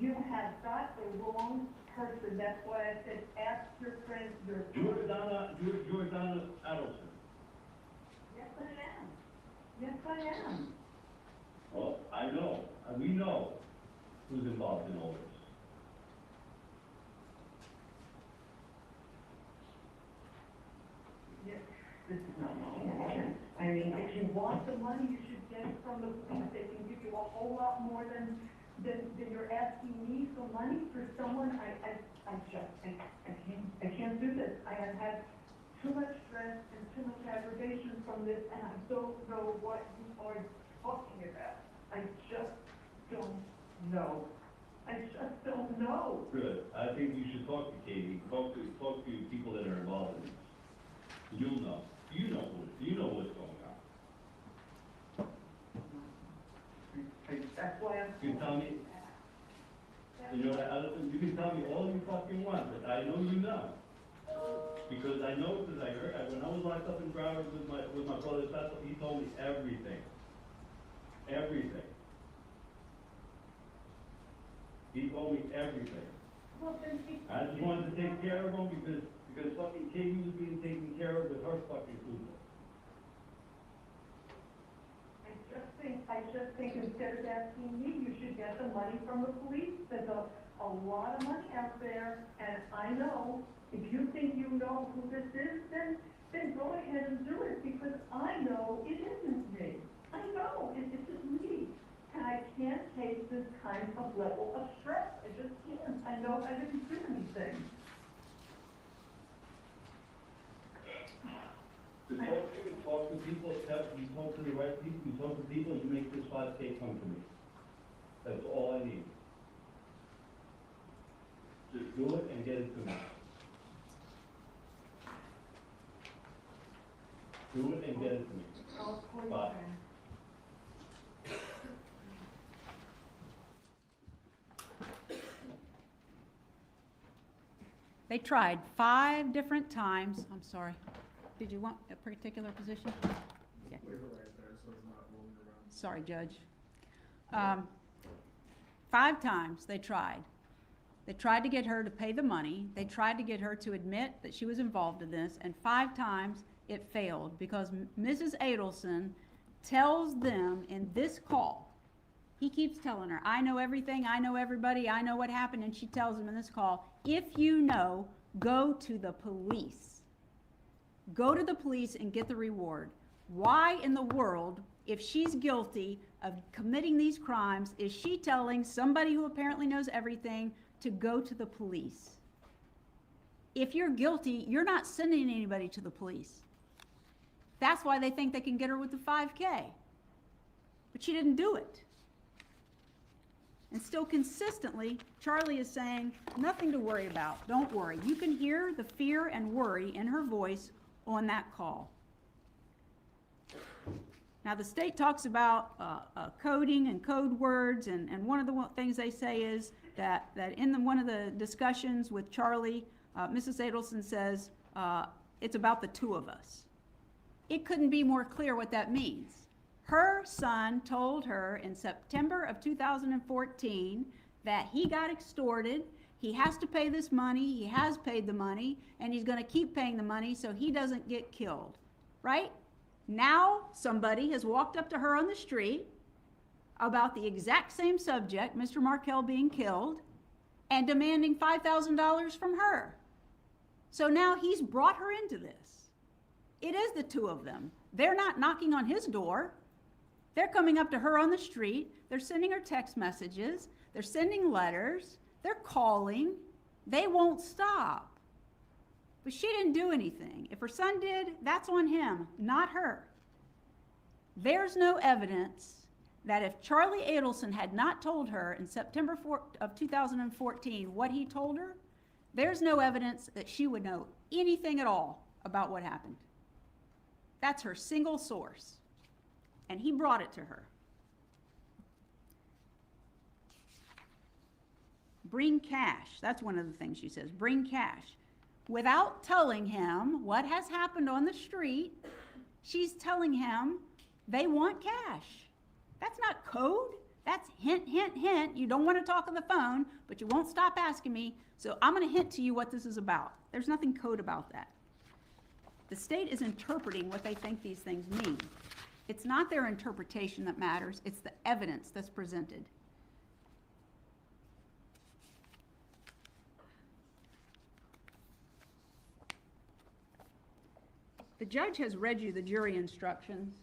You have got the wrong person. That's why I said ask your friends, your. You're Donna Adelson. Yes, I am. Yes, I am. Well, I know, we know who's involved in all this. Yes, this is not making sense. I mean, if you want the money, you should get it from the police. They can give you a whole lot more than you're asking me for money for someone. I can't do this. I have had too much stress and too much aggravation from this, and I don't know what you are talking about. I just don't know. I just don't know. Good, I think you should talk to Katie, talk to people that are involved in this. You'll know, you know what's going on. That's why I'm. You can tell me, you can tell me all you fucking want, but I know you know. Because I know, because I heard, when I was locked up in Broward with my brother Cecil, he told me everything. Everything. He told me everything. Well, then he. I just wanted to take care of him because fucking Katie was being taken care of with her fucking food. I just think instead of asking me, you should get the money from the police. There's a lot of money out there, and I know, if you think you know who this is, then go ahead and do it, because I know it isn't me. I know it isn't me. And I can't take this kind of level of stress. I just can't. I know I didn't do anything. You talk to people, you talk to the right people, you talk to people, you make this 5K come to me. That's all I need. Just do it and get it to me. Do it and get it to me. I'll call you Bye. back. They tried 5 different times. I'm sorry. Did you want a particular position? Yeah. Sorry, Judge. 5 times they tried. They tried to get her to pay the money. They tried to get her to admit that she was involved in this, and 5 times it failed because Mrs. Adelson tells them in this call, he keeps telling her, I know everything, I know everybody, I know what happened, and she tells him in this call, if you know, go to the police. Go to the police and get the reward. Why in the world, if she's guilty of committing these crimes, is she telling somebody who apparently knows everything to go to the police? If you're guilty, you're not sending anybody to the police. That's why they think they can get her with the 5K. But she didn't do it. And still consistently, Charlie is saying, nothing to worry about. Don't worry. You can hear the fear and worry in her voice on that call. Now, the state talks about coding and code words, and one of the things they say is that in one of the discussions with Charlie, Mrs. Adelson says, it's about the 2 of us. It couldn't be more clear what that means. Her son told her in September of 2014 that he got extorted, he has to pay this money, he has paid the money, and he's going to keep paying the money so he doesn't get killed, right? Now somebody has walked up to her on the street about the exact same subject, Mr. Markell being killed, and demanding $5,000 from her. So now he's brought her into this. It is the two of them. They're not knocking on his door. They're coming up to her on the street. They're sending her text messages. They're sending letters. They're calling. They won't stop. But she didn't do anything. If her son did, that's on him, not her. There's no evidence that if Charlie Adelson had not told her in September of 2014 what he told her, there's no evidence that she would know anything at all about what happened. That's her single source. And he brought it to her. Bring cash. That's one of the things she says. Bring cash. Without telling him what has happened on the street, she's telling him they want cash. That's not code. That's hint, hint, hint. You don't want to talk on the phone, but you won't stop asking me, so I'm going to hint to you what this is about. There's nothing code about that. The state is interpreting what they think these things mean. It's not their interpretation that matters. It's the evidence that's presented. The judge has read you the jury instructions.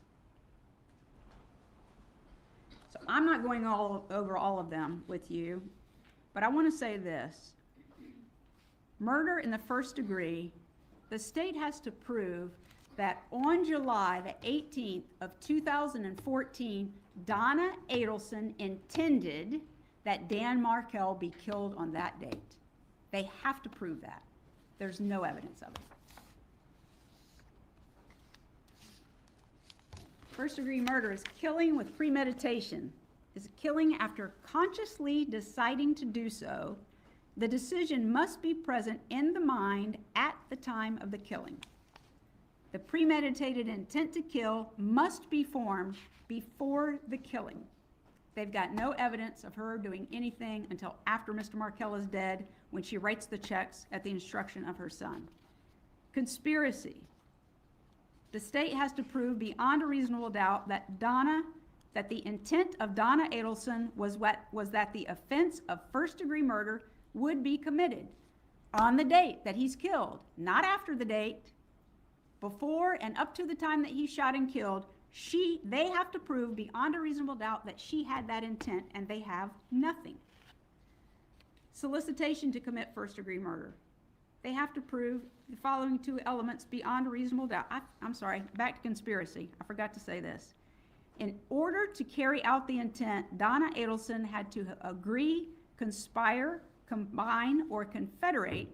So I'm not going over all of them with you, but I want to say this. Murder in the first degree, the state has to prove that on July the 18th of 2014, Donna Adelson intended that Dan Markell be killed on that date. They have to prove that. There's no evidence of it. First degree murder is killing with premeditation. Is killing after consciously deciding to do so. The decision must be present in the mind at the time of the killing. The premeditated intent to kill must be formed before the killing. They've got no evidence of her doing anything until after Mr. Markell is dead, when she writes the checks at the instruction of her son. Conspiracy. The state has to prove beyond a reasonable doubt that the intent of Donna Adelson was that the offense of first-degree murder would be committed on the date that he's killed, not after the date, before and up to the time that he shot and killed. They have to prove beyond a reasonable doubt that she had that intent, and they have nothing. Solicitation to commit first-degree murder. They have to prove the following two elements beyond a reasonable doubt. I'm sorry, back to conspiracy. I forgot to say this. In order to carry out the intent, Donna Adelson had to agree, conspire, combine, or confederate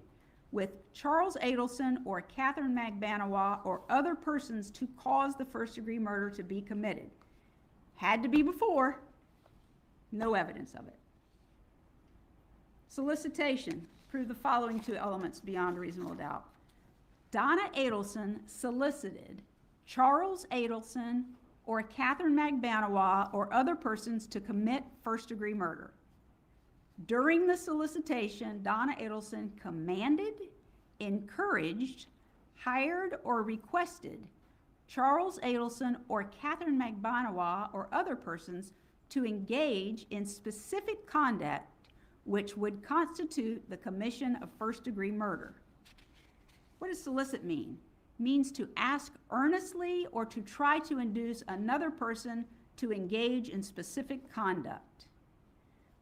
with Charles Adelson or Catherine Magbanawa or other persons to cause the first-degree murder to be committed. Had to be before. No evidence of it. Solicitation. Prove the following two elements beyond a reasonable doubt. Donna Adelson solicited Charles Adelson or Catherine Magbanawa or other persons to commit first-degree murder. During the solicitation, Donna Adelson commanded, encouraged, hired, or requested Charles Adelson or Catherine Magbanawa or other persons to engage in specific conduct which would constitute the commission of first-degree murder. What does solicit mean? It means to ask earnestly or to try to induce another person to engage in specific conduct.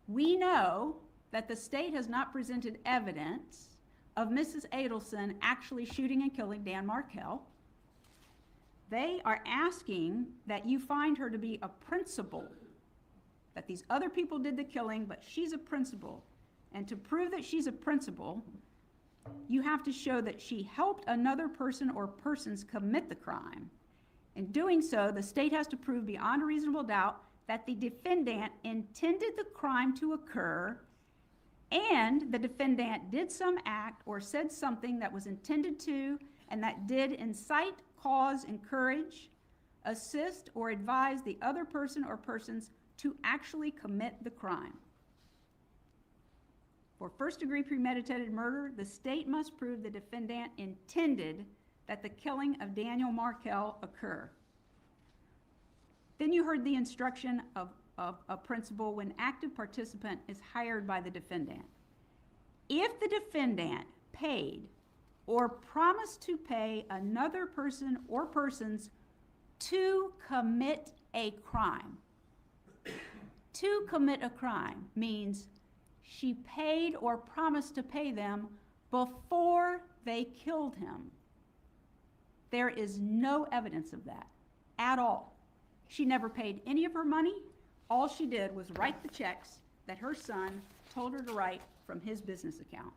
We know that the state has not presented evidence of Mrs. Adelson actually shooting and killing Dan Markell. They are asking that you find her to be a principal, that these other people did the killing, but she's a principal. And to prove that she's a principal, you have to show that she helped another person or persons commit the crime. In doing so, the state has to prove beyond a reasonable doubt that the defendant intended the crime to occur and the defendant did some act or said something that was intended to and that did incite, cause, encourage, assist, or advise the other person or persons to actually commit the crime. For first-degree premeditated murder, the state must prove the defendant intended that the killing of Daniel Markell occur. Then you heard the instruction of a principal when active participant is hired by the defendant. if the defendant paid or promised to pay another person or persons to commit a crime. To commit a crime means she paid or promised to pay them before they killed him. There is no evidence of that at all. She never paid any of her money. All she did was write the checks that her son told her to write from his business account.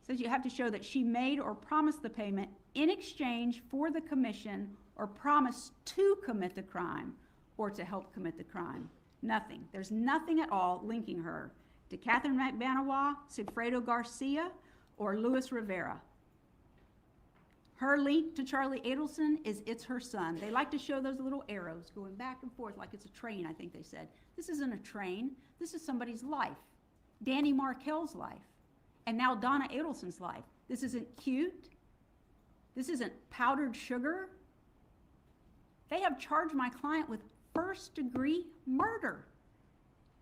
Says you have to show that she made or promised the payment in exchange for the commission or promised to commit the crime or to help commit the crime. Nothing. There's nothing at all linking her to Catherine McBanawa, Sigfredo Garcia, or Luis Rivera. Her link to Charlie Adelson is it's her son. They like to show those little arrows going back and forth like it's a train, I think they said. This isn't a train. This is somebody's life. Danny Markel's life. And now Donna Adelson's life. This isn't cute. This isn't powdered sugar. They have charged my client with first-degree murder,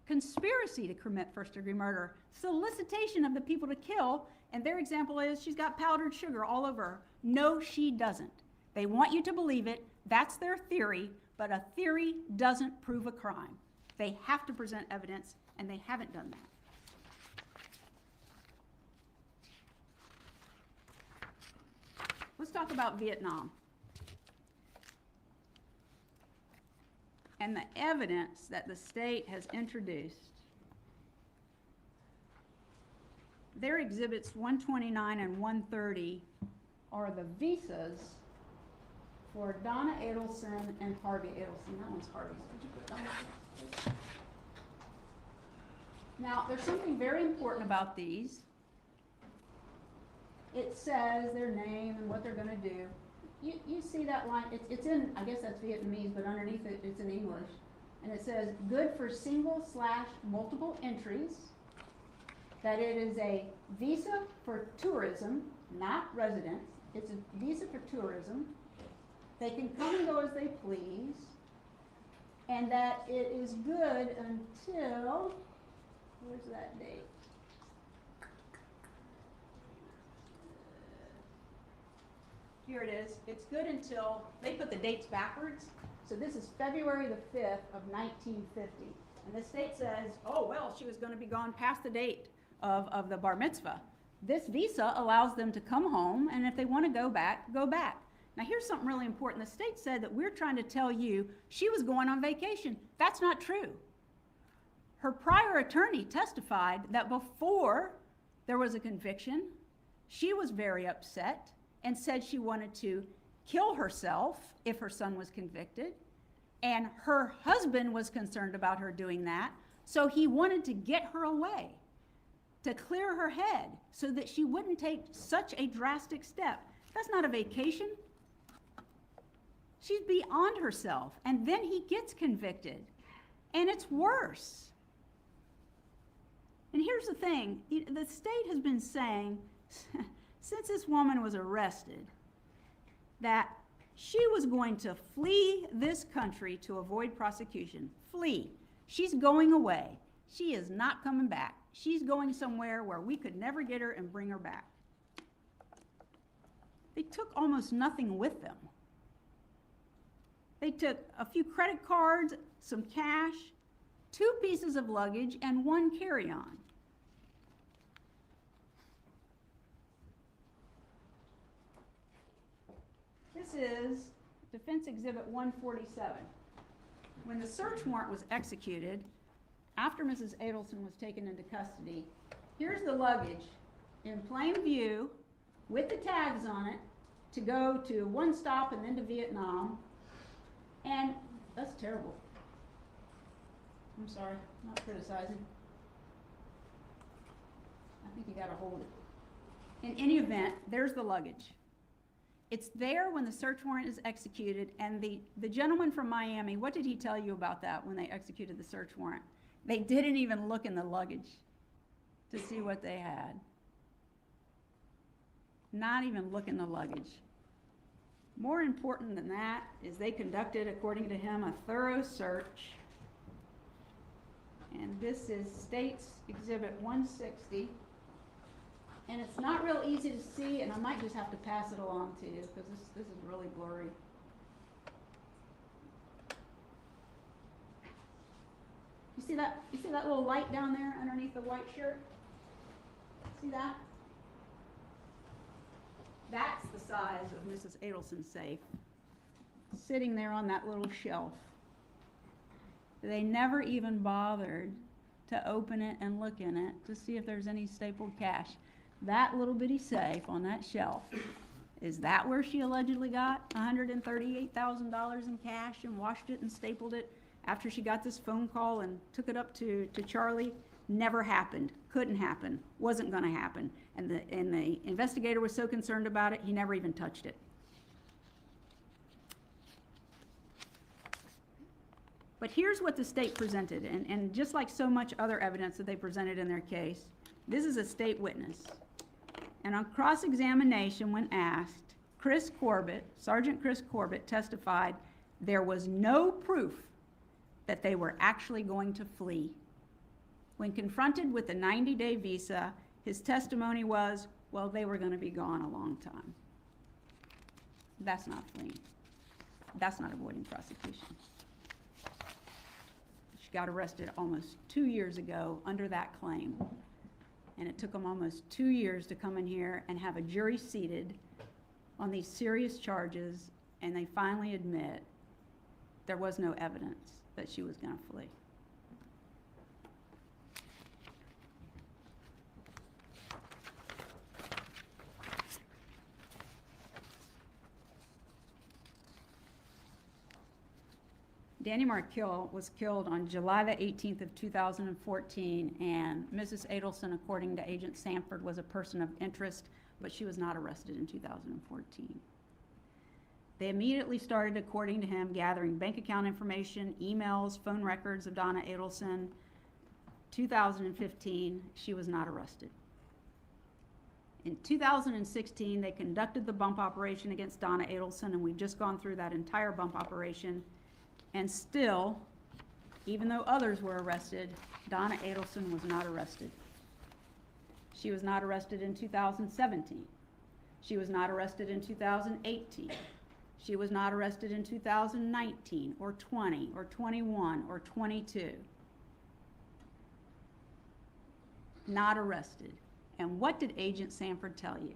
conspiracy to commit first-degree murder, solicitation of the people to kill, and their example is she's got powdered sugar all over her. No, she doesn't. They want you to believe it. That's their theory, but a theory doesn't prove a crime. They have to present evidence, and they haven't done that. Let's talk about Vietnam and the evidence that the state has introduced. Their exhibits 129 and 130 are the visas for Donna Adelson and Harvey Adelson. That one's Harvey's. Could you put Donna? Now, there's something very important about these. It says their name and what they're going to do. You see that line? It's in, I guess that's Vietnamese, but underneath it, it's in English. And it says, good for single/multiple entries, that it is a visa for tourism, not residence. It's a visa for tourism. They can come and go as they please, and that it is good until, where's that date? Here it is. It's good until, they put the dates backwards. So this is February the 5th of 1950. And the state says, oh, well, she was going to be gone past the date of the bar mitzvah. This visa allows them to come home, and if they want to go back, go back. Now, here's something really important. The state said that we're trying to tell you she was going on vacation. That's not true. Her prior attorney testified that before there was a conviction, she was very upset and said she wanted to kill herself if her son was convicted. And her husband was concerned about her doing that, so he wanted to get her away, to clear her head so that she wouldn't take such a drastic step. That's not a vacation. She's beyond herself. And then he gets convicted, and it's worse. And here's the thing, the state has been saying, since this woman was arrested, that she was going to flee this country to avoid prosecution. Flee. She's going away. She is not coming back. She's going somewhere where we could never get her and bring her back. They took almost nothing with them. They took a few credit cards, some cash, 2 pieces of luggage, and 1 carry-on. This is Defense Exhibit 147. When the search warrant was executed, after Mrs. Adelson was taken into custody, here's the luggage in plain view with the tags on it to go to one stop and then to Vietnam. And that's terrible. I'm sorry, I'm not criticizing. I think you gotta hold it. In any event, there's the luggage. It's there when the search warrant is executed, and the gentleman from Miami, what did he tell you about that when they executed the search warrant? They didn't even look in the luggage to see what they had. Not even look in the luggage. More important than that is they conducted, according to him, a thorough search. And this is State's Exhibit 160. And it's not real easy to see, and I might just have to pass it along to you because this is really blurry. You see that? You see that little light down there underneath the white shirt? See that? That's the size of Mrs. Adelson's safe, sitting there on that little shelf. They never even bothered to open it and look in it to see if there's any stapled cash. That little bitty safe on that shelf, is that where she allegedly got $138,000 in cash and washed it and stapled it after she got this phone call and took it up to Charlie? Never happened, couldn't happen, wasn't gonna happen. And the investigator was so concerned about it, he never even touched it. But here's what the state presented, and just like so much other evidence that they presented in their case, this is a state witness. And on cross-examination, when asked, Sergeant Chris Corbett testified there was no proof that they were actually going to flee. When confronted with the 90-day visa, his testimony was, well, they were going to be gone a long time. That's not fleeing. That's not avoiding prosecution. She got arrested almost 2 years ago under that claim. And it took them almost 2 years to come in here and have a jury seated on these serious charges, and they finally admit there was no evidence that she was going to flee. Danny Markill was killed on July the 18th of 2014, and Mrs. Adelson, according to Agent Sanford, was a person of interest, but she was not arrested in 2014. They immediately started, according to him, gathering bank account information, emails, phone records of Donna Adelson. 2015, she was not arrested. In 2016, they conducted the bump operation against Donna Adelson, and we've just gone through that entire bump operation. And still, even though others were arrested, Donna Adelson was not arrested. She was not arrested in 2017. She was not arrested in 2018. She was not arrested in 2019 or 20 or 21 or 22. Not arrested. And what did Agent Sanford tell you?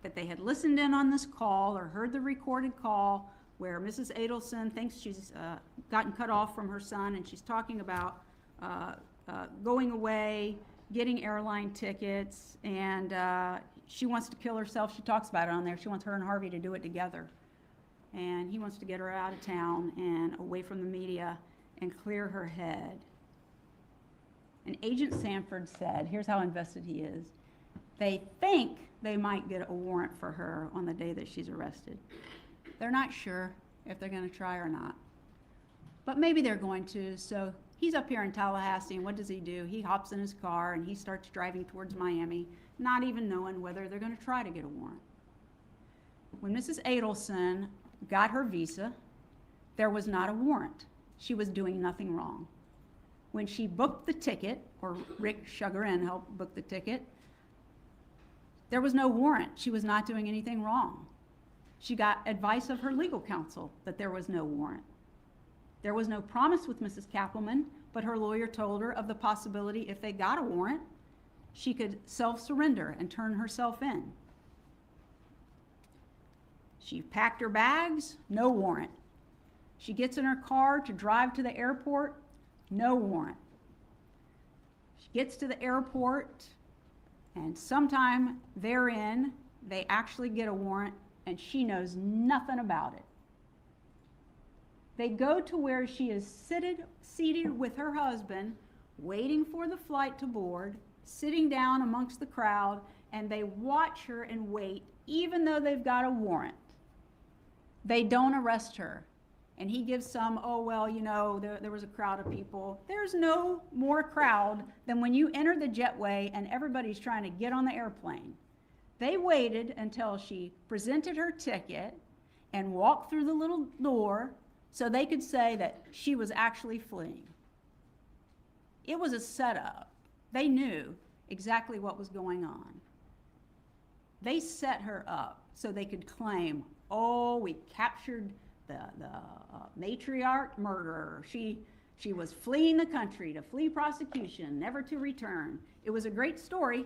That they had listened in on this call or heard the recorded call where Mrs. Adelson thinks she's gotten cut off from her son, and she's talking about going away, getting airline tickets, and she wants to kill herself. She talks about it on there. She wants her and Harvey to do it together. And he wants to get her out of town and away from the media and clear her head. And Agent Sanford said, here's how invested he is, they think they might get a warrant for her on the day that she's arrested. They're not sure if they're going to try or not. But maybe they're going to. So he's up here in Tallahassee, and what does he do? He hops in his car and he starts driving towards Miami, not even knowing whether they're going to try to get a warrant. When Mrs. Adelson got her visa, there was not a warrant. She was doing nothing wrong. When she booked the ticket, or Rick Sugarin helped book the ticket, there was no warrant. She was not doing anything wrong. She got advice of her legal counsel that there was no warrant. There was no promise with Mrs. Kappelman, but her lawyer told her of the possibility if they got a warrant, she could self-surrender and turn herself in. She packed her bags, no warrant. She gets in her car to drive to the airport, no warrant. She gets to the airport, and sometime therein, they actually get a warrant, and she knows nothing about it. They go to where she is seated with her husband, waiting for the flight to board, sitting down amongst the crowd, and they watch her and wait, even though they've got a warrant. They don't arrest her. And he gives some, oh, well, you know, there was a crowd of people. There's no more crowd than when you enter the jetway and everybody's trying to get on the airplane. They waited until she presented her ticket and walked through the little door so they could say that she was actually fleeing. It was a setup. They knew exactly what was going on. They set her up so they could claim, oh, we captured the matriarch murderer. She was fleeing the country to flee prosecution, never to return. It was a great story.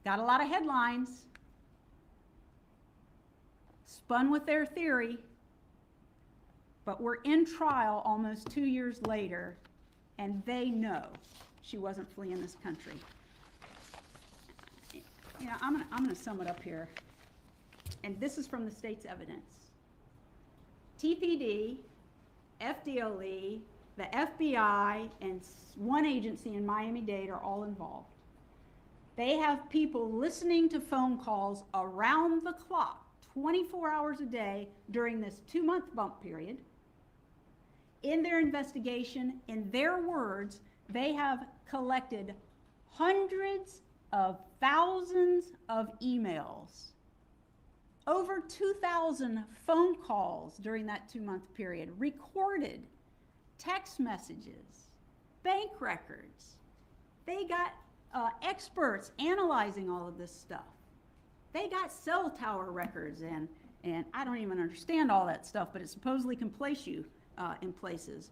Got a lot of headlines. Spun with their theory. But we're in trial almost 2 years later, and they know she wasn't fleeing this country. You know, I'm gonna sum it up here. And this is from the state's evidence. TPD, FDLE, the FBI, and one agency in Miami-Dade are all involved. They have people listening to phone calls around the clock, 24 hours a day during this 2-month bump period. In their investigation, in their words, they have collected hundreds of thousands of emails, over 2,000 phone calls during that 2-month period, recorded text messages, bank records. They got experts analyzing all of this stuff. They got cell tower records, and I don't even understand all that stuff, but it supposedly can place you in places.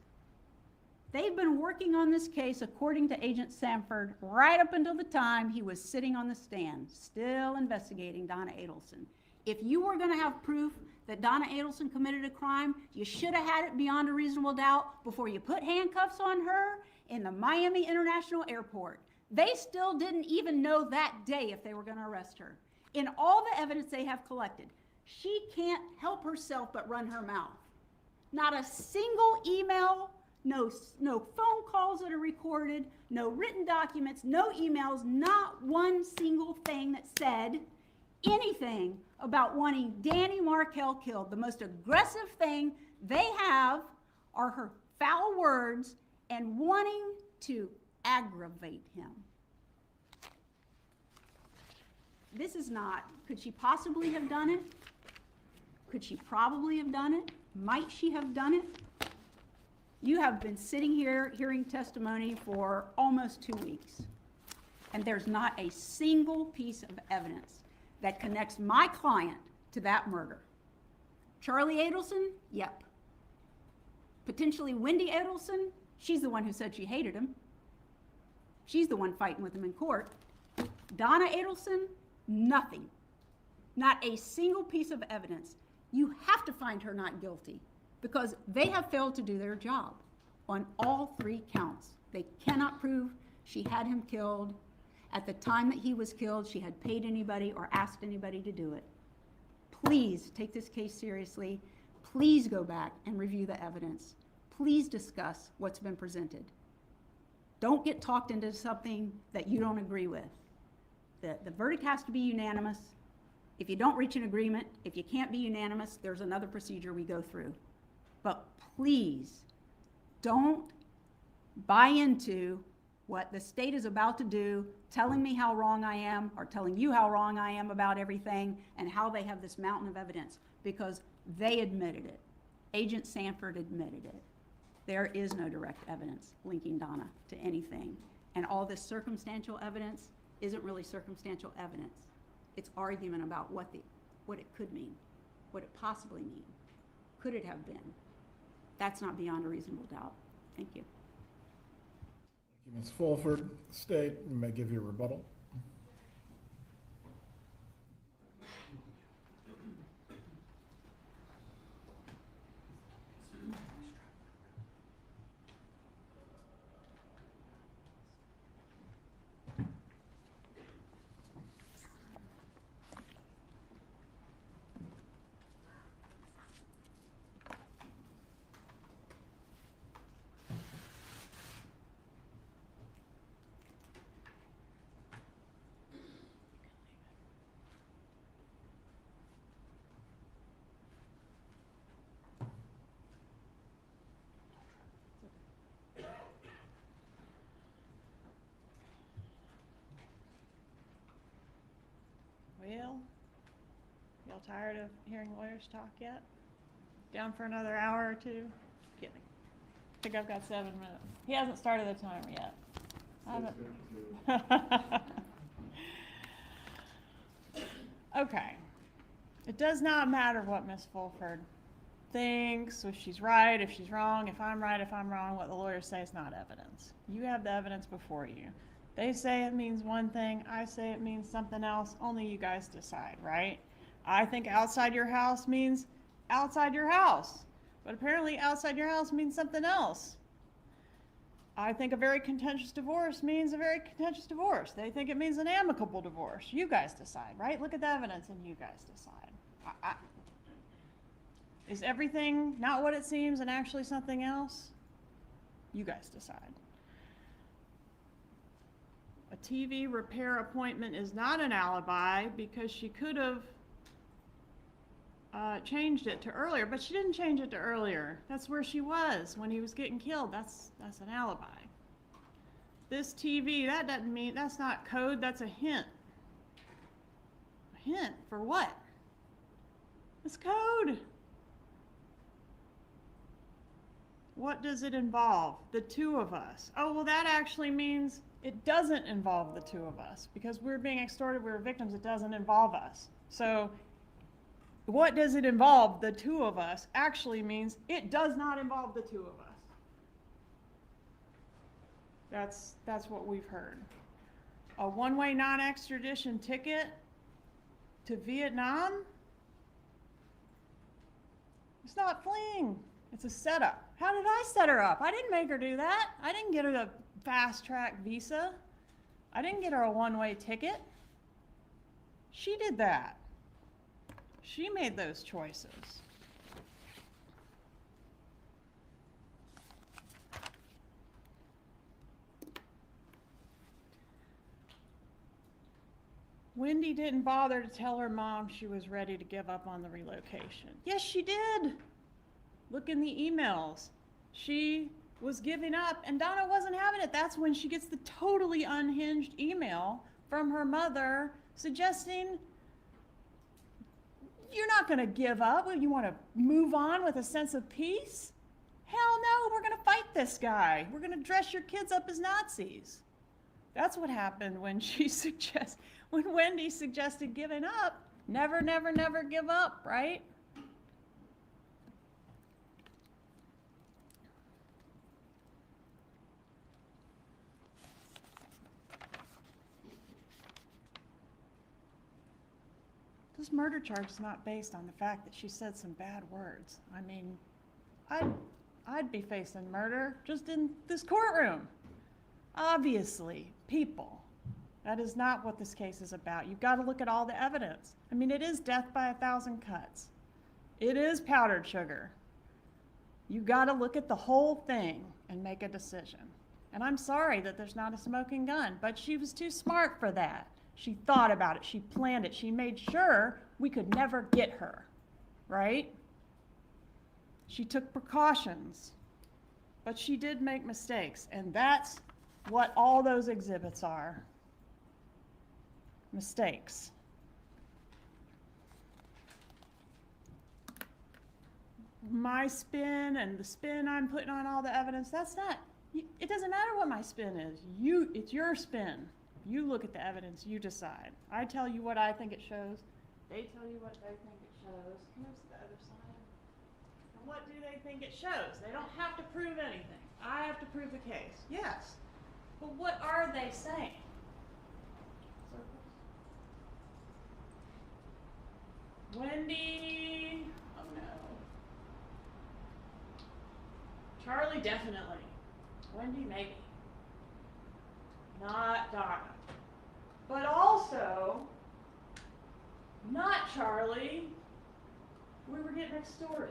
They've been working on this case, according to Agent Sanford, right up until the time he was sitting on the stand, still investigating Donna Adelson. If you were going to have proof that Donna Adelson committed a crime, you should have had it beyond a reasonable doubt before you put handcuffs on her in the Miami International Airport. They still didn't even know that day if they were going to arrest her. In all the evidence they have collected, she can't help herself but run her mouth. Not a single email, no phone calls that are recorded, no written documents, no emails, not one single thing that said anything about wanting Danny Markell killed. The most aggressive thing they have are her foul words and wanting to aggravate him. This is not, could she possibly have done it? Could she probably have done it? Might she have done it? You have been sitting here hearing testimony for almost 2 weeks, and there's not a single piece of evidence that connects my client to that murder. Charlie Adelson? Yep. Potentially Wendy Adelson? She's the one who said she hated him. She's the one fighting with him in court. Donna Adelson? Nothing. Not a single piece of evidence. You have to find her not guilty because they have failed to do their job on all 3 counts. They cannot prove she had him killed. At the time that he was killed, she had paid anybody or asked anybody to do it. Please take this case seriously. Please go back and review the evidence. Please discuss what's been presented. Don't get talked into something that you don't agree with. The verdict has to be unanimous. If you don't reach an agreement, if you can't be unanimous, there's another procedure we go through. But please, don't buy into what the state is about to do, telling me how wrong I am, or telling you how wrong I am about everything, and how they have this mountain of evidence, because they admitted it. Agent Sanford admitted it. There is no direct evidence linking Donna to anything. And all this circumstantial evidence isn't really circumstantial evidence. It's argument about what it could mean, what it possibly mean. Could it have been? That's not beyond a reasonable doubt. Thank you. Thank you, Ms. Fulford. State, you may give your rebuttal. Well, y'all tired of hearing lawyers talk yet? Down for another hour or two? Kidding. think I've got 7 minutes. He hasn't started the timer yet. I haven't. Okay. It does not matter what Miss Fulford thinks, if she's right, if she's wrong, if I'm right, if I'm wrong. What the lawyers say is not evidence. You have the evidence before you. They say it means one thing, I say it means something else. Only you guys decide, right? I think outside your house means outside your house, but apparently outside your house means something else. I think a very contentious divorce means a very contentious divorce. They think it means an amicable divorce. You guys decide, right? Look at the evidence and you guys decide. Is everything not what it seems and actually something else? You guys decide. A TV repair appointment is not an alibi because she could have changed it to earlier, but she didn't change it to earlier. That's where she was when he was getting killed. That's an alibi. This TV, that doesn't mean, that's not code, that's a hint. A hint for what? It's code. What does it involve? The two of us. Oh, well, that actually means it doesn't involve the two of us because we're being extorted, we're victims, it doesn't involve us. So what does it involve? The two of us actually means it does not involve the two of us. That's what we've heard. A one-way non-extradition ticket to Vietnam? It's not fleeing. It's a setup. How did I set her up? I didn't make her do that. I didn't get her a fast-track visa. I didn't get her a one-way ticket. She did that. She made those choices. Wendy didn't bother to tell her mom she was ready to give up on the relocation. Yes, she did. Look in the emails. She was giving up, and Donna wasn't having it. That's when she gets the totally unhinged email from her mother suggesting, you're not going to give up. You want to move on with a sense of peace? Hell no, we're going to fight this guy. We're going to dress your kids up as Nazis. That's what happened when when Wendy suggested giving up. Never, never, never give up, right? This murder charge is not based on the fact that she said some bad words. I mean, I'd be facing murder just in this courtroom. Obviously, people. That is not what this case is about. You've got to look at all the evidence. I mean, it is death by 1,000 cuts. It is powdered sugar. You've got to look at the whole thing and make a decision. And I'm sorry that there's not a smoking gun, but she was too smart for that. She thought about it, she planned it, she made sure we could never get her, right? She took precautions, but she did make mistakes, and that's what all those exhibits are. Mistakes. My spin and the spin I'm putting on all the evidence, that's not, it doesn't matter what my spin is. It's your spin. You look at the evidence, you decide. I tell you what I think it shows. They tell you what they think it shows. Here's the other side. And what do they think it shows? They don't have to prove anything. I have to prove the case. Yes. But what are they saying? Wendy, oh no. Charlie, definitely. Wendy, maybe. Not Donna. But also, not Charlie. We were getting extorted.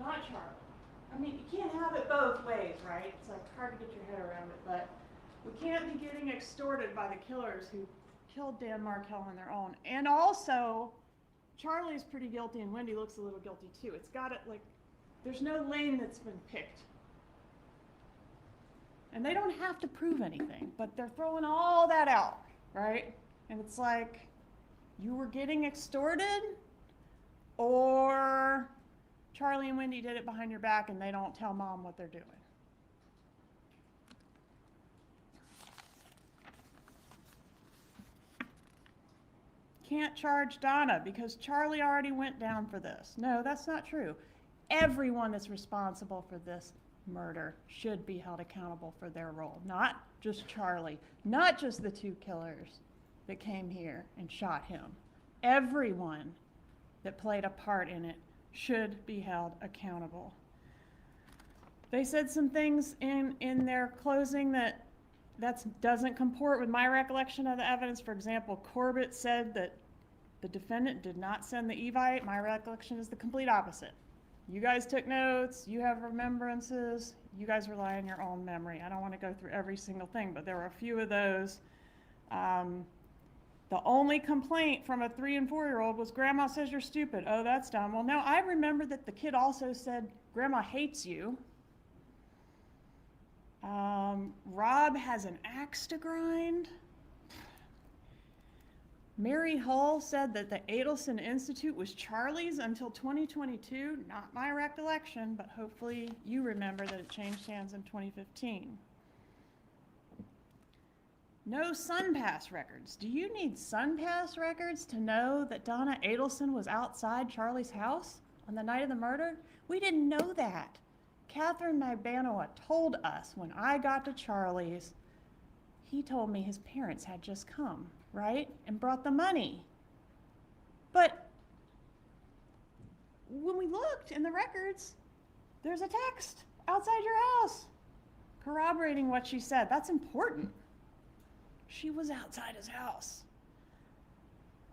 Not Charlie. I mean, you can't have it both ways, right? It's like hard to get your head around it, but we can't be getting extorted by the killers who killed Dan Markell on their own. And also, Charlie's pretty guilty and Wendy looks a little guilty too. It's got it like, there's no lane that's been picked. And they don't have to prove anything, but they're throwing all that out, right? And it's like, you were getting extorted, or Charlie and Wendy did it behind your back and they don't tell mom what they're doing. can't charge Donna because Charlie already went down for this. No, that's not true. Everyone that's responsible for this murder should be held accountable for their role, not just Charlie, not just the two killers that came here and shot him. Everyone that played a part in it should be held accountable. They said some things in their closing that doesn't comport with my recollection of the evidence. For example, Corbett said that the defendant did not send the Evite. My recollection is the complete opposite. You guys took notes, you have remembrances, you guys rely on your own memory. I don't want to go through every single thing, but there were a few of those. The only complaint from a 3 and 4-year-old was, Grandma says you're stupid. Oh, that's dumb. Well, no, I remember that the kid also said, Grandma hates you. Rob has an axe to grind. Mary Hull said that the Adelson Institute was Charlie's until 2022. Not my recollection, but hopefully you remember that it changed hands in 2015. No SunPass records. Do you need SunPass records to know that Donna Adelson was outside Charlie's house on the night of the murder? We didn't know that. Catherine Nibanoa told us when I got to Charlie's, he told me his parents had just come, right? And brought the money. But when we looked in the records, there's a text outside your house corroborating what she said. That's important. She was outside his house.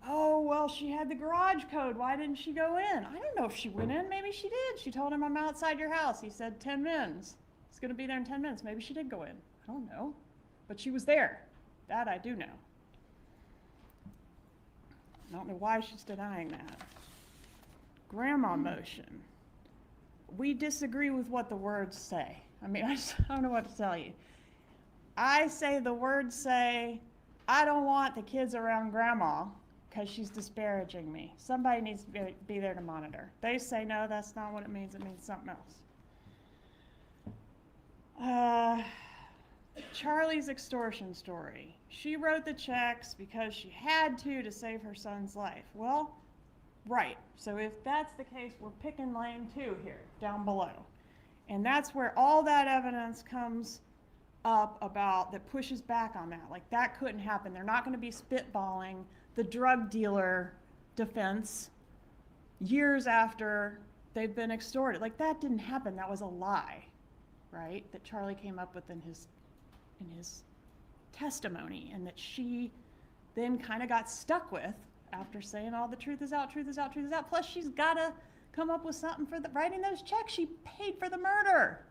Oh, well, she had the garage code. Why didn't she go in? I don't know if she went in. Maybe she did. She told him, I'm outside your house. He said 10 minutes. He's going to be there in 10 minutes. Maybe she did go in. I don't know. But she was there. That I do know. I don't know why she's denying that. Grandma motion. We disagree with what the words say. I mean, I don't know what to tell you. I say the words say, I don't want the kids around Grandma because she's disparaging me. Somebody needs to be there to monitor. They say, no, that's not what it means. It means something else. Charlie's extortion story. She wrote the checks because she had to save her son's life. Well, right. So if that's the case, we're picking lane 2 here, down below. And that's where all that evidence comes up about that pushes back on that. Like, that couldn't happen. They're not going to be spitballing the drug dealer defense years after they've been extorted. Like, that didn't happen. That was a lie, right? That Charlie came up with in his testimony, and that she then kind of got stuck with after saying all the truth is out, truth is out, truth is out. Plus, she's got to come up with something for writing those checks. She paid for the murder.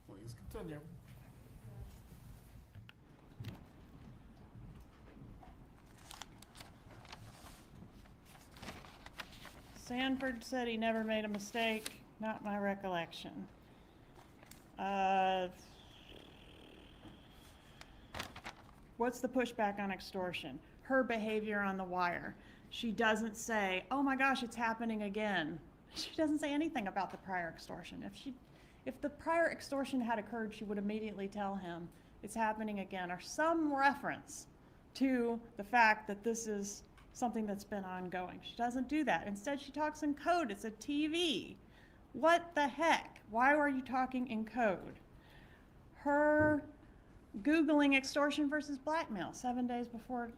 Please continue. Sanford said he never made a mistake. Not my recollection. What's the pushback on extortion? Her behavior on the wire. She doesn't say, oh my gosh, it's happening again. She doesn't say anything about the prior extortion. If the prior extortion had occurred, she would immediately tell him it's happening again, or some reference to the fact that this is something that's been ongoing. She doesn't do that. Instead, she talks in code. It's a TV. What the heck? Why are you talking in code? Her Googling extortion versus blackmail 7 days before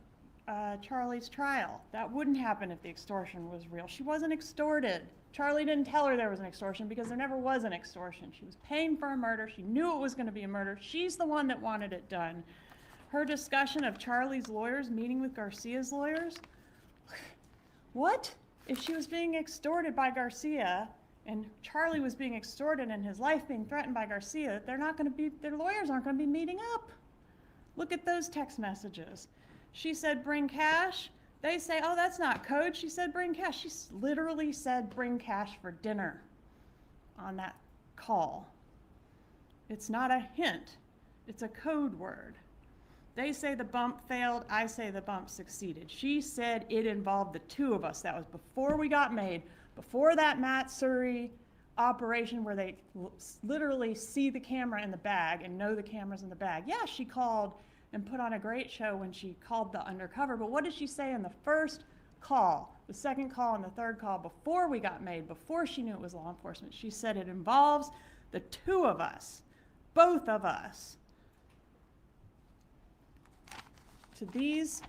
Charlie's trial. That wouldn't happen if the extortion was real. She wasn't extorted. Charlie didn't tell her there was an extortion because there never was an extortion. She was paying for a murder. She knew it was going to be a murder. She's the one that wanted it done. Her discussion of Charlie's lawyers meeting with Garcia's lawyers, what? If she was being extorted by Garcia and Charlie was being extorted and his life being threatened by Garcia, their lawyers aren't going to be meeting up. Look at those text messages. She said, bring cash. They say, oh, that's not code. She said, bring cash. She literally said, bring cash for dinner on that call. It's not a hint. It's a code word. They say the bump failed. I say the bump succeeded. She said it involved the two of us. That was before we got made, before that Matt Surrey operation where they literally see the camera in the bag and know the camera's in the bag. Yeah, she called and put on a great show when she called the undercover, but what did she say in the first call, the second call, and the third call before we got made, before she knew it was law enforcement? She said it involves the two of us, both of us. To these,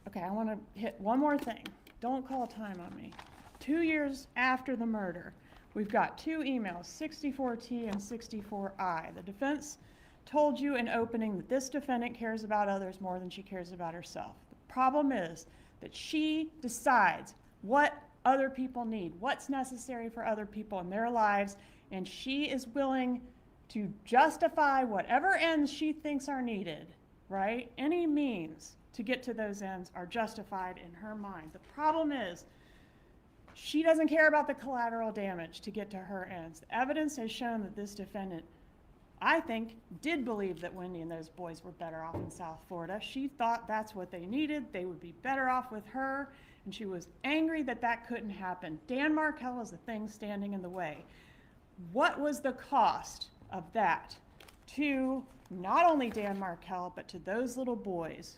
okay, I want to hit one more thing. Don't call time on me. 2 years after the murder, we've got two emails, 64T and 64I. The defense told you in opening that this defendant cares about others more than she cares about herself. The problem is that she decides what other people need, what's necessary for other people in their lives, and she is willing to justify whatever ends she thinks are needed, right? Any means to get to those ends are justified in her mind. The problem is she doesn't care about the collateral damage to get to her ends. The evidence has shown that this defendant, I think, did believe that Wendy and those boys were better off in South Florida. She thought that's what they needed. They would be better off with her, and she was angry that that couldn't happen. Dan Markell was the thing standing in the way. What was the cost of that to not only Dan Markell, but to those little boys?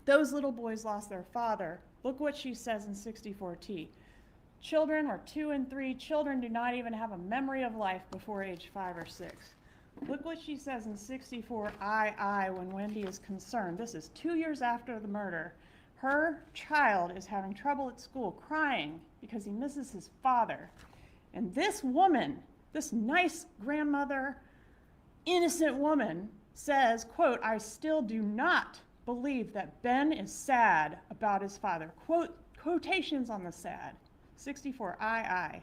Those little boys lost their father. Look what she says in 64T. Children are 2 and 3. Children do not even have a memory of life before age 5 or 6. Look what she says in 64II when Wendy is concerned. This is 2 years after the murder. Her child is having trouble at school, crying because he misses his father. And this woman, this nice grandmother, innocent woman, says, quote, I still do not believe that Ben is sad about his father. Quote, quotations on the sad. 64II.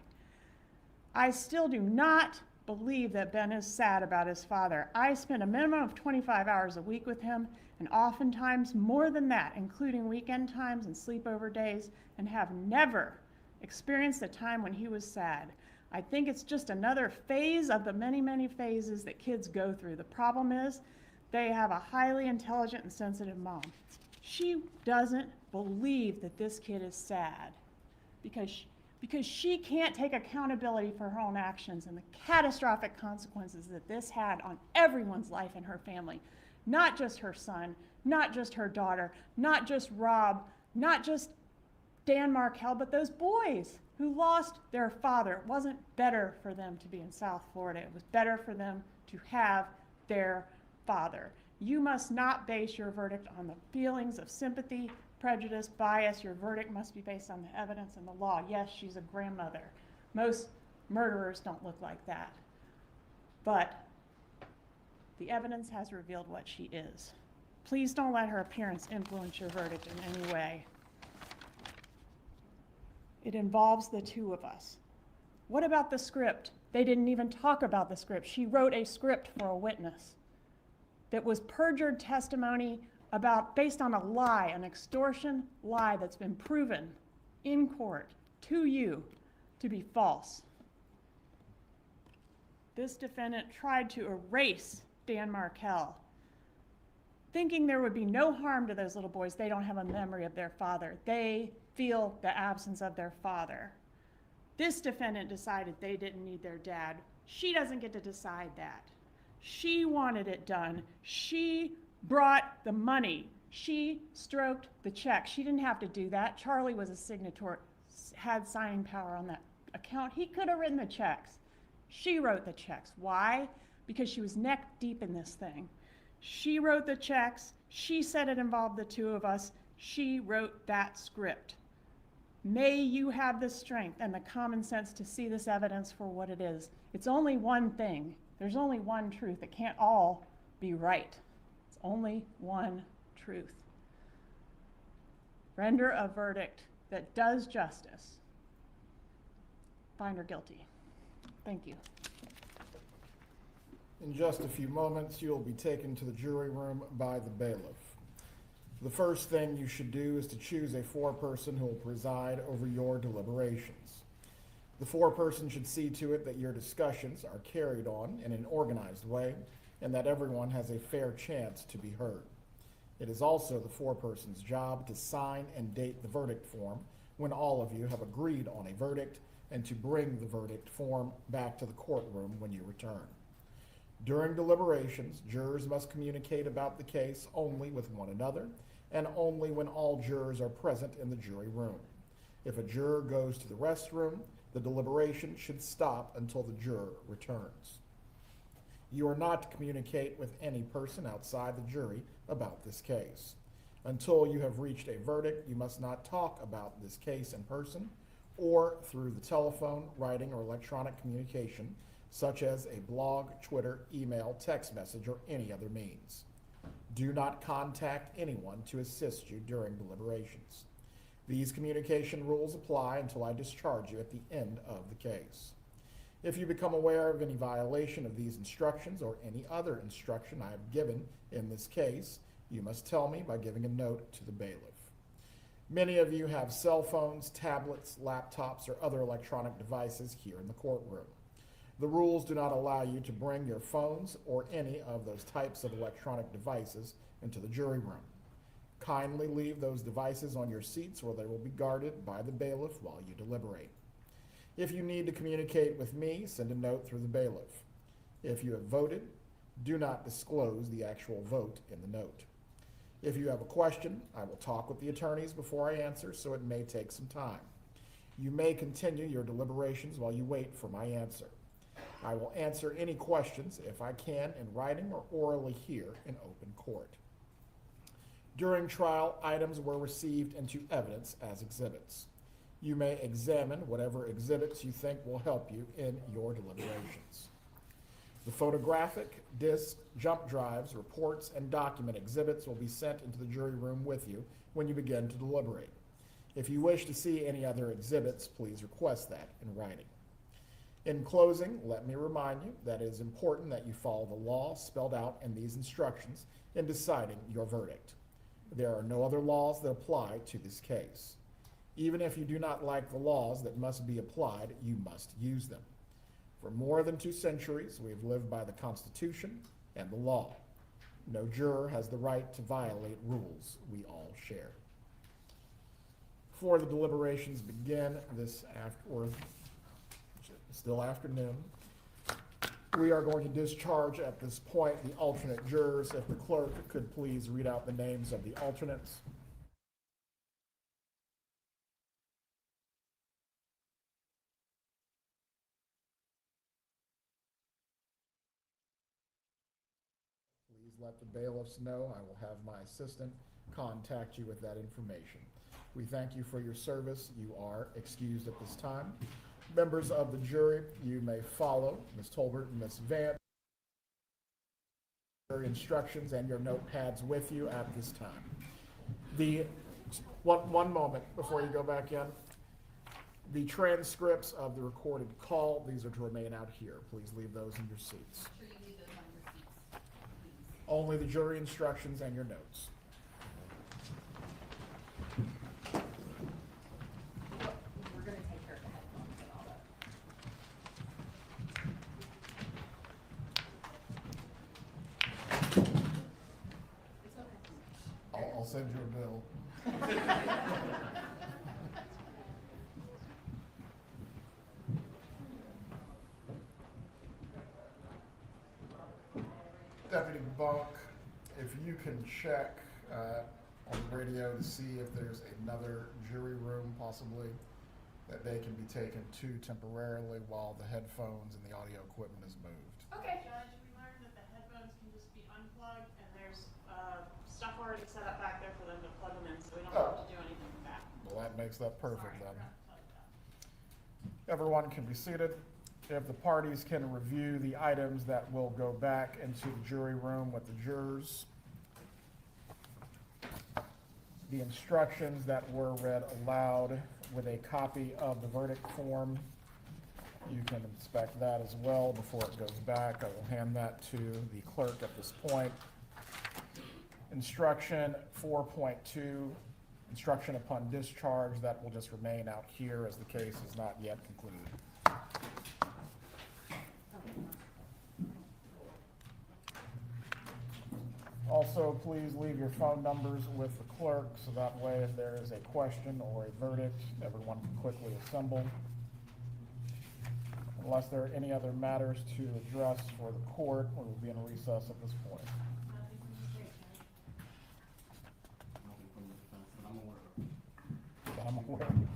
I still do not believe that Ben is sad about his father. I spend a minimum of 25 hours a week with him, and oftentimes more than that, including weekend times and sleepover days, and have never experienced a time when he was sad. I think it's just another phase of the many, many phases that kids go through. The problem is they have a highly intelligent and sensitive mom. She doesn't believe that this kid is sad because she can't take accountability for her own actions and the catastrophic consequences that this had on everyone's life in her family. Not just her son, not just her daughter, not just Rob, not just Dan Markell, but those boys who lost their father. It wasn't better for them to be in South Florida. It was better for them to have their father. You must not base your verdict on the feelings of sympathy, prejudice, bias. Your verdict must be based on the evidence and the law. Yes, she's a grandmother. Most murderers don't look like that. But the evidence has revealed what she is. Please don't let her appearance influence your verdict in any way. It involves the two of us. What about the script? They didn't even talk about the script. She wrote a script for a witness that was perjured testimony based on a lie, an extortion lie that's been proven in court to you to be false. This defendant tried to erase Dan Markell, thinking there would be no harm to those little boys. They don't have a memory of their father. They feel the absence of their father. This defendant decided they didn't need their dad. She doesn't get to decide that. She wanted it done. She brought the money. She stroked the check. She didn't have to do that. Charlie was a signatory, had signing power on that account. He could have written the checks. She wrote the checks. Why? Because she was neck deep in this thing. She wrote the checks. She said it involved the two of us. She wrote that script. May you have the strength and the common sense to see this evidence for what it is. It's only one thing. There's only one truth. It can't all be right. It's only one truth. Render a verdict that does justice. Find her guilty. Thank you. In just a few moments, you'll be taken to the jury room by the bailiff. The first thing you should do is to choose a foreperson who will preside over your deliberations. The foreperson should see to it that your discussions are carried on in an organized way and that everyone has a fair chance to be heard. It is also the foreperson's job to sign and date the verdict form when all of you have agreed on a verdict and to bring the verdict form back to the courtroom when you return. During deliberations, jurors must communicate about the case only with one another and only when all jurors are present in the jury room. If a juror goes to the restroom, the deliberation should stop until the juror returns. You are not to communicate with any person outside the jury about this case. Until you have reached a verdict, you must not talk about this case in person or through the telephone, writing, or electronic communication, such as a blog, Twitter, email, text message, or any other means. Do not contact anyone to assist you during deliberations. These communication rules apply until I discharge you at the end of the case. If you become aware of any violation of these instructions or any other instruction I have given in this case, you must tell me by giving a note to the bailiff. Many of you have cell phones, tablets, laptops, or other electronic devices here in the courtroom. The rules do not allow you to bring your phones or any of those types of electronic devices into the jury room. Kindly leave those devices on your seats where they will be guarded by the bailiff while you deliberate. If you need to communicate with me, send a note through the bailiff. If you have voted, do not disclose the actual vote in the note. If you have a question, I will talk with the attorneys before I answer, so it may take some time. You may continue your deliberations while you wait for my answer. I will answer any questions, if I can, in writing or orally here in open court. During trial, items were received into evidence as exhibits. You may examine whatever exhibits you think will help you in your deliberations. The photographic, disc, jump drives, reports, and document exhibits will be sent into the jury room with you when you begin to deliberate. If you wish to see any other exhibits, please request that in writing. In closing, let me remind you that it is important that you follow the law spelled out in these instructions in deciding your verdict. There are no other laws that apply to this case. Even if you do not like the laws that must be applied, you must use them. For more than 2 centuries, we have lived by the Constitution and the law. No juror has the right to violate rules we all share. Before the deliberations begin still afternoon, we are going to discharge at this point the alternate jurors. If the clerk could please read out the names of the alternates. Please let the bailiffs know. I will have my assistant contact you with that information. We thank you for your service. You are excused at this time. Members of the jury, you may follow Ms. Tolbert and Ms. Vance. Your instructions and your notepads with you at this time. One moment before you go back in. The transcripts of the recorded call, these are to remain out here. Please leave those in your seats. Make sure you leave those on your seats, please. Only the jury instructions and your notes. We're gonna take care of the headphones and all that. It's okay. I'll send you a bill. Deputy Bunk, if you can check on the radio to see if there's another jury room possibly that they can be taken to temporarily while the headphones and the audio equipment is moved. Okay. Judge, we learned that the headphones can just be unplugged and there's stuff already set up back there for them to plug them in, so we don't Oh. have to do anything with that. Well, that makes that perfect Sorry, I then. forgot to tell you that. Everyone can be seated. If the parties can review the items that will go back into the jury room with the jurors. The instructions that were read aloud with a copy of the verdict form. You can inspect that as well before it goes back. I will hand that to the clerk at this point. Instruction 4.2, instruction upon discharge, that will just remain out here as the case is not yet concluded. Also, please leave your phone numbers with the clerk, so that way if there is a question or a verdict, everyone can quickly assemble. Unless there are any other matters to address for the court, we will be in recess at this point. Nothing from the defense that I'm aware of. That I'm aware of.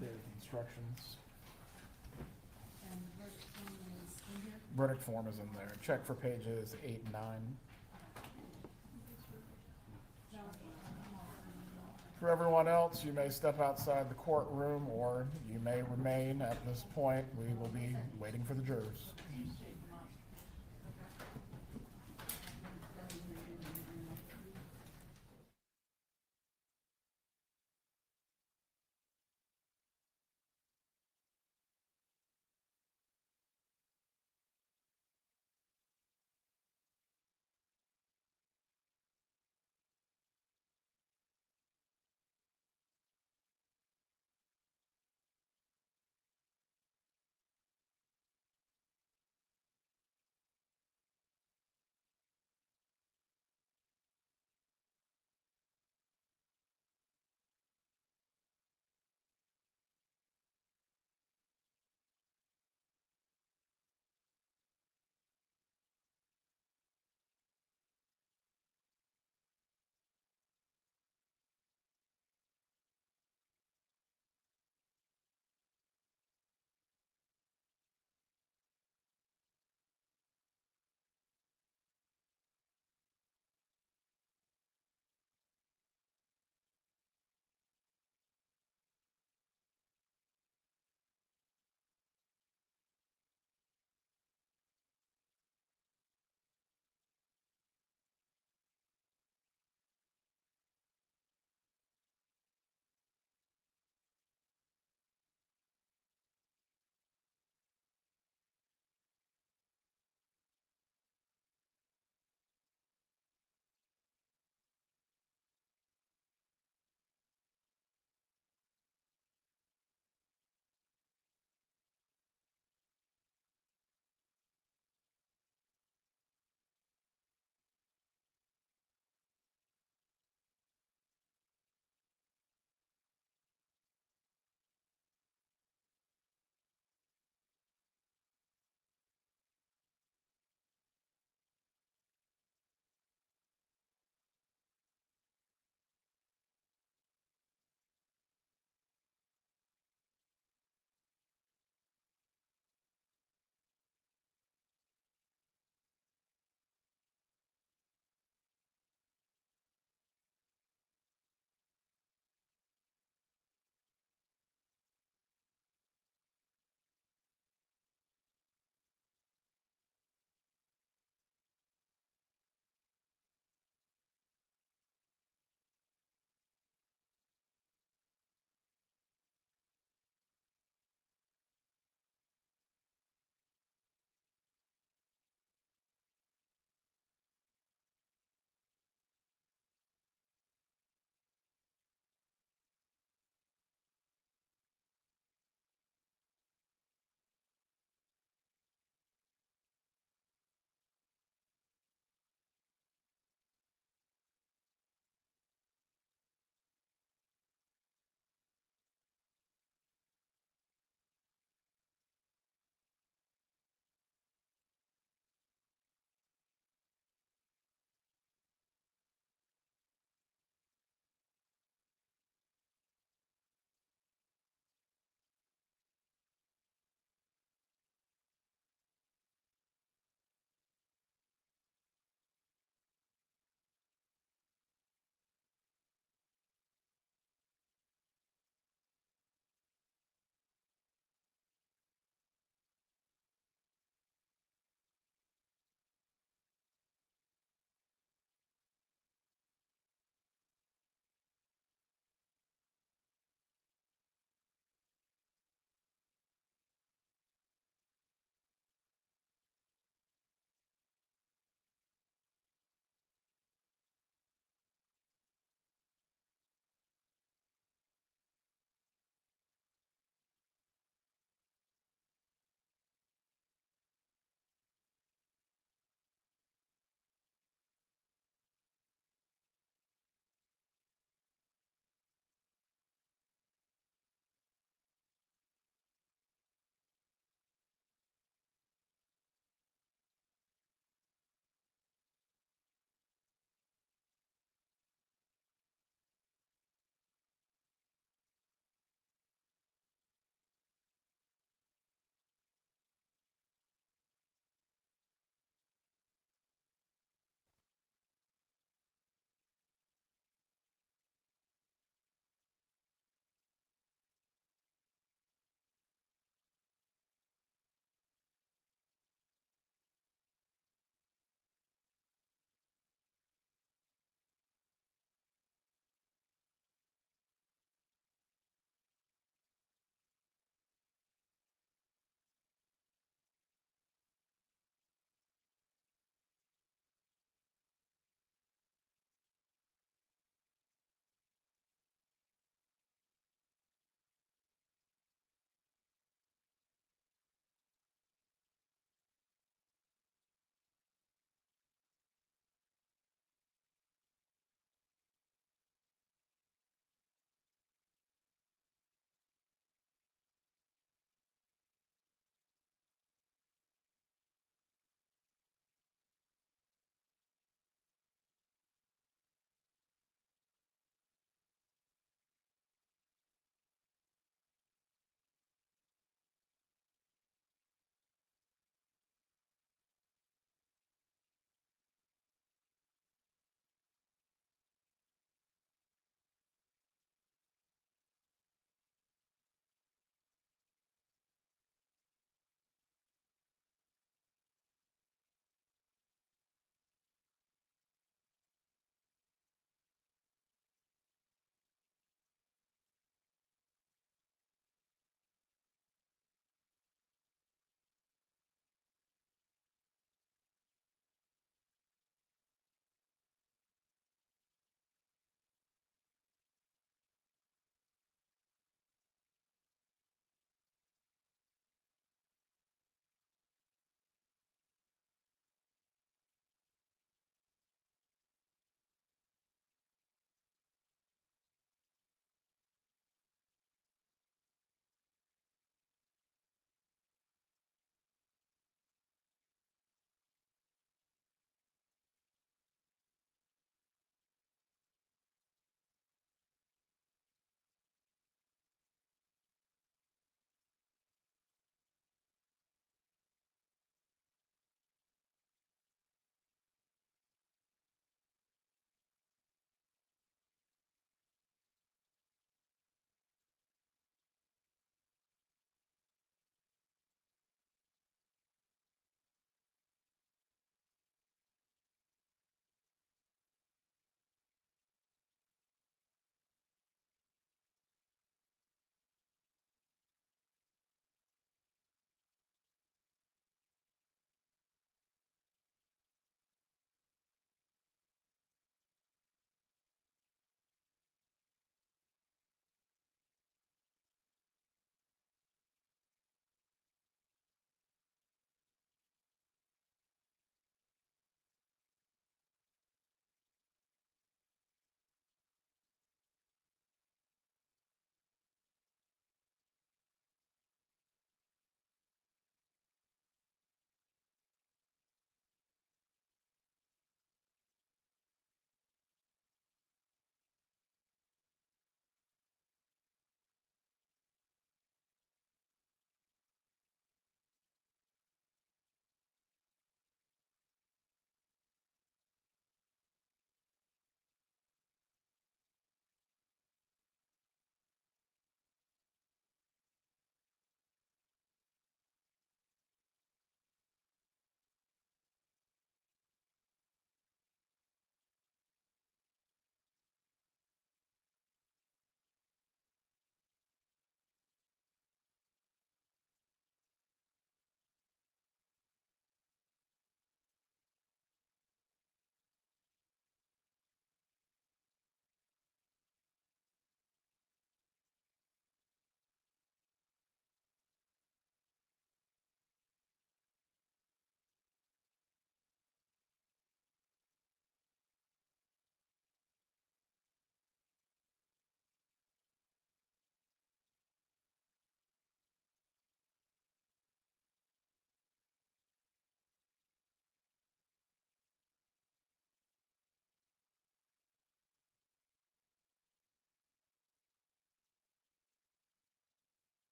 There's the instructions. Verdict form is in there. Check for pages 8 and 9. For everyone else, you may step outside the courtroom or you may remain at this point. We will be waiting for the jurors.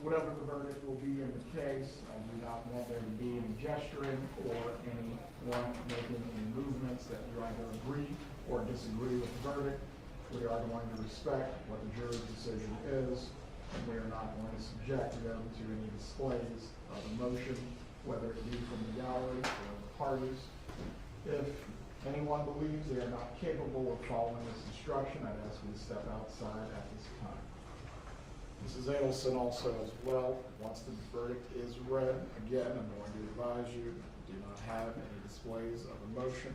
whatever the verdict will be in the case, I do not want there to be any gesturing or anyone making any movements that you either agree or disagree with the verdict. We are going to respect what the jury's decision is, and we are not going to subject them to any displays of emotion, whether it be from the gallery or the parties. If anyone believes they are not capable of following this instruction, I'd ask you to step outside at this time. Mrs. Adelson also as well, once the verdict is read, again, I'm going to advise you, do not have any displays of emotion.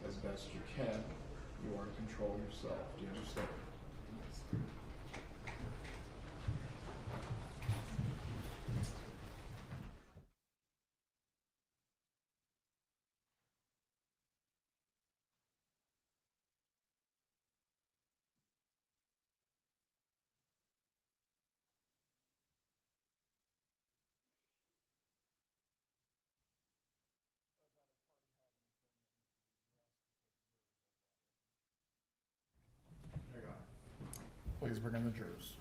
As best you can, you are to control yourself. Do you understand? There you go. Please bring in the jurors.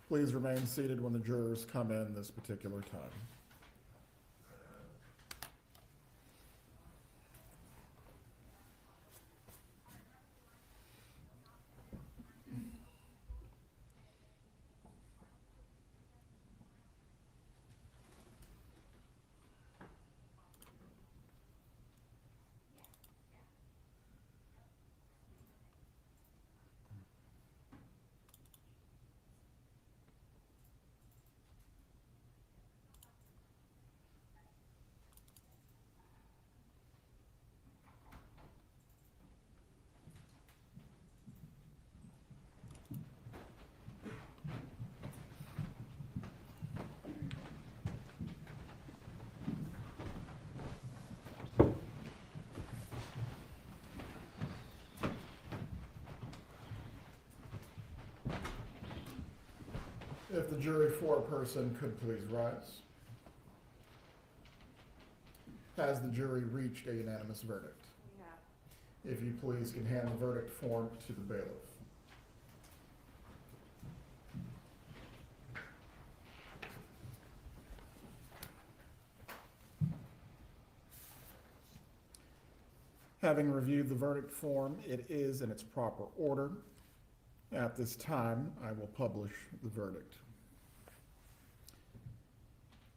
Please remain seated when the jurors come in this particular time. If the jury foreperson could please rise. Has the jury reached a unanimous verdict? Yeah. If you please can hand the verdict form to the bailiff. Having reviewed the verdict form, it is in its proper order. At this time, I will publish the verdict.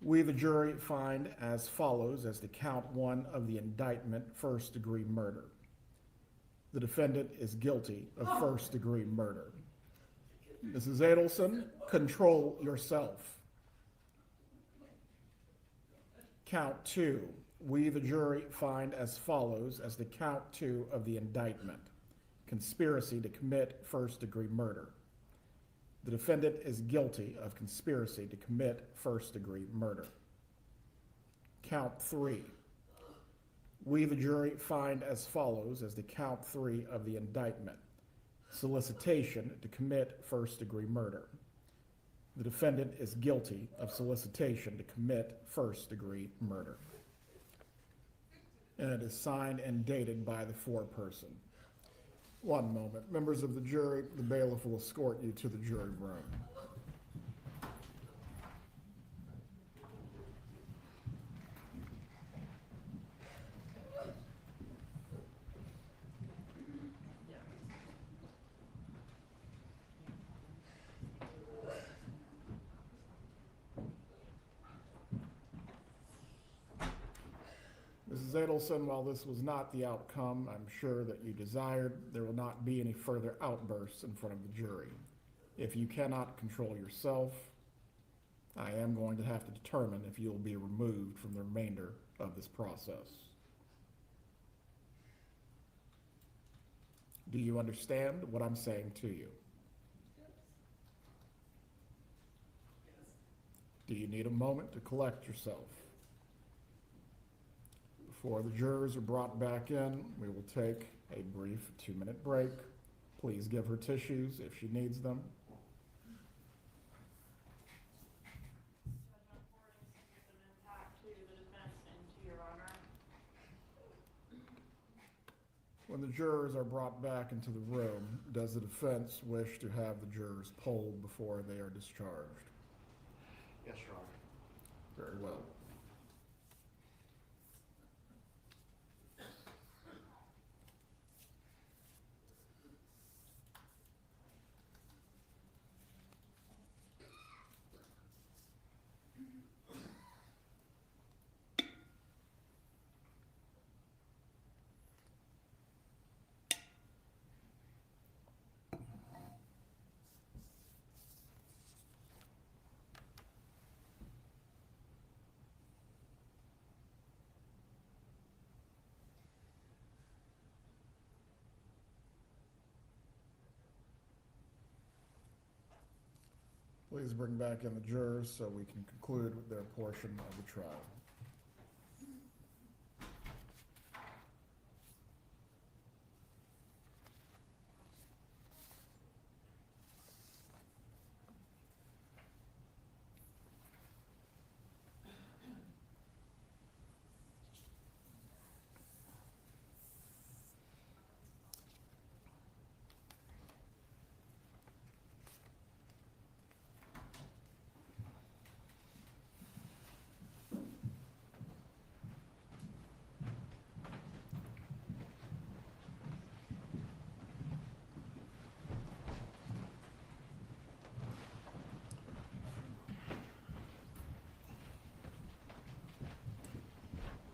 We, the jury, find as follows as to count 1 of the indictment, first-degree murder. The defendant is guilty of first-degree murder. Mrs. Adelson, control yourself. Count 2. We, the jury, find as follows as to count 2 of the indictment. Conspiracy to commit first-degree murder. The defendant is guilty of conspiracy to commit first-degree murder. Count 3. We, the jury, find as follows as to count 3 of the indictment. Solicitation to commit first-degree murder. The defendant is guilty of solicitation to commit first-degree murder. And it is signed and dated by the foreperson. One moment. Members of the jury, the bailiff will escort you to the jury room. Mrs. Adelson, while this was not the outcome I'm sure that you desired, there will not be any further outbursts in front of the jury. If you cannot control yourself, I am going to have to determine if you will be removed from the remainder of this process. Do you understand what I'm saying to you? Do you need a moment to collect yourself? Before the jurors are brought back in, we will take a brief 2-minute break. Please give her tissues if she needs them. When the jurors are brought back into the room, does the defense wish to have the jurors polled before they are discharged? Yes, Your Honor. Very well. Please bring back in the jurors so we can conclude with their portion of the trial.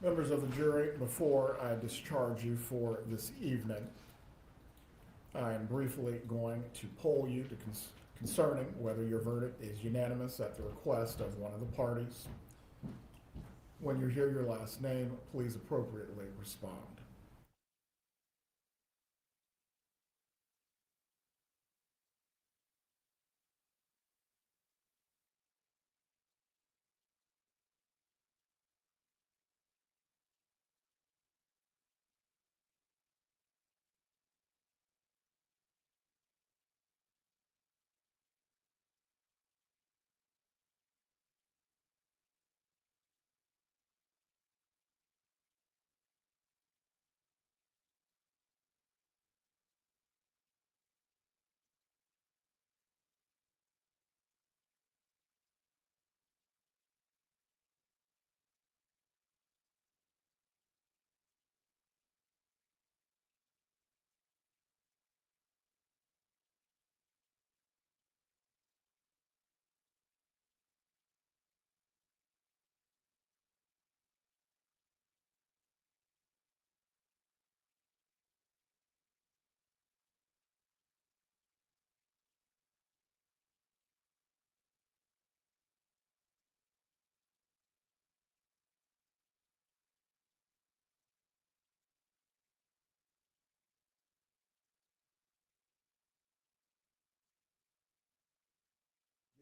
Members of the jury, before I discharge you for this evening, I am briefly going to poll you concerning whether your verdict is unanimous at the request of one of the parties. When you hear your last name, please appropriately respond.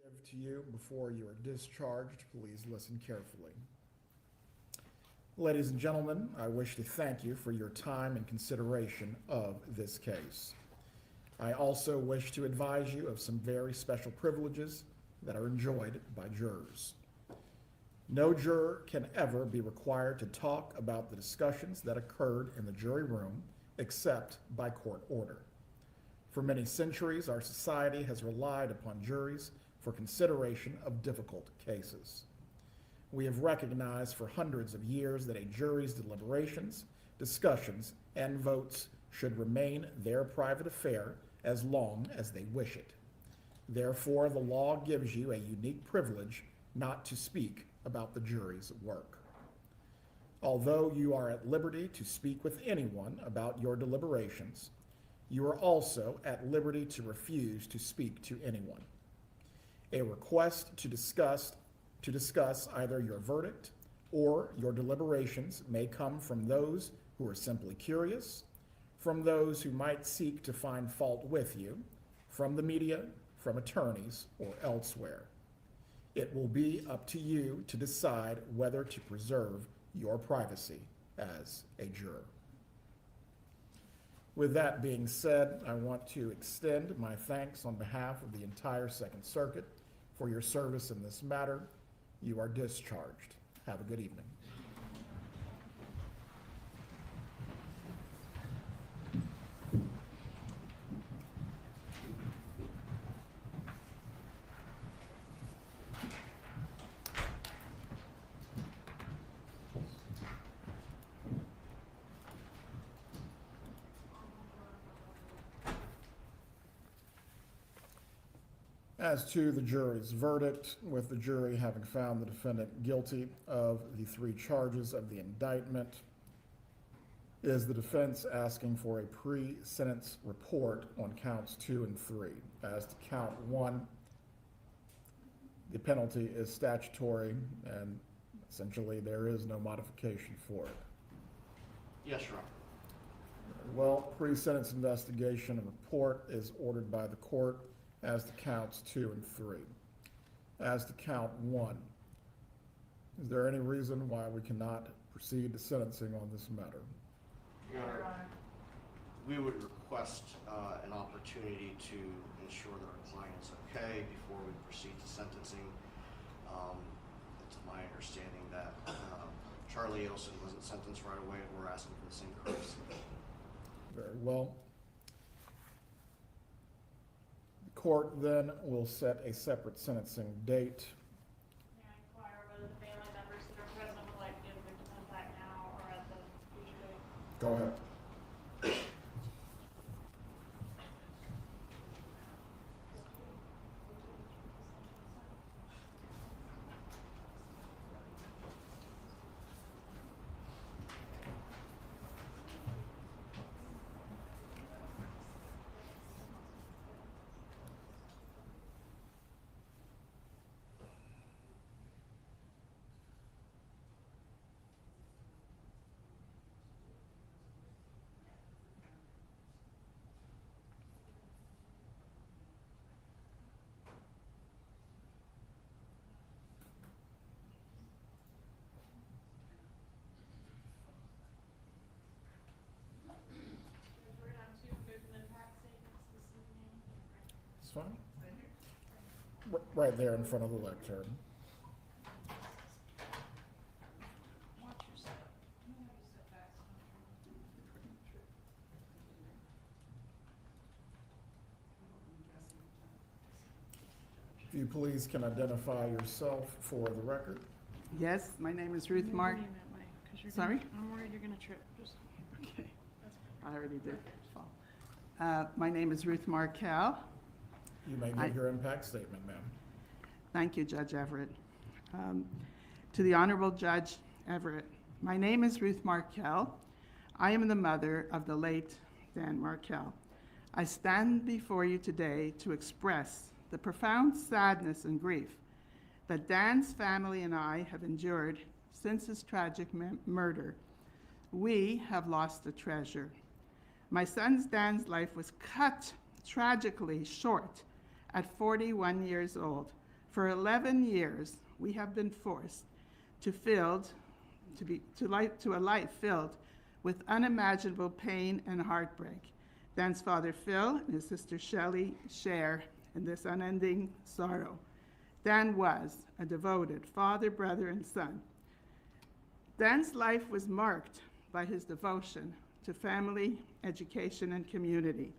Give to you before you are discharged, please listen carefully. Ladies and gentlemen, I wish to thank you for your time and consideration of this case. I also wish to advise you of some very special privileges that are enjoyed by jurors. No juror can ever be required to talk about the discussions that occurred in the jury room except by court order. For many centuries, our society has relied upon juries for consideration of difficult cases. We have recognized for hundreds of years that a jury's deliberations, discussions, and votes should remain their private affair as long as they wish it. Therefore, the law gives you a unique privilege not to speak about the jury's work. Although you are at liberty to speak with anyone about your deliberations, you are also at liberty to refuse to speak to anyone. A request to discuss either your verdict or your deliberations may come from those who are simply curious, from those who might seek to find fault with you, from the media, from attorneys, or elsewhere. It will be up to you to decide whether to preserve your privacy as a juror. With that being said, I want to extend my thanks on behalf of the entire Second Circuit for your service in this matter. You are discharged. Have a good evening. As to the jury's verdict, with the jury having found the defendant guilty of the 3 charges of the indictment, is the defense asking for a pre-sentence report on counts 2 and 3. As to count 1, the penalty is statutory, and essentially there is no modification for it. Yes, Your Honor. Well, pre-sentence investigation and report is ordered by the court as to counts 2 and 3. As to count 1, is there any reason why we cannot proceed to sentencing on this matter? Your Honor, we would request an opportunity to ensure that our client's okay before we proceed to sentencing. It's my understanding that Charlie Adelson wasn't sentenced right away, and we're asking for the same courtesy. Very well. The court then will set a separate sentencing date. May I inquire whether the family members that are present would like to give victim impact now or at the future date? Go ahead. We're on 2 victim impact statements this evening. It's fine. Right there in front of the lectern. Watch your step. You know you step back. If you please can identify yourself for the record. Yes, my name is Ruth Mark. Sorry? I'm worried you're gonna trip. Just, Okay, I already did fall. My name is Ruth Markel. You may give your impact statement, ma'am. Thank you, Judge Everett. To the Honorable Judge Everett, my name is Ruth Markel. I am the mother of the late Dan Markel. I stand before you today to express the profound sadness and grief that Dan's family and I have endured since his tragic murder. We have lost a treasure. My son Dan's life was cut tragically short at 41 years old. For 11 years, we have been forced to a life filled with unimaginable pain and heartbreak. Dan's father Phil and his sister Shelley share in this unending sorrow. Dan was a devoted father, brother, and son. Dan's life was marked by his devotion to family, education, and community.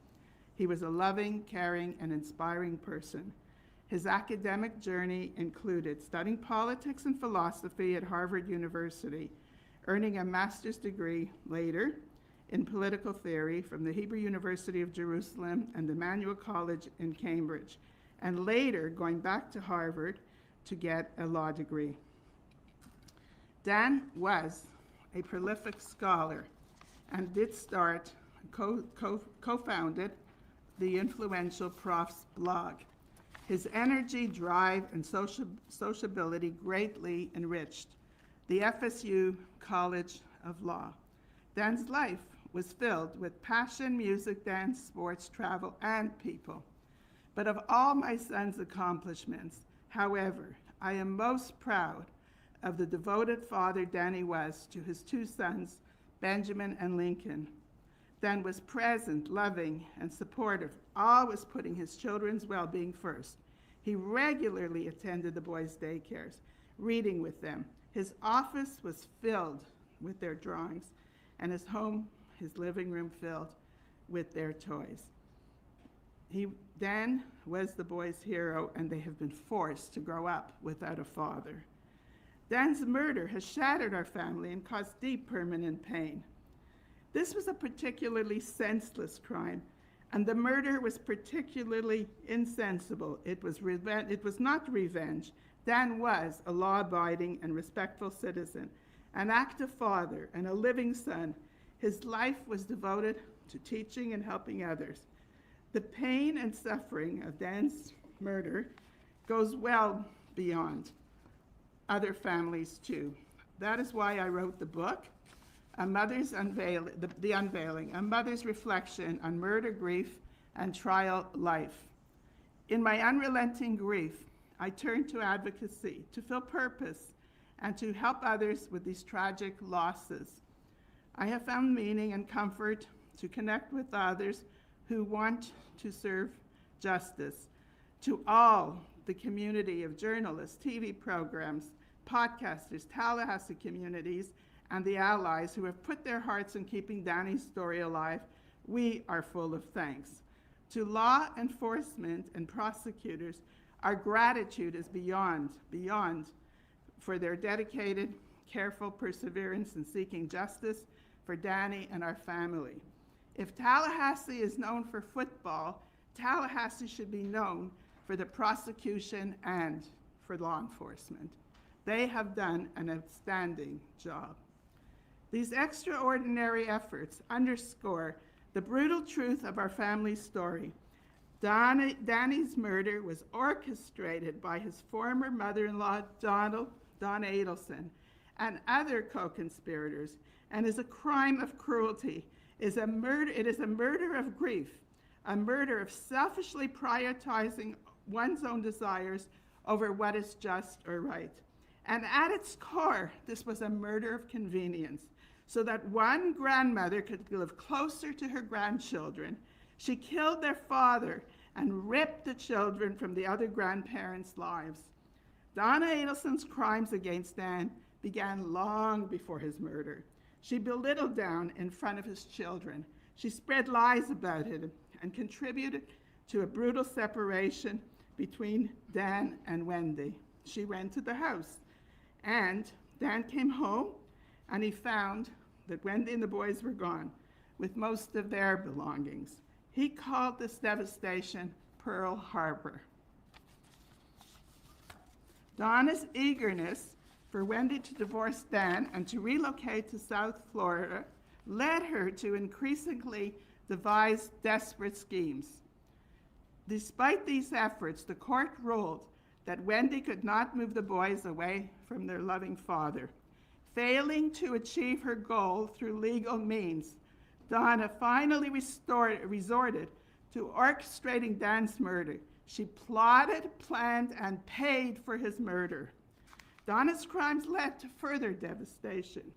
He was a loving, caring, and inspiring person. His academic journey included studying politics and philosophy at Harvard University, earning a master's degree later in political theory from the Hebrew University of Jerusalem and Emmanuel College in Cambridge, and later going back to Harvard to get a law degree. Dan was a prolific scholar and did start, co-founded the influential Prof's blog. His energy, drive, and sociability greatly enriched the FSU College of Law. Dan's life was filled with passion, music, dance, sports, travel, and people. But of all my son's accomplishments, however, I am most proud of the devoted father Danny was to his 2 sons, Benjamin and Lincoln. Dan was present, loving, and supportive, always putting his children's well-being first. He regularly attended the boys' daycares, reading with them. His office was filled with their drawings, and his home, his living room, filled with their toys. Dan was the boys' hero, and they have been forced to grow up without a father. Dan's murder has shattered our family and caused deep permanent pain. This was a particularly senseless crime, And the murder was particularly insensible. It was not revenge. Dan was a law-abiding and respectful citizen, an active father, and a living son. His life was devoted to teaching and helping others. The pain and suffering of Dan's murder goes well beyond other families too. That is why I wrote the book, The Unveiling, a mother's reflection on murder, grief, and trial life. In my unrelenting grief, I turned to advocacy, to feel purpose, and to help others with these tragic losses. I have found meaning and comfort to connect with others who want to serve justice. To all the community of journalists, TV programs, podcasters, Tallahassee communities, and the allies who have put their hearts in keeping Danny's story alive, we are full of thanks. To law enforcement and prosecutors, our gratitude is beyond for their dedicated, careful perseverance in seeking justice for Danny and our family. If Tallahassee is known for football, Tallahassee should be known for the prosecution and for law enforcement. They have done an outstanding job. These extraordinary efforts underscore the brutal truth of our family's story. Danny's murder was orchestrated by his former mother-in-law, Donna Adelson, and other co-conspirators, and is a crime of cruelty. It is a murder of grief, a murder of selfishly prioritizing one's own desires over what is just or right. And at its core, this was a murder of convenience, so that one grandmother could live closer to her grandchildren. She killed their father and ripped the children from the other grandparents' lives. Donna Adelson's crimes against Dan began long before his murder. She belittled Dan in front of his children. She spread lies about him and contributed to a brutal separation between Dan and Wendy. She rented the house, and Dan came home, and he found that Wendy and the boys were gone with most of their belongings. He called this devastation Pearl Harbor. Donna's eagerness for Wendy to divorce Dan and to relocate to South Florida led her to increasingly devise desperate schemes. Despite these efforts, the court ruled that Wendy could not move the boys away from their loving father. Failing to achieve her goal through legal means, Donna finally resorted to orchestrating Dan's murder. She plotted, planned, and paid for his murder. Donna's crimes led to further devastation.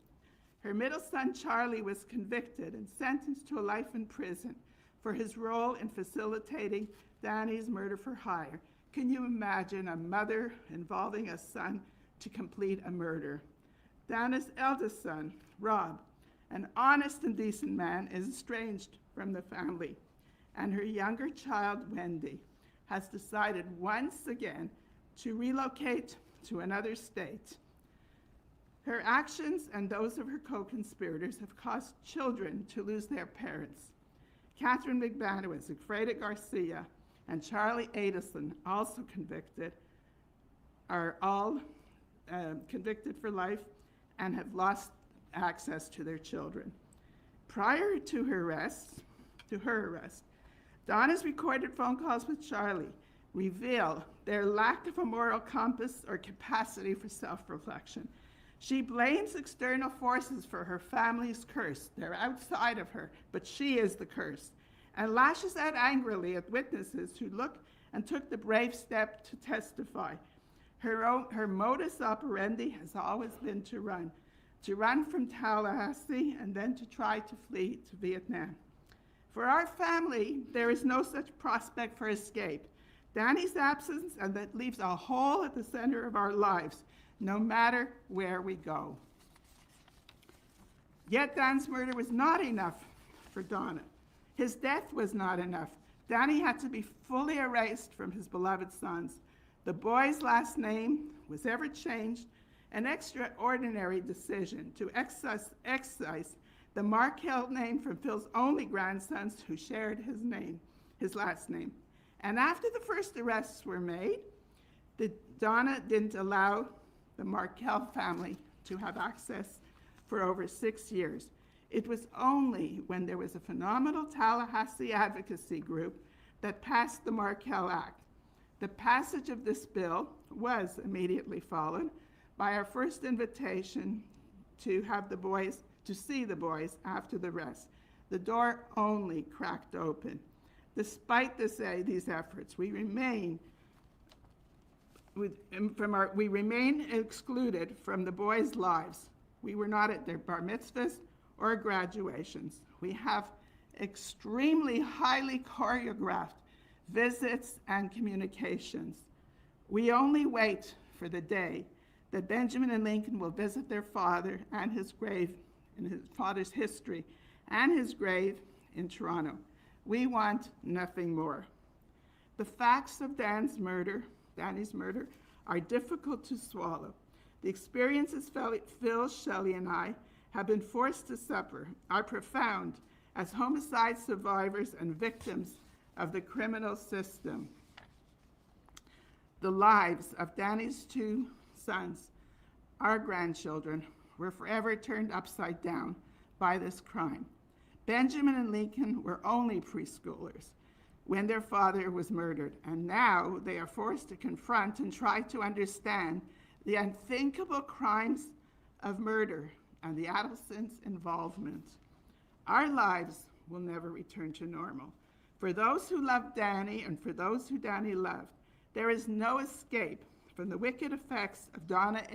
Her middle son, Charlie, was convicted and sentenced to a life in prison for his role in facilitating Danny's murder for hire. Can you imagine a mother involving a son to complete a murder? Donna's eldest son, Rob, an honest and decent man, is estranged from the family, and her younger child, Wendy, has decided once again to relocate to another state. Her actions and those of her co-conspirators have caused children to lose their parents. Catherine McManus, Freda Garcia, and Charlie Adelson, also convicted, are all convicted for life and have lost access to their children. Prior to her arrest, Donna's recorded phone calls with Charlie reveal their lack of a moral compass or capacity for self-reflection. She blames external forces for her family's curse. They're outside of her, but she is the curse, and lashes out angrily at witnesses who took the brave step to testify. Her modus operandi has always been to run from Tallahassee and then to try to flee to Vietnam. For our family, there is no such prospect for escape. Danny's absence, and that leaves a hole at the center of our lives, no matter where we go. Yet Dan's murder was not enough for Donna. His death was not enough. Danny had to be fully erased from his beloved sons. The boy's last name was ever changed, an extraordinary decision to excise The Markel name from Phil's only grandsons who shared his last name. And after the first arrests were made, Donna didn't allow the Markel family to have access for over 6 years. It was only when there was a phenomenal Tallahassee advocacy group that passed the Markel Act. The passage of this bill was immediately followed by our first invitation to see the boys after the arrest. The door only cracked open. Despite these efforts, we remain excluded from the boys' lives. We were not at their bar mitzvahs or graduations. We have extremely highly choreographed visits and communications. We only wait for the day that Benjamin and Lincoln will visit their father and his grave, in his father's history, and his grave in Toronto. We want nothing more. The facts of Danny's murder, are difficult to swallow. The experiences Phil, Shelley, and I have been forced to suffer are profound as homicide survivors and victims of the criminal system. The lives of Danny's 2 sons, our grandchildren, were forever turned upside down by this crime. Benjamin and Lincoln were only preschoolers when their father was murdered, and now they are forced to confront and try to understand the unthinkable crimes of murder and the Adelsons' involvement. Our lives will never return to normal. For those who love Danny and for those who Danny loved, there is no escape from the wicked effects of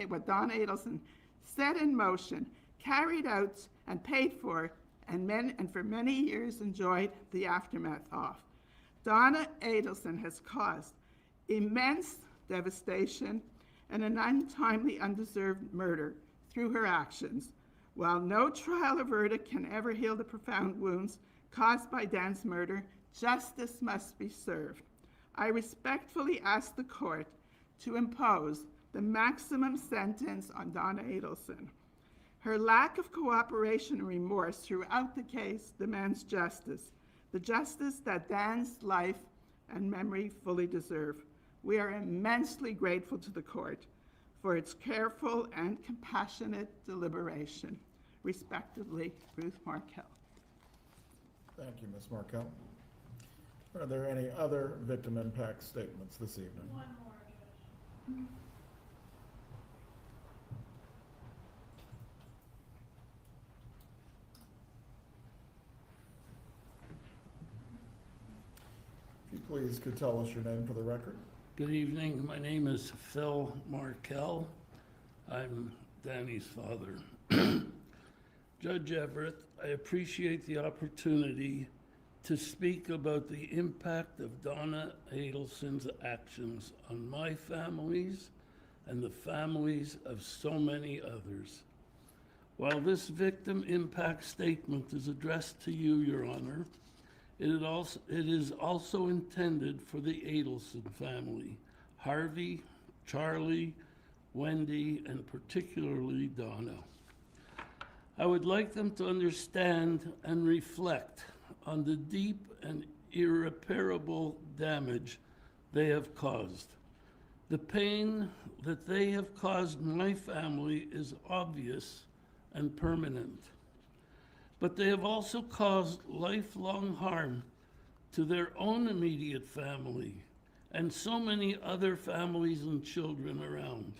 what Donna Adelson set in motion, carried out, and paid for, and for many years enjoyed the aftermath of. Donna Adelson has caused immense devastation and an untimely, undeserved murder through her actions. While no trial or verdict can ever heal the profound wounds caused by Dan's murder, justice must be served. I respectfully ask the court to impose the maximum sentence on Donna Adelson. Her lack of cooperation and remorse throughout the case demands justice, the justice that Dan's life and memory fully deserve. We are immensely grateful to the court for its careful and compassionate deliberation. Respectively, Ruth Markel. Thank you, Ms. Markel. Are there any other victim impact statements this evening? One more, Judge. If you please could tell us your name for the record. Good evening. My name is Phil Markel. I'm Danny's father. Judge Everett, I appreciate the opportunity to speak about the impact of Donna Adelson's actions on my families and the families of so many others. While this victim impact statement is addressed to you, Your Honor, it is also intended for the Adelson family, Harvey, Charlie, Wendy, and particularly Donna. I would like them to understand and reflect on the deep and irreparable damage they have caused. The pain that they have caused my family is obvious and permanent, but they have also caused lifelong harm to their own immediate family and so many other families and children around.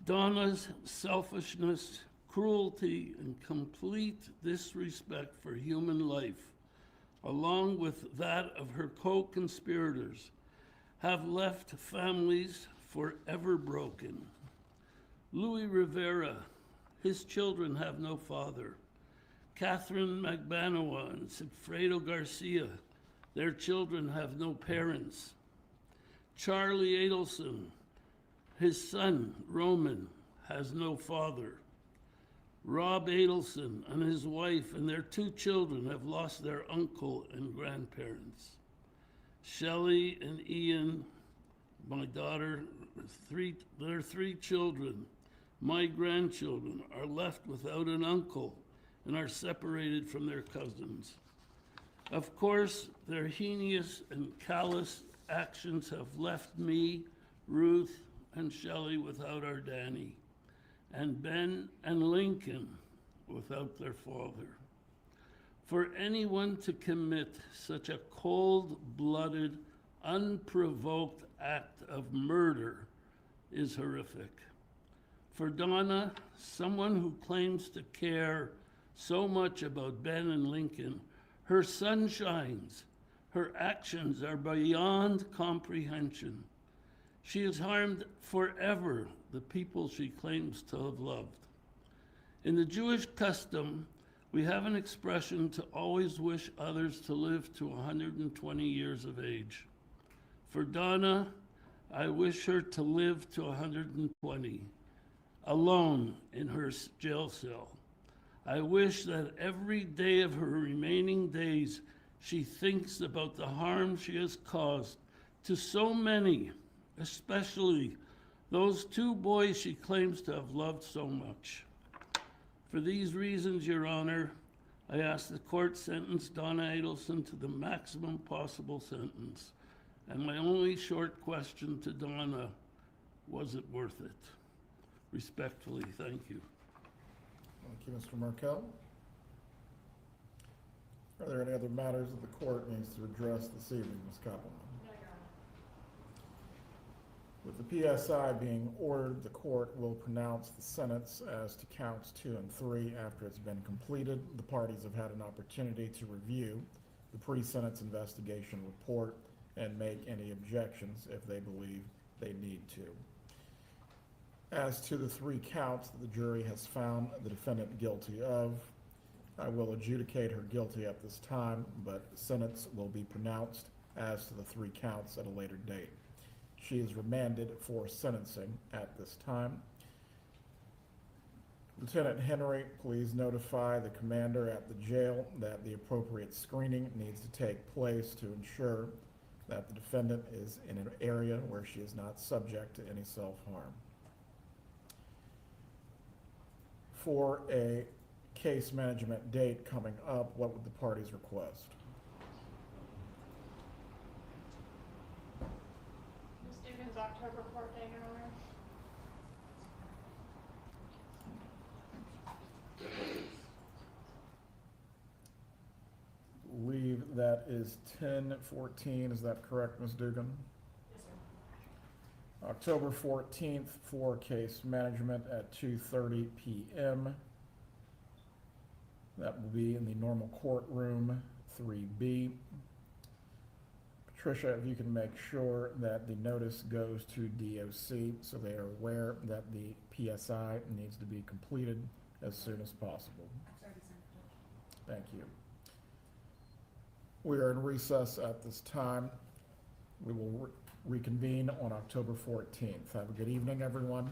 Donna's selfishness, cruelty, and complete disrespect for human life, along with that of her co-conspirators, have left families forever broken. Louis Rivera, his children have no father. Catherine Magbanoa and Sigfredo Garcia, their children have no parents. Charlie Adelson, his son, Roman, has no father. Rob Adelson and his wife and their 2 children have lost their uncle and grandparents. Shelley and Ian, my daughter, their 3 children, my grandchildren, are left without an uncle and are separated from their cousins. Of course, their heinous and callous actions have left me, Ruth, and Shelley without our Danny, and Ben and Lincoln without their father. For anyone to commit such a cold-blooded, unprovoked act of murder is horrific. For Donna, someone who claims to care so much about Ben and Lincoln, her sun shines. Her actions are beyond comprehension. She has harmed forever the people she claims to have loved. In the Jewish custom, we have an expression to always wish others to live to 120 years of age. For Donna, I wish her to live to 120, alone in her jail cell. I wish that every day of her remaining days, she thinks about the harm she has caused to so many, especially those two boys she claims to have loved so much. For these reasons, Your Honor, I ask the court sentence Donna Adelson to the maximum possible sentence. And my only short question to Donna, was it worth it? Respectfully, thank you. Thank you, Mr. Markel. Are there any other matters that the court needs to address this evening, Ms. Koppelman? No, Your Honor. With the PSI being ordered, the court will pronounce the sentence as to counts 2 and 3 after it's been completed. The parties have had an opportunity to review the pre-sentence investigation report and make any objections if they believe they need to. As to the 3 counts that the jury has found the defendant guilty of, I will adjudicate her guilty at this time, but sentence will be pronounced as to the 3 counts at a later date. She is remanded for sentencing at this time. Lieutenant Henry, please notify the commander at the jail that the appropriate screening needs to take place to ensure that the defendant is in an area where she is not subject to any self-harm. For a case management date coming up, what would the parties request? Ms. Dugan's October court date, Your Honor. Believe that is 10/14, is that correct, Ms. Dugan? Yes, sir. October 14th for case management at 2:30 p.m. That will be in the normal courtroom, 3B. Patricia, if you can make sure that the notice goes to DOC so they are aware that the PSI needs to be completed as soon as possible. Thank you. We are in recess at this time. We will reconvene on October 14th. Have a good evening, everyone.